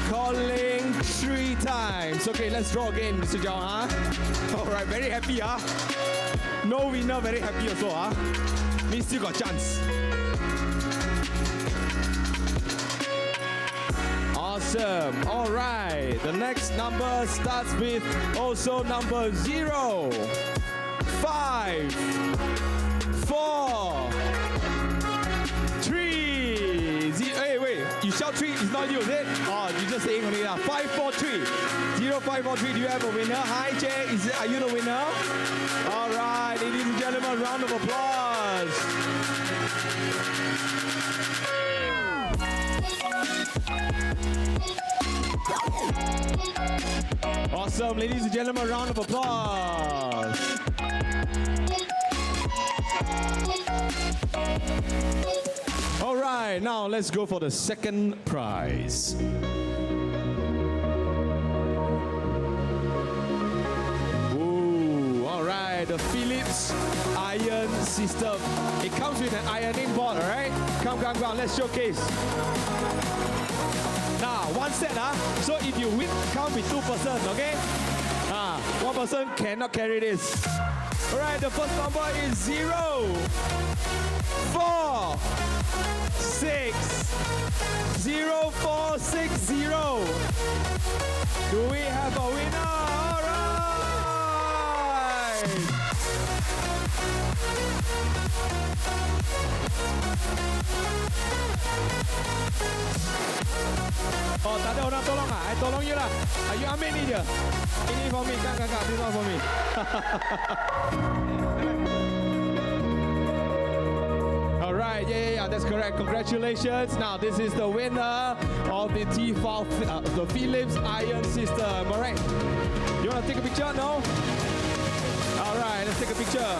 Calling 3 times. Okay, let's draw again, Mr. Zhao, huh? All right, very happy, huh? No winner, very happy also, huh? Means still got chance. Awesome. All right. The next number starts with also number 0, 5, 4, 3. Hey, wait. You shout 3. It's not you, is it? Oh, you're just saying only now. 543. 0543. Do you have a winner? Hi, Jay. Are you the winner? All right, ladies and gentlemen, a round of applause. Awesome, ladies and gentlemen, round of applause. All right, now let's go for the second prize. Ooh, all right, the Philips iron system. It comes with an ironing board, all right? Come, let's showcase. Now, one set, so if you win, count with 2 persons, okay? One person cannot carry this. All right, the first number is 0, 4, 6, 0, 4, 6, 0. Do we have a winner? All right. Oh, tak ada orang tolong ah? I tolong you lah. You ambil ni je. Ini for me, kak. This one for me. All right, yeah, that's correct. Congratulations. Now this is the winner of the the Philips Iron System. All right. You want to take a picture? No? All right, let's take a picture.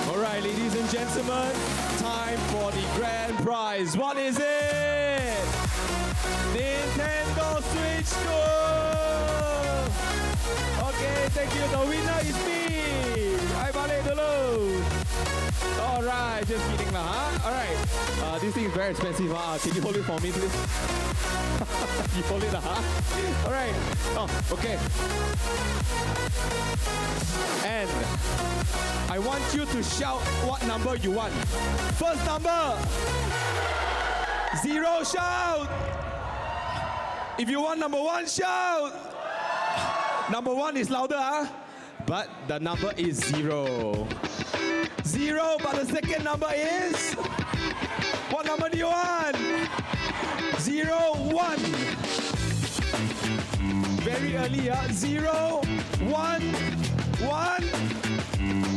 All right, ladies and gentlemen, time for the grand prize. What is it? Nintendo Switch 2! Okay, thank you. The winner is me. I balik dulu. All right, just kidding lah, huh? All right, this thing is very expensive. Can you hold it for me, please? You hold it, huh? All right. Oh, okay. And I want you to shout what number you want. First number, 0, shout. If you want number 1, shout. Number 1 is louder, huh? But the number is 0. 0, but the second number is? What number do you want? 0, 1. Very early, 0, 1, 1.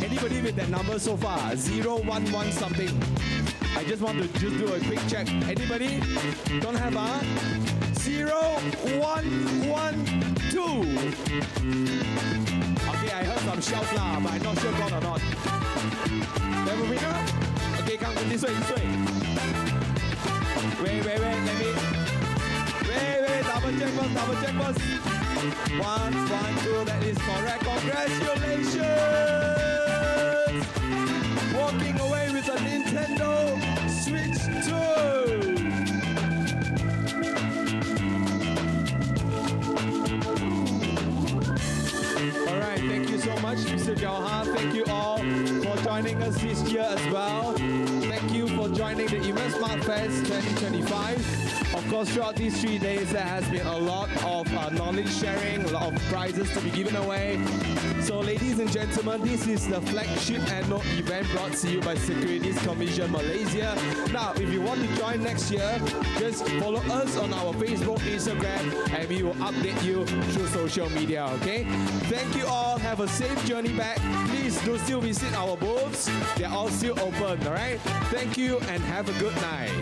Anybody with that number so far? 0, 1, 1 something. I just want to just do a quick check. Anybody? Don't have 0, 1, 1, 2. Okay, I heard some shouts lah, but I'm not sure gone or not. Have a winner? Okay, come this way. Wait, let me. Wait, double check first. 1, 2, that is correct. Congratulations! Walking away with a Nintendo Switch 2. All right, thank you so much, Mr. Jauhar. Thank you all for joining us this year as well. Thank you for joining the InvestSmart Fest 2025. Of course, throughout these 3 days, there has been a lot of knowledge sharing, a lot of prizes to be given away. So, ladies and gentlemen, this is the flagship annual event brought to you by Securities Commission Malaysia. Now, if you want to join next year, just follow us on our Facebook, Instagram, and we will update you through social media, okay? Thank you all. Have a safe journey back. Please do still visit our booths. They're all still open, all right? Thank you and have a good night.